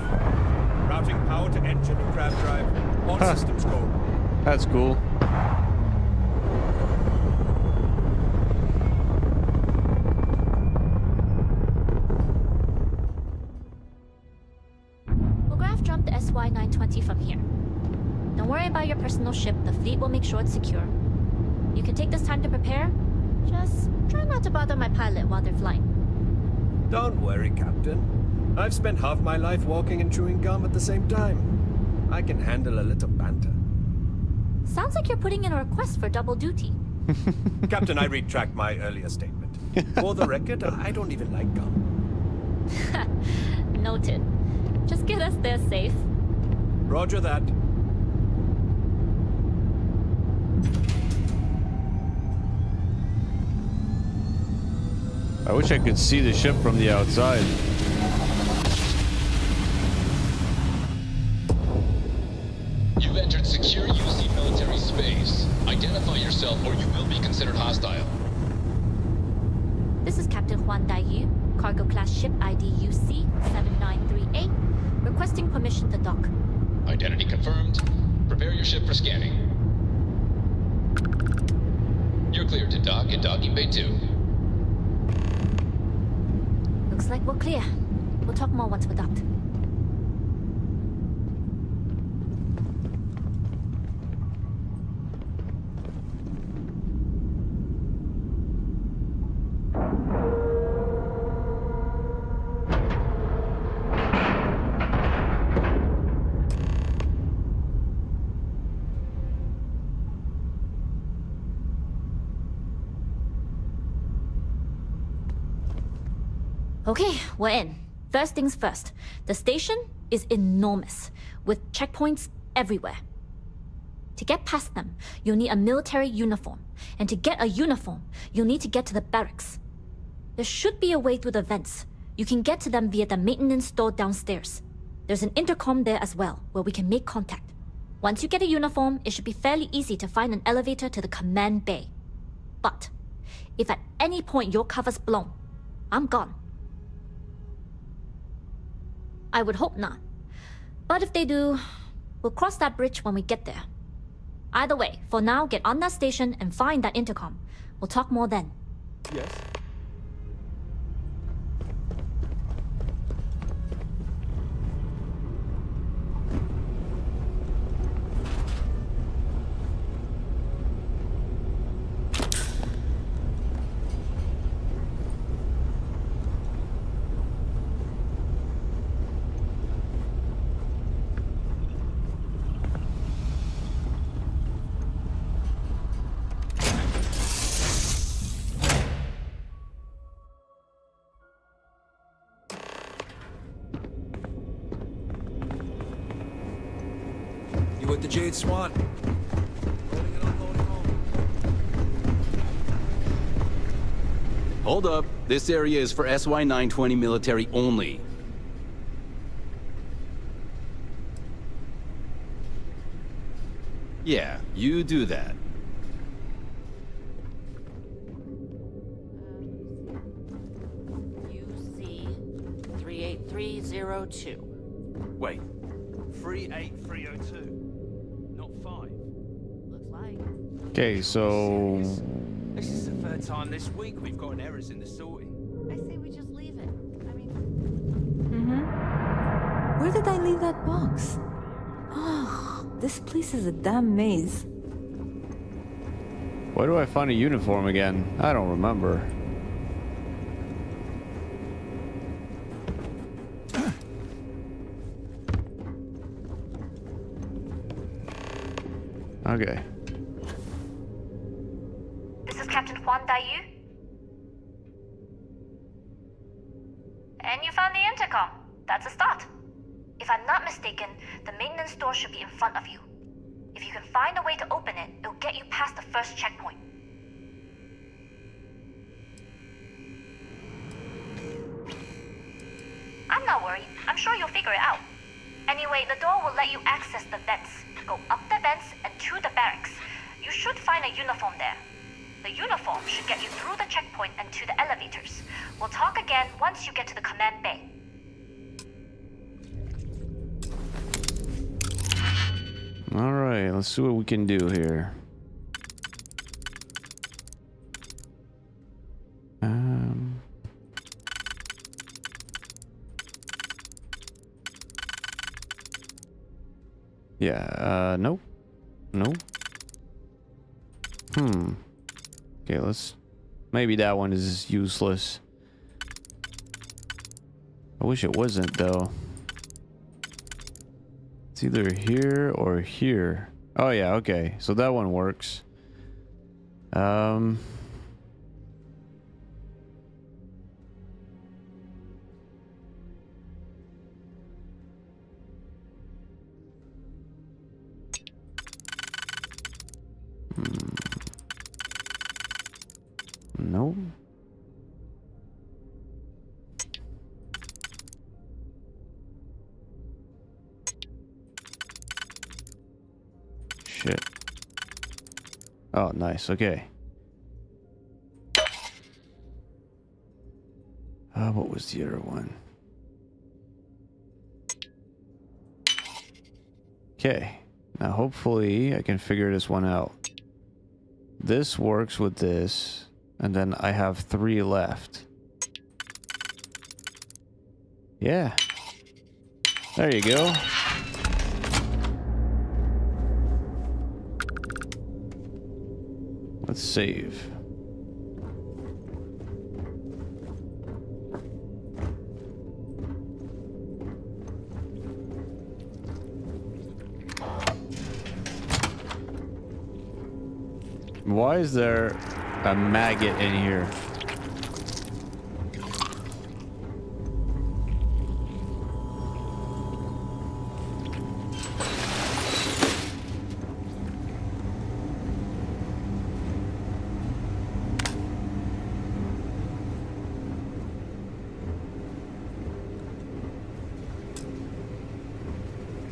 Routing power to engine and crab drive. All systems go. That's cool. We'll graph jump the SY-920 from here. Don't worry about your personal ship. The fleet will make sure it's secure. You can take this time to prepare. Just try not to bother my pilot while they're flying. Don't worry, Captain. I've spent half my life walking and chewing gum at the same time. I can handle a little banter. Sounds like you're putting in a request for double duty. Captain, I retract my earlier statement. For the record, I don't even like gum. Noted. Just get us there safe. Roger that. I wish I could see the ship from the outside. You've entered secure UC military space. Identify yourself or you will be considered hostile. This is Captain Huan Daiyu, cargo class ship ID UC 7938, requesting permission to dock. Identity confirmed. Prepare your ship for scanning. You're cleared to dock at docking bay 2. Looks like we're clear. We'll talk more once we're docked. Okay, we're in. First things first. The station is enormous, with checkpoints everywhere. To get past them, you'll need a military uniform. And to get a uniform, you'll need to get to the barracks. There should be a way through the vents. You can get to them via the maintenance store downstairs. There's an intercom there as well, where we can make contact. Once you get a uniform, it should be fairly easy to find an elevator to the command bay. But, if at any point your cover's blown, I'm gone. I would hope not. But if they do, we'll cross that bridge when we get there. Either way, for now, get on that station and find that intercom. We'll talk more then. Yes. You with the Jade Swan? Hold up. This area is for SY-920 military only. Yeah, you do that. UC 38302. Wait. 38302. Not 5. Looks like. Okay, so... This is the third time this week we've got errors in the sorting. I say we just leave it. I mean... Where did I leave that box? Oh, this place is a damn maze. Where do I find a uniform again? I don't remember. Okay. This is Captain Huan Daiyu. And you found the intercom. I'm not mistaken, the maintenance door should be in front of you. If you can find a way to open it, it'll get you past the first checkpoint. I'm not worried. I'm sure you'll figure it out. Anyway, the door will let you access the vents. Go up the vents and to the barracks. You should find a uniform there. The uniform should get you through the checkpoint and to the elevators. We'll talk again once you get to the command bay. Alright, let's see what we can do here. Yeah, nope. Nope. Okay, let's... Maybe that one is useless. I wish it wasn't, though. It's either here or here. Oh, yeah, okay. So that one works. No. Shit. Oh, nice. Okay. What was the other one? Okay. Now, hopefully, I can figure this one out. This works with this, and then I have 3 left. Yeah. There you go. Let's save. Why is there a maggot in here?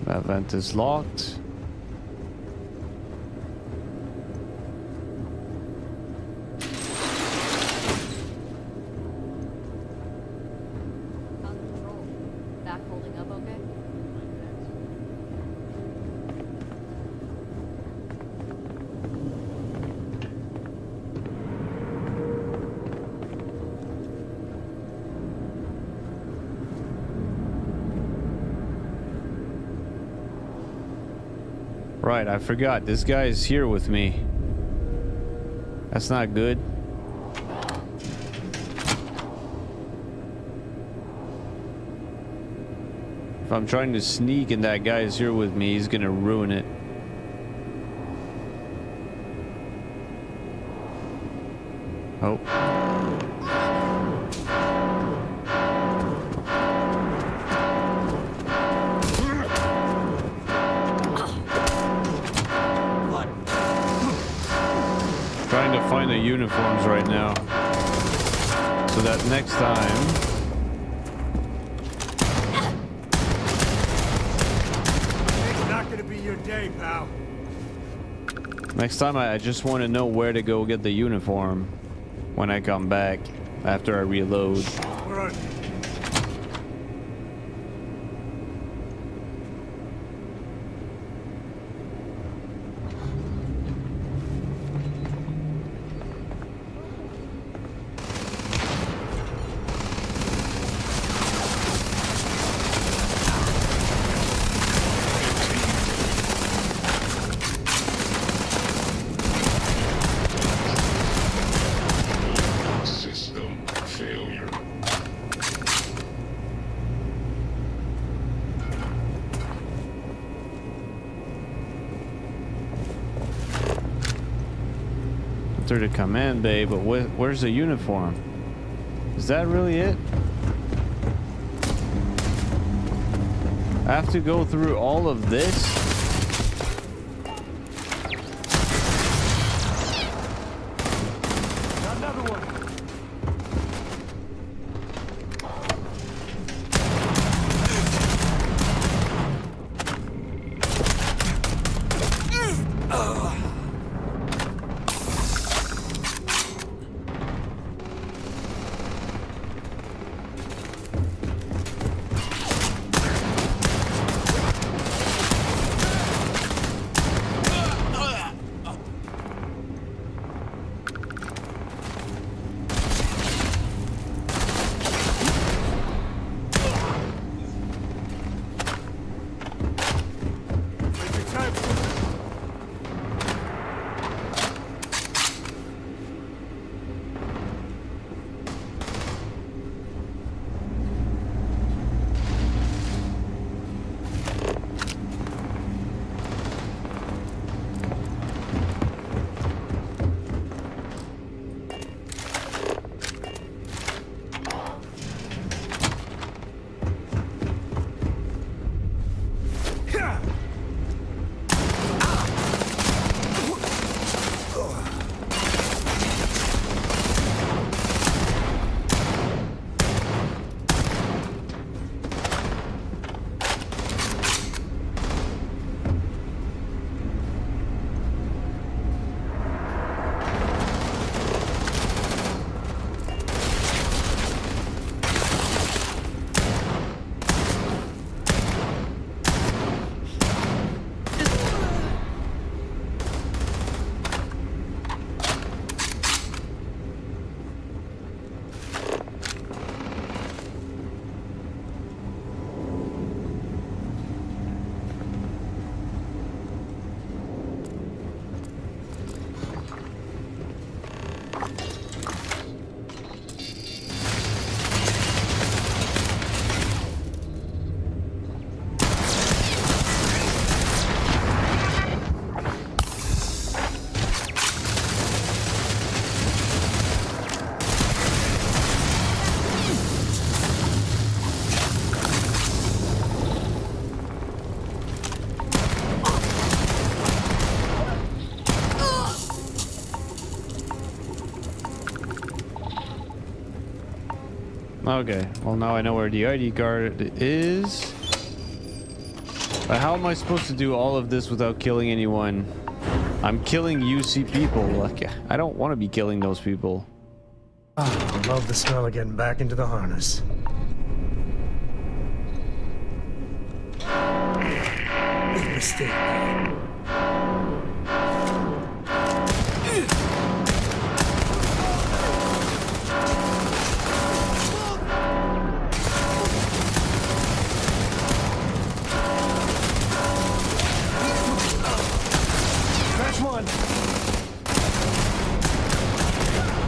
That vent is locked. Right, I forgot. This guy is here with me. That's not good. If I'm trying to sneak and that guy is here with me, he's gonna ruin it. Oh. Trying to find the uniforms right now, so that next time It's not gonna be your day, pal. I just want to know where to go get the uniform when I come back after I reload. Run. The command bay, but where's the uniform? Is that really it? I have to go through all of this? Okay, well now I know where the ID card is. But how am I supposed to do all of this without killing anyone? I'm killing UC people. Like, I don't want to be killing those people. I love the smell of getting back into the harness. Big mistake.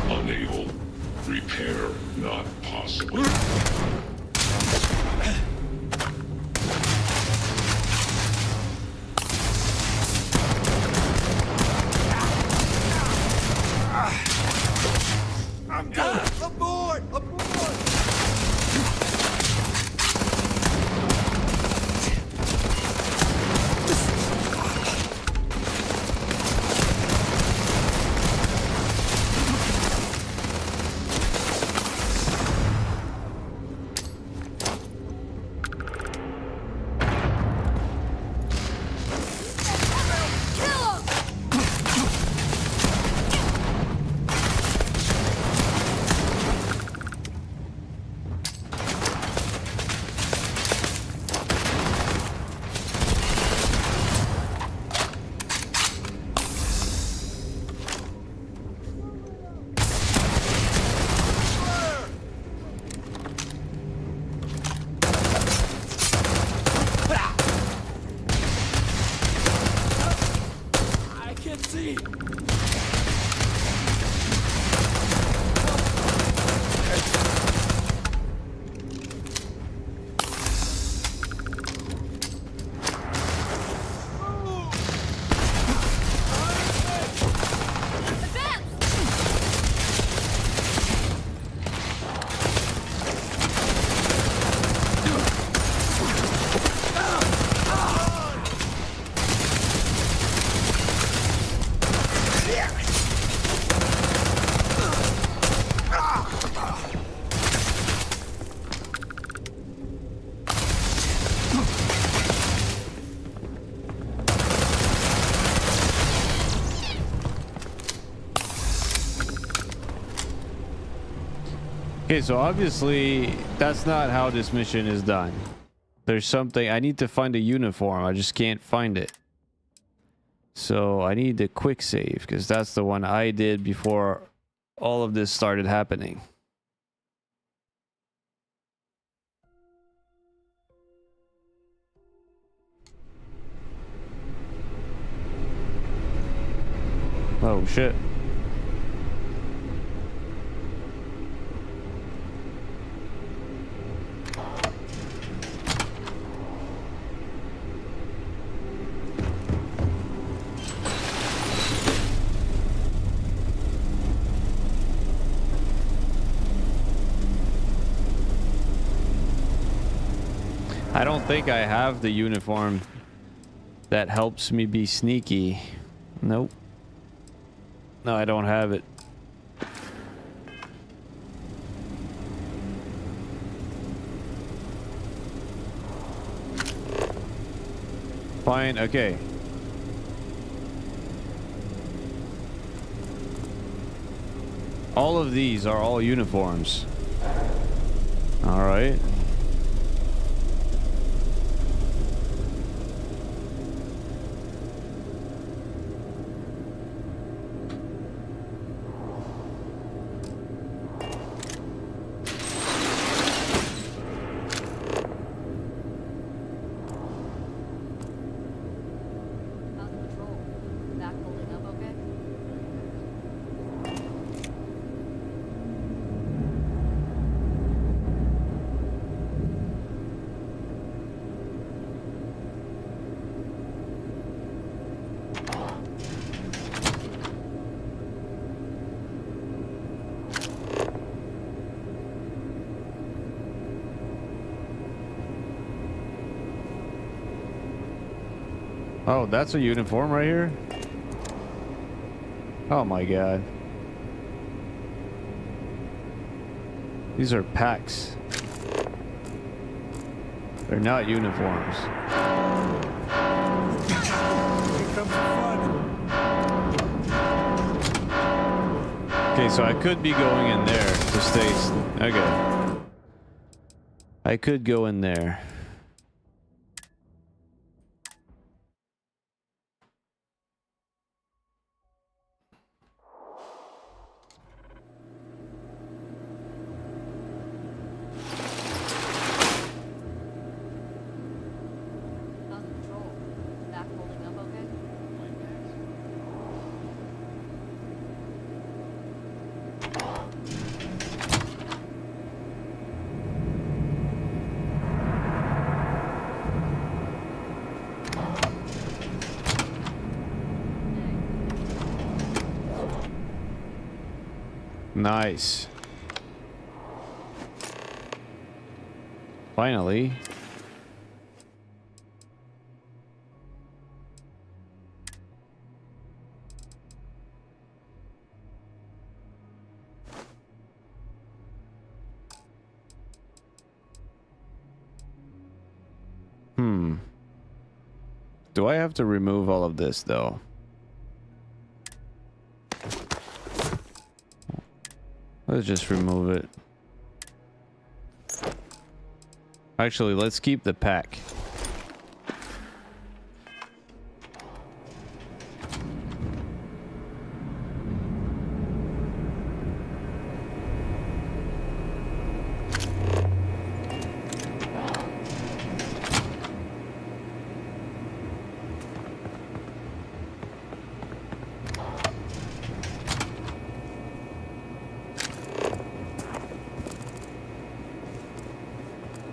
Unable. Repair not possible. I'm good. Aboard! Aboard! Okay, so obviously that's not how this mission is done. There's something... I need to find a uniform. I just can't find it. So I need the quick save, because that's the one I did before all of this started happening. Oh shit. I don't think I have the uniform that helps me be sneaky. Nope. No, I don't have it. Fine, okay. All of these are all uniforms. All right. Oh, that's a uniform right here? Oh my god. These are packs. They're not uniforms. Okay, so I could be going in there to stay... Okay. I could go in there. Nice. Finally. Do I have to remove all of this though? Let's just remove it. Actually, let's keep the pack.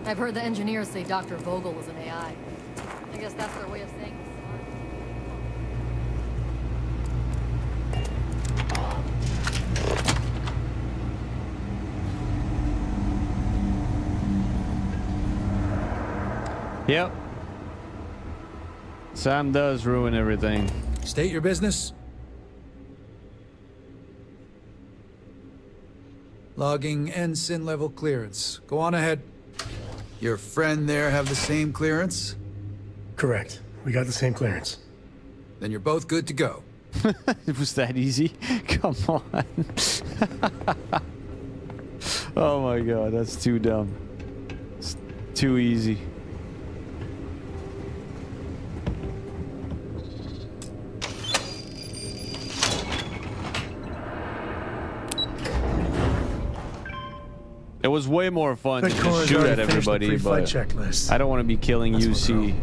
I've heard the engineers say Dr. Vogel was an AI. I guess that's their way of saying Yep. Sam does ruin everything. State your business. Logging ensign level clearance. Go on ahead. Your friend there have the same clearance? Correct. We got the same clearance. Then you're both good to go. It was that easy? Come on. Oh my god, that's too dumb. It's too easy. It was way more fun to just shoot at everybody, but I don't want to be killing UC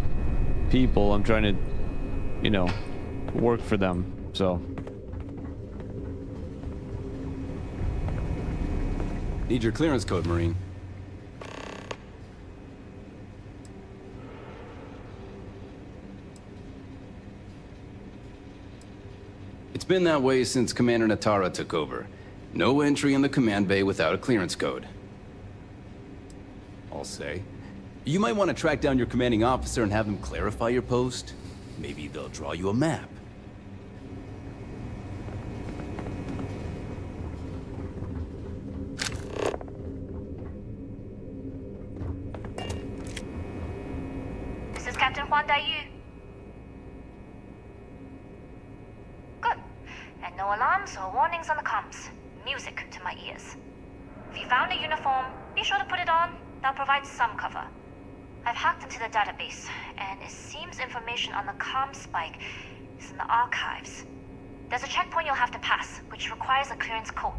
people. I'm trying to, you know, work for them, so. Need your clearance code, Marine. It's been that way since Commander Natara took over. No entry in the command bay without a clearance code. I'll say. You might want to track down your commanding officer and have him clarify your post. Maybe they'll draw you a map. This is Captain Huan Daiyu. Good. And no alarms or warnings on the comms. Music to my ears. If you found a uniform, be sure to put it on. That'll provide some cover. I've hacked into the database, and it seems information on the comm spike is in the archives. There's a checkpoint you'll have to pass, which requires a clearance code.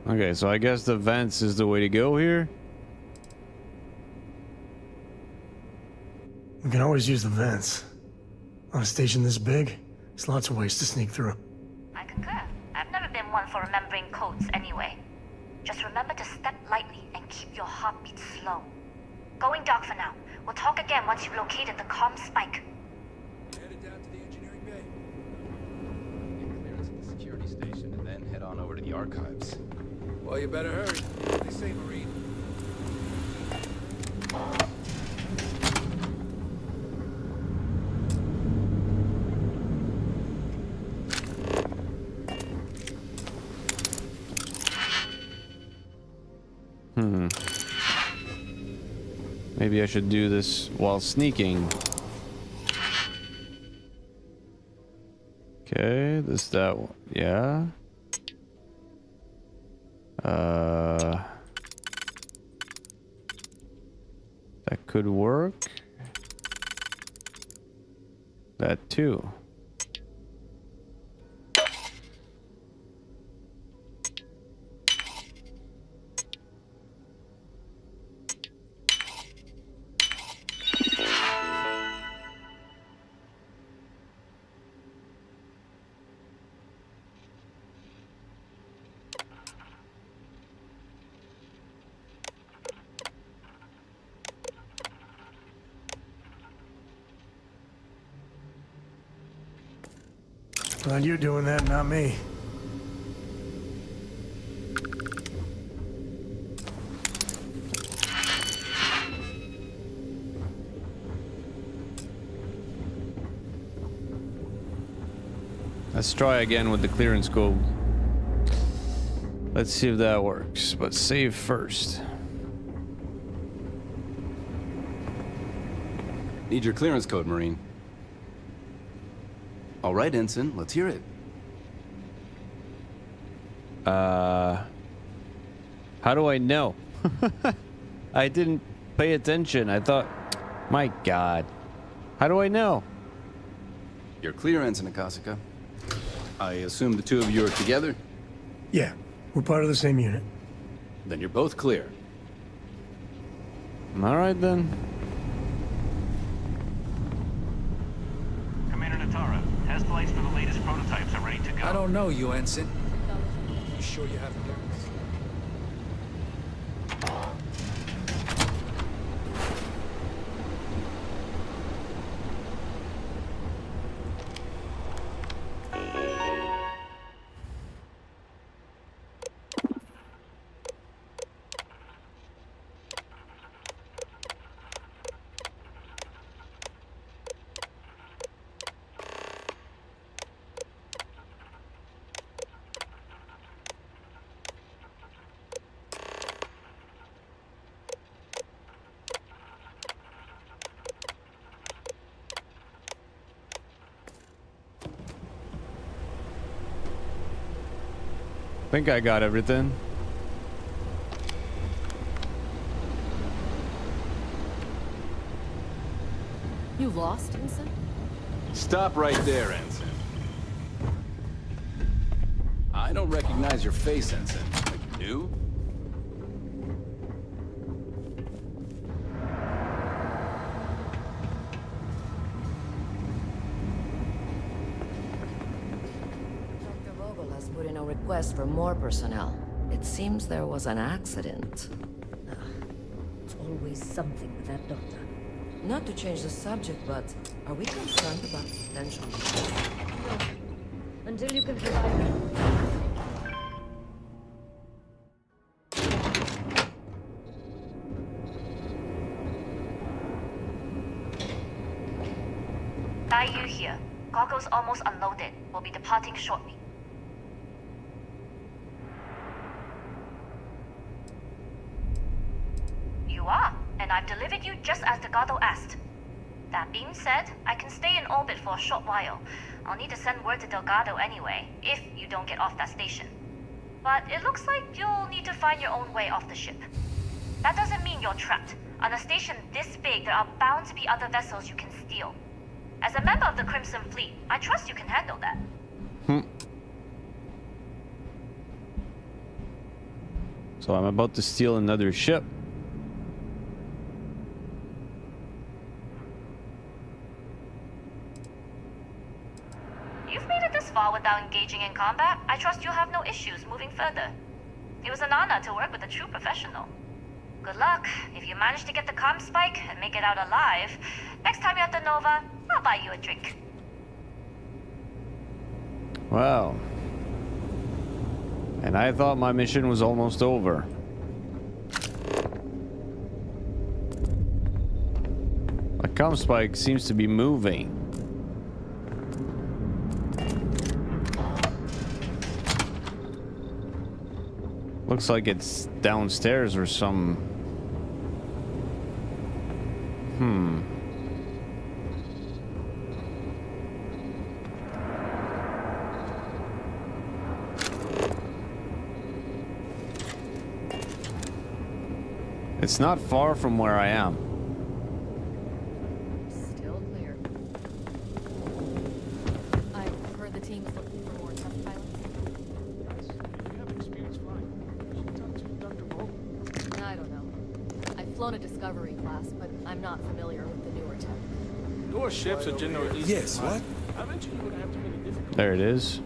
Okay, so I guess the vents is the way to go here. We can always use the vents. On a station this big, there's lots of ways to sneak through. I concur. I've never been one for remembering codes anyway. Just remember to step lightly and keep your heartbeat slow. Going dark for now. We'll talk again once you've located the comm spike. Headed down to the engineering bay. Get clearance at the security station and then head on over to the archives. Well, you better hurry. What they say, Marine. Maybe I should do this while sneaking. Okay, that one. Yeah. That could work. That too. Glad you're doing that, not me. Let's try again with the clearance code. Let's see if that works, but save first. Need your clearance code, Marine. All right, Ensign, let's hear it. How do I know? I didn't pay attention. I thought, my God. How do I know? You're clear, Ensign Akasaka. I assume the two of you are together? Yeah, we're part of the same unit. Then you're both clear. All right, then. Commander Natara, test flights for the latest prototypes are ready to go. I don't know you, Ensign. You sure you have clearance? Think I got everything. You lost, Ensign? Stop right there, Ensign. I don't recognize your face, Ensign. Like you do? Dr. Vogel has put in a request for more personnel. It seems there was an accident. It's always something with that doctor. Not to change the subject, but are we concerned about potential? No. Until you can provide. Dai here. Goggles almost unloaded. We'll be departing shortly. You are, and I've delivered you just as Delgado asked. That being said, I can stay in orbit for a short while. I'll need to send word to Delgado anyway, if you don't get off that station. But it looks like you'll need to find your own way off the ship. That doesn't mean you're trapped. On a station this big, there are bound to be other vessels you can steal. As a member of the Crimson Fleet, I trust you can handle that. So I'm about to steal another ship. You've made it this far without engaging in combat. I trust you'll have no issues moving further. It was an honor to work with a true professional. Good luck. If you manage to get the comm spike and make it out alive, next time you're at the Nova, I'll buy you a drink. Wow. And I thought my mission was almost over. My comm spike seems to be moving. Looks like it's downstairs or some... It's not far from where I am. Still clear. I've heard the team is looking for more test pilots. You have experience flying. You should talk to Dr. Vogel. I don't know. I've flown a Discovery class, but I'm not familiar with the newer tech. Newer ships are generally easy. Yes, what? Eventually you're gonna have too many difficulties. There it is.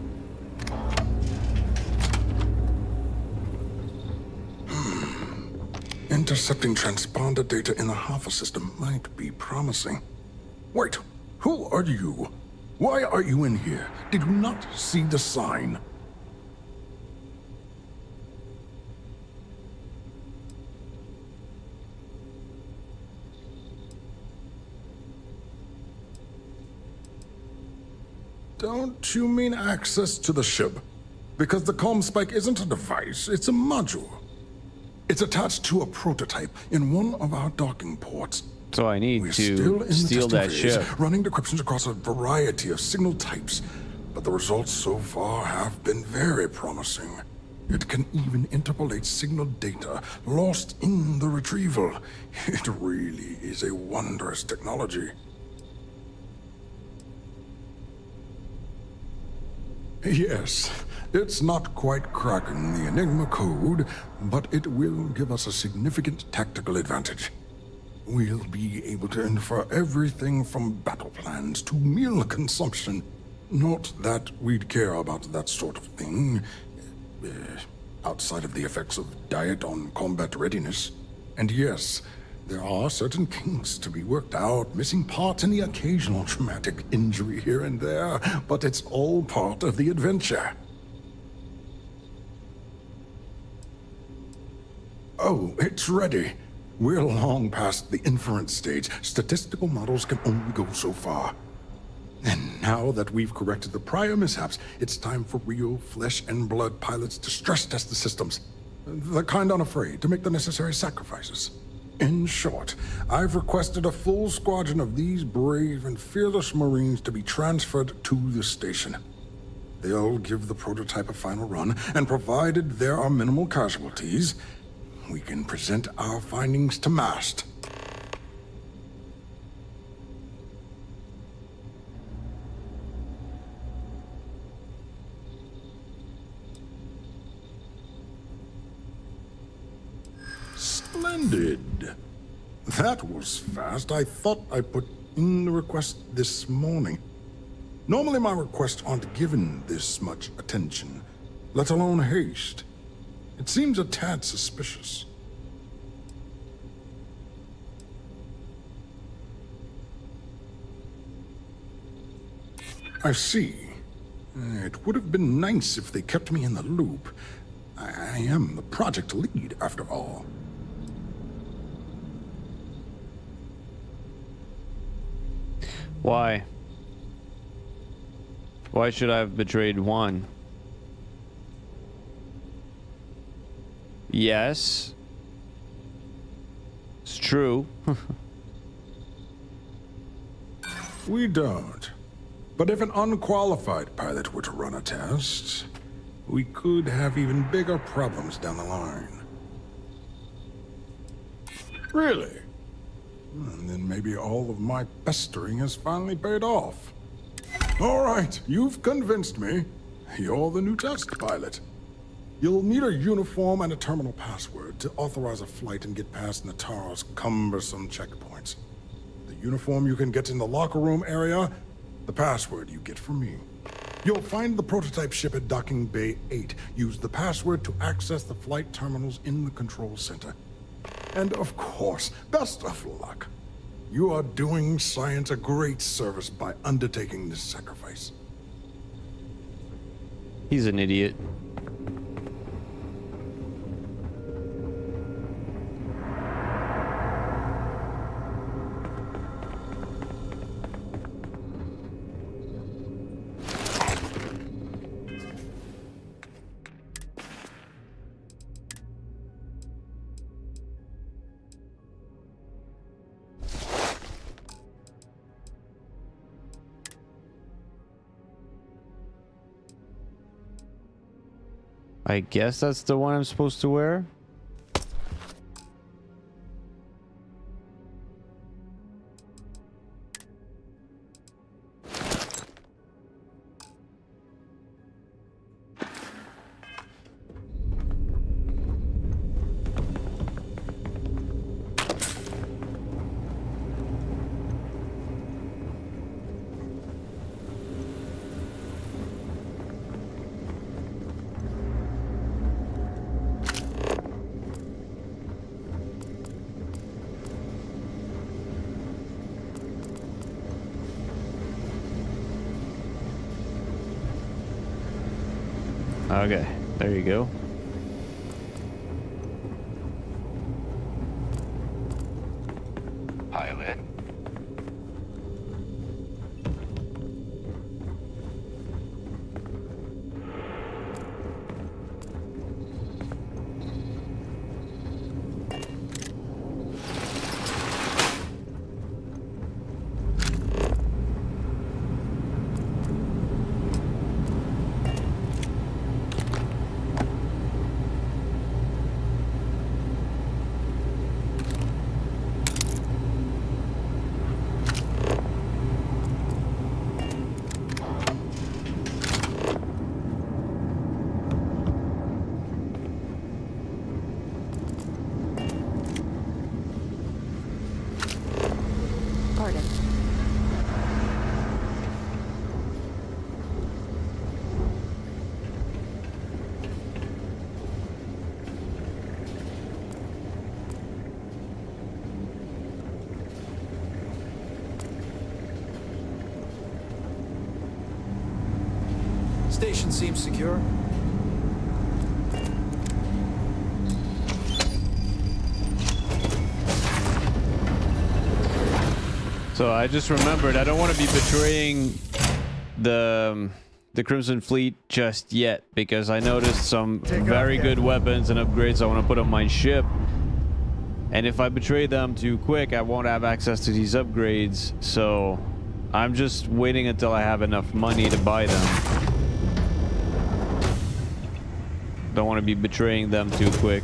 Intercepting transponder data in the Alpha system might be promising. Wait, who are you? Why are you in here? Did you not see the sign? Don't you mean access to the ship? Because the comm spike isn't a device, it's a module. It's attached to a prototype in one of our docking ports. So I need to steal that ship. Running decryptions across a variety of signal types, but the results so far have been very promising. It can even interpolate signal data lost in the retrieval. It really is a wondrous technology. Yes, it's not quite cracking the Enigma code, but it will give us a significant tactical advantage. We'll be able to infer everything from battle plans to meal consumption. Not that we'd care about that sort of thing, outside of the effects of diet on combat readiness. And yes, there are certain kinks to be worked out, missing parts and the occasional traumatic injury here and there, but it's all part of the adventure. Oh, it's ready. We're long past the inference stage. Statistical models can only go so far. And now that we've corrected the prior mishaps, it's time for real flesh and blood pilots to stress test the systems. The kind unafraid to make the necessary sacrifices. In short, I've requested a full squadron of these brave and fearless Marines to be transferred to the station. They'll give the prototype a final run, and provided there are minimal casualties, we can present our findings to MAST. Splendid. That was fast. I thought I put in the request this morning. Normally my requests aren't given this much attention, let alone haste. It seems a tad suspicious. I see. It would have been nice if they kept me in the loop. I am the project lead, after all. Why? Why should I have betrayed Juan? Yes. It's true. We don't. But if an unqualified pilot were to run a test, we could have even bigger problems down the line. Really? And then maybe all of my pestering has finally paid off. All right, you've convinced me. You're the new test pilot. You'll need a uniform and a terminal password to authorize a flight and get past Nataro's cumbersome checkpoints. The uniform you can get in the locker room area, the password you get from me. You'll find the prototype ship at Docking Bay 8. Use the password to access the flight terminals in the control center. And of course, best of luck. You are doing science a great service by undertaking this sacrifice. He's an idiot. I guess that's the one I'm supposed to wear. Okay, there you go. Pilot. Station seems secure. So I just remembered I don't want to be betraying the Crimson Fleet just yet, because I noticed some very good weapons and upgrades I want to put on my ship. And if I betray them too quick, I won't have access to these upgrades. So I'm just waiting until I have enough money to buy them. Don't want to be betraying them too quick.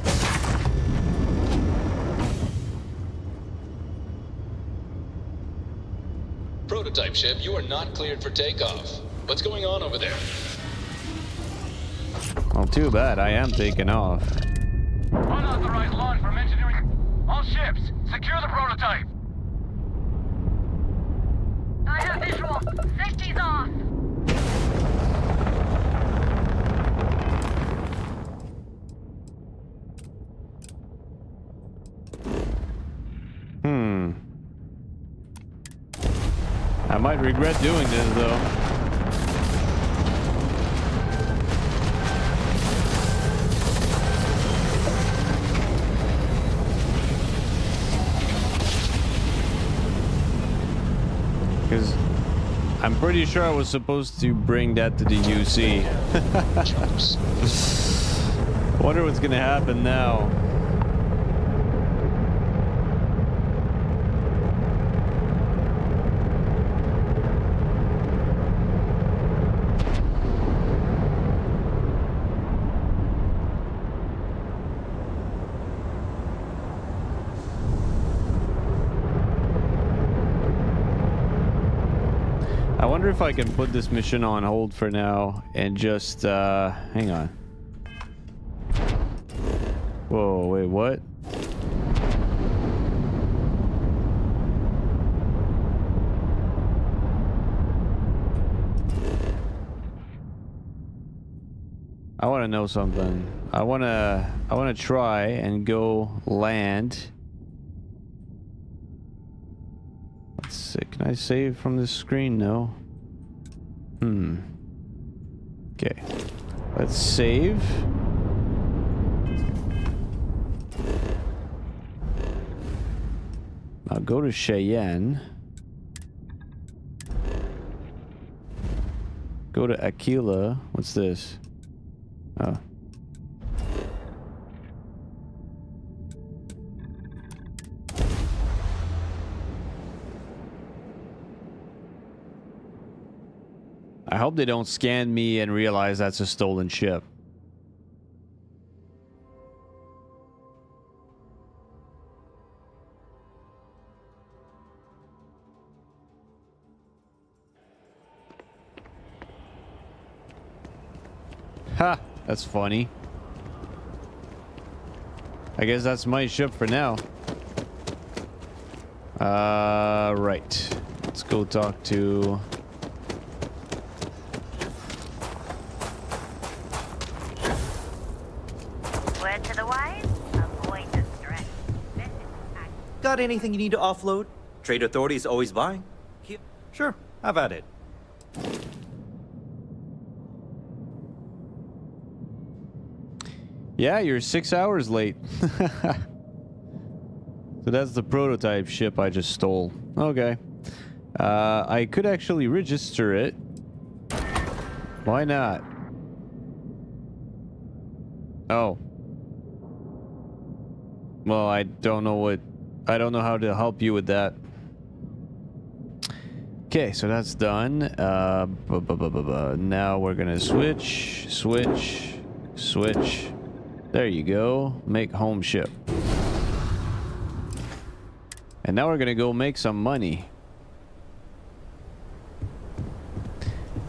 Prototype ship, you are not cleared for takeoff. What's going on over there? Well, too bad. I am taking off. Unauthorized launch from engineering. All ships, secure the prototype. I have visual. Safety's off. I might regret doing this, though. Because I'm pretty sure I was supposed to bring that to the UC. Wonder what's gonna happen now. I wonder if I can put this mission on hold for now and just, hang on. Whoa, wait, what? I want to know something. I want to try and go land. Let's see. Can I save from this screen? No. Okay. Let's save. Now go to Cheyenne. Go to Aquila. What's this? Oh. I hope they don't scan me and realize that's a stolen ship. Ha! That's funny. I guess that's my ship for now. Right. Let's go talk to... Word to the wise, avoid the stress. Got anything you need to offload? Trade Authority is always buying. Sure, have at it. Yeah, you're 6 hours late. So that's the prototype ship I just stole. Okay. I could actually register it. Why not? Oh. Well, I don't know how to help you with that. Okay, so that's done. Now we're gonna switch. There you go. Make home ship. And now we're gonna go make some money.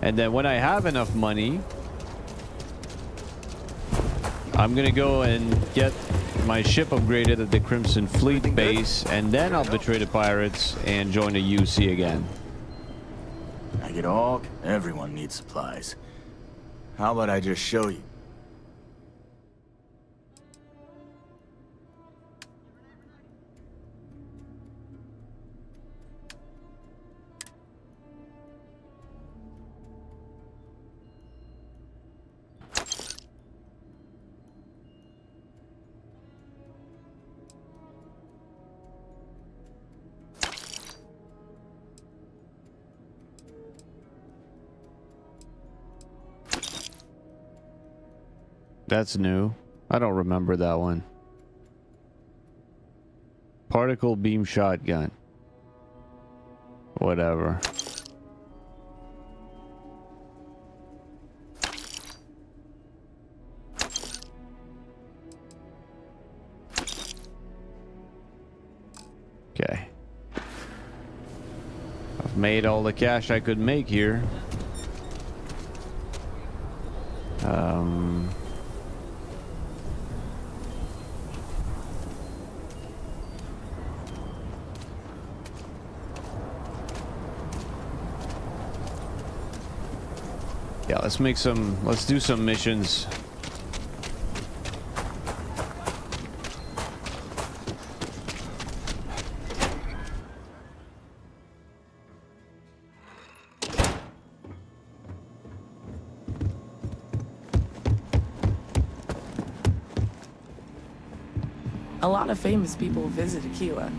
And then when I have enough money, I'm gonna go and get my ship upgraded at the Crimson Fleet base, and then I'll betray the pirates and join the UC again. I get all. Everyone needs supplies. How about I just show you? That's new. I don't remember that one. Particle beam shotgun. Whatever. made all the cash I could make here. Yeah, let's do some missions. A lot of famous people visit Aquila.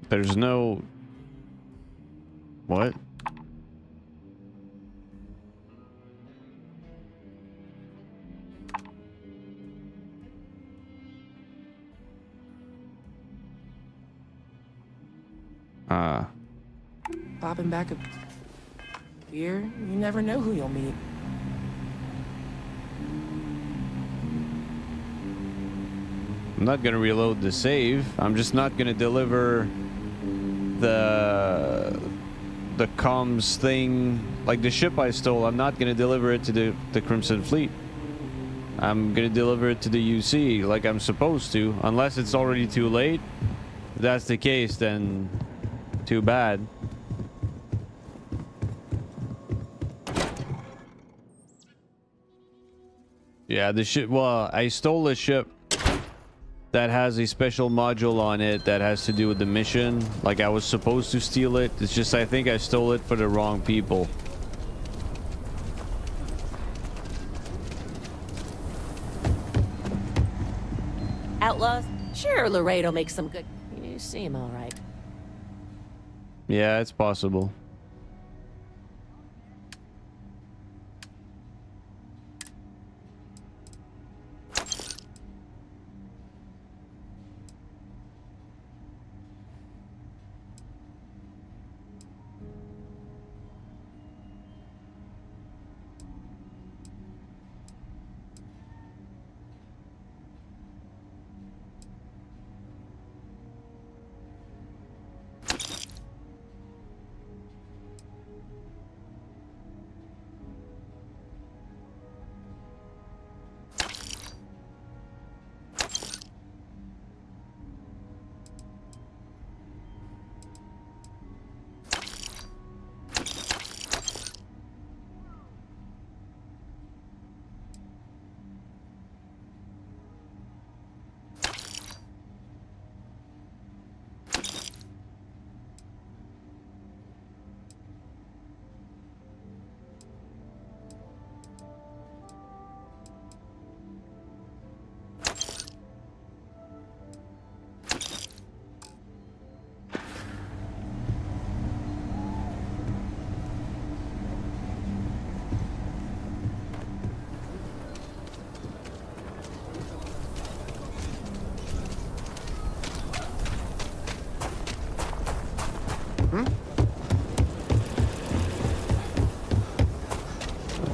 There's no... What? Popping back a beer, you never know who you'll meet. I'm not gonna reload the save. I'm just not gonna deliver the comms thing, like the ship I stole. I'm not gonna deliver it to the Crimson Fleet. I'm gonna deliver it to the UC like I'm supposed to, unless it's already too late. If that's the case, then too bad. Yeah, the ship. Well, I stole a ship that has a special module on it that has to do with the mission. Like I was supposed to steal it. It's just I think I stole it for the wrong people. Outlaws? Sure, Laredo makes some good... You seem all right. Yeah, it's possible.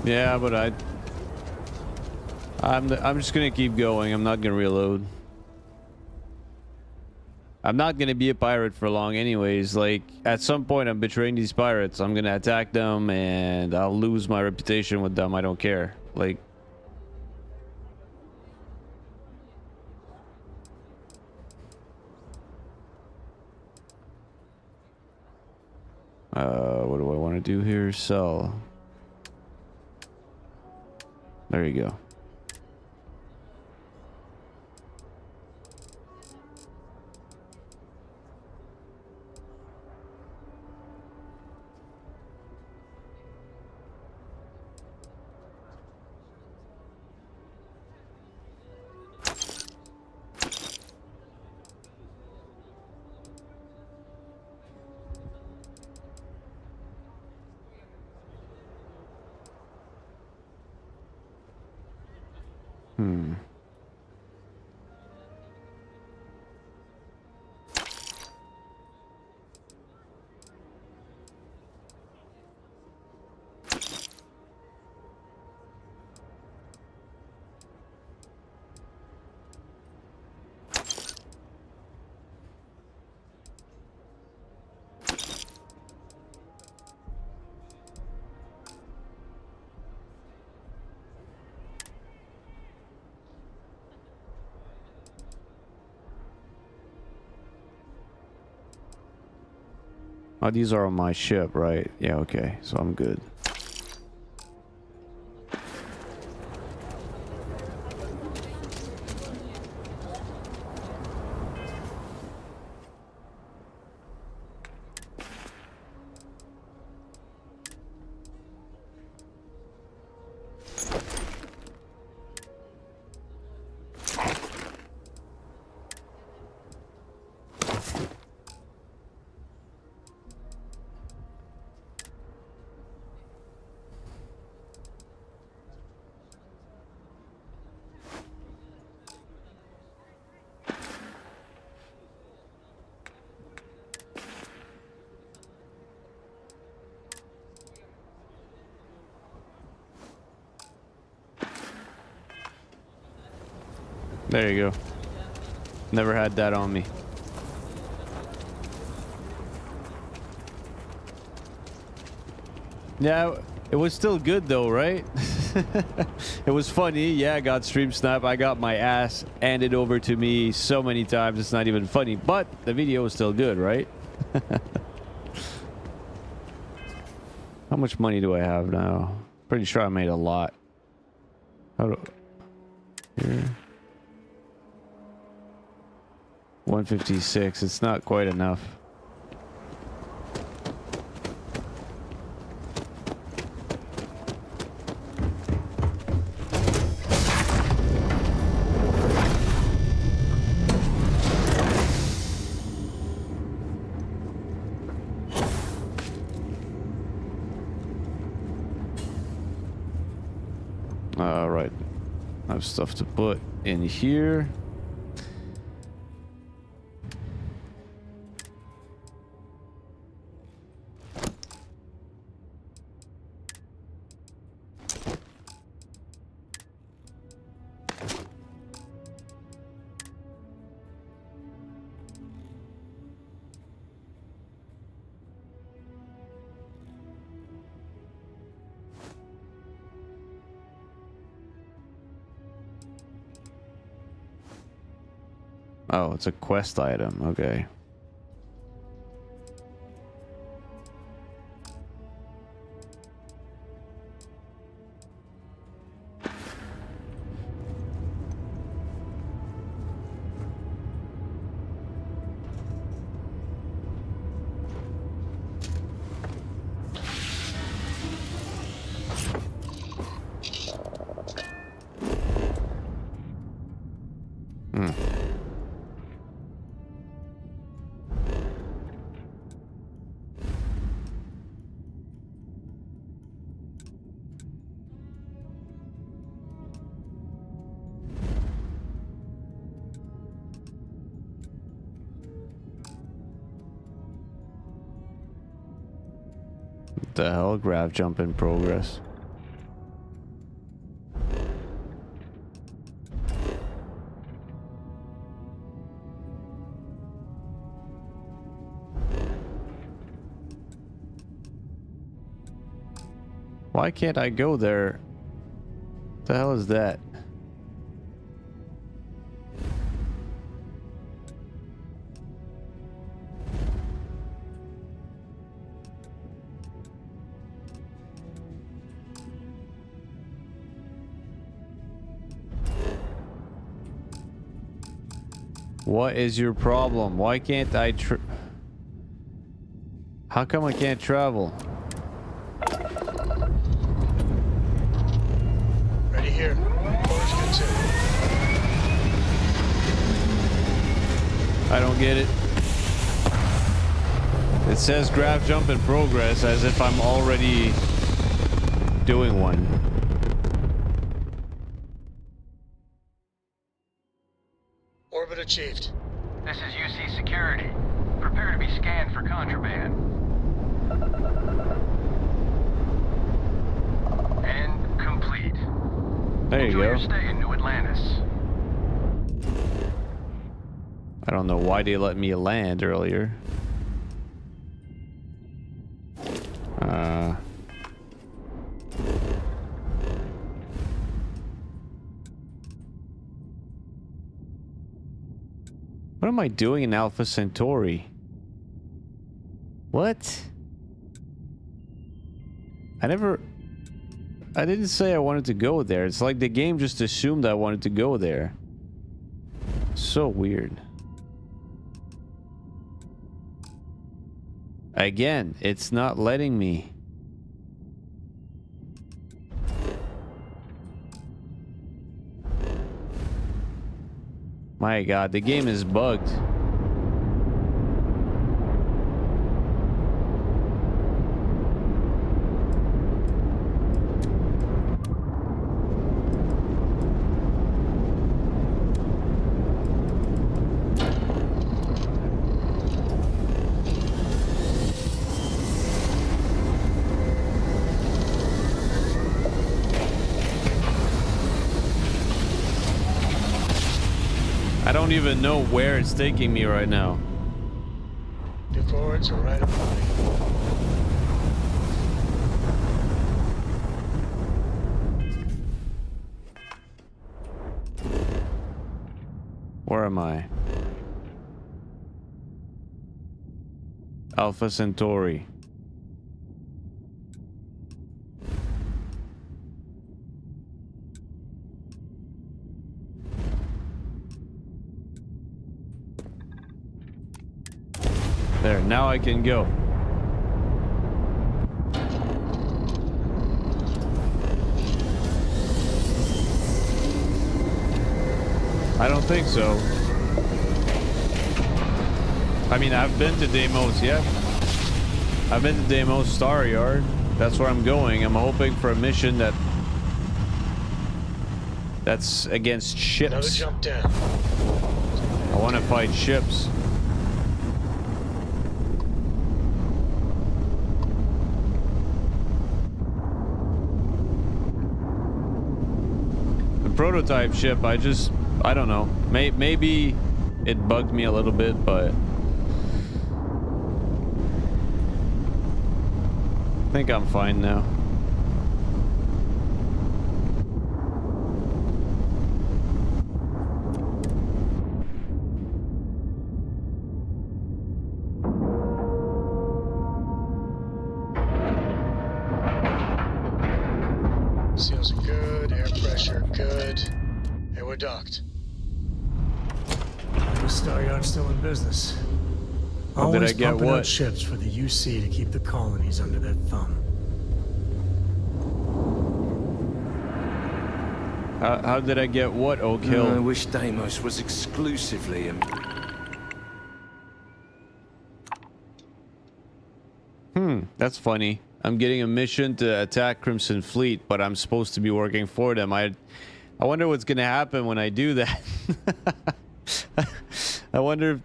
Yeah, but I'm just gonna keep going. I'm not gonna reload. I'm not gonna be a pirate for long anyways. Like, at some point I'm betraying these pirates. I'm gonna attack them and I'll lose my reputation with them. I don't care. Like... what do I want to do here? Sell. There you go. Oh, these are on my ship, right? Yeah, okay. So I'm good. There you go. Never had that on me. Yeah, it was still good though, right? It was funny. Yeah, I got stream snap. I got my ass handed over to me so many times. It's not even funny, but the video was still good, right? How much money do I have now? Pretty sure I made a lot. How do... Here. 156. It's not quite enough. All right. I have stuff to put in here. Oh, it's a quest item. Okay. What the hell? Grav jump in progress. Why can't I go there? What the hell is that? What is your problem? Why can't I How come I can't travel? Ready here. Orders good too. I don't get it. It says grab jump in progress as if I'm already doing one. Orbit achieved. This is UC Security. Prepare to be scanned for contraband. And complete. There you Enjoy go. your stay in New Atlantis. I don't know why they let me land earlier. What am I doing in Alpha Centauri? What? I didn't say I wanted to go there. It's like the game just assumed I wanted to go there. So weird. Again, it's not letting me. My God, the game is bugged. I don't even know where it's taking me right now. The boards are right above me. Where am I? Alpha Centauri. There, now I can go. I don't think so. I mean, I've been to Deimos, yeah. I've been to Deimos Star Yard. That's where I'm going. I'm hoping for a mission that's against ships. Another jump down. I want to fight ships. The prototype ship, I don't know. Maybe it bugged me a little bit, but I think I'm fine now. Seals are good, air pressure good. Hey, we're docked. The Star Yard's still in business. How did I Always get pumping what? out ships for the UC to keep the colonies under their thumb. How did I get what, Oak Hill? I wish Deimos was exclusively in... That's funny. I'm getting a mission to attack Crimson Fleet, but I'm supposed to be working for them. I wonder what's gonna happen when I do that. I wonder if...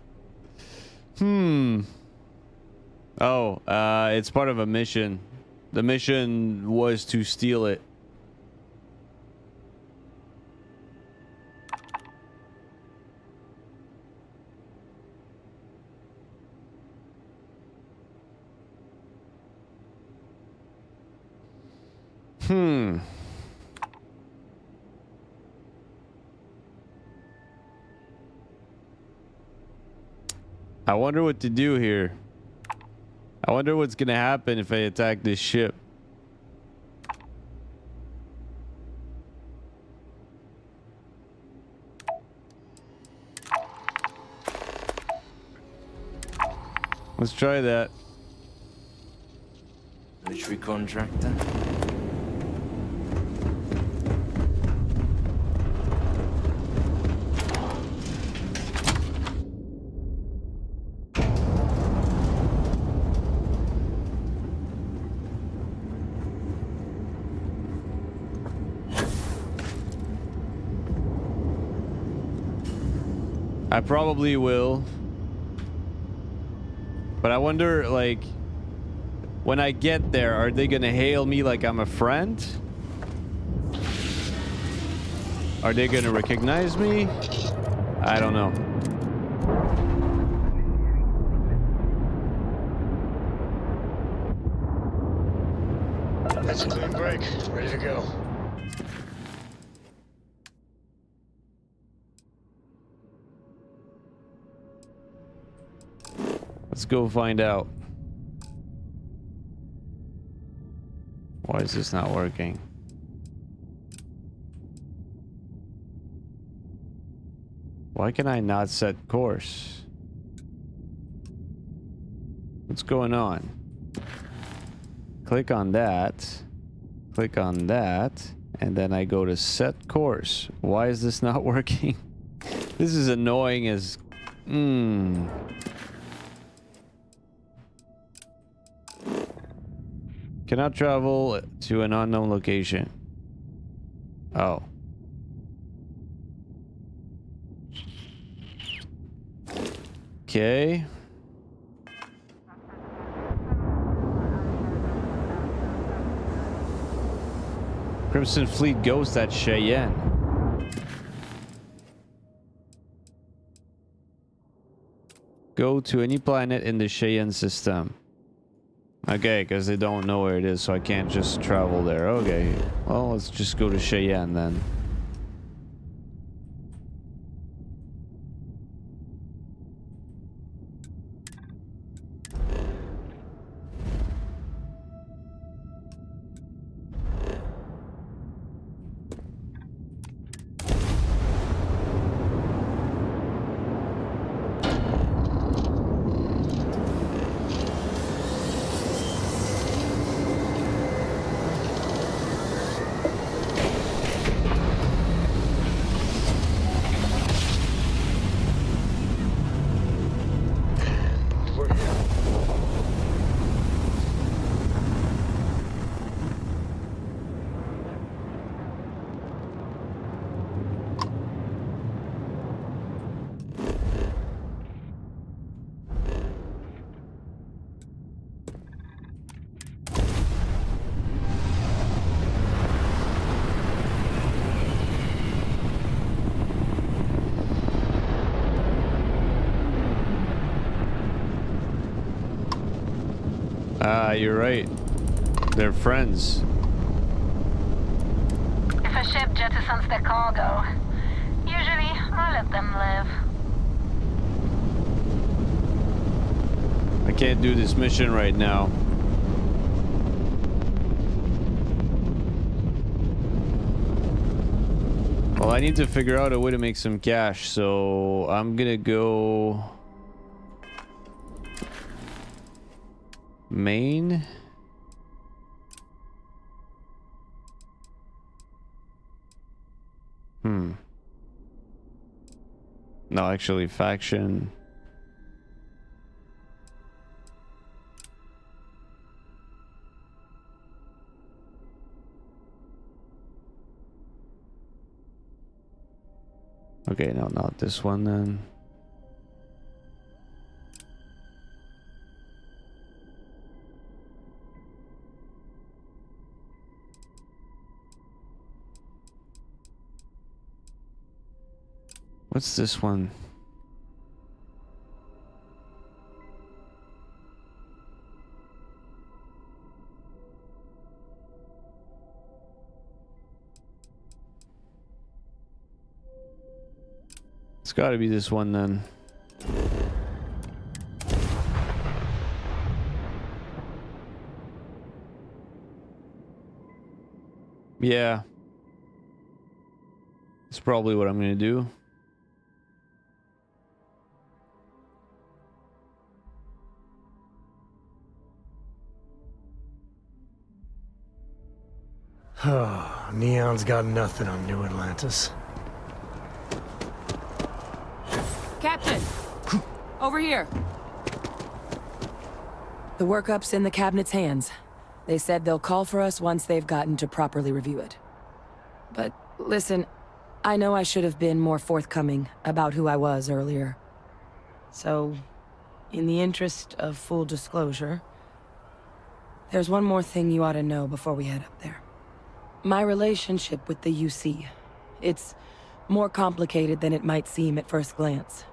Oh, it's part of a mission. The mission was to steal it. I wonder what to do here. I wonder what's gonna happen if I attack this ship. Let's try that. Military contractor. I probably will. But I wonder, like, when I get there, are they gonna hail me like I'm a friend? Are they gonna recognize me? I don't know. That's a clean break. Ready to go. Let's go find out. Why is this not working? Why can I not set course? What's going on? Click on that. Click on that. And then I go to set course. Why is this not working? This is annoying as... Cannot travel to an unknown location. Oh. Okay. Crimson Fleet Ghost at Cheyenne. Go to any planet in the Cheyenne system. Okay, because they don't know where it is, so I can't just travel there. Okay, well, let's just go to Cheyenne then. You're right. They're friends. If a ship jettisons their cargo, usually I let them live. I can't do this mission right now. Well, I need to figure out a way to make some cash, so I'm gonna go... Main. No, actually, faction. Okay, no, not this one then. What's this one? It's got to be this one then. Yeah. It's probably what I'm going to do. Oh, Neon's got nothing on New Atlantis. Captain! Over here! The workup's in the cabinet's hands. They said they'll call for us once they've gotten to properly review it. But listen, I know I should have been more forthcoming about who I was earlier. So, in the interest of full disclosure, there's one more thing you ought to know before we head up there. My relationship with the UC. It's more complicated than it might seem at first glance.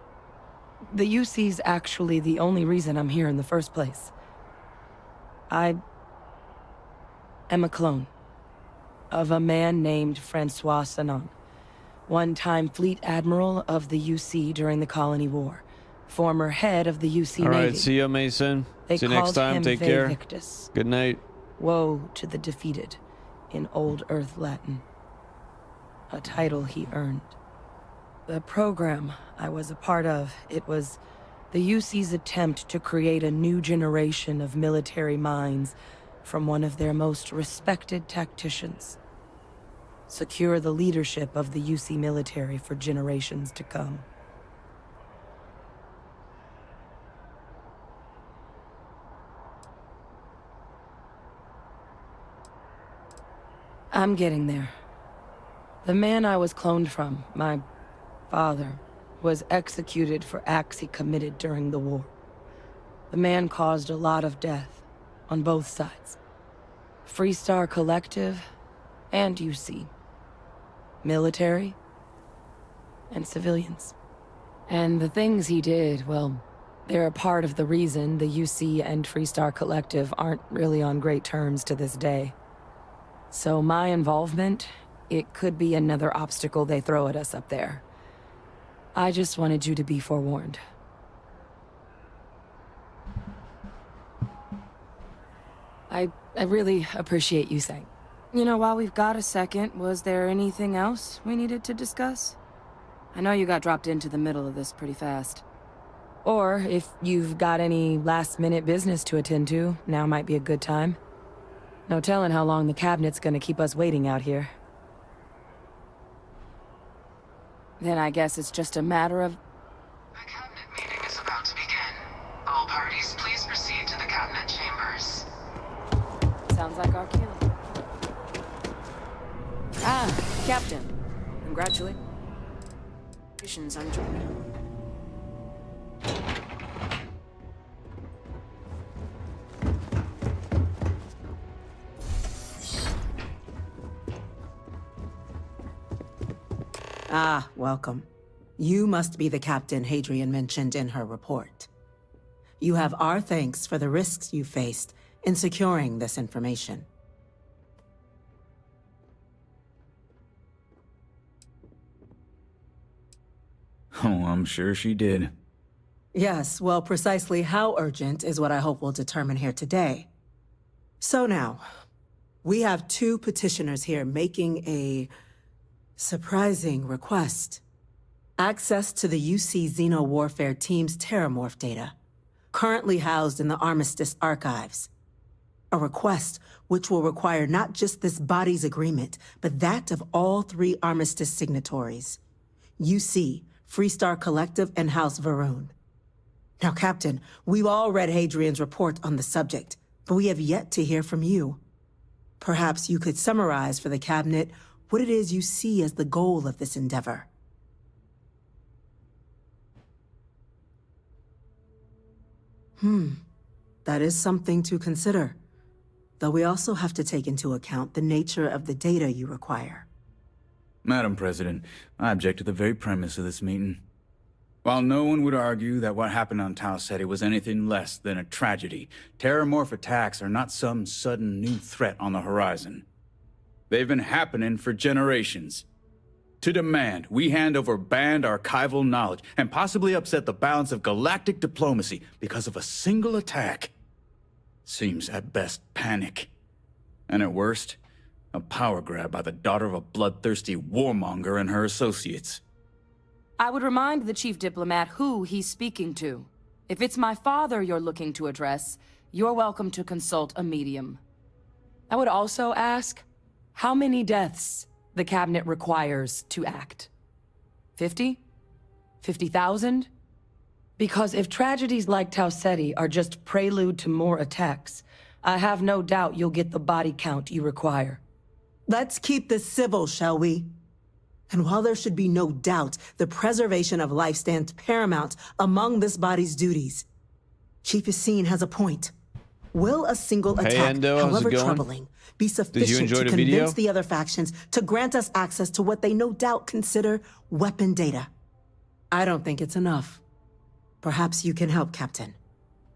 The UC's actually the only reason I'm here in the first place. I am a clone of a man named Francois Sanon, one-time fleet admiral of the UC during the Colony War, former head of the UC Navy. All right, see ya, Mason. See you next time. Take care. Good night. Woe to the defeated, in Old Earth Latin. A title he earned. The program I was a part of, it was the UC's attempt to create a new generation of military minds from one of their most respected tacticians. Secure the leadership of the UC military for generations to come. I'm getting there. The man I was cloned from, my father, was executed for acts he committed during the war. The man caused a lot of death, on both sides. Freestar Collective, and UC. Military, and civilians. And the things he did, well, they're a part of the reason the UC and Freestar Collective aren't really on great terms to this day. So my involvement, it could be another obstacle they throw at us up there. I just wanted you to be forewarned. I really appreciate you saying. You know, while we've got a second, was there anything else we needed to discuss? I know you got dropped into the middle of this pretty fast. Or if you've got any last-minute business to attend to, now might be a good time. No telling how long the cabinet's gonna keep us waiting out here. Then I guess it's just a matter of... The cabinet meeting is about to begin. All parties, please proceed to the cabinet chambers. Sounds like our cue. Ah, Captain. Congratulations on joining. Ah, welcome. You must be the captain Hadrian mentioned in her report. You have our thanks for the risks you faced in securing this information. Oh, I'm sure she did. Yes, well, precisely how urgent is what I hope we'll determine here today. So now, we have two petitioners here making a surprising request. Access to the UC Xeno Warfare Team's Terramorph data, currently housed in the Armistice archives. A request which will require not just this body's agreement, but that of all three Armistice signatories. UC, Freestar Collective, and House Varun. Now, Captain, we've all read Hadrian's report on the subject, but we have yet to hear from you. Perhaps you could summarize for the Cabinet what it is you see as the goal of this endeavor. That is something to consider. Though we also have to take into account the nature of the data you require. Madam President, I object to the very premise of this meeting. While no one would argue that what happened on Tau Ceti was anything less than a tragedy, Terramorph attacks are not some sudden new threat on the horizon. They've been happening for generations. To demand we hand over banned archival knowledge and possibly upset the balance of galactic diplomacy because of a single attack seems at best panic. And at worst, a power grab by the daughter of a bloodthirsty warmonger and her associates. I would remind the chief diplomat who he's speaking to. If it's my father you're looking to address, you're welcome to consult a medium. I would also ask, how many deaths the Cabinet requires to act? 50? 50,000? Because if tragedies like Tau Ceti are just prelude to more attacks, I have no doubt you'll get the body count you require. Let's keep this civil, shall we? And while there should be no doubt the preservation of life stands paramount among this body's duties, Chief Yassine has a point. Will a single attack, Endo, however troubling, be sufficient to convince the other factions to grant us access to what they no doubt consider weapon data? I don't think it's enough. Perhaps you can help, Captain.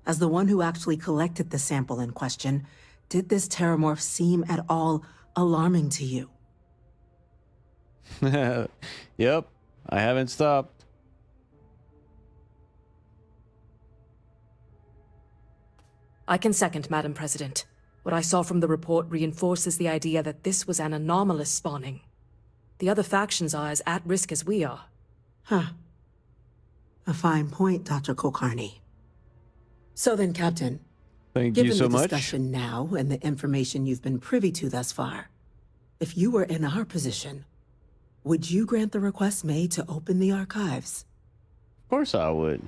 As the one who actually collected the sample in question, did this Terramorph seem at all alarming to you? Yep, I haven't stopped. I can second, Madam President. What I saw from the report reinforces the idea that this was an anomalous spawning. The other factions are as at risk as we are. Huh. A fine point, Dr. Kulkarni. So then, Captain. Thank you so Given the much. discussion now and the information you've been privy to thus far, if you were in our position, would you grant the request made to open the archives? Of course I would.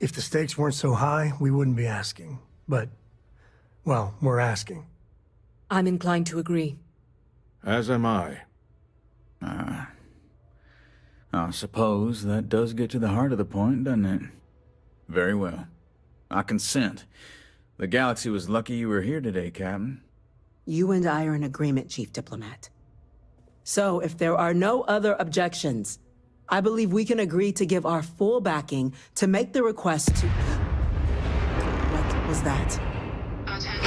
If the stakes weren't so high, we wouldn't be asking. But, well, we're asking. I'm inclined to agree. As am I. I suppose that does get to the heart of the point, doesn't it? Very well. I consent. The galaxy was lucky you were here today, Captain. You and I are in agreement, Chief Diplomat. So, if there are no other objections, I believe we can agree to give our full backing to make the request to... What was that? Attention.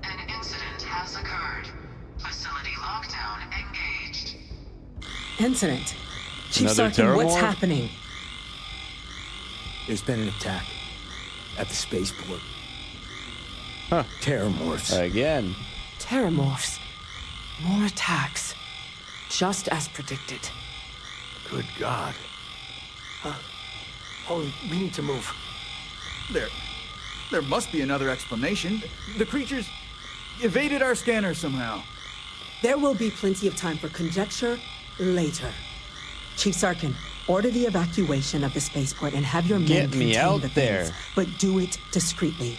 An incident has occurred. Facility lockdown engaged. Incident. Chief Another Sarkin, what's Terramorph? happening? There's been an attack at the spaceport. Huh. Terramorphs. Again. Terramorphs. More attacks. Just as predicted. Good God. Holly, we need to move. There must be another explanation. The creatures evaded our scanner somehow. There will be plenty of time for conjecture later. Chief Sarkin, order the evacuation of the spaceport and have your men Get me contain out the there. things, but do it discreetly.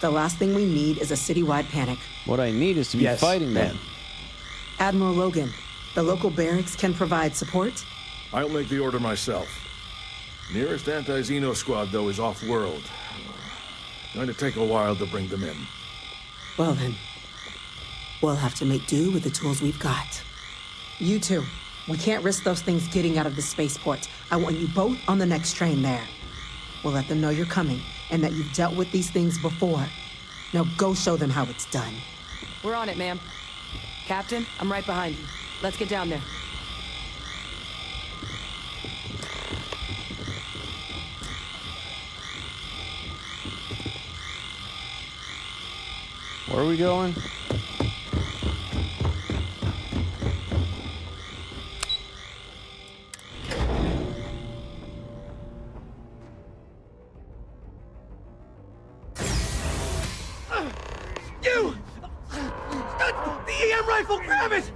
The last thing we need is a citywide panic. What I need is to be fighting them. Admiral Logan, the local barracks can provide support? I'll make the order myself. Nearest anti-Xeno squad, though, is off-world. Going to take a while to bring them in. Well then, we'll have to make do with the tools we've got. You two, we can't risk those things getting out of the spaceport. I want you both on the next train there. We'll let them know you're coming and that you've dealt with these things before. Now go show them how it's done. We're on it, ma'am. Captain, I'm right behind you. Let's get down there. Where are we going? You! The EM rifle, grab it!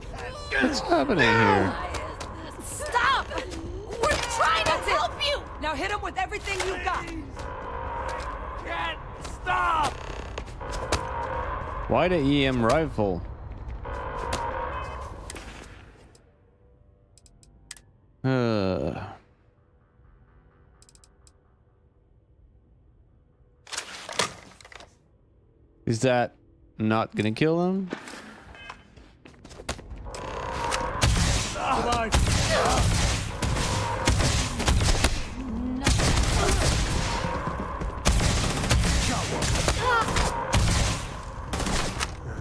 What's happening here? Stop! We're trying to help you! Now hit him with everything you've got! Can't stop! Why the EM rifle? Is that not gonna kill him?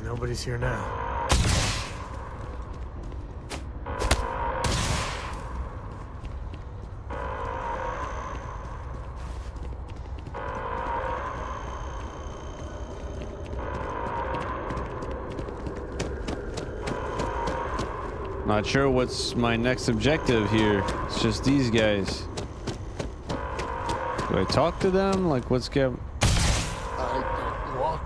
Nobody's here now. Not sure what's my next objective here. It's just these guys. Do I talk to them? Like, what's I don't want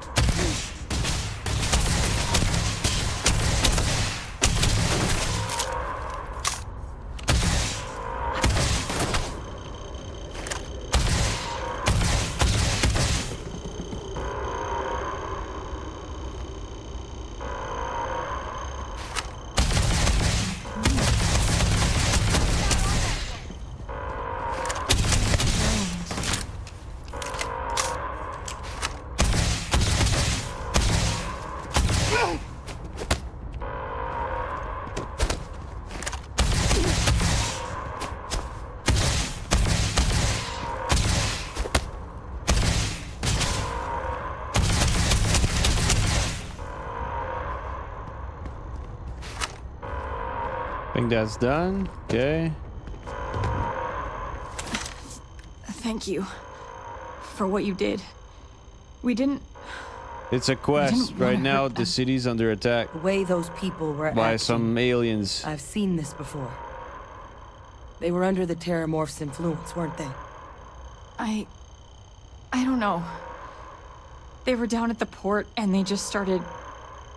think that's done. Okay. Thank you for what you did. We didn't... It's a quest. Right now, the city's under attack. The way those people were by acting, some aliens. I've seen this before. They were under the Terramorph's influence, weren't they? I don't know. They were down at the port and they just started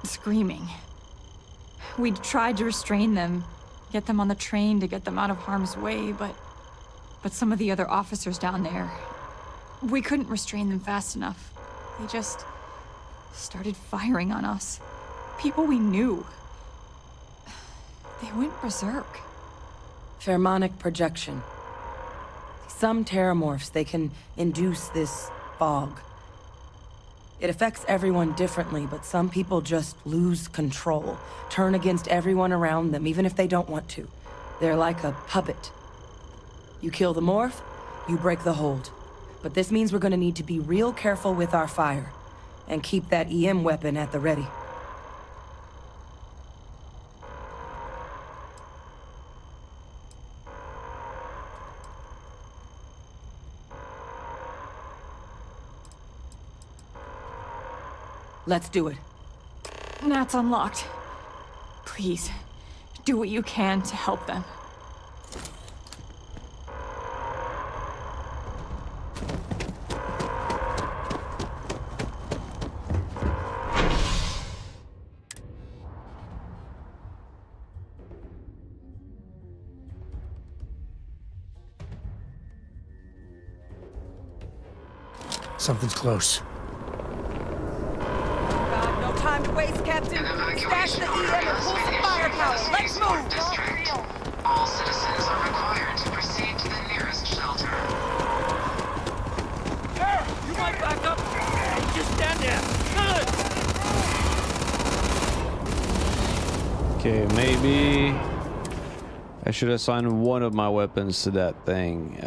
screaming. We tried to restrain them, get them on the train to get them out of harm's way, but some of the other officers down there, we couldn't restrain them fast enough. They just started firing on us. People we knew. They went berserk. Pheromonic projection. Some Terramorphs, they can induce this fog. It affects everyone differently, but some people just lose control, turn against everyone around them, even if they don't want to. They're like a puppet. You kill the morph, you break the hold. But this means we're gonna need to be real careful with our fire, and keep that EM weapon at the ready. Let's do it. Nat's unlocked. Please, do what you can to help them. Something's close. No time to waste, Captain. Stash the EM and pull some firepower. Let's move! All citizens are required to proceed to the nearest shelter. There! You might back up! Just stand there! Good! Okay, maybe I should assign one of my weapons to that thing.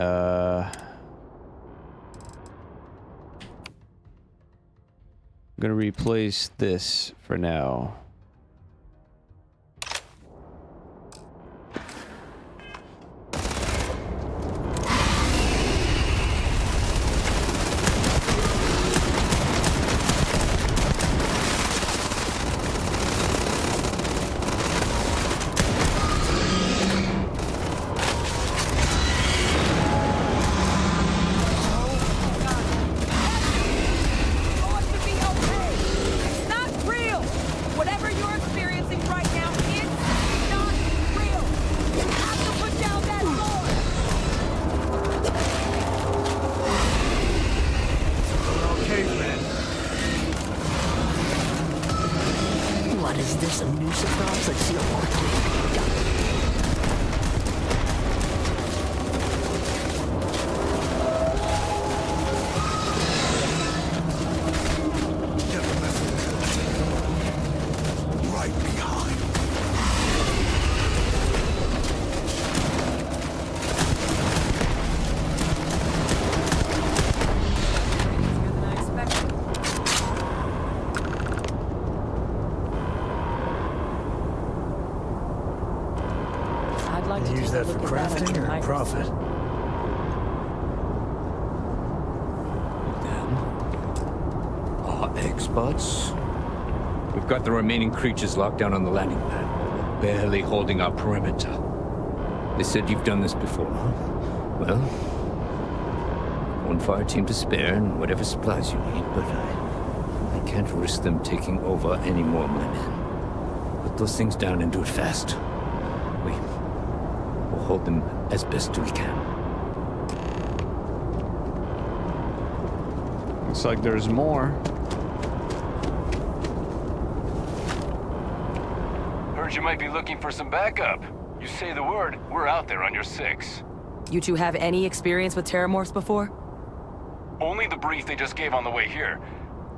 I'm gonna replace this for now. Use that for crafting or profit? Our experts? We've got the remaining creatures locked down on the landing pad, barely holding our perimeter. They said you've done this before. Well, one fire team to spare and whatever supplies you need, but I can't risk them taking over any more of my men. Put those things down and do it fast. We'll hold them as best we can. Looks like there's more. Heard you might be looking for some backup. You say the word, we're out there on your 6. You two have any experience with Terramorphs before? Only the brief they just gave on the way here,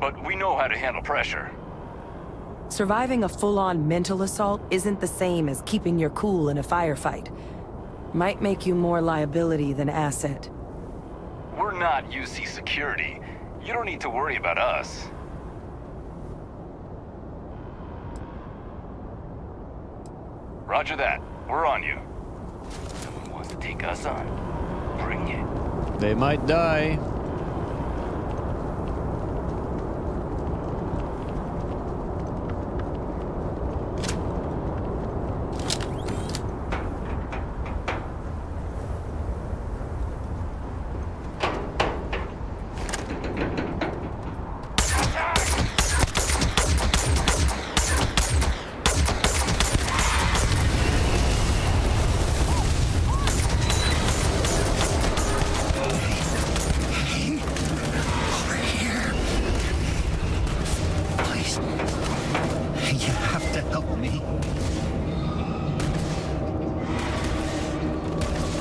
but we know how to handle pressure. Surviving a full-on mental assault isn't the same as keeping your cool in a firefight. Might make you more liability than asset. We're not UC security. You don't need to worry about us. Roger that. We're on you. Someone wants to take us on. Bring it. They might die.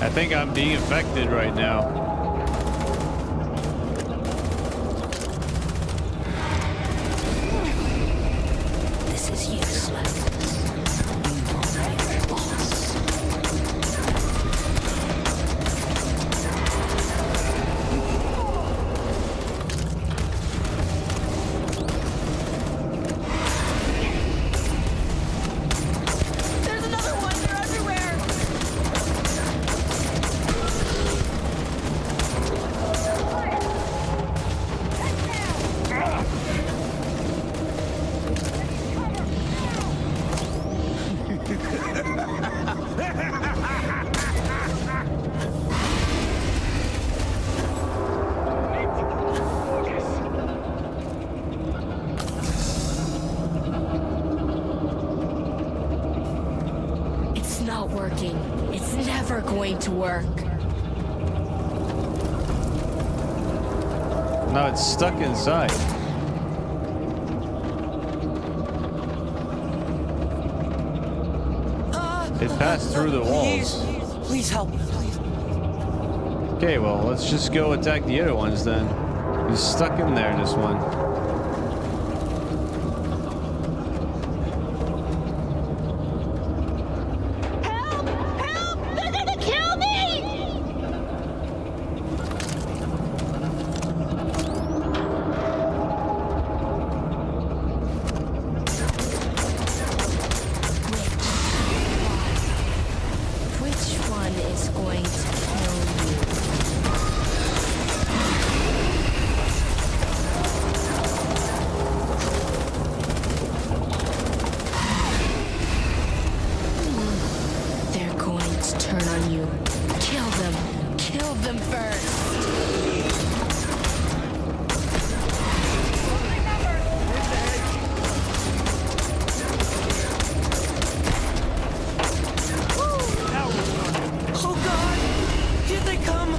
I think I'm being affected right now. This is useless. You will be your boss. There's another one! They're everywhere! It's not working. It's never going to work. No, it's stuck inside. It passed through the walls. Please help me. Okay, well, let's just go attack the other ones then. He's stuck in there, this one. Help! Help! They're gonna kill me! Which one is going to kill you? They're going to turn on you. Kill them. Kill them first. Oh God! Here they come!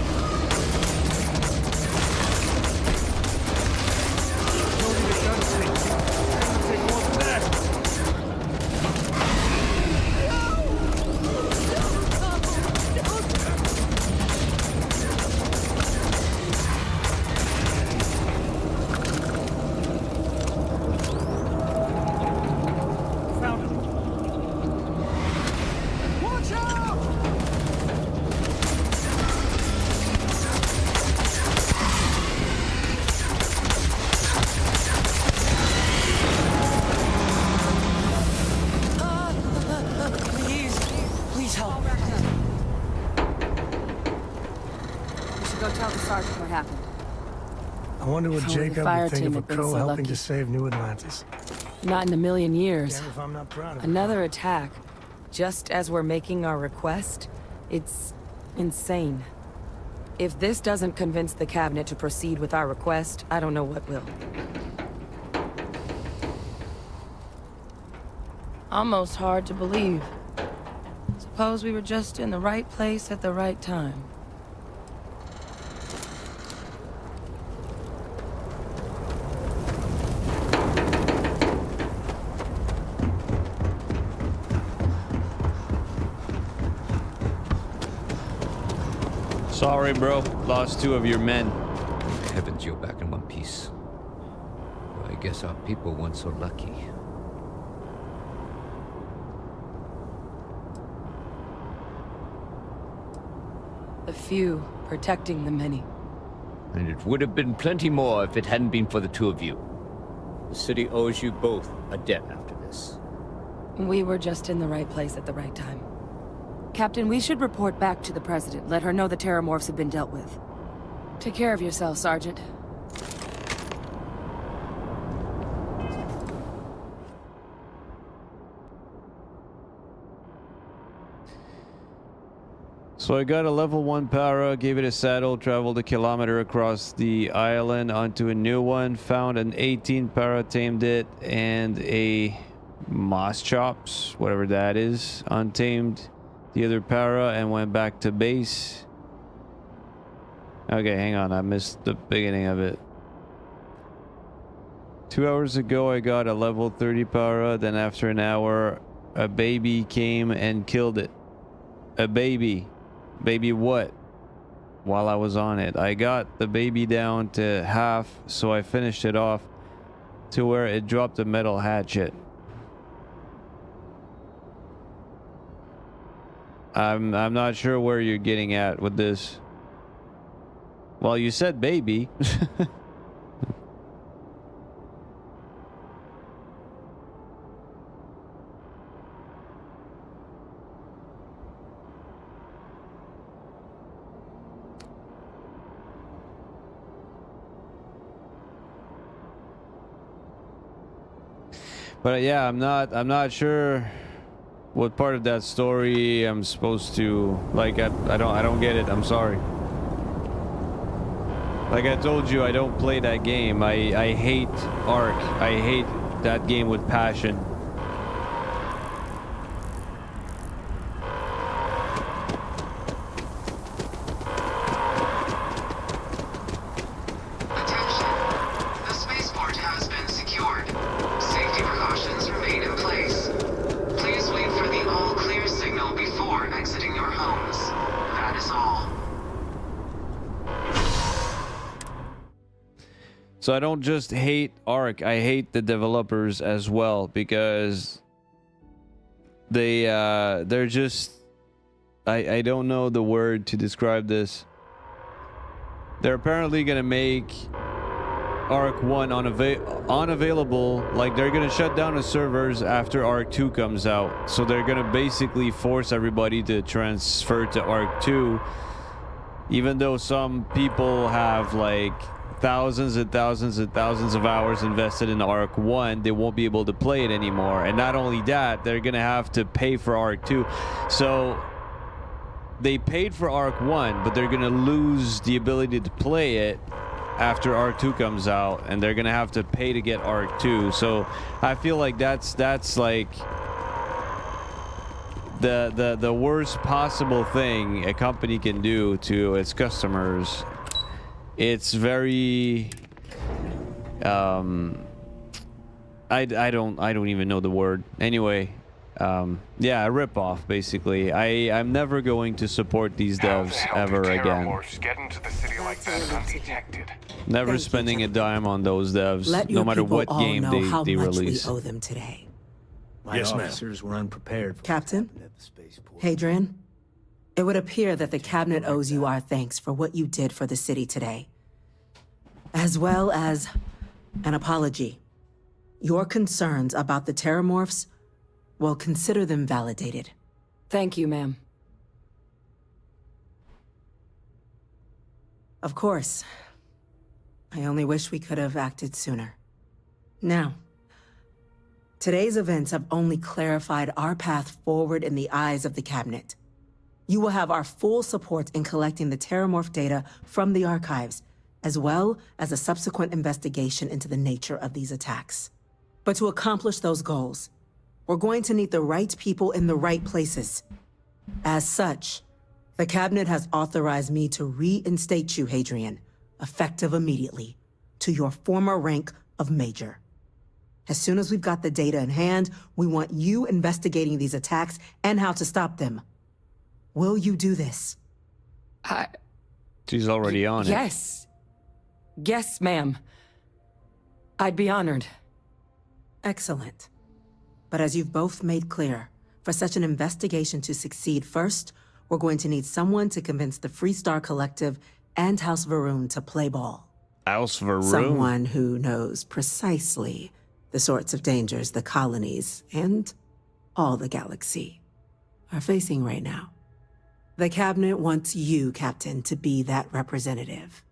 Watch out! Please help. We should go tell the sergeant what happened. I wonder what If only the Jacob fire would think team of a had been crow so helping lucky. to save New Atlantis. Not in a million years. Damn if I'm not proud of it. Another attack, just as we're making our request. It's insane. If this doesn't convince the cabinet to proceed with our request, I don't know what will. Almost hard to believe. Suppose we were just in the right place at the right time. Sorry, bro. Lost 2 of your men. Heavens, you're back in one piece. Well, I guess our people weren't so lucky. The few protecting the many. And it would have been plenty more if it hadn't been for the 2 of you. The city owes you both a debt after this. We were just in the right place at the right time. Captain, we should report back to the President. Let her know the Terramorphs have been dealt with. Take care of yourself, Sergeant. So I got a level 1 para, gave it a saddle, traveled a kilometer across the island onto a new one, found an 18 para, tamed it, and a moss chops, whatever that is, untamed the other para and went back to base. Okay, hang on, I missed the beginning of it. 2 hours ago I got a level 30 para, then after an hour a baby came and killed it. A baby. Baby what? While I was on it. I got the baby down to half, so I finished it off to where it dropped a metal hatchet. I'm not sure where you're getting at with this. Well, you said baby. But yeah, I'm not sure what part of that story I'm supposed to like. I don't get it. I'm sorry. Like I told you, I don't play that game. I hate Ark. I hate that game with passion. So I don't just hate Ark, I hate the developers as well, because they're just I don't know the word to describe this. They're apparently gonna make Ark 1 unavailable, like they're gonna shut down the servers after Ark 2 comes out. So they're gonna basically force everybody to transfer to Ark 2, even though some people have like thousands and thousands and thousands of hours invested in Ark 1, they won't be able to play it anymore. And not only that, they're gonna have to pay for Ark 2. So they paid for Ark 1, but they're gonna lose the ability to play it after Ark 2 comes out, and they're gonna have to pay to get Ark 2. So I feel like that's like the worst possible thing a company can do to its customers. It's very I don't even know the word. Anyway, yeah, a ripoff basically. I'm never going to support these devs ever again. Get into the city like that undetected. Never spending a dime on those devs, no matter what game they release. We owe them today. Yes, ma'am. Officers were unprepared for Captain? what happened at the spaceport. Hadrian, it would appear that the Cabinet owes you our thanks for what you did for the city today, as well as an apology. Your concerns about the Terramorphs, well, consider them validated. Thank you, ma'am. Of course. I only wish we could have acted sooner. Now, today's events have only clarified our path forward in the eyes of the Cabinet. You will have our full support in collecting the Terramorph data from the archives, as well as a subsequent investigation into the nature of these attacks. But to accomplish those goals, we're going to need the right people in the right places. As such, the Cabinet has authorized me to reinstate you, Hadrian, effective immediately, to your former rank of Major. As soon as we've got the data in hand, we want you investigating these attacks and how to stop them. Will you do this? She's already on it. Yes. Yes, ma'am. I'd be honored. Excellent. But as you've both made clear, for such an investigation to succeed, first, we're going to need someone to convince the Freestar Collective and House Varun to play ball. House Varun? Someone who knows precisely the sorts of dangers the colonies and all the galaxy are facing right now. The Cabinet wants you, Captain, to be that representative.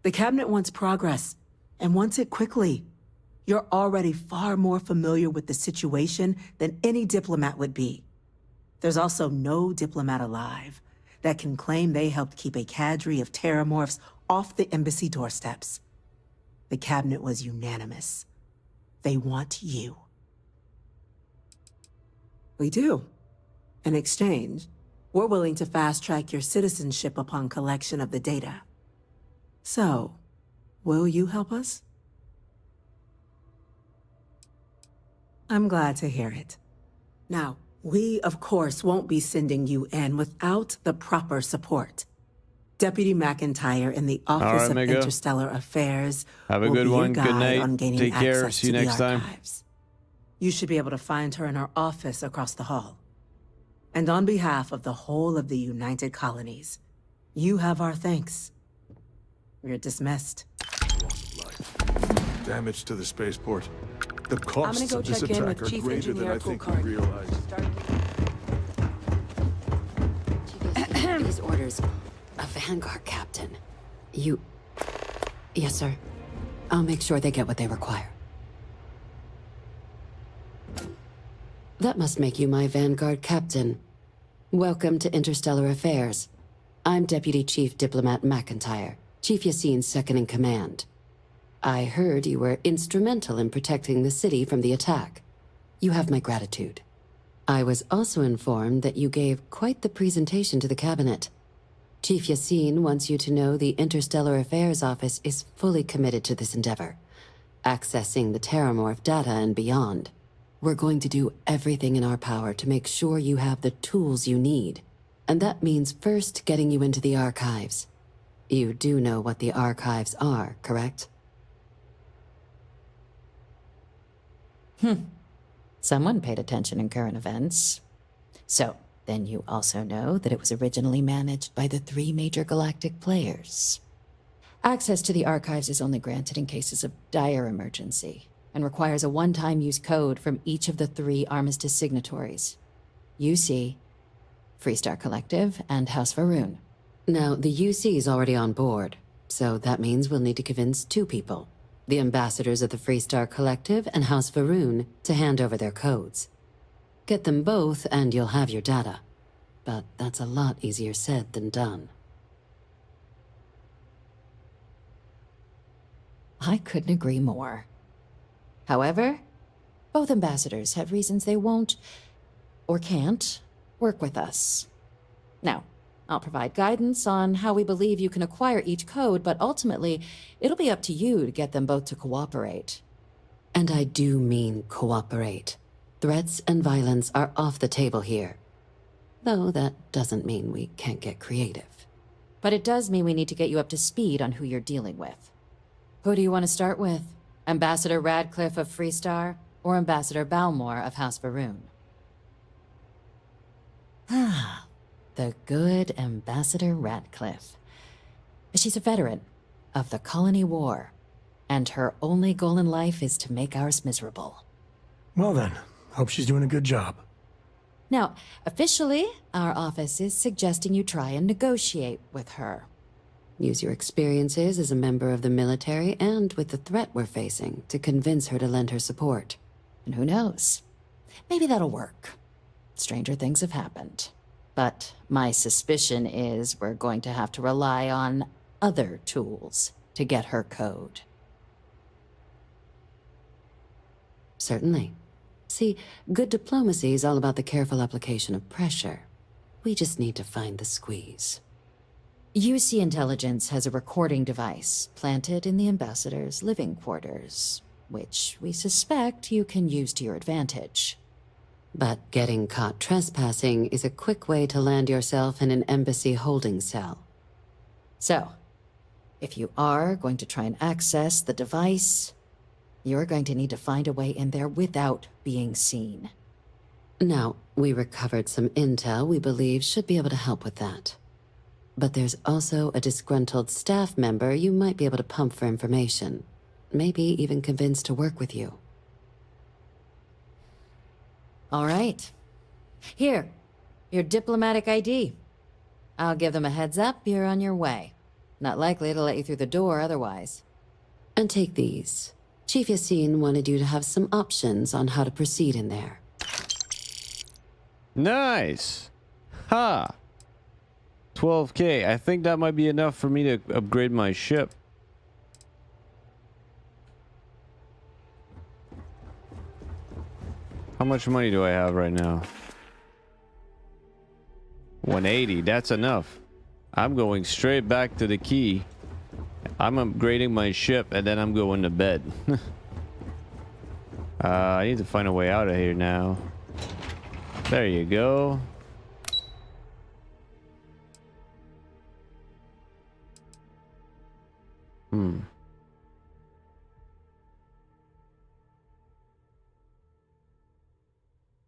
The cabinet wants progress, and wants it quickly. You're already far more familiar with the situation than any diplomat would be. There's also no diplomat alive that can claim they helped keep a cadre of terramorphs off the embassy doorsteps. The cabinet was unanimous. They want you. We do. In exchange, we're willing to fast-track your citizenship upon collection of the data. So, will you help us? I'm glad to hear it. Now, we, of course, won't be sending you in without the proper support. Deputy McIntyre in the Office of Mega. Interstellar Affairs Have a will good be your one. Good guide night. on gaining Take care. access See you to the next time. archives. You should be able to find her in her office across the hall. And on behalf of the whole of the United Colonies, you have our thanks. You're dismissed. Damage to the spaceport. The I'm costs gonna go of this check in attack with are Chief greater than Engineer I think we Kulkarni. realize. These orders. A Vanguard captain. You... Yes, sir. I'll make sure they get what they require. That must make you my Vanguard captain. Welcome to Interstellar Affairs. I'm Deputy Chief Diplomat McIntyre, Chief Yassine's second-in-command. I heard you were instrumental in protecting the city from the attack. You have my gratitude. I was also informed that you gave quite the presentation to the cabinet. Chief Yassine wants you to know the Interstellar Affairs Office is fully committed to this endeavor, accessing the Terramorph data and beyond. We're going to do everything in our power to make sure you have the tools you need. And that means first getting you into the archives. You do know what the archives are, correct? Someone paid attention in current events. So, then you also know that it was originally managed by the 3 major galactic players. Access to the archives is only granted in cases of dire emergency, and requires a one-time use code from each of the 3 Armistice signatories. UC, Freestar Collective, and House Varun. Now, the UC is already on board, so that means we'll need to convince 2 people. The ambassadors of the Freestar Collective and House Varun to hand over their codes. Get them both and you'll have your data. But that's a lot easier said than done. I couldn't agree more. However, both ambassadors have reasons they won't, or can't, work with us. Now, I'll provide guidance on how we believe you can acquire each code, but ultimately, it'll be up to you to get them both to cooperate. And I do mean cooperate. Threats and violence are off the table here. Though that doesn't mean we can't get creative. But it does mean we need to get you up to speed on who you're dealing with. Who do you want to start with? Ambassador Radcliffe of Freestar, or Ambassador Balmore of House Varun? Ah, the good Ambassador Radcliffe. She's a veteran of the Colony War, and her only goal in life is to make ours miserable. Well then, hope she's doing a good job. Now, officially, our office is suggesting you try and negotiate with her. Use your experiences as a member of the military and with the threat we're facing to convince her to lend her support. And who knows? Maybe that'll work. Stranger things have happened. But my suspicion is we're going to have to rely on other tools to get her code. Certainly. See, good diplomacy is all about the careful application of pressure. We just need to find the squeeze. UC Intelligence has a recording device planted in the ambassador's living quarters, which we suspect you can use to your advantage. But getting caught trespassing is a quick way to land yourself in an embassy holding cell. So, if you are going to try and access the device, you're going to need to find a way in there without being seen. Now, we recovered some intel we believe should be able to help with that. But there's also a disgruntled staff member you might be able to pump for information. Maybe even convince to work with you. All right. Here, your diplomatic ID. I'll give them a heads up, you're on your way. Not likely to let you through the door otherwise. And take these. Chief Yassine wanted you to have some options on how to proceed in there. Nice. Ha. 12K. I think that might be enough for me to upgrade my ship. How much money do I have right now? 180. That's enough. I'm going straight back to the key. I'm upgrading my ship and then I'm going to bed. I need to find a way out of here now. There you go.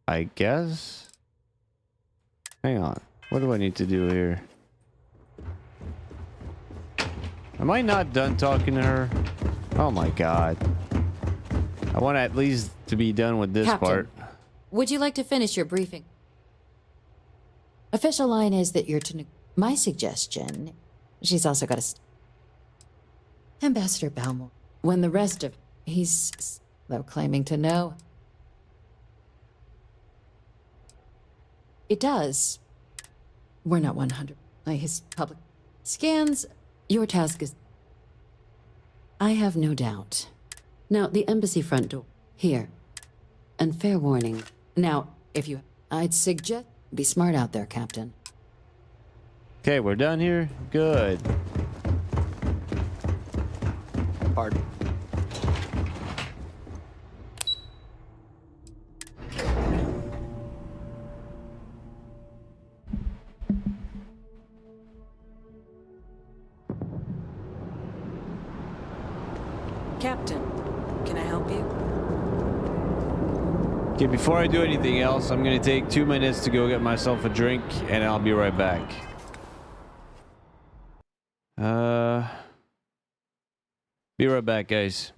I guess. Hang on. What do I need to do here? Am I not done talking to her? Oh my god. I want at least to be done with this Captain, part. Would you like to finish your briefing? Official line is that you're to... My suggestion... She's also got a... Ambassador Balmore. When the rest of... He's... though claiming to know... It does. We're not 100... His public... Scans... Your task is... I have no doubt. Now, the embassy front door. Here. And fair warning. Now, if you... I'd suggest... Be smart out there, Captain. Okay, we're done here. Good. Pardon. Captain, can I help you? Okay, before I do anything else, I'm gonna take 2 minutes to go get myself a drink, and I'll be right back. Be right back, guys.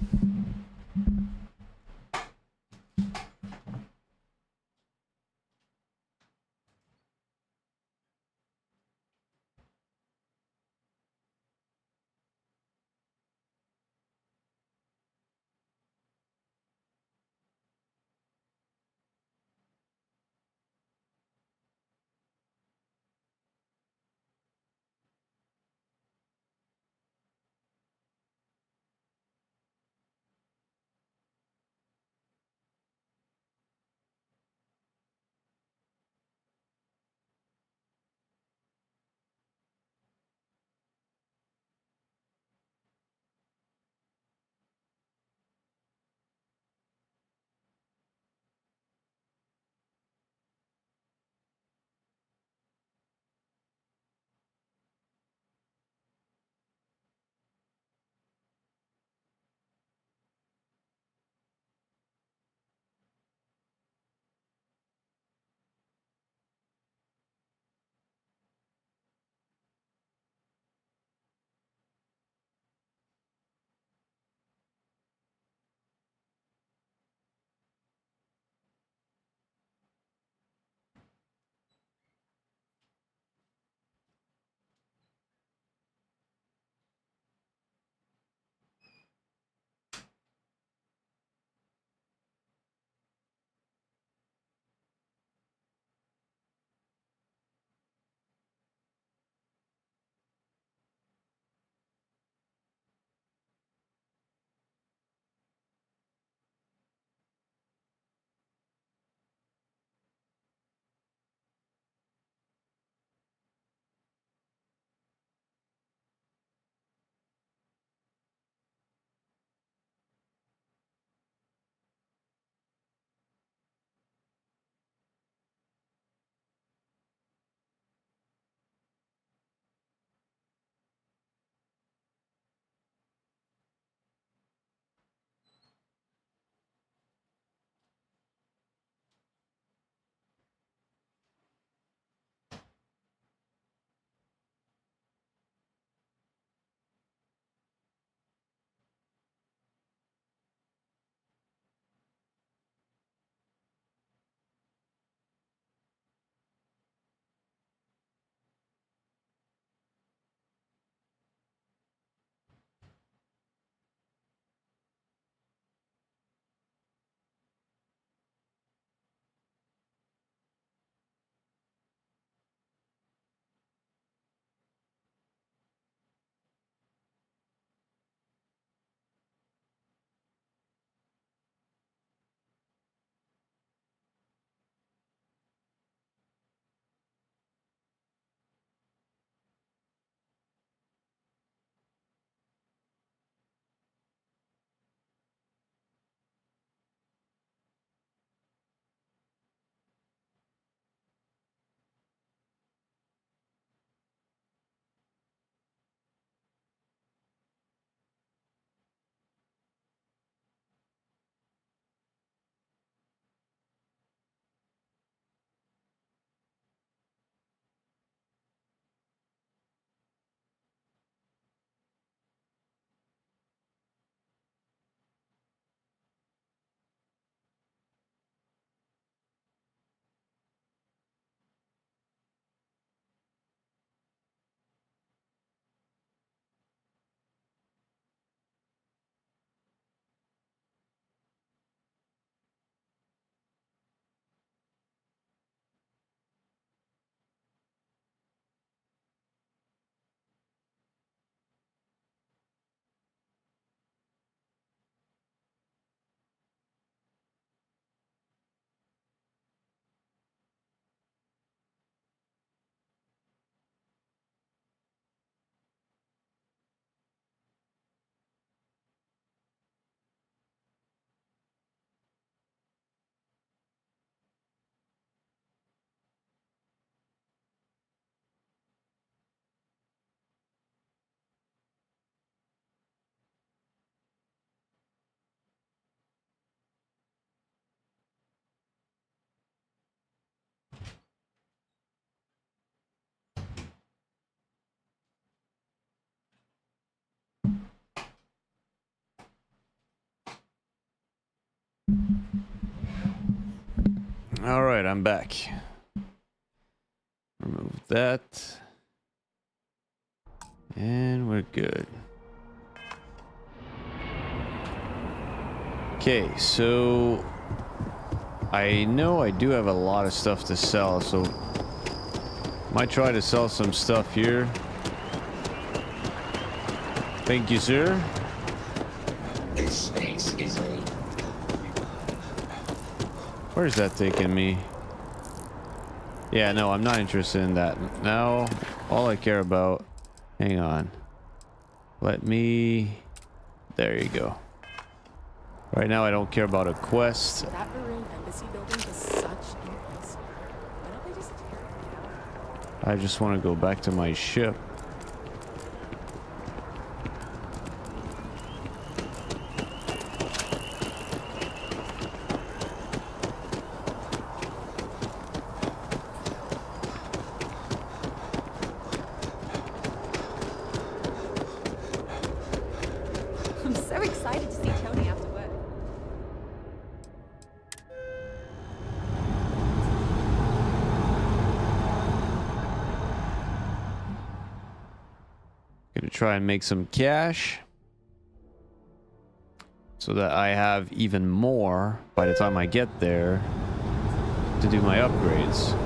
All right, I'm back. Remove that. And we're good. Okay, so I know I do have a lot of stuff to sell, so might try to sell some stuff here. Thank you, sir. This space is a... Where's that taking me? Yeah, no, I'm not interested in that. Now, all I care about... Hang on. Let me... There you go. Right now, I don't care about a quest. That maroon embassy building is such an eyesore. Why don't they just tear it down? I just want to go back to my ship. I'm so excited to see Tony after work. Gonna try and make some cash so that I have even more by the time I get there to do my upgrades.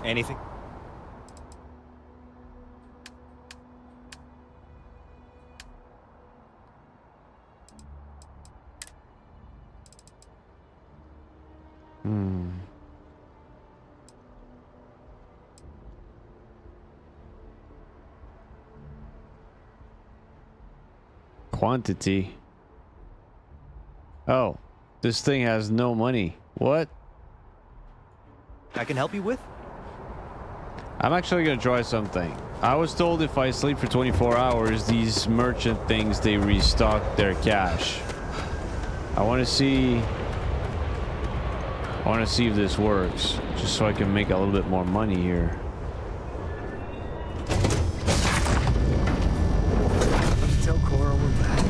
Anything? Quantity. Oh, this thing has no money. What? I can help you with? I'm actually gonna try something. I was told if I sleep for 24 hours, these merchant things, they restock their cash. I want to see if this works, just so I can make a little bit more money here. Let's tell Cora we're back.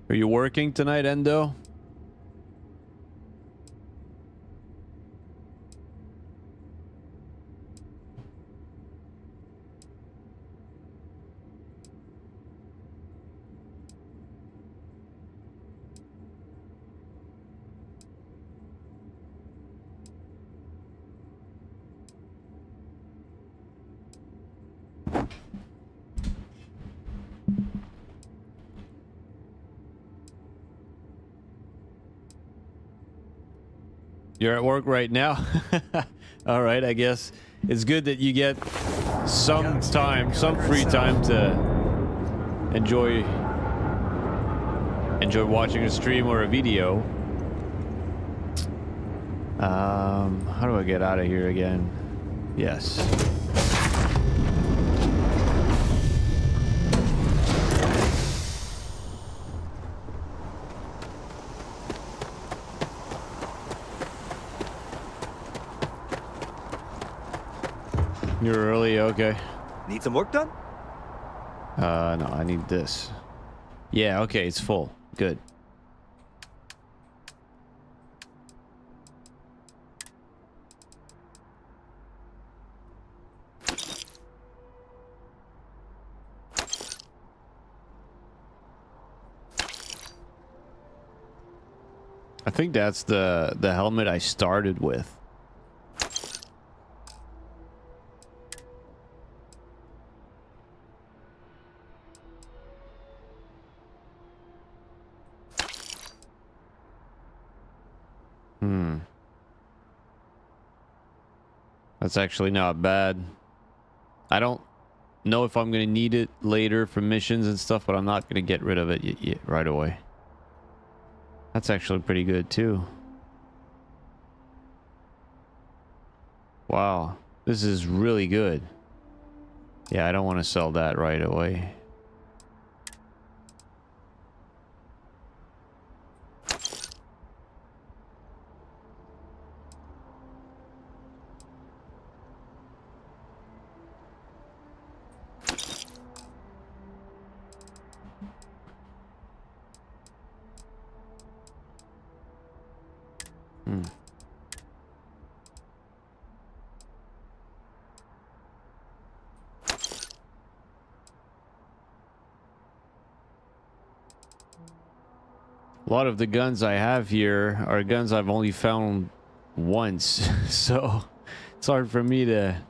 Are you working tonight, Endo? You're at work right now? All right, I guess it's good that you get some time, some free time to enjoy watching a stream or a video. How do I get out of here again? Yes. You're early, okay. Need some work done? No, I need this. Yeah, okay, it's full. Good. I think that's the helmet I started with. That's actually not bad. I don't know if I'm going to need it later for missions and stuff, but I'm not going to get rid of it right away. That's actually pretty good too. Wow, this is really good. Yeah, I don't want to sell that right away. A lot of the guns I have here are guns I've only found once, so it's hard for me to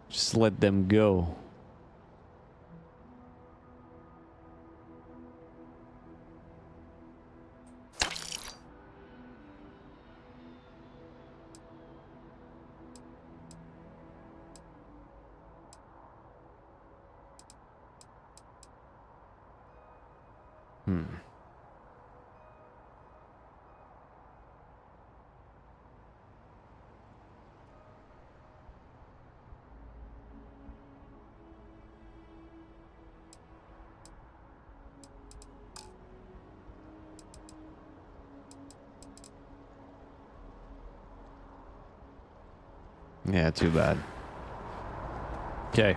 just let them go. Yeah, too bad. Okay.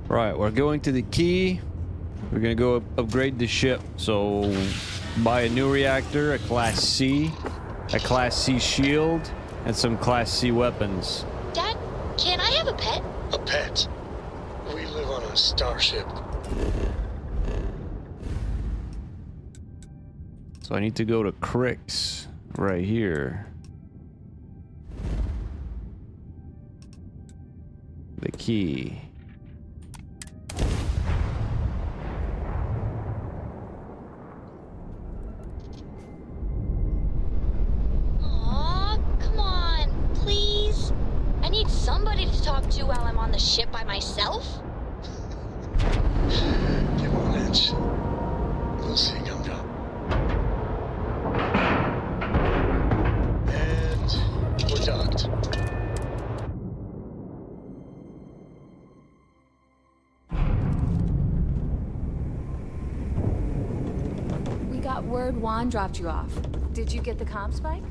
Right, we're going to the key. We're gonna go upgrade the ship. So buy a new reactor, a Class C, a Class C shield, and some Class C weapons. Dad, can I have a pet? A pet? We live on a starship. So I need to go to Crix right here. The key. Aw, come on, please. I need somebody to talk to while I'm on the ship by myself. Give him an inch. We'll see, come down. And we're docked. We got word Juan dropped you off. Did you get the comm spike?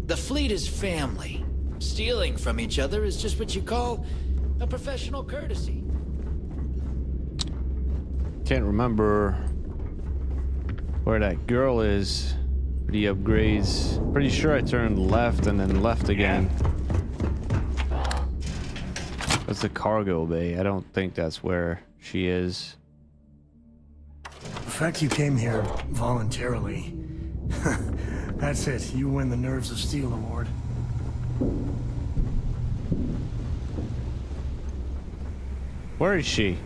The fleet is family. Stealing from each other is just what you call a professional courtesy. Can't remember where that girl is for the upgrades. Pretty sure I turned left and then left again. That's the cargo bay. I don't think that's where she is. The fact you came here voluntarily. That's it. You win the Nerves of Steel award. Where is she?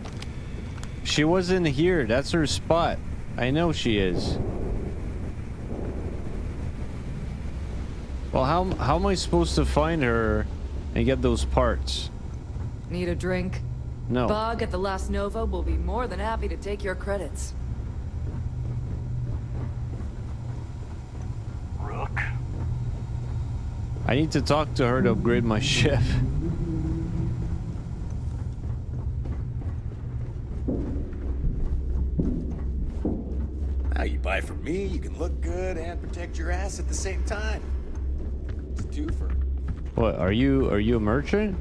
She wasn't here. That's her spot. I know she is. Well, how am I supposed to find her and get those parts? Need a drink? No. Bog at the Last Nova will be more than happy to take your credits. Rook? I need to talk to her to upgrade my ship. Now you buy from me, you can look good and protect your ass at the same time. It's a twofer. What, are you a merchant?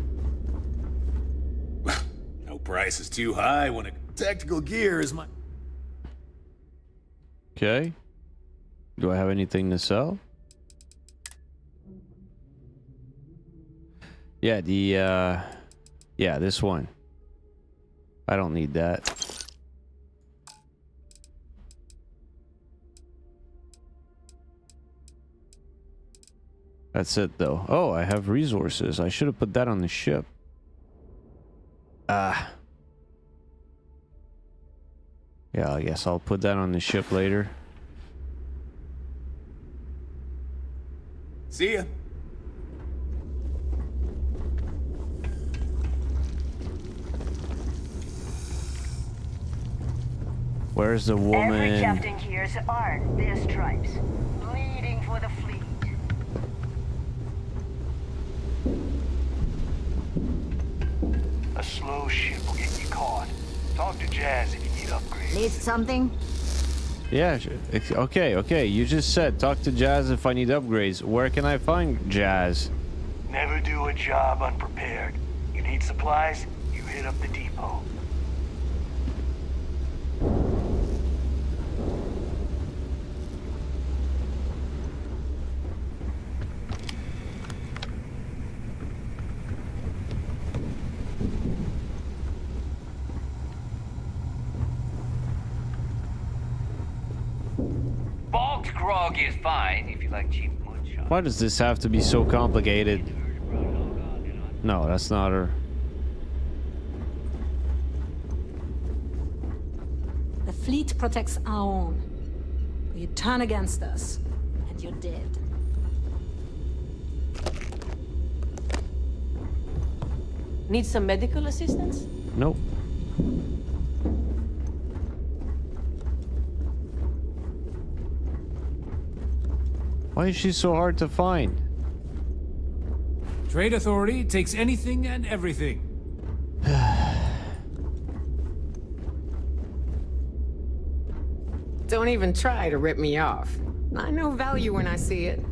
No price is too high when a tactical gear is my... Okay. Do I have anything to sell? Yeah, yeah, this one. I don't need that. That's it though. Oh, I have resources. I should have put that on the ship. Yeah, I guess I'll put that on the ship later. See ya. Where's the woman? Every captain here's earned their stripes, bleeding for the fleet. A slow ship will get you caught. Talk to Jazz if you need upgrades. Need something? Yeah, okay. You just said talk to Jazz if I need upgrades. Where can I find Jazz? Never do a job unprepared. You need supplies, you hit up the depot. Bulk grog is fine if you like cheap moonshine. Why does this have to be so complicated? No, that's not her. The fleet protects our own. You turn against us, and you're dead. Need some medical assistance? Nope. Why is she so hard to find? Trade Authority takes anything and everything. Don't even try to rip me off. I know value when I see it.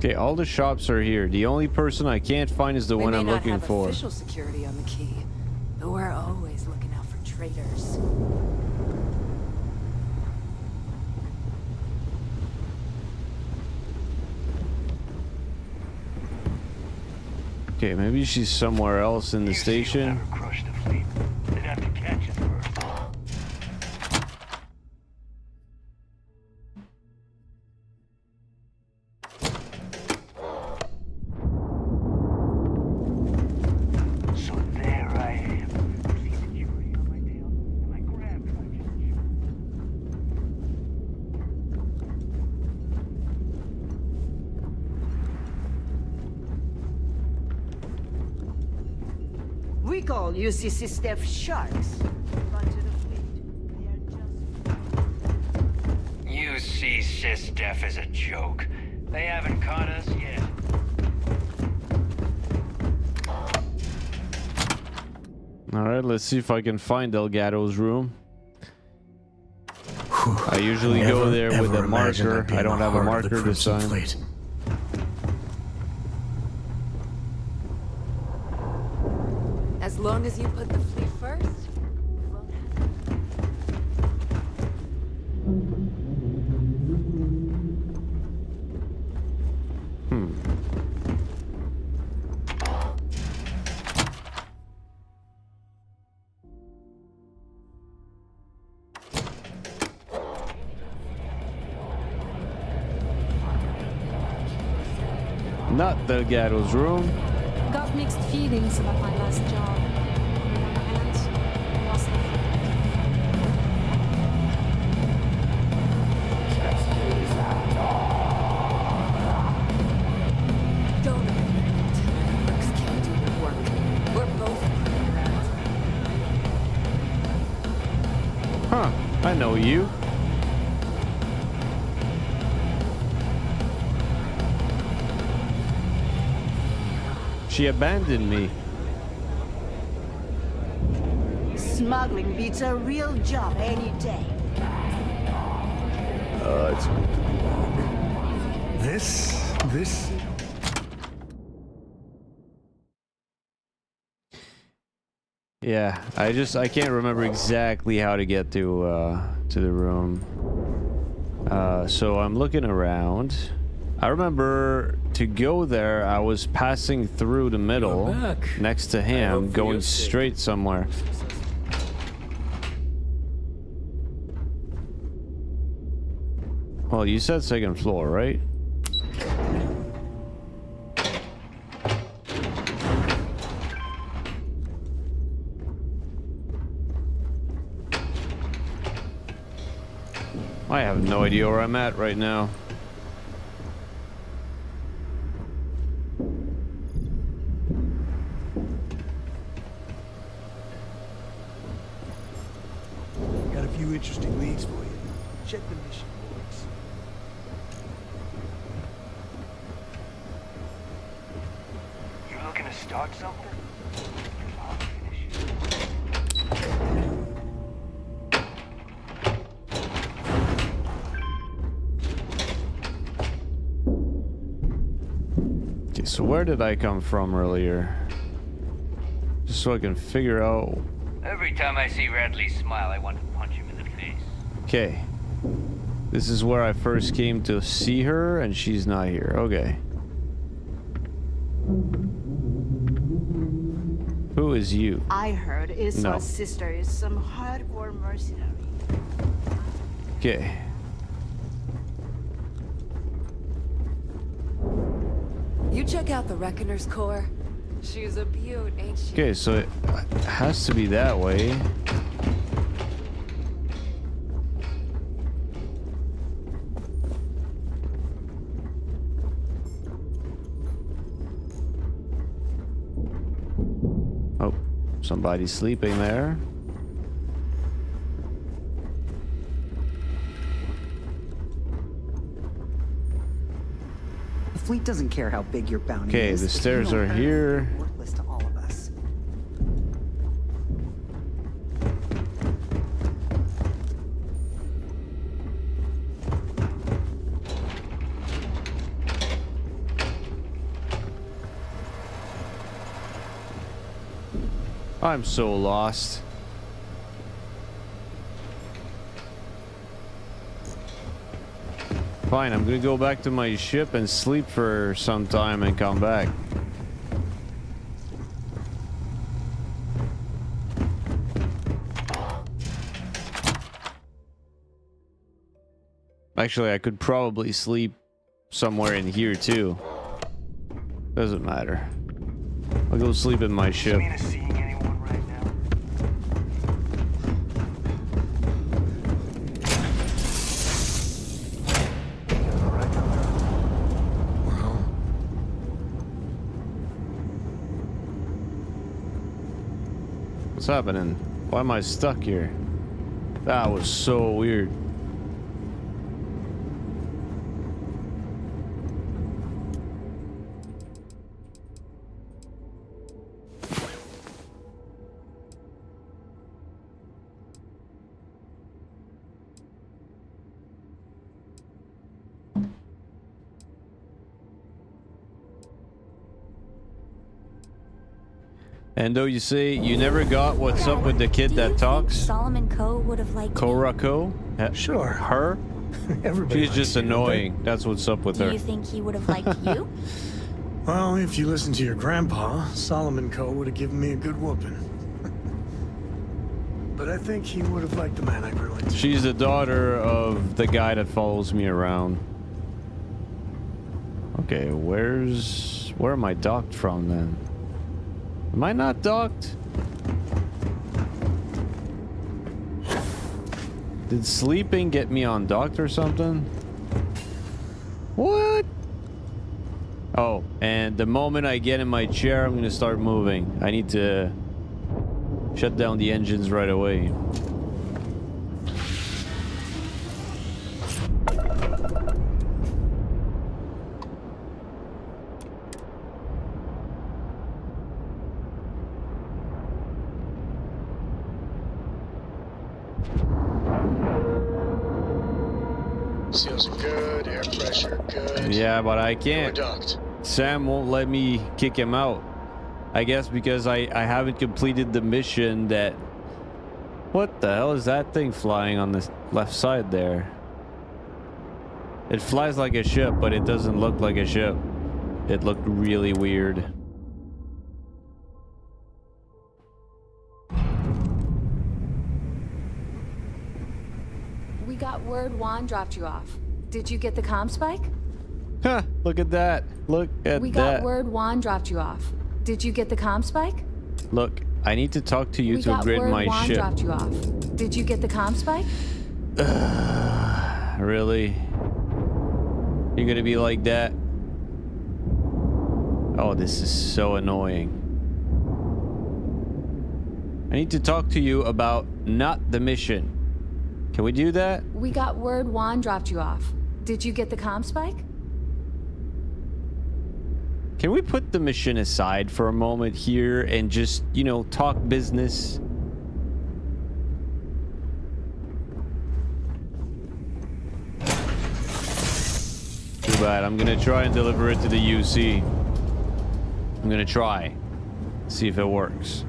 Okay, all the shops are here. The only person I can't find is the one I'm looking for. Official security on the key, but we're always looking out for traitors. Okay, maybe she's somewhere else in the station. Crush the fleet. They'd have to catch us first. So there I am. See the jewelry on my tail? And I grabbed one. We call UCC Steph sharks. But to the fleet, they are just... You see Sysdef as a joke. They haven't caught us yet. Alright, let's see if I can find Delgado's room. I usually go there with a marker. I don't have a marker this time. As long as you put the fleet first. Not Delgado's room. Got mixed feelings about my last job. And lost the Don't Brooks can't do the work. We're both Huh, I know you. She abandoned me. Smuggling beats a real job any day. It's good to be back. This This... Yeah, I can't remember exactly how to get to the room. So I'm looking around. I remember to go there, I was passing through the middle next to him, going straight somewhere. Well, you said second floor, right? I have no idea where I'm at right now. Got a few interesting leads for you. Check the mission boards. You looking to start something? I'll finish it. Okay, so where did I come from earlier? Just so I can figure out. Every time I see Radley smile, I want to punch him in the face. Okay. This is where I first came to see her, and she's not here. Okay. Who is you? I heard Issa's No. sister is some hardcore mercenary. Okay. You check out the Reckoner's core. She's a beaut, ain't she? Okay, so it has to be that way. Oh, somebody's sleeping there. The fleet doesn't care how big your bounty Okay, is. the If you stairs don't are earn it, here. you're worthless to all of us. I'm so lost. Fine, I'm gonna go back to my ship and sleep for some time and come back. Actually, I could probably sleep somewhere in here too. Doesn't matter. I'll go sleep in my ship. What's happening? Why am I stuck here? That was so weird. And though you say you never got what's up with the kid that talks, Solomon Coe would have liked Korako? Sure. Her? Everybody She's just likes you, don't they? annoying. That's what's up with Do her. you think he would have liked you? Well, if you listen to your grandpa, Solomon Coe would have given me a good whooping. But I think he would have liked the man I grew into. She's the daughter of the guy that follows me around. Okay, where am I docked from then? Am I not docked? Did sleeping get me on docked or something? What? Oh, and the moment I get in my chair, I'm gonna start moving. I need to shut down the engines right away. Seals are good. Good air pressure, good. Yeah, but I can't. Duct. Sam won't let me kick him out. I guess because I haven't completed the mission that... What the hell is that thing flying on the left side there? It flies like a ship, but it doesn't look like a ship. It looked really weird. We got word Juan dropped you off. Did you get the comm spike? Huh, look at that. Look at that. We got word Juan dropped you off. Did you get the comm spike? Look, I need to talk to you We to got upgrade word my Juan ship. dropped you off. Did you get the comm spike? Really? You're gonna be like that? Oh, this is so annoying. I need to talk to you about not the mission. Can we do that? We got word Juan dropped you off. Did you get the comm spike? Can we put the mission aside for a moment here and just, you know, talk business? Too bad. I'm gonna try and deliver it to the UC. I'm gonna try. See if it works.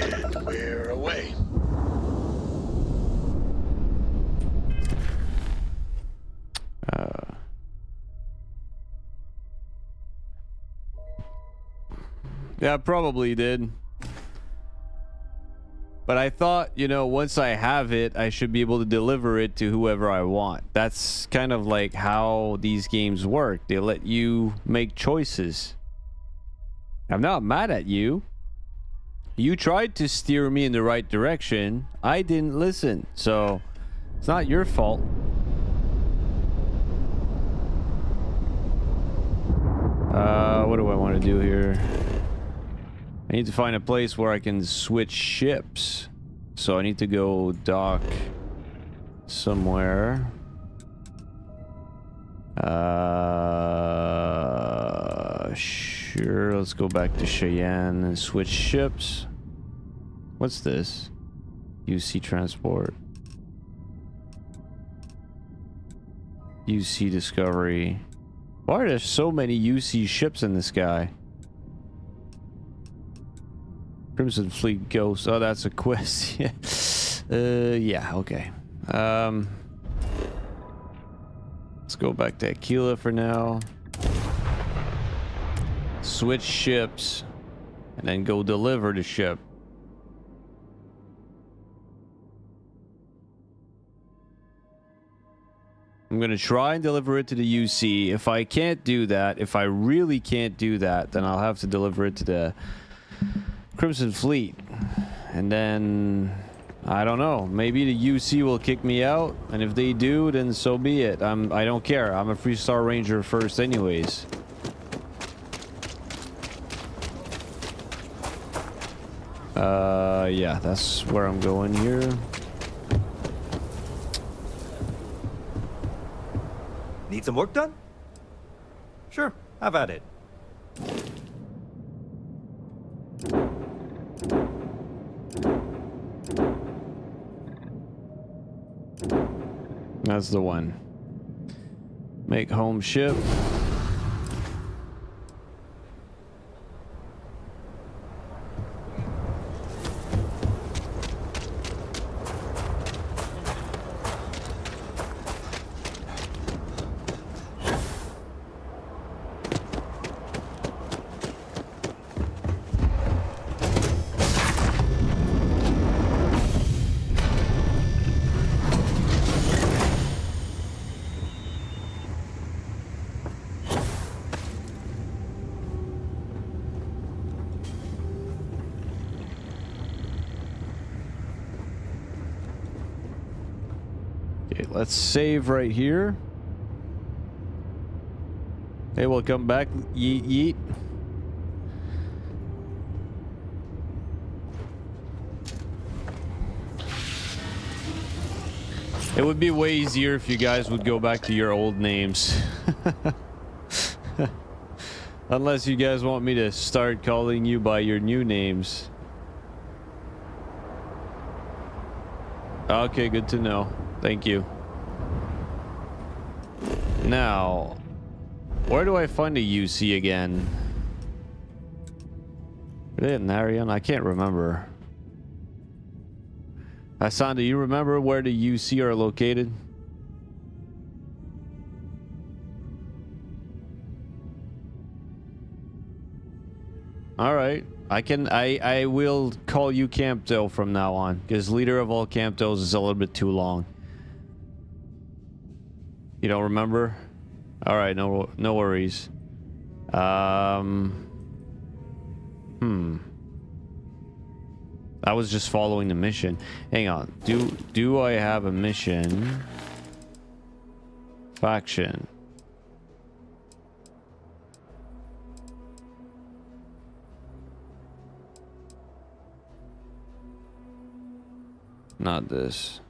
And we're away. Yeah, I probably did. But I thought, you know, once I have it, I should be able to deliver it to whoever I want. That's kind of like how these games work. They let you make choices. I'm not mad at you. You tried to steer me in the right direction. I didn't listen. So, it's not your fault. What do I want to do here? I need to find a place where I can switch ships. So I need to go dock somewhere. Sure, let's go back to Cheyenne and switch ships. What's this? UC transport. UC Discovery. Why are there so many UC ships in the sky? Crimson Fleet Ghost. Oh, that's a quest. Yeah. Yeah, okay. Let's go back to Aquila for now. Switch ships. And then go deliver the ship. I'm gonna try and deliver it to the UC. If I can't do that, if I really can't do that, then I'll have to deliver it to the Crimson Fleet. And then I don't know, maybe the UC will kick me out, and if they do, then so be it. I don't care. I'm a 3-star ranger first anyways. Yeah, that's where I'm going here. Need some work done? Sure, have at it. That's the one. Make home ship. Let's save right here. Hey, welcome back, Yeet Yeet. It would be way easier if you guys would go back to your old names. Unless you guys want me to start calling you by your new names. Okay, good to know. Thank you. Now, where do I find a UC again? Is it in Arian? I can't remember. Hassan, do you remember where the UC are located? All right. I will call you Campto from now on, because leader of all Camptos is a little bit too long. You don't remember? All right, no worries. I was just following the mission. Hang on. Do I have a mission? Faction. Not this.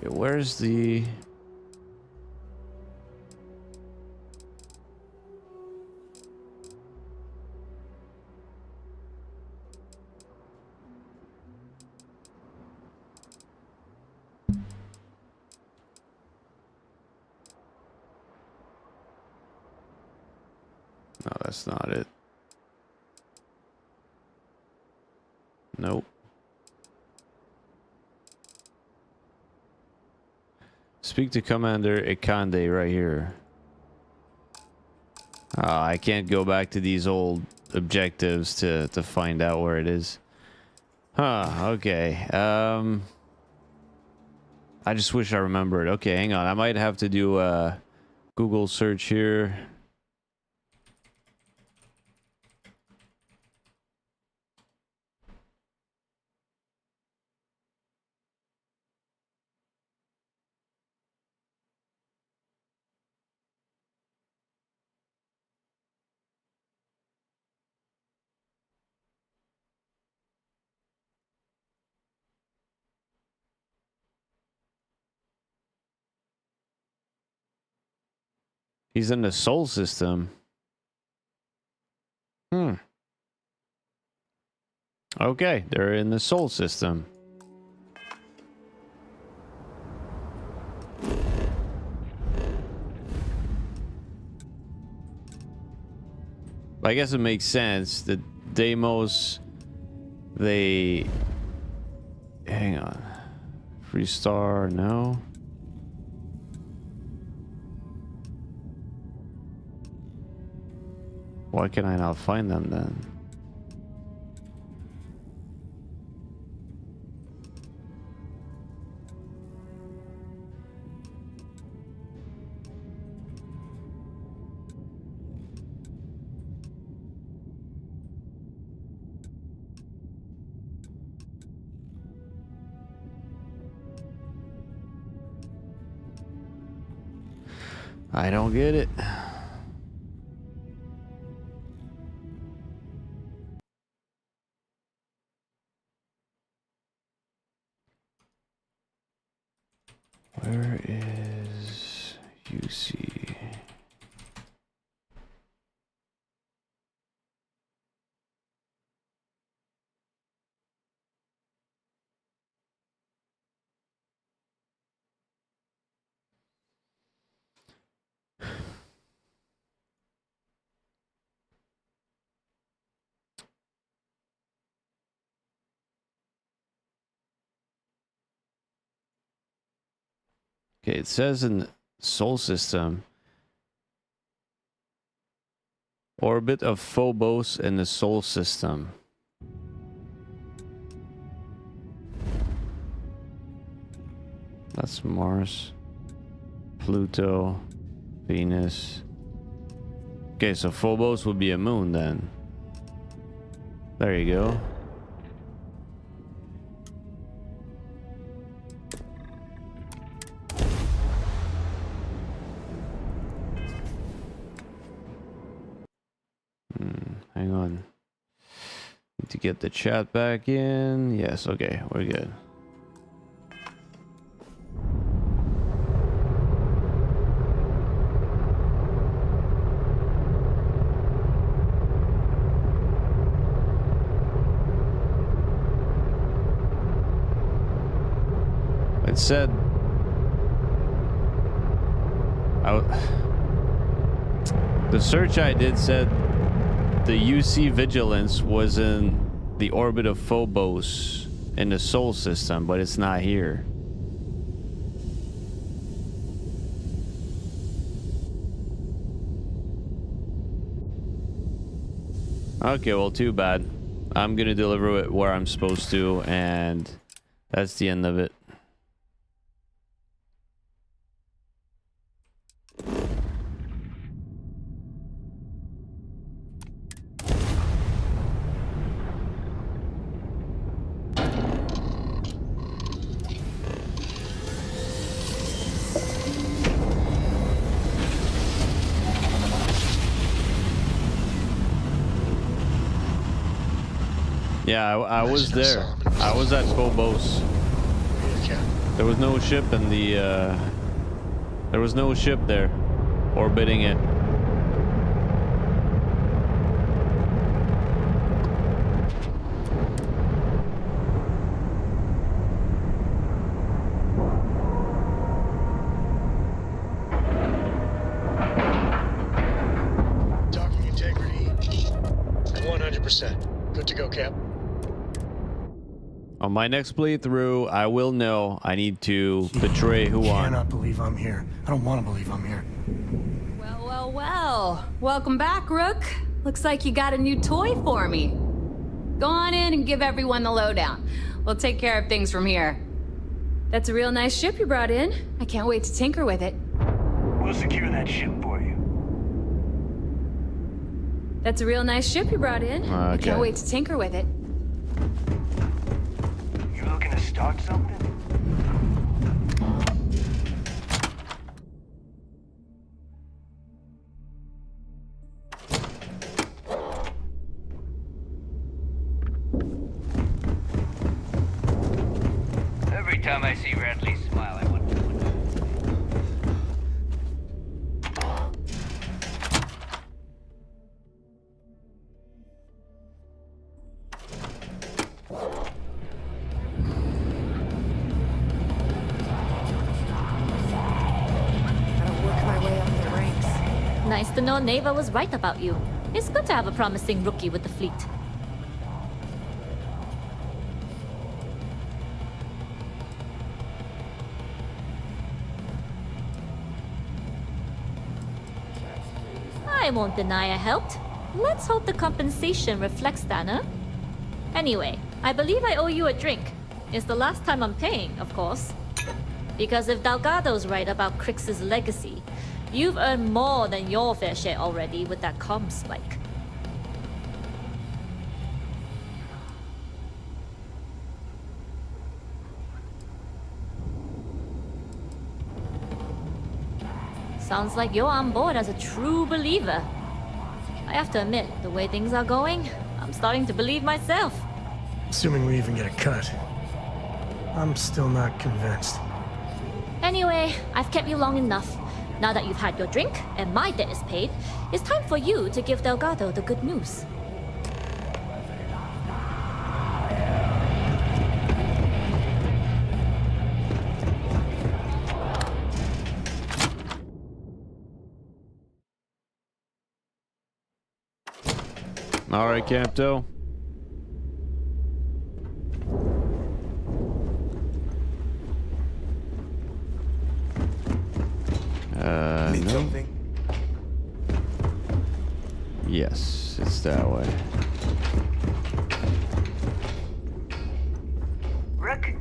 Okay, where's the... No, that's not it. Nope. Speak to Commander Ikande right here. I can't go back to these old objectives to find out where it is. Huh, okay. I just wish I remembered. Okay, hang on. I might have to do a Google search here. He's in the Sol system. Okay, they're in the Sol system. I guess it makes sense that Deimos, they... Hang on. Free Star, no. Why can I not find them then? I don't get it. Where is UC? Okay, it says in Sol system, orbit of Phobos in the Sol system. That's Mars. Pluto. Venus. Okay, so Phobos would be a moon then. There you go. Hang on. Need to get the chat back in. Yes, okay, we're good. It said the search I did said the UC Vigilance was in the orbit of Phobos in the Sol system, but it's not here. Okay, well, too bad. I'm gonna deliver it where I'm supposed to, and that's the end of it. Yeah, I was there. I was at Phobos. There was no ship in the there was no ship there orbiting it. Docking integrity 100%. Good to go, Cap. On my next playthrough, I will know I need to betray who I won. cannot believe I'm here. I don't want to believe I'm here. Well, well, well. Welcome back, Rook. Looks like you got a new toy for me. Go on in and give everyone the lowdown. We'll take care of things from here. That's a real nice ship you brought in. I can't wait to tinker with it. We'll secure that ship for you. That's a real nice ship you brought in. I can't wait to tinker with it. You looking to start something? Every time I see Radley smile, I wonder what. Nice to know Neva was right about you. It's good to have a promising rookie with the fleet. I won't deny I helped. Let's hope the compensation reflects that, huh? Anyway, I believe I owe you a drink. It's the last time I'm paying, of course. Because if Delgado's right about Crix's legacy, you've earned more than your fair share already with that comm spike. Sounds like you're on board as a true believer. I have to admit, the way things are going, I'm starting to believe myself. Assuming we even get a cut. I'm still not convinced. Anyway, I've kept you long enough. Now that you've had your drink and my debt is paid, it's time for you to give Delgado the good news. All right, Campto. Need no. something? Yes, it's that way. Rook?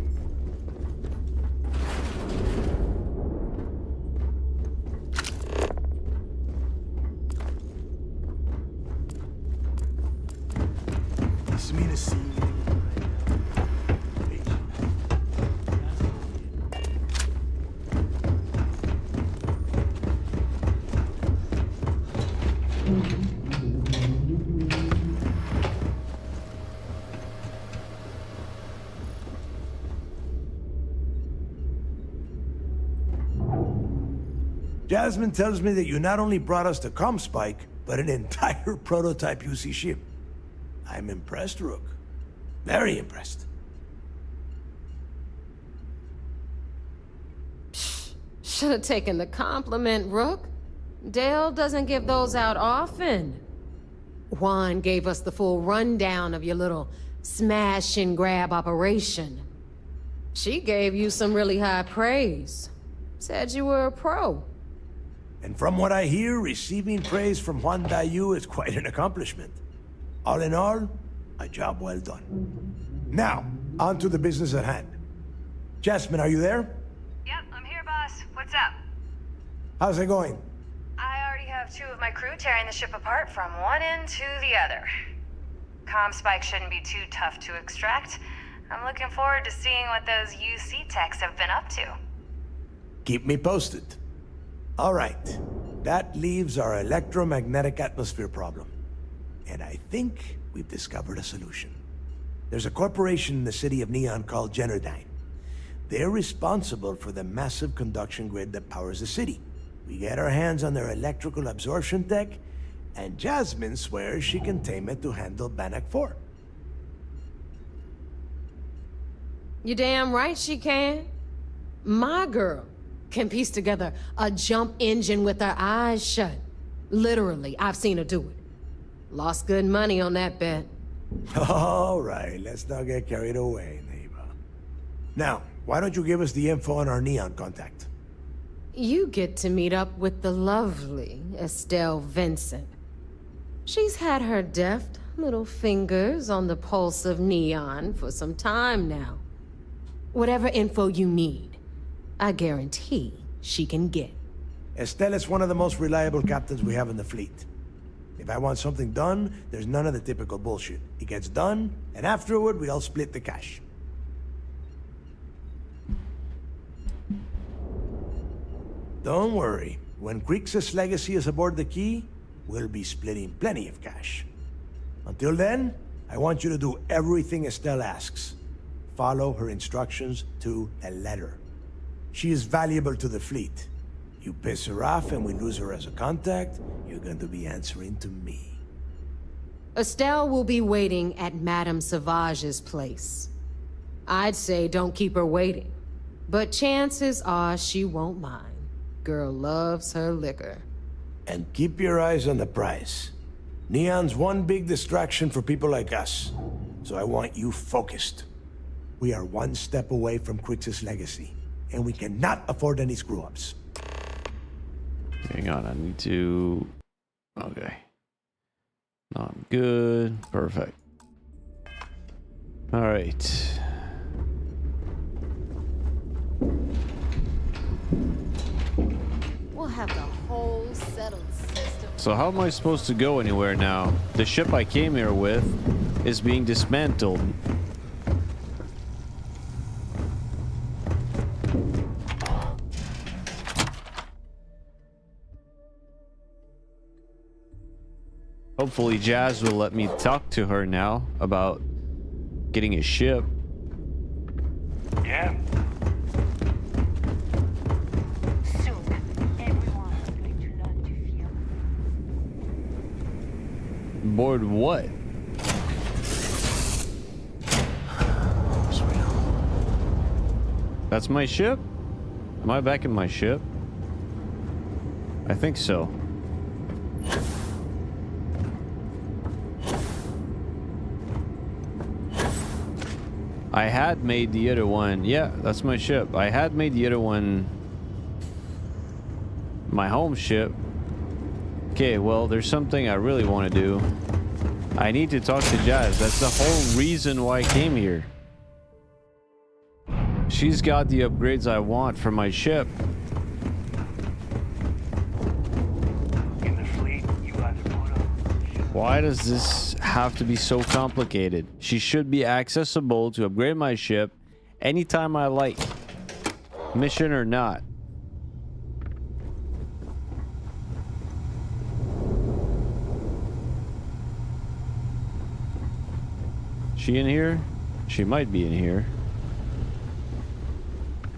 Jasmine tells me that you not only brought us the Comspike, but an entire prototype UC ship. I'm impressed, Rook. Very impressed. Should have taken the compliment, Rook. Dale doesn't give those out often. Juan gave us the full rundown of your little smash and grab operation. She gave you some really high praise. Said you were a pro. And from what I hear, receiving praise from Juan Dayu is quite an accomplishment. All in all, a job well done. Now, on to the business at hand. Jasmine, are you there? Yep, I'm here, boss. What's up? How's it going? I already have 2 of my crew tearing the ship apart from one end to the other. Comspike shouldn't be too tough to extract. I'm looking forward to seeing what those UC techs have been up to. Keep me posted. All right. That leaves our electromagnetic atmosphere problem. And I think we've discovered a solution. There's a corporation in the city of Neon called Generdyne. They're responsible for the massive conduction grid that powers the city. We get our hands on their electrical absorption tech, and Jasmine swears she can tame it to handle Bannock 4. You damn right she can. My girl can piece together a jump engine with her eyes shut. Literally, I've seen her do it. Lost good money on that bet. All right, let's not get carried away, neighbor. Now, why don't you give us the info on our Neon contact? You get to meet up with the lovely Estelle Vincent. She's had her deft little fingers on the pulse of Neon for some time now. Whatever info you need, I guarantee she can get. Estelle is one of the most reliable captains we have in the fleet. If I want something done, there's none of the typical bullshit. It gets done, and afterward, we all split the cash. Don't worry. When Crixus' legacy is aboard the Key, we'll be splitting plenty of cash. Until then, I want you to do everything Estelle asks. Follow her instructions to a letter. She is valuable to the fleet. You piss her off and we lose her as a contact, you're going to be answering to me. Estelle will be waiting at Madame Sauvage's place. I'd say don't keep her waiting, but chances are she won't mind. Girl loves her liquor. And keep your eyes on the prize. Neon's one big distraction for people like us, so I want you focused. We are one step away from Crixus' legacy, and we cannot afford any screw-ups. Hang on, I need to... Okay. Not good. Perfect. Alright. We'll have the whole settled system. So how am I supposed to go anywhere now? The ship I came here with is being dismantled. Hopefully Jazz will let me talk to her now about getting a ship. Yeah. Soon, everyone is going to learn to fear. Board what? That's my ship? Am I back in my ship? I think so. I had made the other one. Yeah, that's my ship. I had made the other one my home ship. Okay, well, there's something I really want to do. I need to talk to Jazz. That's the whole reason why I came here. She's got the upgrades I want for my ship. In the fleet, you either put up. Why does this have to be so complicated? She should be accessible to upgrade my ship anytime I like. Mission or not. She in here? She might be in here.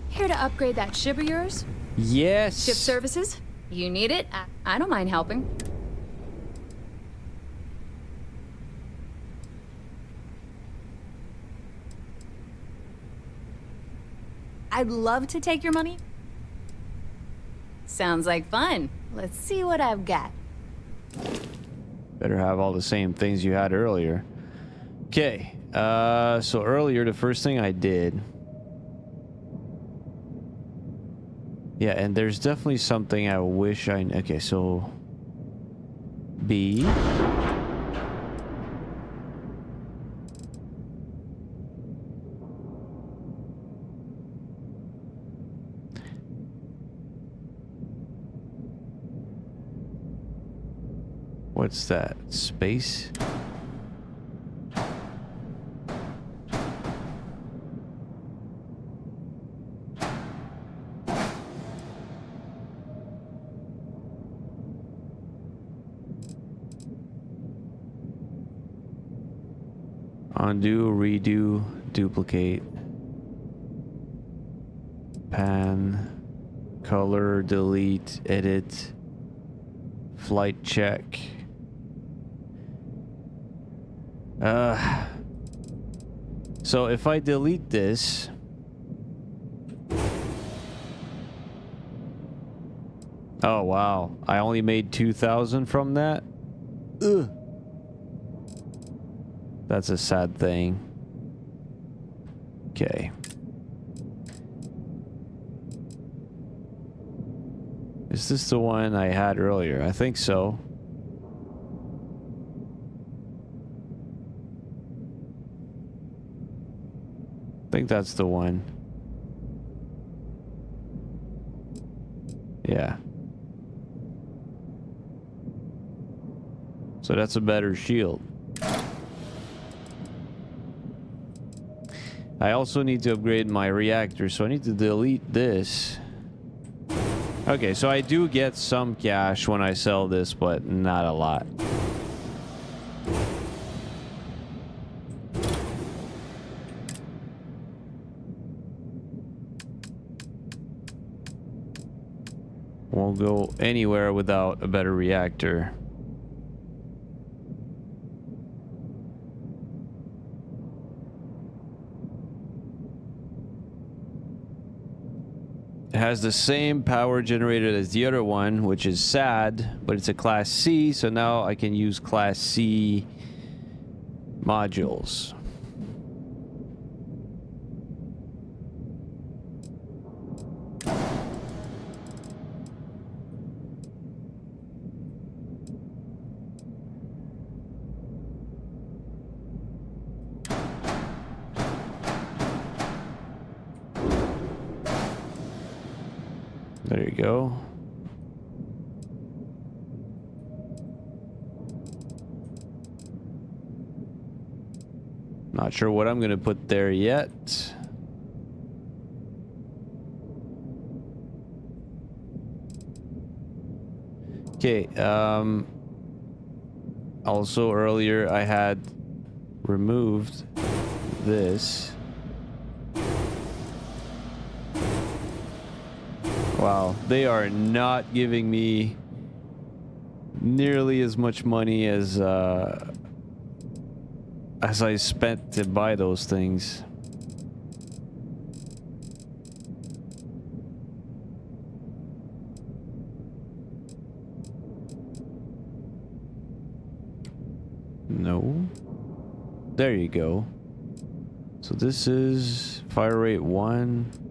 Here to upgrade that ship of yours? Yes. Ship services? You need it? I don't mind helping. I'd love to take your money. Sounds like fun. Let's see what I've got. Better have all the same things you had earlier. Okay, so earlier the first thing I did... Yeah, and there's definitely something I wish I... Okay, so... B... What's that? Space? Undo, redo, duplicate, pan, color, delete, edit, flight check. So if I delete this, oh wow, I only made 2,000 from that. Ugh. That's a sad thing. Okay. Is this the one I had earlier? I think so. I think that's the one. Yeah. So that's a better shield. I also need to upgrade my reactor, so I need to delete this. Okay, so I do get some cash when I sell this, but not a lot. Won't go anywhere without a better reactor. It has the same power generated as the other one, which is sad, but it's a Class C, so now I can use Class C modules. There you go. Not sure what I'm gonna put there yet. Okay, also earlier I had removed this. Wow, they are not giving me nearly as much money as I spent to buy those things. No. There you go. So this is fire rate 1.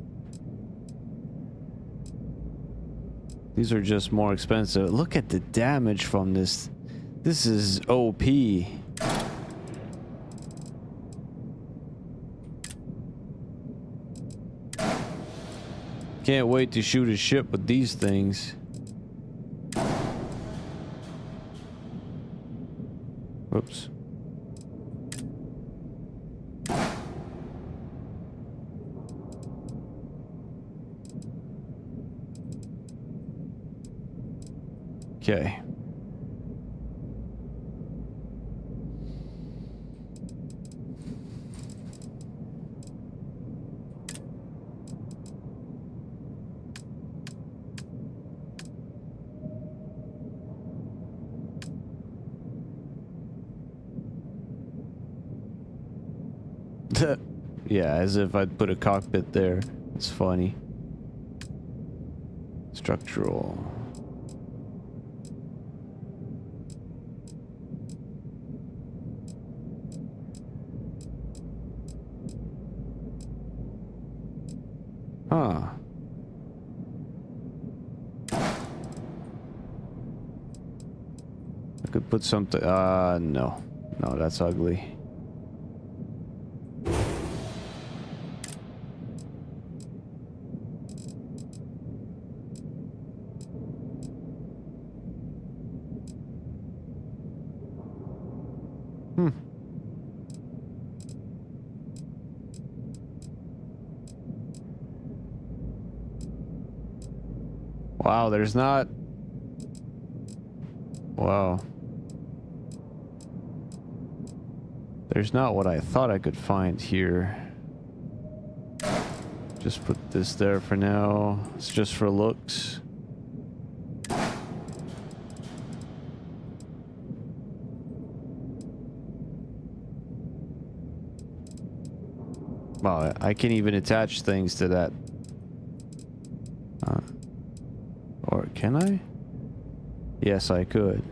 These are just more expensive. Look at the damage from this. This is OP. Can't wait to shoot a ship with these things. Whoops. Okay. Yeah, as if I'd put a cockpit there. It's funny. Structural. Huh. I could put something. No. No, that's ugly. Wow, there's not... Wow. There's not what I thought I could find here. Just put this there for now. It's just for looks. Wow, I can even attach things to that. Or can I? Yes, I could.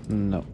No.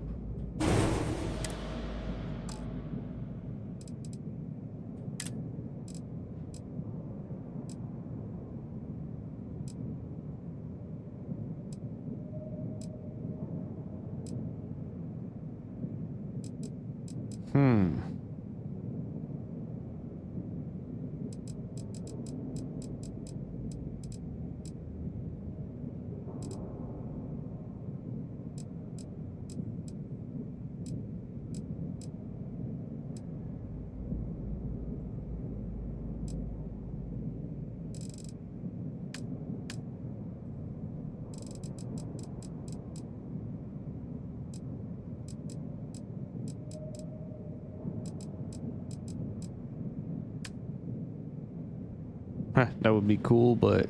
That would be cool, but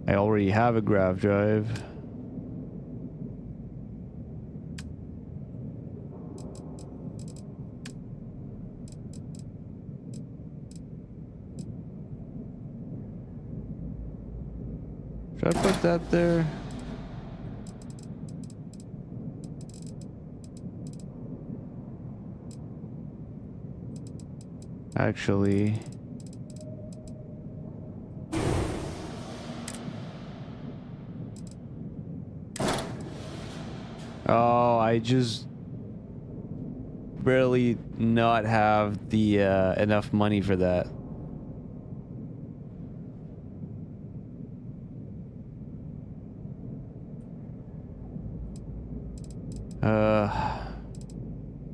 I already have a grav drive. Should I put that there? Actually, oh, I just barely not have the enough money for that.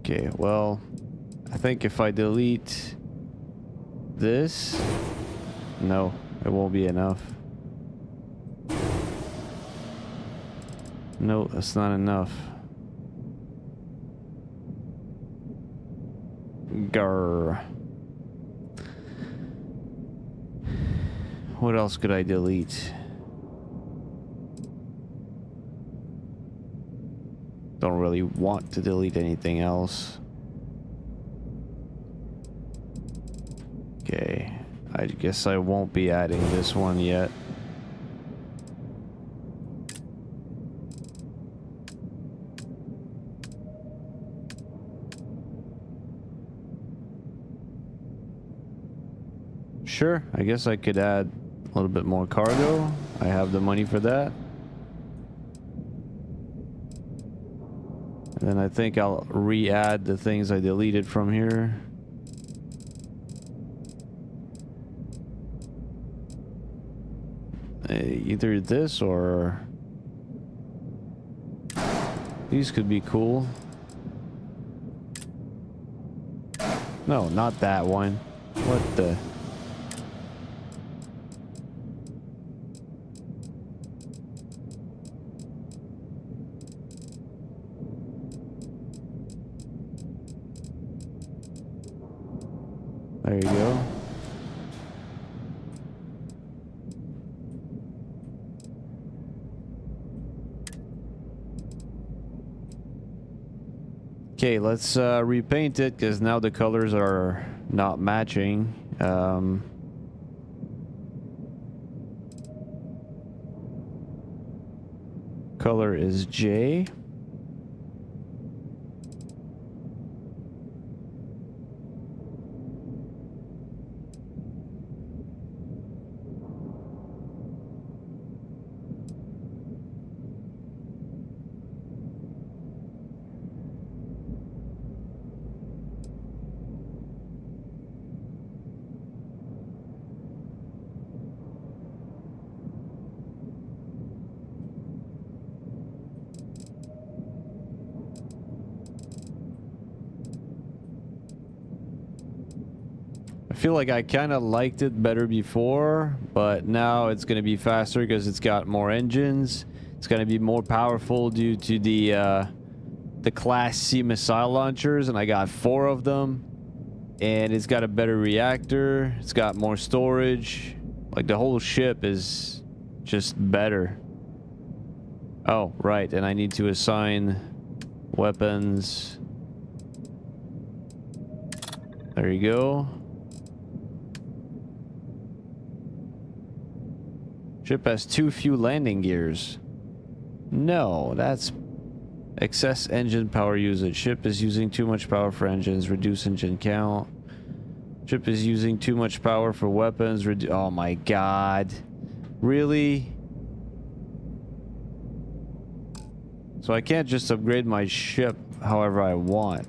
Okay, well, I think if I delete this, no, it won't be enough. No, that's not enough. Grr. What else could I delete? Don't really want to delete anything else. Okay, I guess I won't be adding this one yet. Sure, I guess I could add a little bit more cargo. I have the money for that. And then I think I'll re-add the things I deleted from here. Either this or these could be cool. No, not that one. What the? There you go. Okay, let's repaint it because now the colors are not matching. Color is J. I feel like I kind of liked it better before, but now it's going to be faster because it's got more engines. It's going to be more powerful due to the Class C missile launchers, and I got 4 of them. And it's got a better reactor. It's got more storage. Like, the whole ship is just better. Oh, right, and I need to assign weapons. There you go. Ship has too few landing gears. No, that's excess engine power usage. Ship is using too much power for engines. Reduce engine count. Ship is using too much power for weapons. Oh my god. Really? So I can't just upgrade my ship however I want.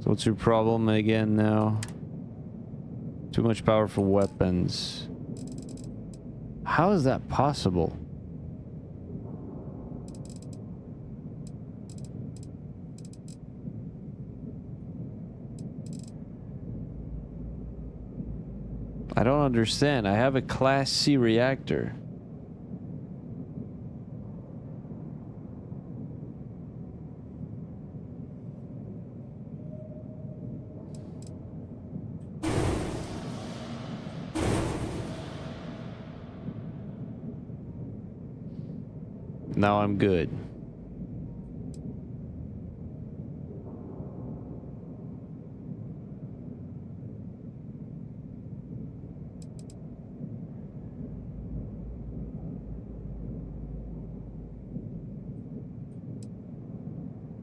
So what's your problem again now? Too much power for weapons. How is that possible? I don't understand. I have a Class C reactor. Now I'm good.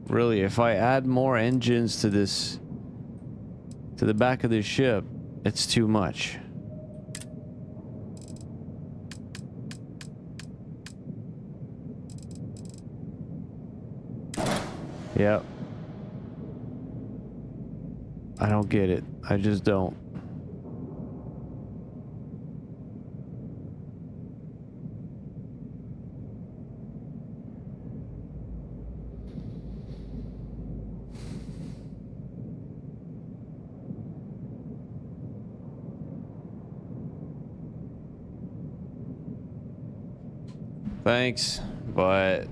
Really, if I add more engines to this, to the back of this ship, it's too much. Yep. I don't get it. I just don't. Thanks, but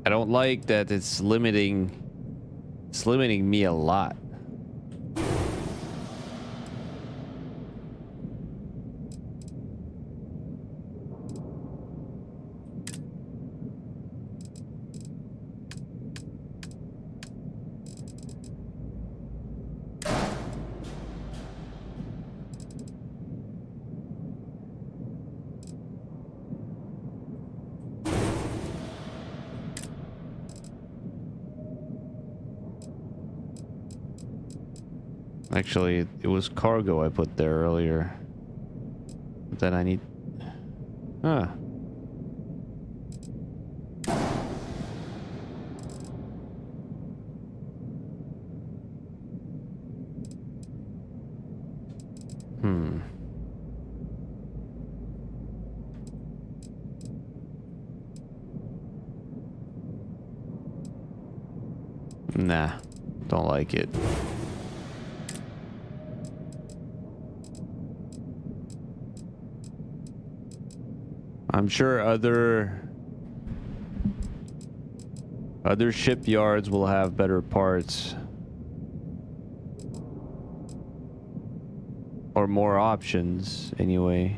I don't like that it's limiting me a lot. Actually, it was cargo I put there earlier. That I need... Huh. Nah, don't like it. I'm sure other shipyards will have better parts or more options anyway.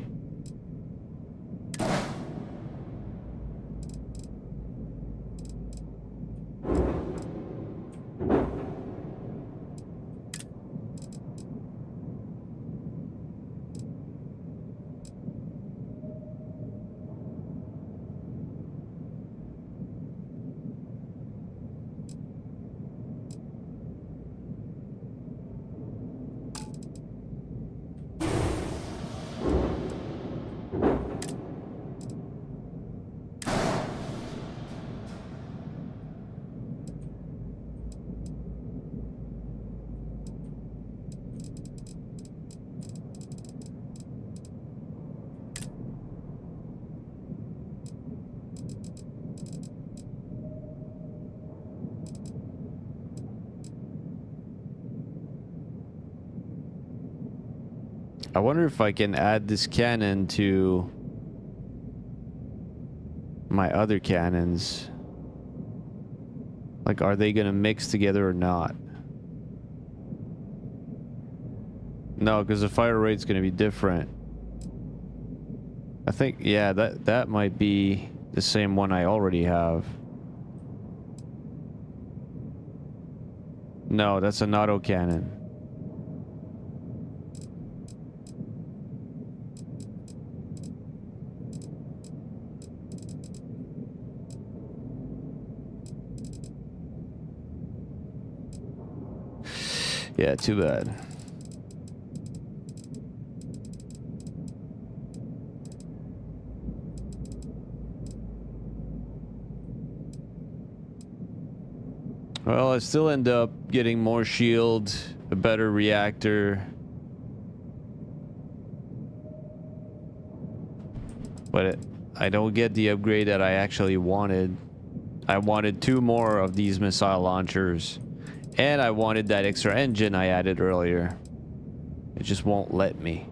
I wonder if I can add this cannon to my other cannons. Like, are they gonna mix together or not? No, because the fire rate's gonna be different. I think, yeah, that might be the same one I already have. No, that's an auto cannon. Yeah, too bad. Well, I still end up getting more shield, a better reactor. But I don't get the upgrade that I actually wanted. I wanted 2 more of these missile launchers. And I wanted that extra engine I added earlier. It just won't let me.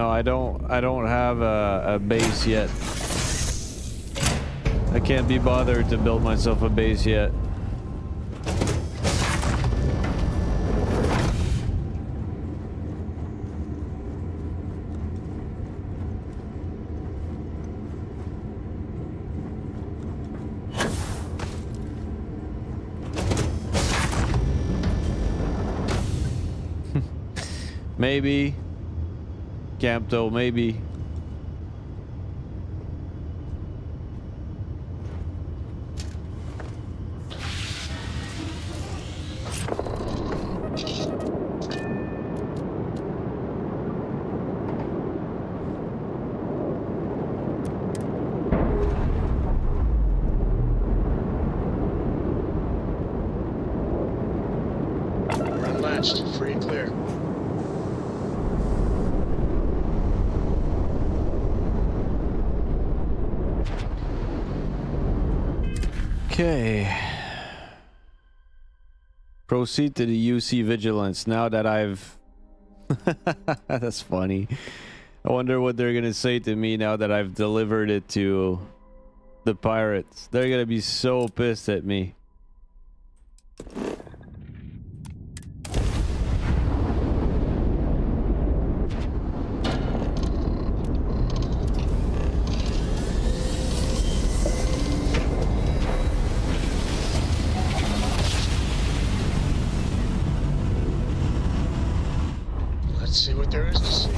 No, I don't have a base yet. I can't be bothered to build myself a base yet. Maybe. Campto, maybe. Unlatched, free and clear. Okay. Proceed to the UC Vigilance now that I've... That's funny. I wonder what they're gonna say to me now that I've delivered it to the pirates. They're gonna be so pissed at me. Let's see what there is to see.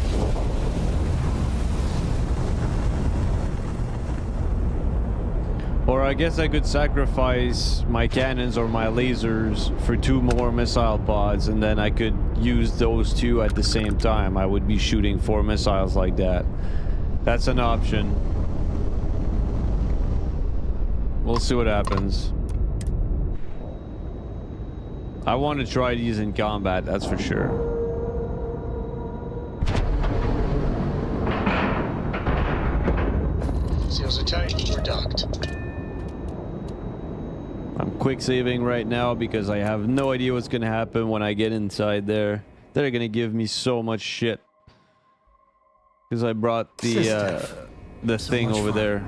Or I guess I could sacrifice my cannons or my lasers for 2 more missile pods, and then I could use those 2 at the same time. I would be shooting 4 missiles like that. That's an option. We'll see what happens. I want to try these in combat, that's for sure. Seals are tight, we're docked. I'm quick saving right now because I have no idea what's gonna happen when I get inside there. They're gonna give me so much shit because I brought the thing over there.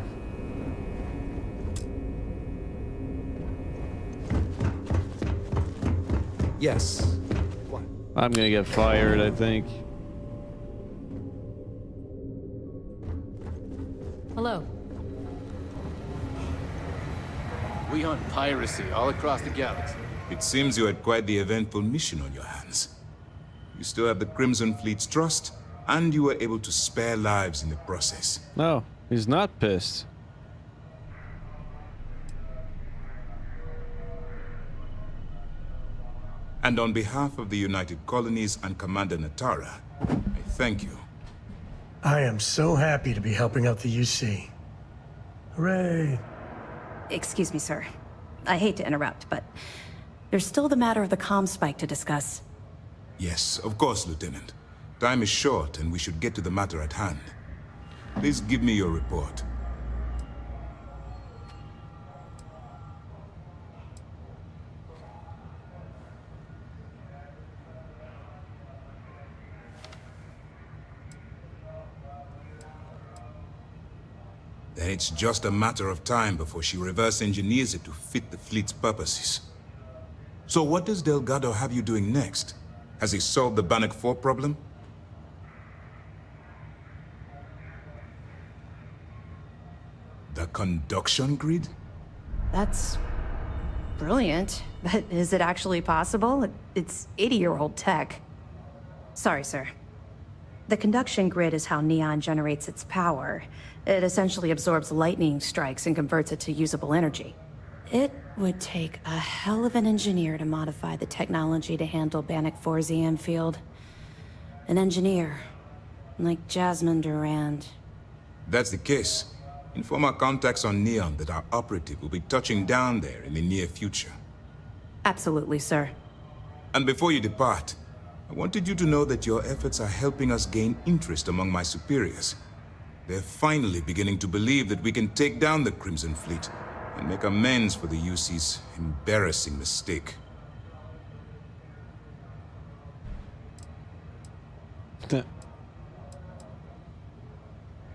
Yes. What? I'm gonna get fired, I think. Hello. We hunt piracy all across the galaxy. It seems you had quite the eventful mission on your hands. You still have the Crimson Fleet's trust, and you were able to spare lives in the process. No, he's not pissed. And on behalf of the United Colonies and Commander Natara, I thank you. I am so happy to be helping out the UC. Hooray! Excuse me, sir. I hate to interrupt, but there's still the matter of the comm spike to discuss. Yes, of course, Lieutenant. Time is short, and we should get to the matter at hand. Please give me your report. Then it's just a matter of time before she reverse engineers it to fit the fleet's purposes. So what does Delgado have you doing next? Has he solved the Bannock 4 problem? The conduction grid? That's brilliant, but is it actually possible? It's 80-year-old tech. Sorry, sir. The conduction grid is how Neon generates its power. It essentially absorbs lightning strikes and converts it to usable energy. It would take a hell of an engineer to modify the technology to handle Bannock 4's EM field. An engineer, like Jasmine Durand. That's the case. Inform our contacts on Neon that our operative will be touching down there in the near future. Absolutely, sir. And before you depart, I wanted you to know that your efforts are helping us gain interest among my superiors. They're finally beginning to believe that we can take down the Crimson Fleet and make amends for the UC's embarrassing mistake.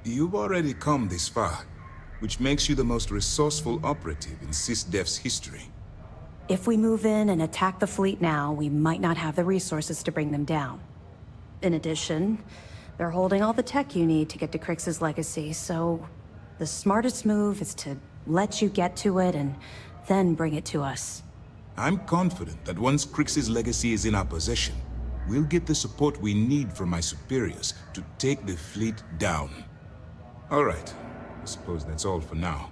You've already come this far, which makes you the most resourceful operative in SysDef's history. If we move in and attack the fleet now, we might not have the resources to bring them down. In addition, they're holding all the tech you need to get to Kryx's legacy, so the smartest move is to let you get to it and then bring it to us. I'm confident that once Kryx's legacy is in our possession, we'll get the support we need from my superiors to take the fleet down. All right, I suppose that's all for now.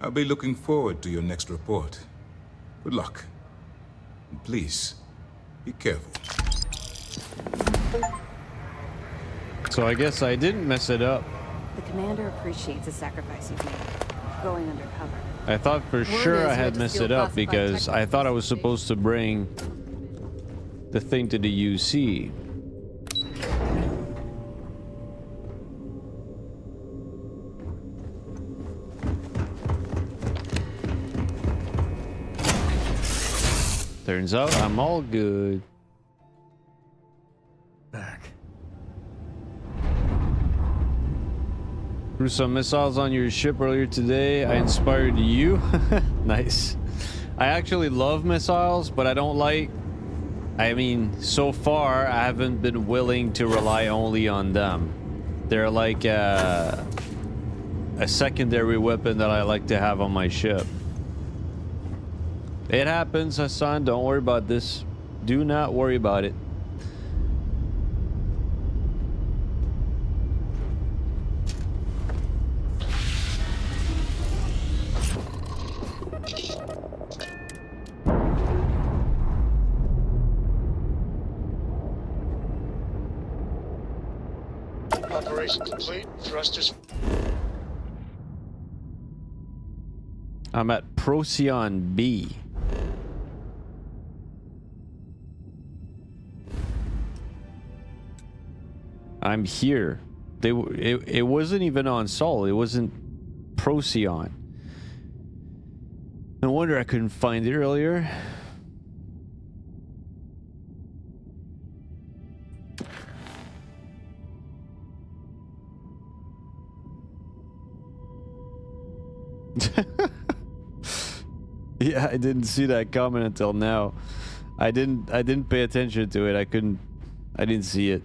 I'll be looking forward to your next report. Good luck. And please, be careful. So I guess I didn't mess it up. The commander appreciates the sacrifice you've made, going undercover. I thought for sure I had messed it up because I thought I was supposed to bring the thing to the UC. Turns out I'm all good. Back. Threw some missiles on your ship earlier today. I inspired you. Nice. I actually love missiles, but I don't like... I mean, so far, I haven't been willing to rely only on them. They're like a secondary weapon that I like to have on my ship. It happens, Hassan. Don't worry about this. Do not worry about it. Operation complete. Thrusters. I'm at Procyon B. I'm here. It wasn't even on Sol. It wasn't Procyon. No wonder I couldn't find it earlier. Yeah, I didn't see that comment until now. I didn't pay attention to it. I didn't see it.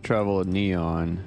Travel at Neon.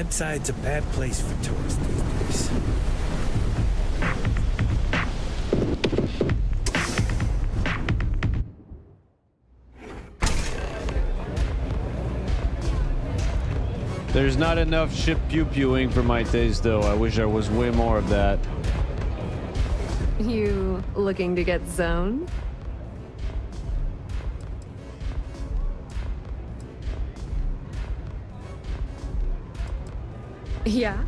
Side's a bad place for tourists these days. There's not enough ship pew-pewing for my taste, though. I wish there was way more of that. You looking to get zoned? Yeah?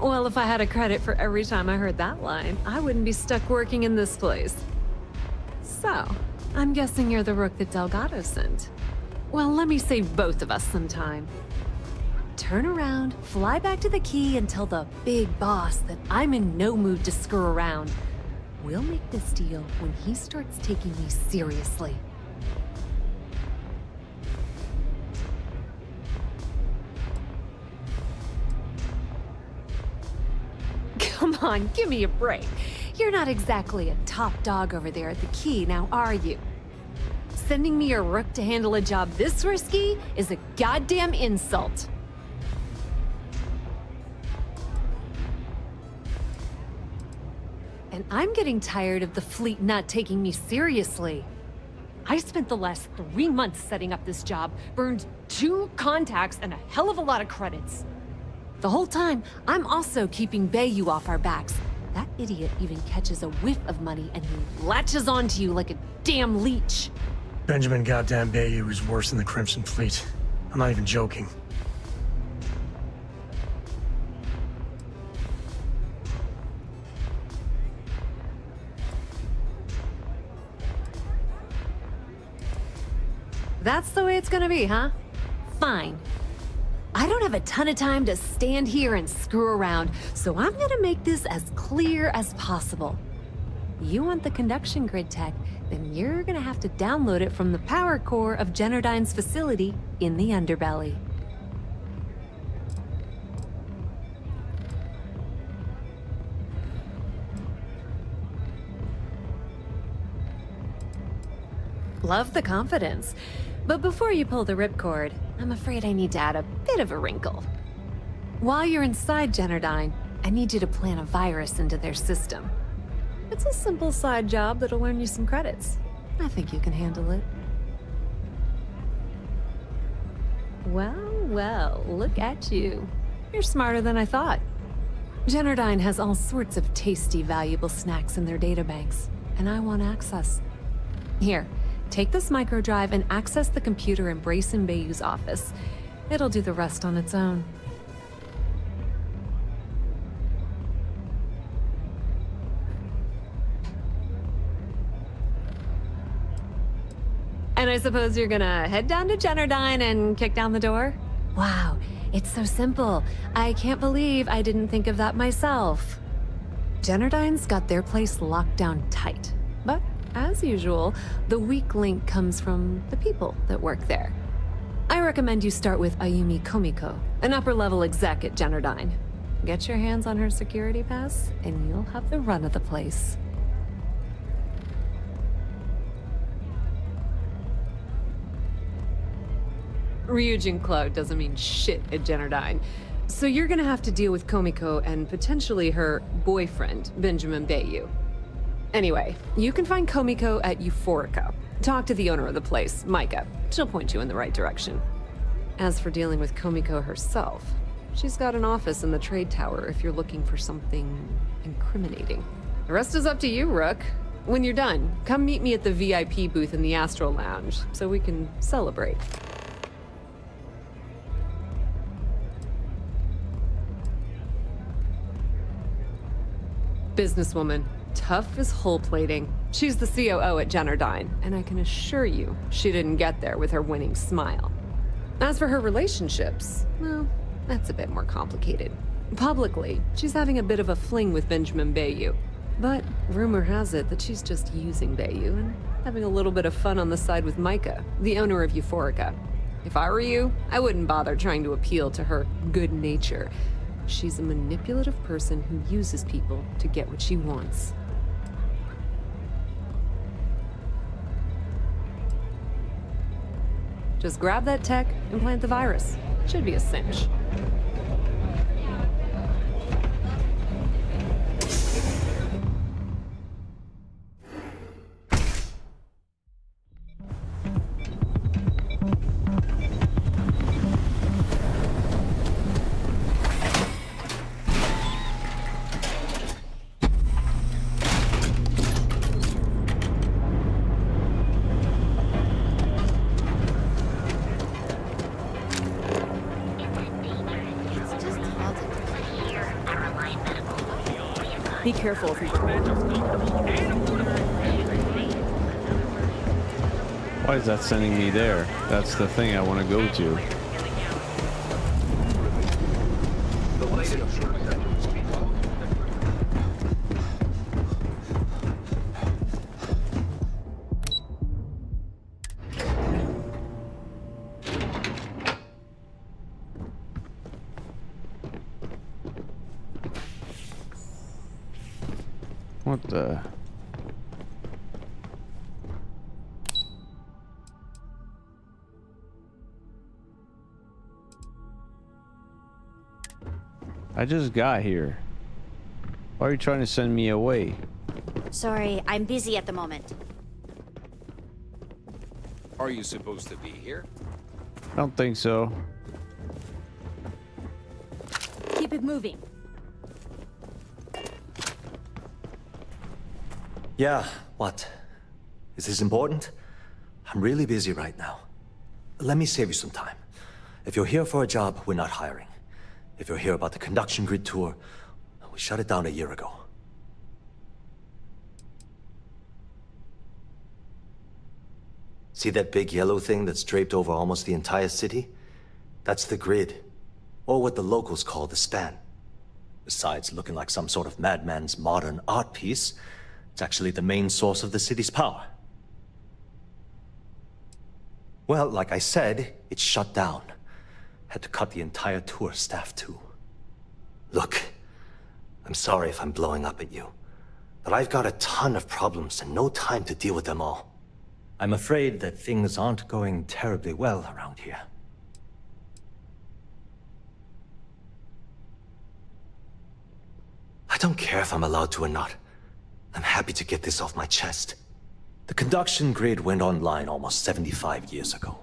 Well, if I had a credit for every time I heard that line, I wouldn't be stuck working in this place. So, I'm guessing you're the rook that Delgado sent. Well, let me save both of us some time. Turn around, fly back to the key, and tell the big boss that I'm in no mood to screw around. We'll make this deal when he starts taking me seriously. Come on, give me a break. You're not exactly a top dog over there at the key, now are you? Sending me a rook to handle a job this risky is a goddamn insult. And I'm getting tired of the fleet not taking me seriously. I spent the last 3 months setting up this job, burned 2 contacts and a hell of a lot of credits. The whole time, I'm also keeping Bayou off our backs. That idiot even catches a whiff of money and he latches onto you like a damn leech. Benjamin goddamn Bayou is worse than the Crimson Fleet. I'm not even joking. That's the way it's gonna be, huh? Fine. I don't have a ton of time to stand here and screw around, so I'm gonna make this as clear as possible. You want the conduction grid tech, then you're gonna have to download it from the power core of Generdyne's facility in the underbelly. Love the confidence. But before you pull the ripcord, I'm afraid I need to add a bit of a wrinkle. While you're inside Generdyne, I need you to plant a virus into their system. It's a simple side job that'll earn you some credits. I think you can handle it. Well, well, look at you. You're smarter than I thought. Generdyne has all sorts of tasty, valuable snacks in their databanks, and I want access. Here. Take this microdrive and access the computer in Brace and Bayou's office. It'll do the rest on its own. And I suppose you're gonna head down to Generdyne and kick down the door? Wow, it's so simple. I can't believe I didn't think of that myself. Generdyne's got their place locked down tight, but as usual, the weak link comes from the people that work there. I recommend you start with Ayumi Komiko, an upper-level exec at Generdyne. Get your hands on her security pass, and you'll have the run of the place. Ryujin Cloud doesn't mean shit at Generdyne, so you're gonna have to deal with Komiko and potentially her boyfriend, Benjamin Bayou. Anyway, you can find Komiko at Euphorica. Talk to the owner of the place, Micah. She'll point you in the right direction. As for dealing with Komiko herself, she's got an office in the trade tower if you're looking for something incriminating. The rest is up to you, Rook. When you're done, come meet me at the VIP booth in the Astral Lounge so we can celebrate. Businesswoman. Tough as hull plating. She's the COO at Generdyne, and I can assure you she didn't get there with her winning smile. As for her relationships, well, that's a bit more complicated. Publicly, she's having a bit of a fling with Benjamin Bayou, but rumor has it that she's just using Bayou and having a little bit of fun on the side with Micah, the owner of Euphorica. If I were you, I wouldn't bother trying to appeal to her good nature. She's a manipulative person who uses people to get what she wants. Just grab that tech and plant the virus. Should be a cinch. Be careful if you... Why is that sending me there? That's the thing I want to go to. What the? I just got here. Why are you trying to send me away? Sorry, I'm busy at the moment. Are you supposed to be here? I don't think so. Keep it moving. Yeah, what? Is this important? I'm really busy right now. Let me save you some time. If you're here for a job, we're not hiring. If you're here about the conduction grid tour, we shut it down a year ago. See that big yellow thing that's draped over almost the entire city? That's the grid, or what the locals call the span. Besides looking like some sort of madman's modern art piece, it's actually the main source of the city's power. Well, like I said, it's shut down. Had to cut the entire tour staff too. Look, I'm sorry if I'm blowing up at you, but I've got a ton of problems and no time to deal with them all. I'm afraid that things aren't going terribly well around here. I don't care if I'm allowed to or not. I'm happy to get this off my chest. The conduction grid went online almost 75 years ago.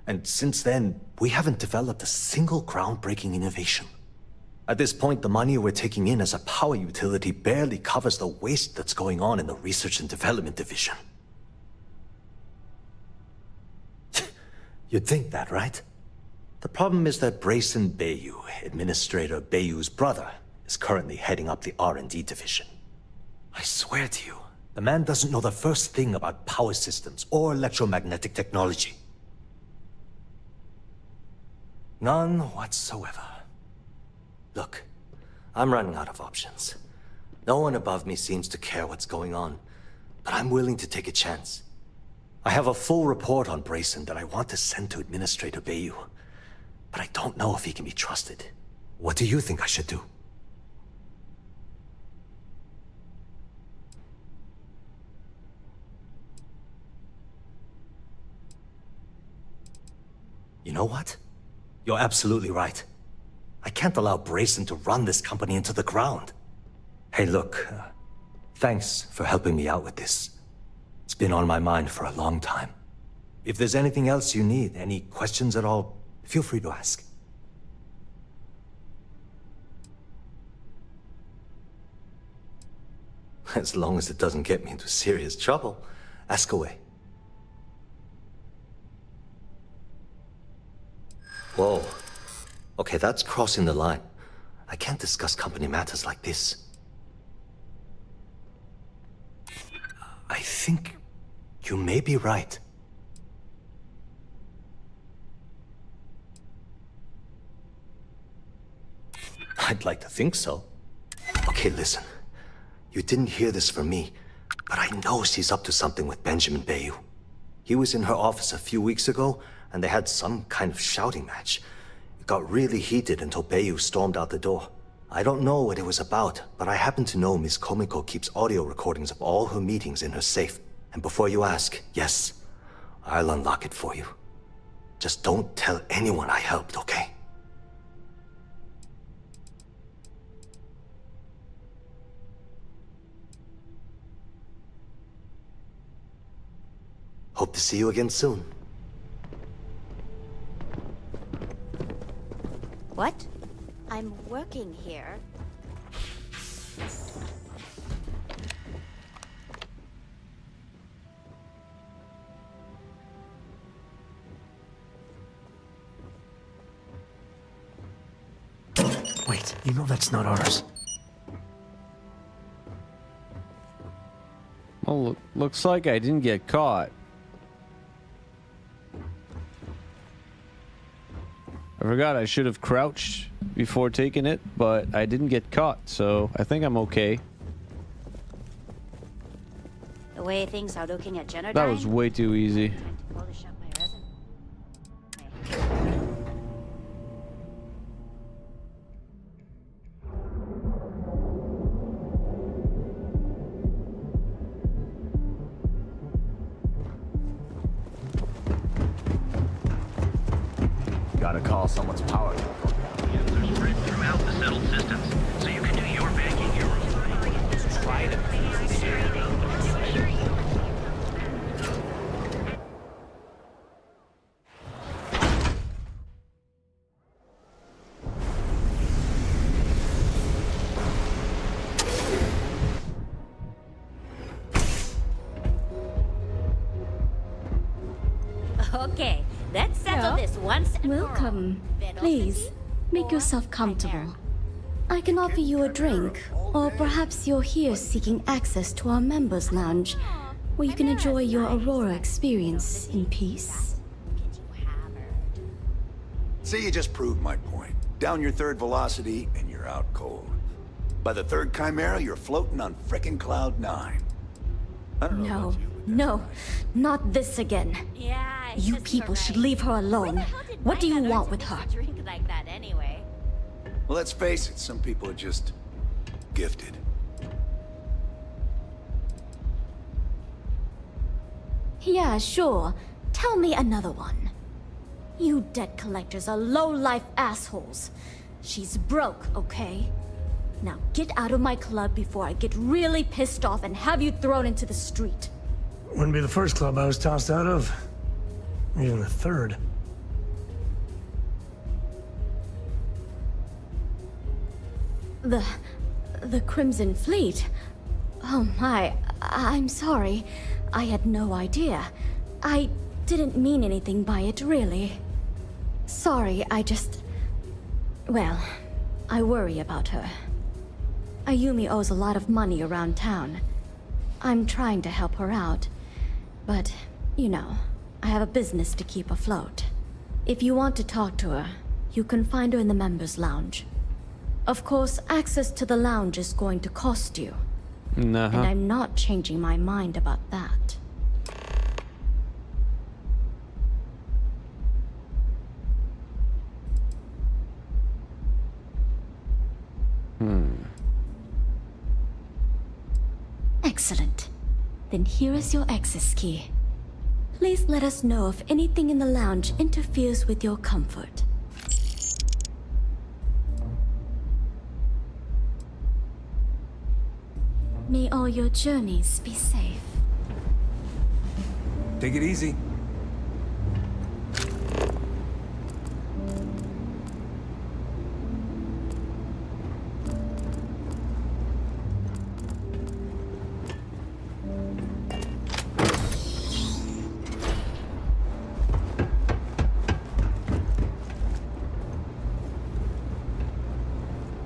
And since then, we haven't developed a single groundbreaking innovation. At this point, the money we're taking in as a power utility barely covers the waste that's going on in the research and development division. You'd think that, right? The problem is that Brayson Bayou, Administrator Bayou's brother, is currently heading up the R&D division. I swear to you, the man doesn't know the first thing about power systems or electromagnetic technology. None whatsoever. Look, I'm running out of options. No one above me seems to care what's going on, but I'm willing to take a chance. I have a full report on Brayson that I want to send to Administrator Bayou, but I don't know if he can be trusted. What do you think I should do? You know what? You're absolutely right. I can't allow Brayson to run this company into the ground. Hey, look, thanks for helping me out with this. It's been on my mind for a long time. If there's anything else you need, any questions at all, feel free to ask. As long as it doesn't get me into serious trouble, ask away. Whoa. Okay, that's crossing the line. I can't discuss company matters like this. I think you may be right. I'd like to think so. Okay, listen. You didn't hear this from me, but I know she's up to something with Benjamin Bayou. He was in her office a few weeks ago, and they had some kind of shouting match. It got really heated until Bayou stormed out the door. I don't know what it was about, but I happen to know Miss Komiko keeps audio recordings of all her meetings in her safe. And before you ask, yes, I'll unlock it for you. Just don't tell anyone I helped, okay? Hope to see you again soon. What? I'm working here. Wait, you know that's not ours. Well, looks like I didn't get caught. I forgot I should have crouched before taking it, but I didn't get caught, so I think I'm okay. The way things are looking at Genodyne... That was way too easy. Polish up my resume. Gotta call someone's power. They're spread throughout the settled systems, so you can do your banking your own way. Let's try to Okay, let's settle this once and Welcome. Please, make yourself comfortable. I can offer you a drink, or perhaps you're here seeking access to our members' lounge, where you can enjoy your Aurora experience in peace. See, you just proved my point. Down your third velocity, and you're out cold. By the third Chimera, you're floating on frickin' Cloud 9. I don't know about you. No, not this again. Yeah, You people should leave her alone. What do you want with her? drink like that anyway. Well, let's face it, some people are just gifted. Yeah, sure. Tell me another one. You debt collectors are low-life assholes. She's broke, okay? Now get out of my club before I get really pissed off and have you thrown into the street. Wouldn't be the first club I was tossed out of. Even the third. The Crimson Fleet? Oh my, I'm sorry. I had no idea. I didn't mean anything by it, really. Sorry, well, I worry about her. Ayumi owes a lot of money around town. I'm trying to help her out. But, you know, I have a business to keep afloat. If you want to talk to her, you can find her in the members' lounge. Of course, access to the lounge is going to cost you. And I'm not changing my mind about that. Excellent. Then here is your access key. Please let us know if anything in the lounge interferes with your comfort. May all your journeys be safe. Take it easy.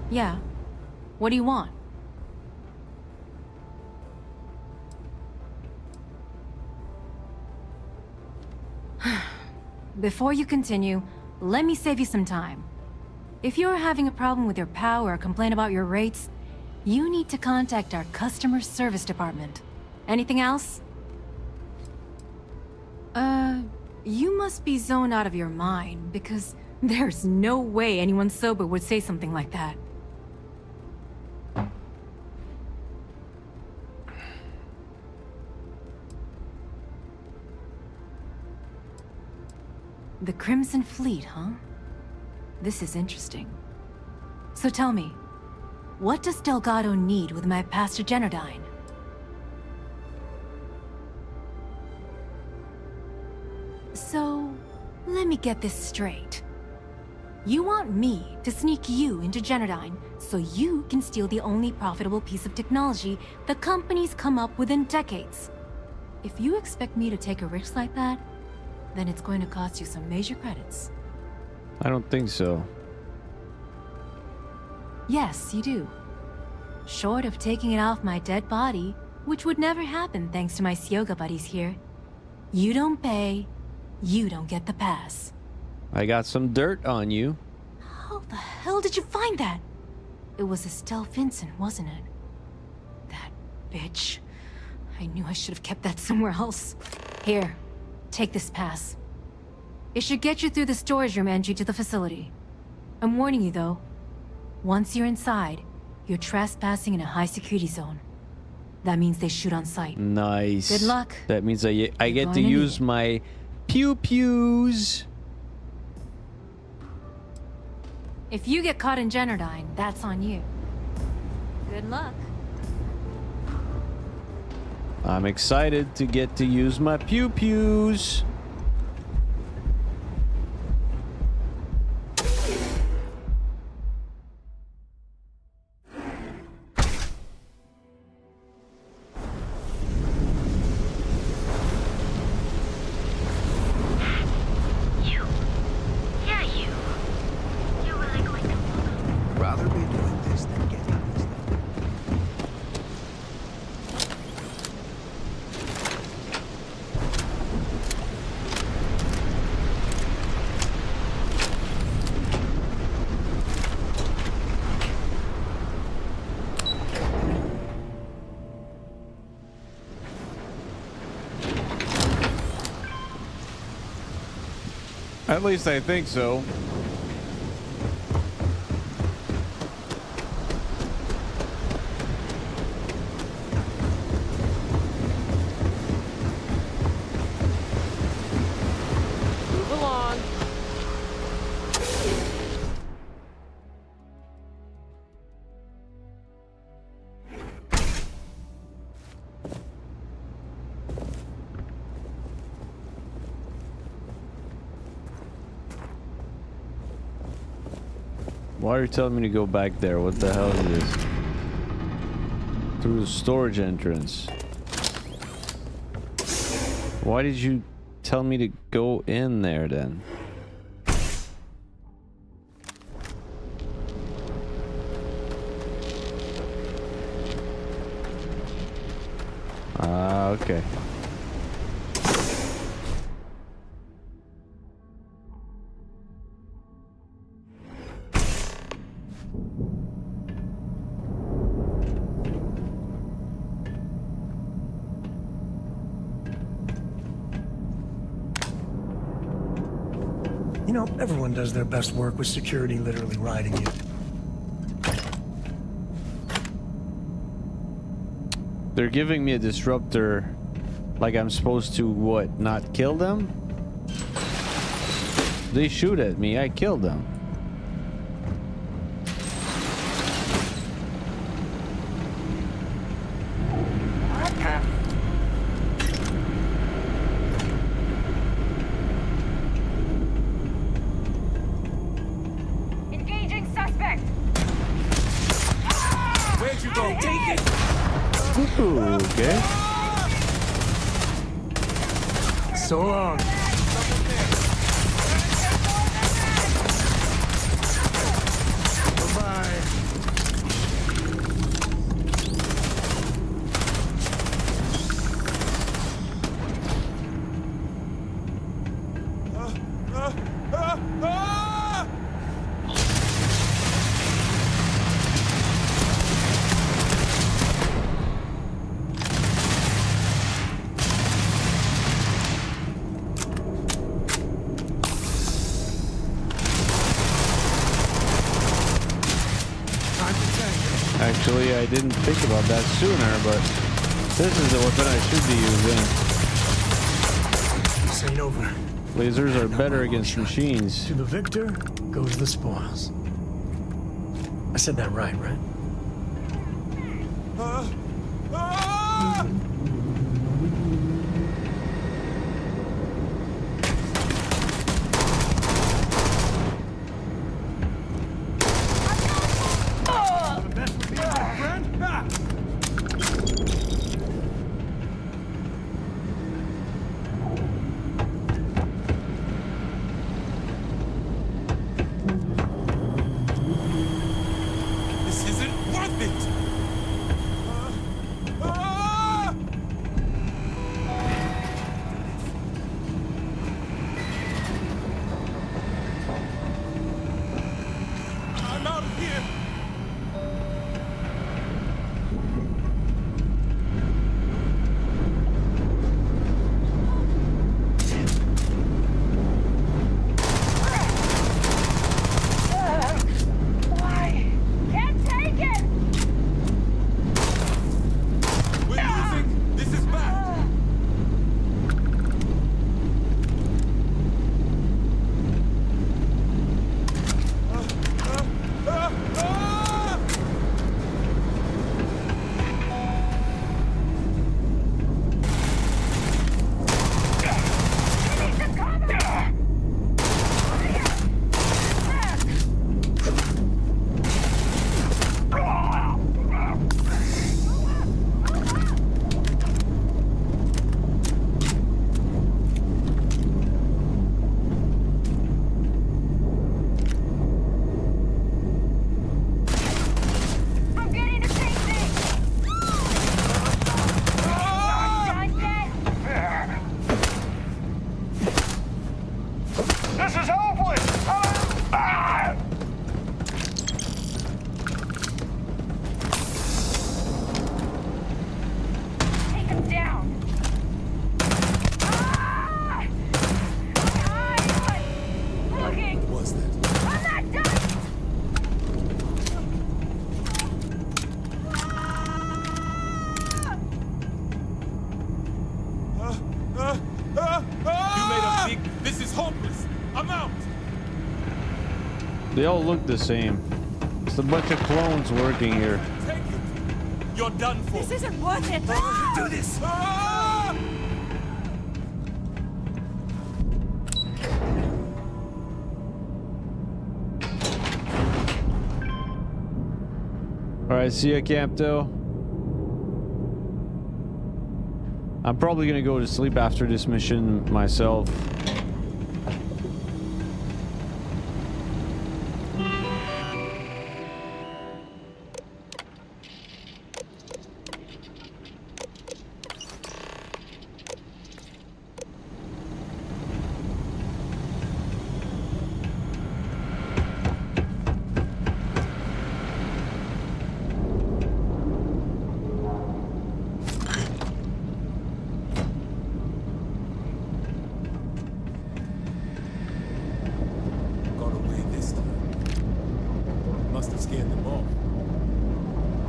Yeah. What do you want? Before you continue, let me save you some time. If you're having a problem with your power or complain about your rates, you need to contact our customer service department. Anything else? You must be zoned out of your mind, because there's no way anyone sober would say something like that. The Crimson Fleet, huh? This is interesting. So tell me, what does Delgado need with my Pastor Generdyne? So, let me get this straight. You want me to sneak you into Generdyne so you can steal the only profitable piece of technology the company's come up with in decades. If you expect me to take a risk like that, then it's going to cost you some major credits. I don't think so. Yes, you do. Short of taking it off my dead body, which would never happen thanks to my Syoga buddies here. You don't pay, you don't get the pass. I got some dirt on you. How the hell did you find that? It was Estelle Vincent, wasn't it? That bitch. I knew I should have kept that somewhere else. Here, take this pass. It should get you through the storage room entry to the facility. I'm warning you though. Once you're inside, you're trespassing in a high security zone. That means they shoot on sight. Nice. Good luck. That means I get to going to use my pew-pews. If you get caught in Generdyne, that's on you. Good luck. I'm excited to get to use my pew-pews. Rather be doing this than getting this done. At least I think so. Move along. Why are you telling me to go back there? What the hell is this? Through the storage entrance. Why did you tell me to go in there then? Okay. You know, everyone does their best work with security literally riding you. They're giving me a disruptor, like I'm supposed to, what, not kill them? They shoot at me, I kill them. Engaging suspect! Where'd you go? Take it! Ooh, okay. So long. Bye-bye. Actually, I didn't think about that sooner, but this is the weapon I should be using. This ain't over. Lasers are better against machines. To the victor goes the spoils. I said that right? This is hopeless! Ah! Take him down. Looking. What was that? I'm not done. You made a big... This is hopeless. I'm out. They all look the same. It's a bunch of clones working here. Take it. You're done for. This isn't worth it. Do this. Alright, see ya, Campto. I'm probably gonna go to sleep after this mission myself. Got away this time. Must have scared them off.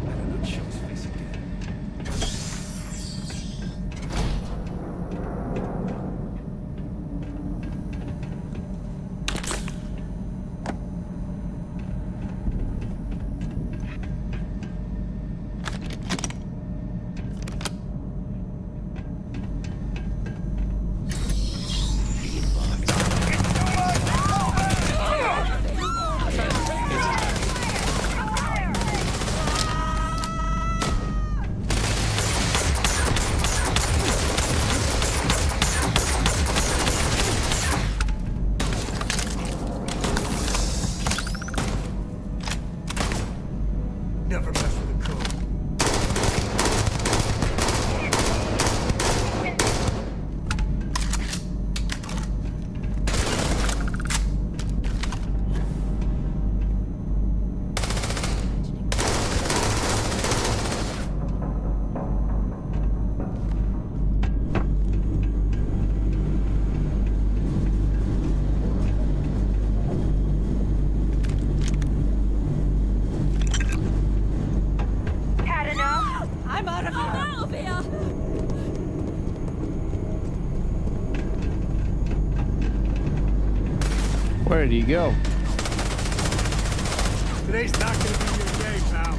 I don't know, show his face again. Never mess with the code. Had enough? I'm out of here. Where did he go? Today's not gonna be your day, pal.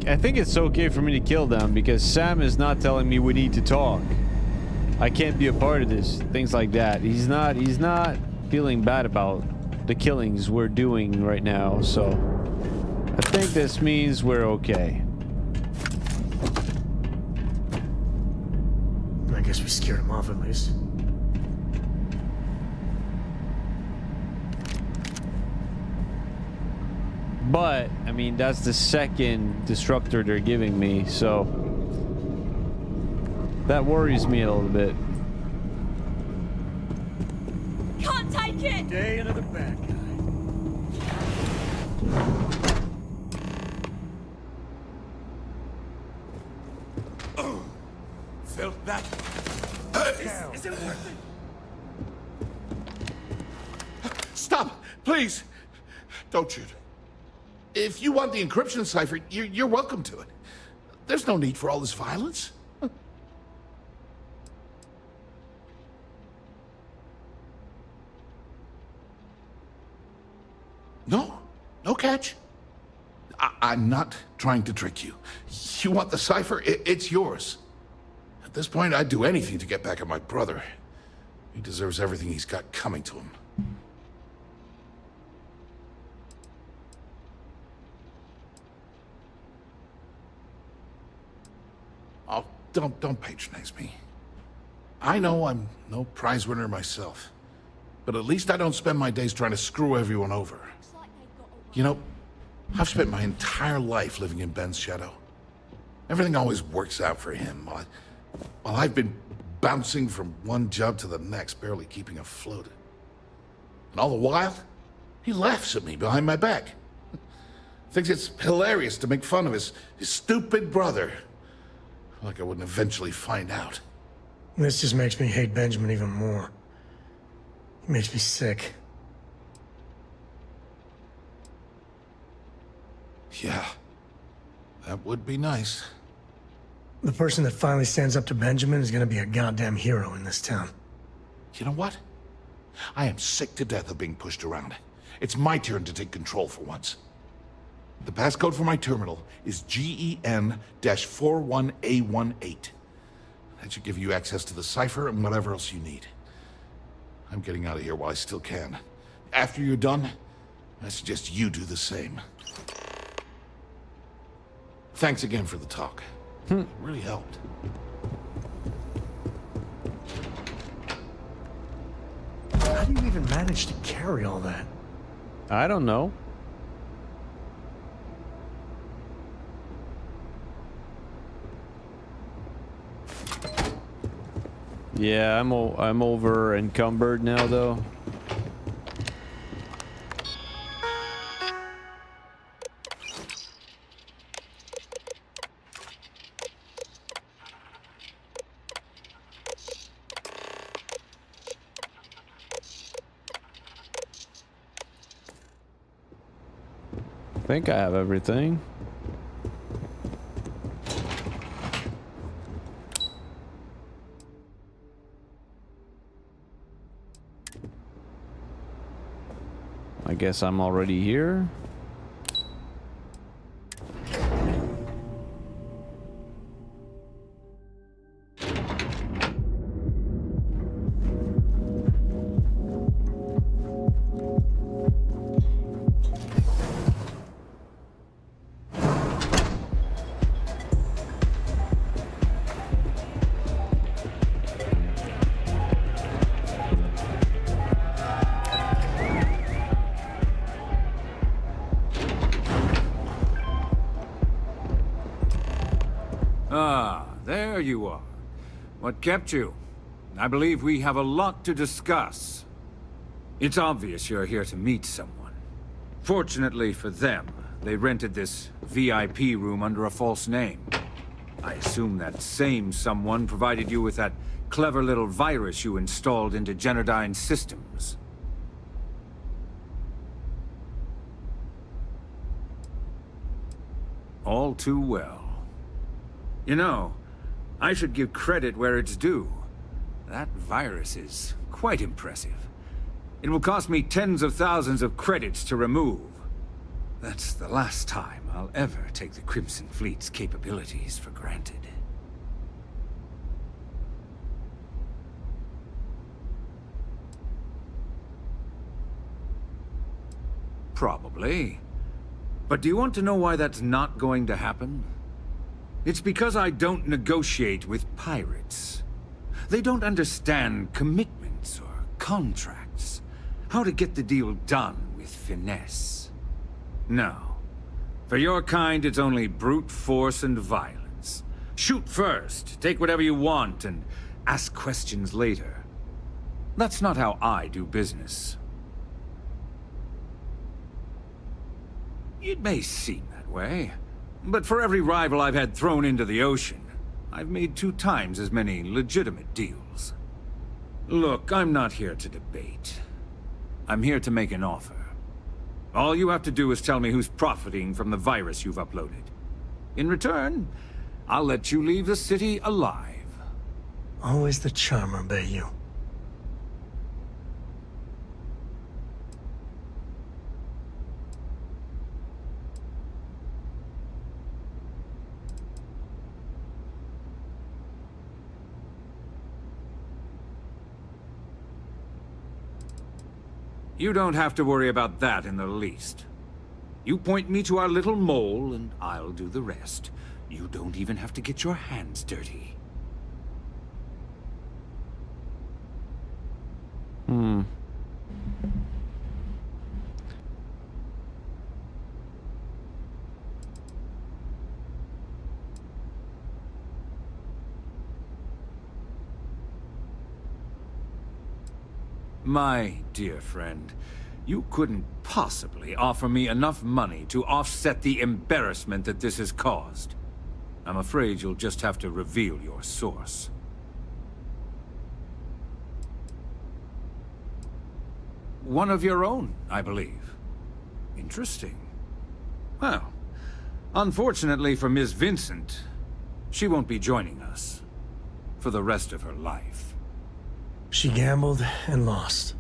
I think it's okay for me to kill them because Sam is not telling me we need to talk. I can't be a part of this. Things like that. He's not feeling bad about the killings we're doing right now, so I think this means we're okay. I guess we scared him off at least. But, I mean, that's the second destructor they're giving me, so that worries me a little bit. Can't take it. Day another bad guy. Felt that? Is it worth it? Stop! Please! Don't shoot. If you want the encryption cipher, you're welcome to it. There's no need for all this violence. No. No catch. I'm not trying to trick you. You want the cipher? It's yours. At this point, I'd do anything to get back at my brother. He deserves everything he's got coming to him. Oh, don't patronize me. I know I'm no prize winner myself, but at least I don't spend my days trying to screw everyone over. You know, I've spent my entire life living in Ben's shadow. Everything always works out for him, while I've been bouncing from one job to the next, barely keeping afloat. And all the while, he laughs at me behind my back. Thinks it's hilarious to make fun of his stupid brother. Like I wouldn't eventually find out. This just makes me hate Benjamin even more. It makes me sick. Yeah, that would be nice. The person that finally stands up to Benjamin is gonna be a goddamn hero in this town. You know what? I am sick to death of being pushed around. It's my turn to take control for once. The passcode for my terminal is GEN-41A18. That should give you access to the cipher and whatever else you need. I'm getting out of here while I still can. After you're done, I suggest you do the same. Thanks again for the talk. It really helped. How do you even manage to carry all that? I don't know. Yeah, I'm over encumbered now, though. I think I have everything. I guess I'm already here. Ah, there you are. What kept you? I believe we have a lot to discuss. It's obvious you're here to meet someone. Fortunately for them, they rented this VIP room under a false name. I assume that same someone provided you with that clever little virus you installed into Genodyne's systems. All too well. You know, I should give credit where it's due. That virus is quite impressive. It will cost me tens of thousands of credits to remove. That's the last time I'll ever take the Crimson Fleet's capabilities for granted. Probably. But do you want to know why that's not going to happen? It's because I don't negotiate with pirates. They don't understand commitments or contracts. How to get the deal done with finesse. No. For your kind, it's only brute force and violence. Shoot first, take whatever you want, and ask questions later. That's not how I do business. It may seem that way. But for every rival I've had thrown into the ocean, I've made 2 times as many legitimate deals. Look, I'm not here to debate. I'm here to make an offer. All you have to do is tell me who's profiting from the virus you've uploaded. In return, I'll let you leave the city alive. Always the charmer, Bayou. You don't have to worry about that in the least. You point me to our little mole, and I'll do the rest. You don't even have to get your hands dirty. My dear friend, you couldn't possibly offer me enough money to offset the embarrassment that this has caused. I'm afraid you'll just have to reveal your source. One of your own, I believe. Interesting. Well, unfortunately for Ms. Vincent, she won't be joining us for the rest of her life. She gambled and lost.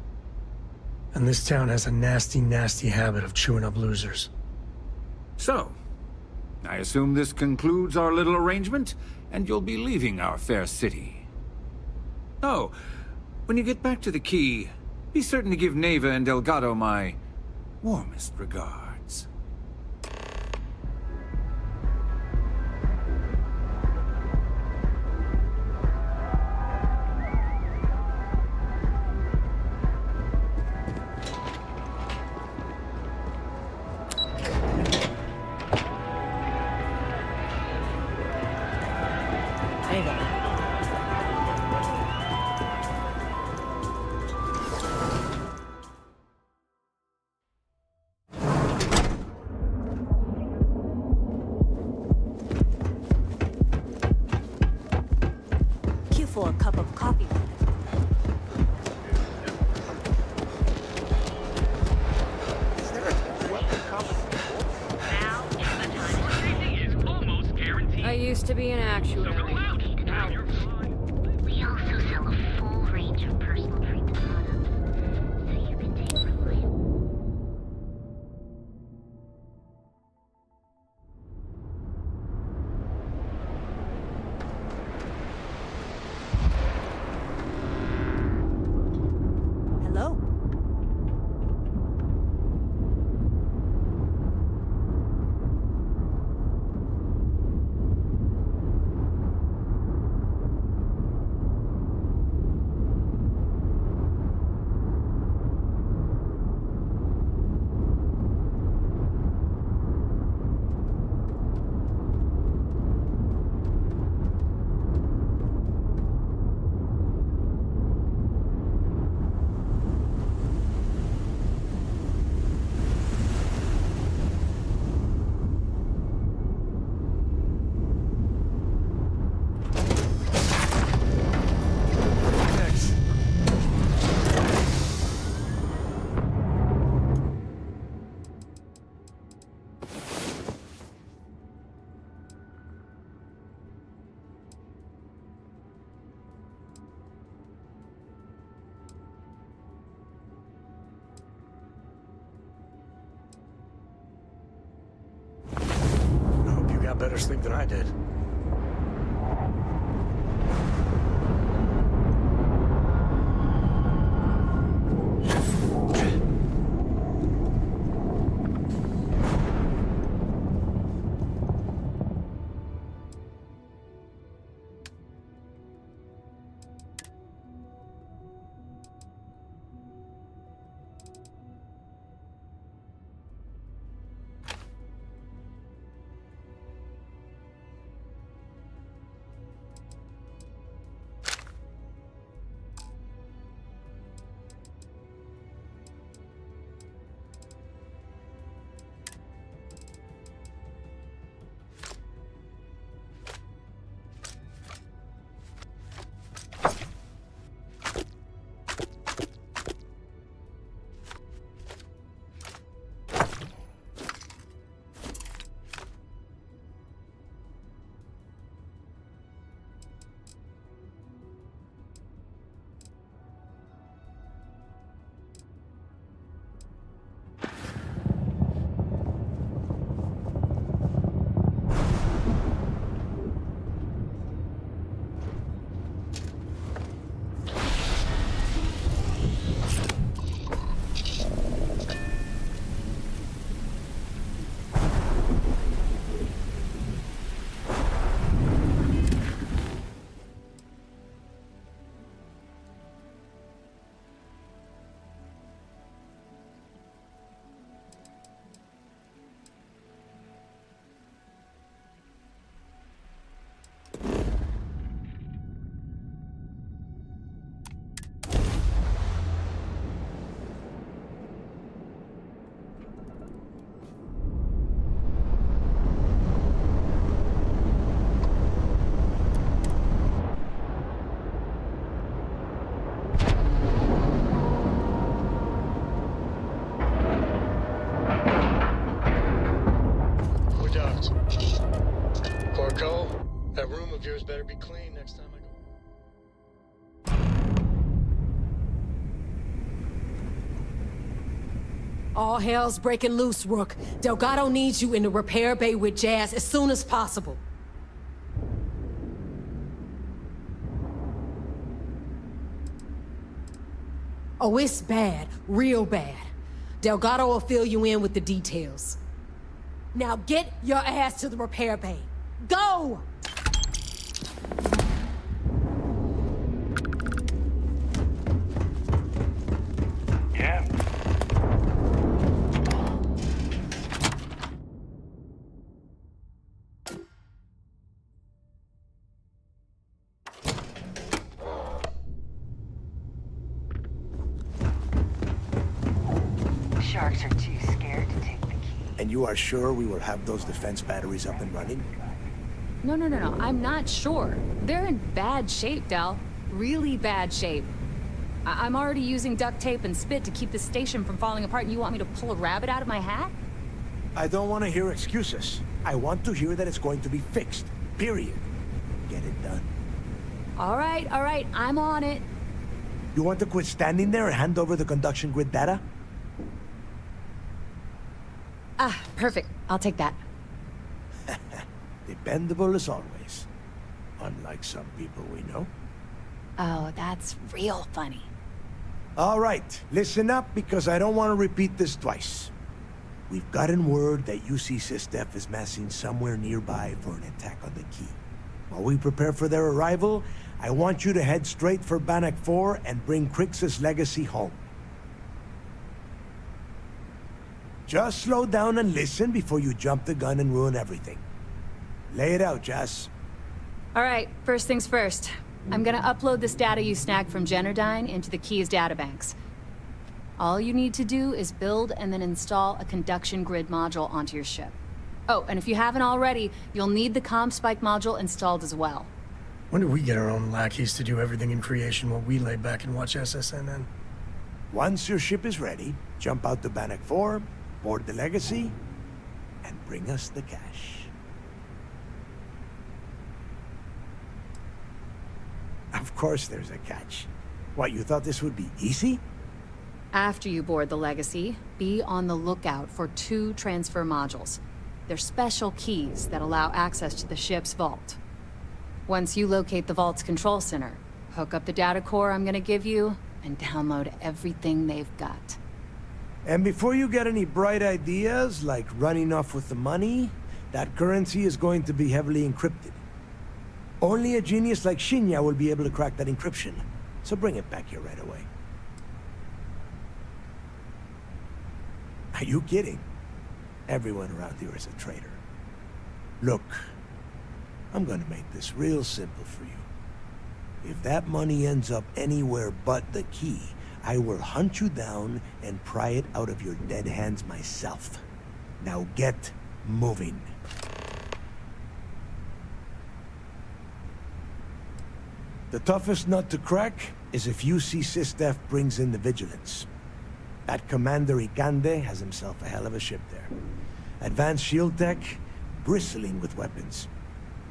And this town has a nasty, nasty habit of chewing up losers. So, I assume this concludes our little arrangement, and you'll be leaving our fair city. Oh, when you get back to the Key, be certain to give Neva and Delgado my warmest regards. Queue for a cup of coffee. I used to be an actuary. Now We also sell a full range of personal treatment products, so you can take from mine. Hello? I hope you got better sleep than I did. clean next time I go. All hell's breaking loose, Rook. Delgado needs you in the repair bay with Jazz as soon as possible. Oh, it's bad. Real bad. Delgado will fill you in with the details. Now get your ass to the repair bay. Go! Yeah. Sharks are too scared to take the key. And you are sure we will have those defense batteries up and running? No, I'm not sure. They're in bad shape, Del. Really bad shape. I'm already using duct tape and spit to keep the station from falling apart, and you want me to pull a rabbit out of my hat? I don't want to hear excuses. I want to hear that it's going to be fixed. Period. Get it done. All right, I'm on it. You want to quit standing there and hand over the conduction grid data? Ah, perfect. I'll take that. Dependable as always. Unlike some people we know. Oh, that's real funny. All right, listen up because I don't want to repeat this twice. We've gotten word that UC SysDef is massing somewhere nearby for an attack on the key. While we prepare for their arrival, I want you to head straight for Bannock 4 and bring Crix's legacy home. Just slow down and listen before you jump the gun and ruin everything. Lay it out, Jess. All right, first things first. I'm gonna upload this data you snagged from Generdyne into the Key's databanks. All you need to do is build and then install a conduction grid module onto your ship. Oh, and if you haven't already, you'll need the CommSpike module installed as well. When do we get our own lackeys to do everything in creation while we lay back and watch SSNN? Once your ship is ready, jump out to Bannock 4, board the legacy, and bring us the cash. Of course there's a catch. What, you thought this would be easy? After you board the Legacy, be on the lookout for 2 transfer modules. They're special keys that allow access to the ship's vault. Once you locate the vault's control center, hook up the data core I'm gonna give you, and download everything they've got. And before you get any bright ideas, like running off with the money, that currency is going to be heavily encrypted. Only a genius like Shinya will be able to crack that encryption, so bring it back here right away. Are you kidding? Everyone around here is a traitor. Look, I'm gonna make this real simple for you. If that money ends up anywhere but the key, I will hunt you down and pry it out of your dead hands myself. Now get moving. The toughest nut to crack is if UC SysDef brings in the Vigilance. That Commander Ikande has himself a hell of a ship there. Advanced shield tech, bristling with weapons.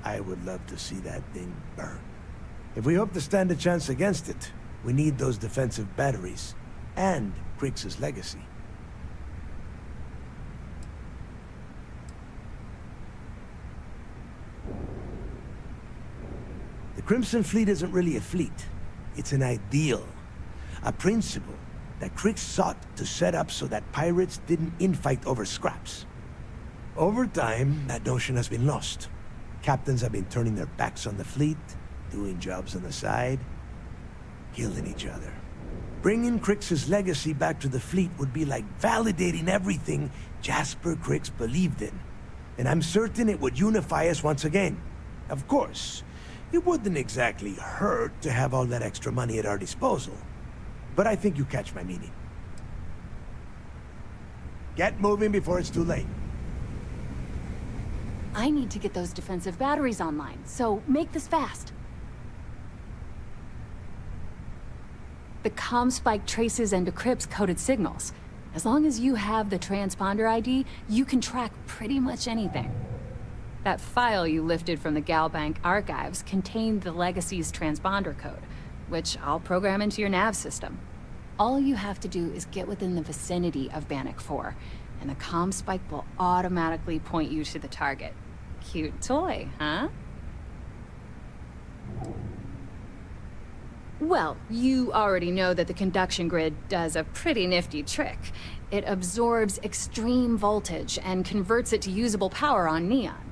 I would love to see that thing burn. If we hope to stand a chance against it, we need those defensive batteries, and Crix's legacy. The Crimson Fleet isn't really a fleet. It's an ideal. A principle that Crix sought to set up so that pirates didn't infight over scraps. Over time, that notion has been lost. Captains have been turning their backs on the fleet, doing jobs on the side, killing each other. Bringing Crix's legacy back to the fleet would be like validating everything Jasper Crix believed in. And I'm certain it would unify us once again. Of course, it wouldn't exactly hurt to have all that extra money at our disposal. But I think you catch my meaning. Get moving before it's too late. I need to get those defensive batteries online, so make this fast. The CommSpike traces and decrypts coded signals. As long as you have the transponder ID, you can track pretty much anything. That file you lifted from the Galbank archives contained the Legacy's transponder code, which I'll program into your nav system. All you have to do is get within the vicinity of Bannock 4, and the comm spike will automatically point you to the target. Cute toy, huh? Well, you already know that the conduction grid does a pretty nifty trick. It absorbs extreme voltage and converts it to usable power on neon.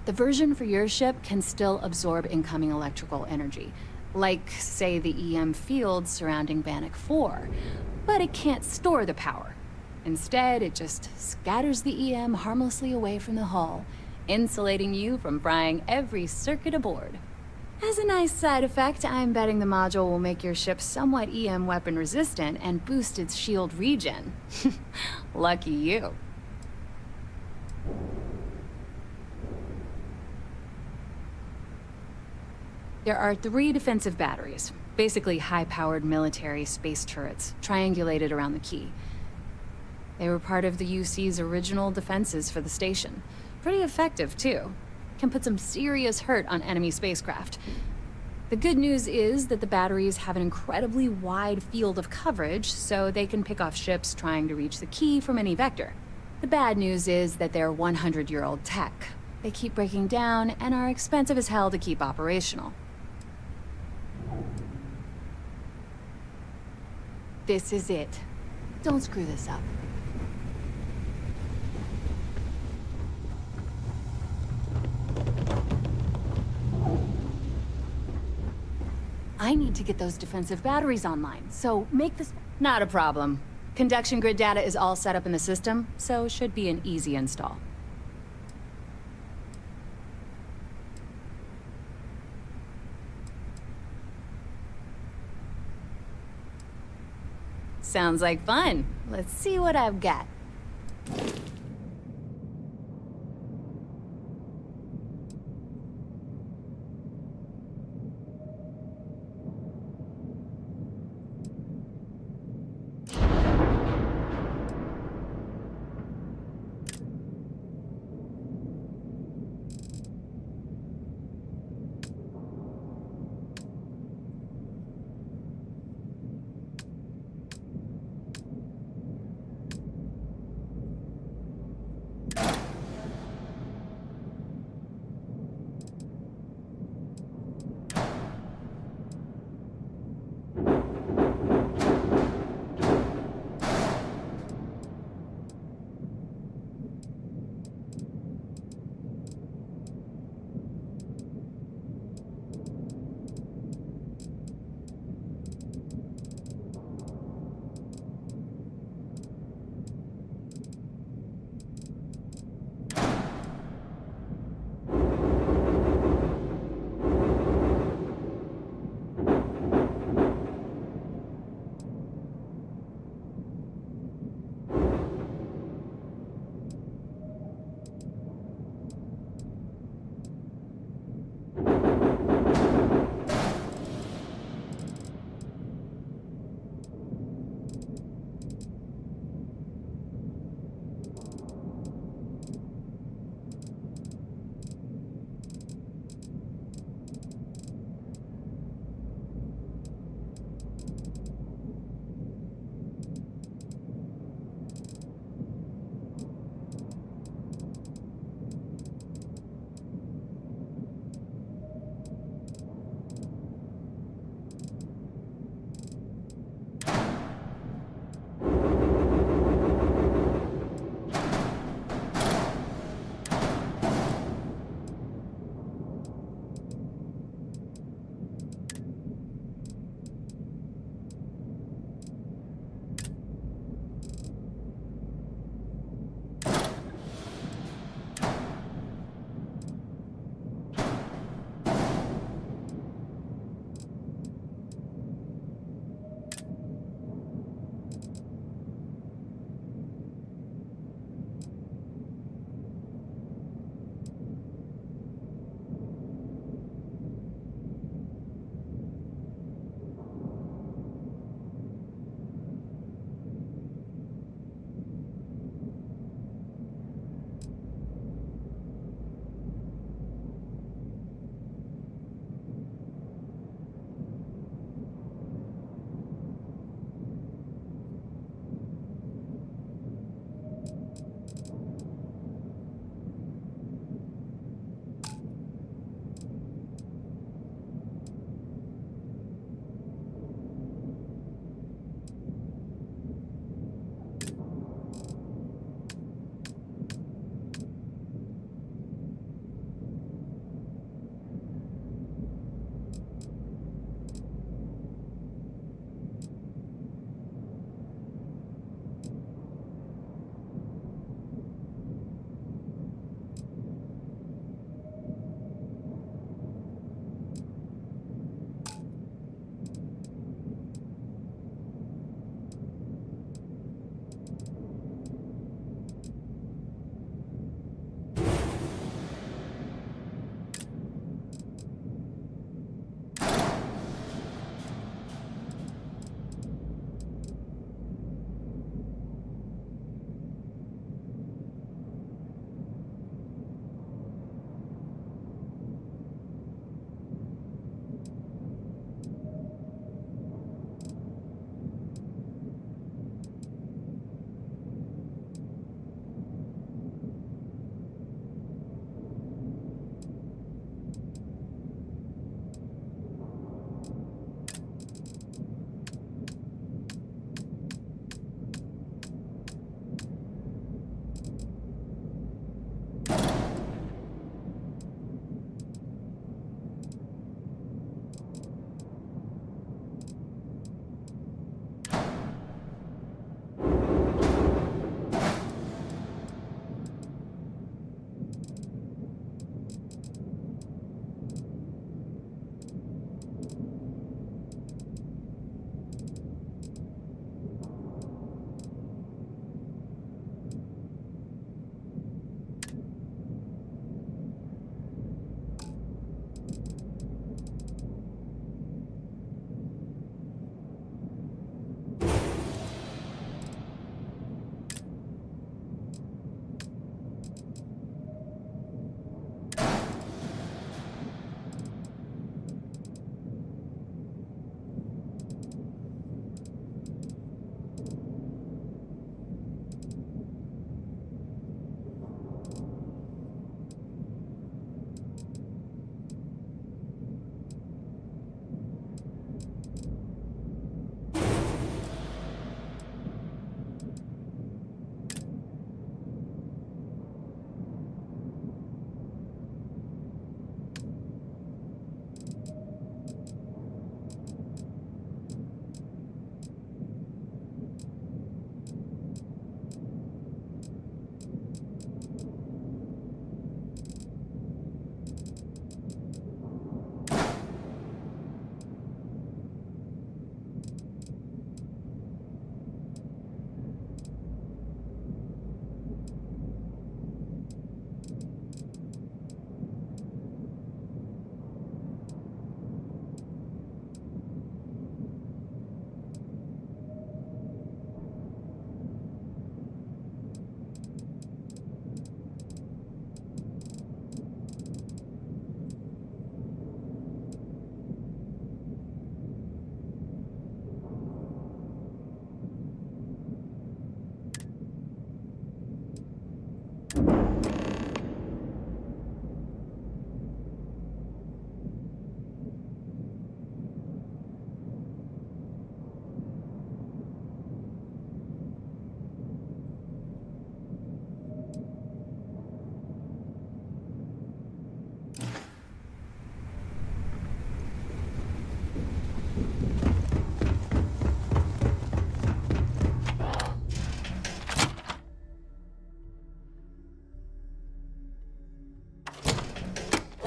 The version for your ship can still absorb incoming electrical energy, like, say, the EM field surrounding Bannock 4, but it can't store the power. Instead, it just scatters the EM harmlessly away from the hull, insulating you from frying every circuit aboard. As a nice side effect, I'm betting the module will make your ship somewhat EM weapon resistant and boost its shield regen. Lucky you. There are 3 defensive batteries, basically high-powered military space turrets, triangulated around the key. They were part of the UC's original defenses for the station. Pretty effective, too. Can put some serious hurt on enemy spacecraft. The good news is that the batteries have an incredibly wide field of coverage, so they can pick off ships trying to reach the key from any vector. The bad news is that they're 100-year-old tech. They keep breaking down and are expensive as hell to keep operational. This is it. Don't screw this up. I need to get those defensive batteries online, so make this... Not a problem. Conduction grid data is all set up in the system, so should be an easy install. Sounds like fun. Let's see what I've got.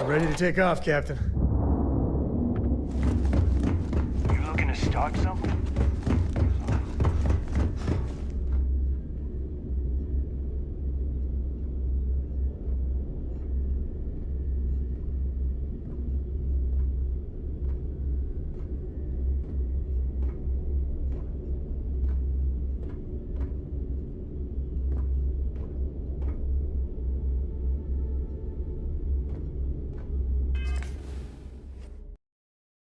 Ready to take off, Captain. You looking to start something?